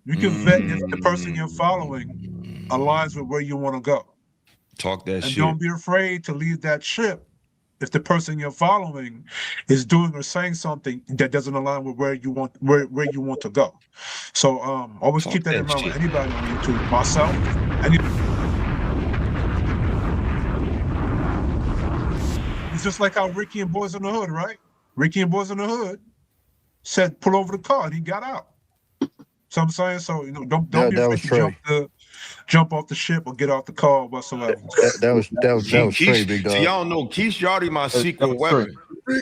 You can vet if the person you're following aligns with where you want to go. Talk that shit. And don't be afraid to leave that ship if the person you're following is doing or saying something that doesn't align with where you want to go. So always keep that in mind with anybody on YouTube. Myself, it's just like how Ricky and Boys in the Hood, right? Ricky and Boys in the Hood said pull over the car and he got out. So I'm saying, so don't be afraid to jump off the ship or get off the car whatsoever. That was Trey, big dog. See, y'all know Keish already my secret weapon.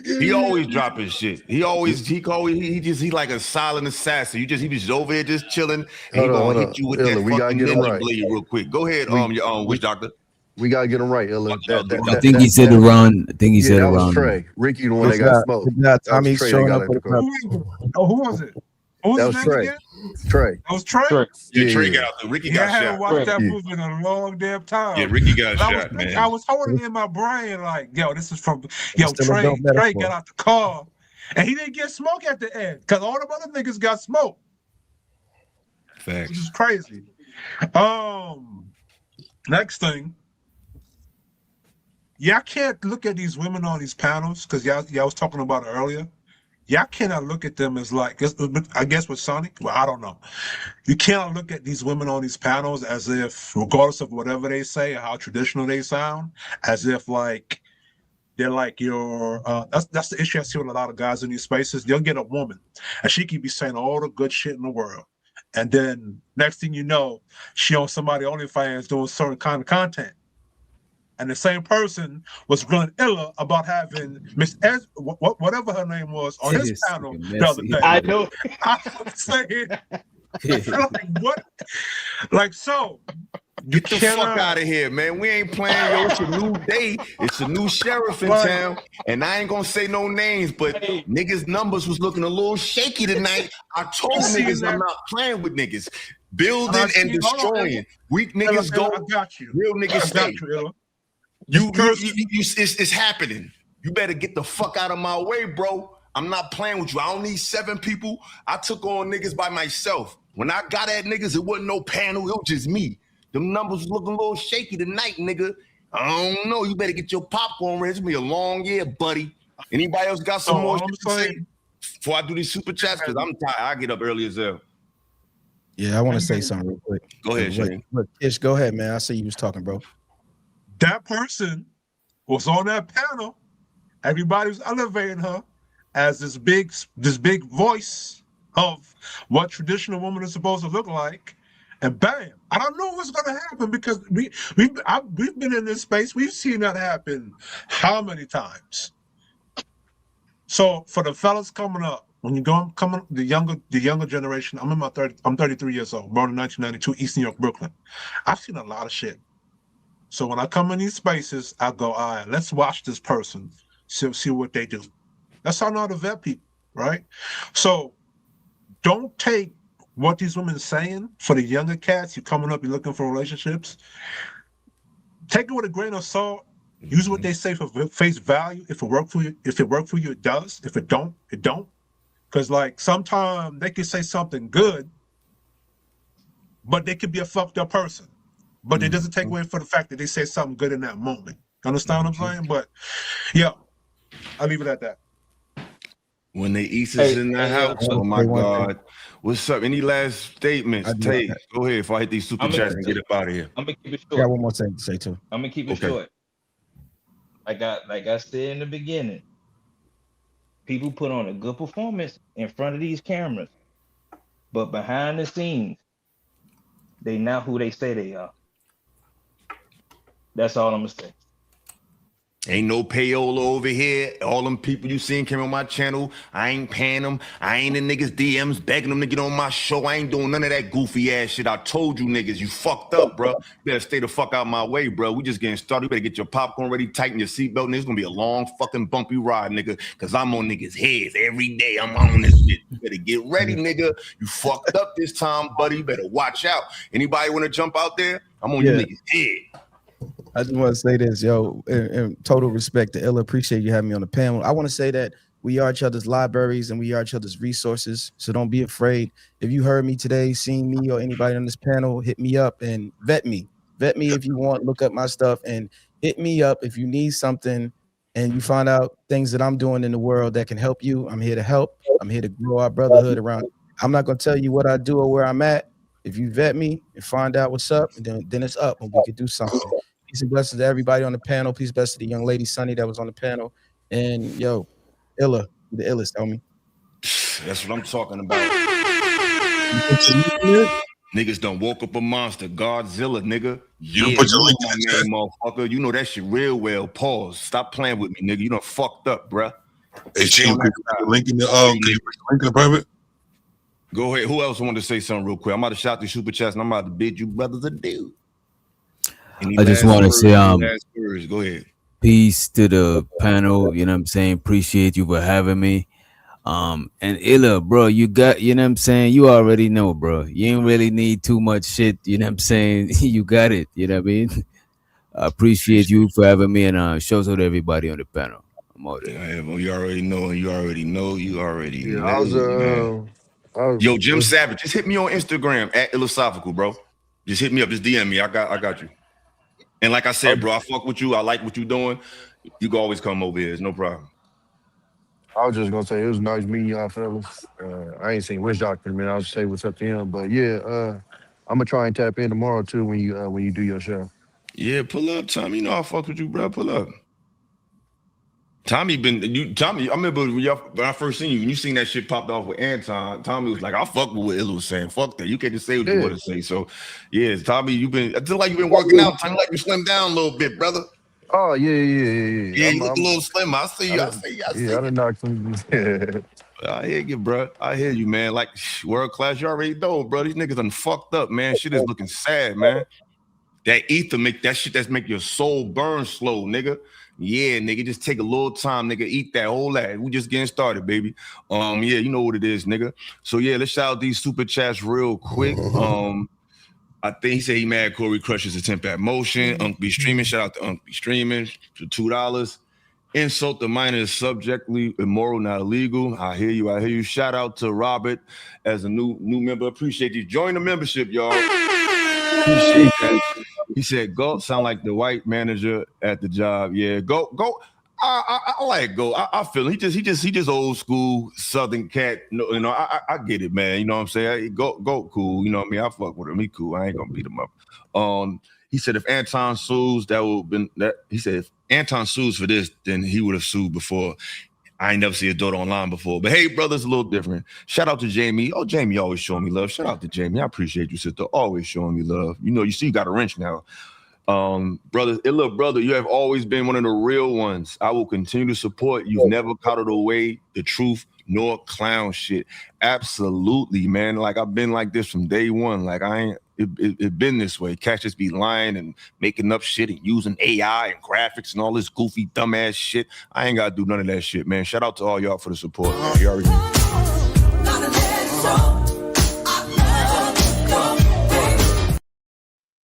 He always dropping shit. He like a silent assassin. He was over here just chilling. And he gonna hit you with that fucking ninja blade real quick. Go ahead, your witch doctor. We gotta get him right, Illa. I think he said around. That was Trey. Ricky, the one that got smoked. Tommy's showing up with who was it? That was Trey. Trey. That was Trey? Yeah, Trey got out there. Ricky got shot. I haven't watched that movie in a long damn time. Yeah, Ricky got shot, man. I was holding it in my brain like, this is from, Trey got out the car. And he didn't get smoke at the end because all the other niggas got smoke. Facts. Which is crazy. Next thing. Y'all can't look at these women on these panels because y'all was talking about it earlier. Y'all cannot look at them as like, I guess with Sonic, well, I don't know. You cannot look at these women on these panels as if, regardless of whatever they say or how traditional they sound, as if like they're like your, that's the issue I see with a lot of guys in these spaces. They'll get a woman and she can be saying all the good shit in the world. And then next thing you know, she on somebody OnlyFans doing certain kind of content. And the same person was grilling Illa about having Miss whatever her name was on his panel the other day. I know. I was saying, like, what? Like, so. Get the fuck out of here, man. We ain't playing, yo. It's a new day. It's a new sheriff in town. And I ain't gonna say no names, but niggas' numbers was looking a little shaky tonight. I told niggas I'm not playing with niggas. Building and destroying. Weak niggas go. I got you. Real niggas stay. It's happening. You better get the fuck out of my way, bro. I'm not playing with you. I don't need 7 people. I took on niggas by myself. When I got at niggas, it wasn't no panel. It was just me. Them numbers was looking a little shaky tonight, nigga. I don't know. You better get your popcorn ready. It's gonna be a long year, buddy. Anybody else got some more shit to say before I do these super chats? Because I'm tired. I get up early as hell. Yeah, I want to say something real quick. Go ahead, Shane. Look, Ish, go ahead, man. I see you was talking, bro. That person was on that panel. Everybody was elevating her as this big voice of what traditional woman is supposed to look like. And bam, I don't know what's going to happen because we've been in this space. We've seen that happen how many times? So for the fellas coming up, when you go the younger generation, I'm 33 years old, born in 1992, East New York, Brooklyn. I've seen a lot of shit. So when I come in these spaces, I go, all right, let's watch this person, see what they do. That's how I know how to vet people, right? So don't take what these women are saying for the younger cats. You're coming up, you're looking for relationships. Take it with a grain of salt. Use what they say for face value. If it worked for you, it does. If it don't, it don't. Because like sometimes they could say something good, but they could be a fucked up person. But it doesn't take away from the fact that they say something good in that moment. Understand what I'm saying? But yeah, I'll leave it at that. When the East is in the house, oh my God. What's up? Any last statements? Tate, go ahead before I hit these super chats and get up out of here. I'm gonna keep it short. I got one more thing to say too. I'm gonna keep it short. Like I said in the beginning, people put on a good performance in front of these cameras, but behind the scenes, they not who they say they are. That's all I'm gonna say. Ain't no payola over here. All them people you seen came on my channel. I ain't paying them. I ain't in niggas' DMs begging them to get on my show. I ain't doing none of that goofy ass shit. I told you niggas, you fucked up, bro. You better stay the fuck out my way, bro. We just getting started. You better get your popcorn ready, tighten your seatbelt, and it's gonna be a long fucking bumpy ride, nigga. Cause I'm on niggas' heads every day. I'm on this shit. You better get ready, nigga. You fucked up this time, buddy. You better watch out. Anybody wanna jump out there? I'm on you niggas' head. I just want to say this, yo, in total respect to Illa. Appreciate you having me on the panel. I want to say that we are each other's libraries and we are each other's resources. So don't be afraid. If you heard me today, seen me or anybody on this panel, hit me up and vet me. Vet me if you want, look up my stuff and hit me up if you need something and you find out things that I'm doing in the world that can help you. I'm here to help. I'm here to grow our brotherhood around. I'm not going to tell you what I do or where I'm at. If you vet me and find out what's up, then it's up and we can do something. Peace and blessings to everybody on the panel. Peace and blessings to the young lady, Sunny, that was on the panel. And, yo, Illa, the illest, homie. That's what I'm talking about. Niggas done woke up a monster. Godzilla, nigga. You put your link in the chat. Motherfucker. You know that shit real well. Pause. Stop playing with me, nigga. You done fucked up, bruh. Hey, Chief, can you put the link in the private? Go ahead. Who else wanted to say something real quick? I'm about to shout the super chats and I'm about to bid you brothers adieu. I just want to say, go ahead. Peace to the panel. You know what I'm saying? Appreciate you for having me. And Illa, bro, you got, you know what I'm saying? You already know, bro. You ain't really need too much shit. You know what I'm saying? You got it. You know what I mean? I appreciate you for having me and shows out to everybody on the panel. I'm out there. Yeah, well, you already know. You already know. Yo, Jim Savage, just hit me on Instagram at Illosophical, bro. Just hit me up. Just DM me. I got you. And like I said, bro, I fuck with you. I like what you doing. You can always come over here. It's no problem. I was just gonna say it was nice meeting y'all fellas. I ain't seen Wish Doctor, man. I'll say what's up to him. But yeah, I'm gonna try and tap in tomorrow too when you do your show. Yeah, pull up, Tommy. You know I fuck with you, bro. Pull up. Tommy, I remember when I first seen you, when you seen that shit popped off with Anton, Tommy was like, I fuck with what Illa was saying. Fuck that. You can't just say what you want to say. So yeah, Tommy, I feel like you've been working out. Tommy, like you slimmed down a little bit, brother. Oh yeah. Yeah, you look a little slimmer. I see you. I see you. I done knocked some. I hear you, bro. I hear you, man. Like world class, you already know, bro. These niggas done fucked up, man. Shit is looking sad, man. That ether make that shit that's make your soul burn slow, nigga. Yeah, nigga, just take a little time, nigga. Eat that whole ass. We just getting started, baby. Yeah, you know what it is, nigga. So yeah, let's shout out these super chats real quick. I think he said he mad Corey crushes his temp at motion. Unc be streaming. Shout out to Unc be streaming for $2. Insult the minor is subjectively immoral, not illegal. I hear you. Shout out to Robert as a new member. Appreciate you. Join the membership, y'all. Appreciate that. He said, "Go." Sound like the white manager at the job. Yeah, go. I like go. I feel he just old school Southern cat. No, you know, I get it, man. You know what I'm saying? Go, cool. You know what I mean? I fuck with him. He cool. I ain't gonna beat him up. He said if Anton sues, that would have been that. He said if Anton sues for this, then he would have sued before. I ain't never see his daughter online before. But hey, brother, it's a little different. Shout out to Jamie. Oh, Jamie always showing me love. Shout out to Jamie. I appreciate you, sister. Always showing me love. You know, you see you got a wrench now. Brother, you have always been one of the real ones. I will continue to support. You've never coddled away the truth nor clown shit. Absolutely, man. Like I've been like this from day one. Like I ain't it been this way. Cats just be lying and making up shit and using AI and graphics and all this goofy dumbass shit. I ain't gotta do none of that shit, man. Shout out to all y'all for the support, man. You already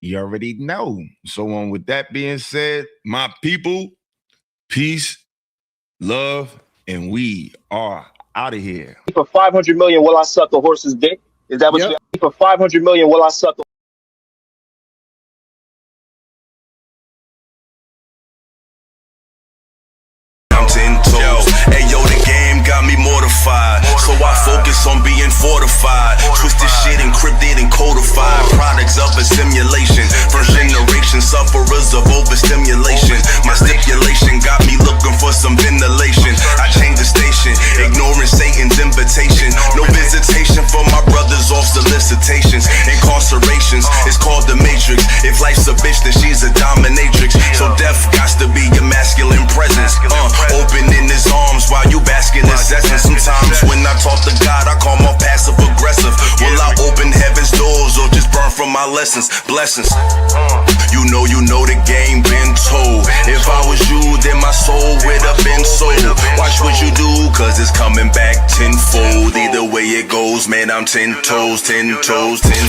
You already know. So with that being said, my people, peace, love, and we are out of here. For 500 million, will I suck a horse's dick? Is that what you for 500 million, will I suck a Hey yo, the game got me mortified, so I focus on being fortified. Twisted shit encrypted and codified, products of a simulation. First generation sufferers of overstimulation. My stipulation got me looking for some ventilation. I changed the station, ignoring Satan's invitation. No visitation for my brothers off solicitations. Incarcerations, it's called the Matrix. If life's a bitch, then she's a dominatrix. Death got to be your masculine presence. Opening his arms while you bask in his essence. Sometimes when I talk to God, I call my passive aggressive. Will I open heaven's doors or just burn from my lessons? Blessings. You know the game been told. If I was you, then my soul would have been sold. Watch what you do, cause it's coming back tenfold. Either way it goes, man, I'm 10 toes, 10 toes, 10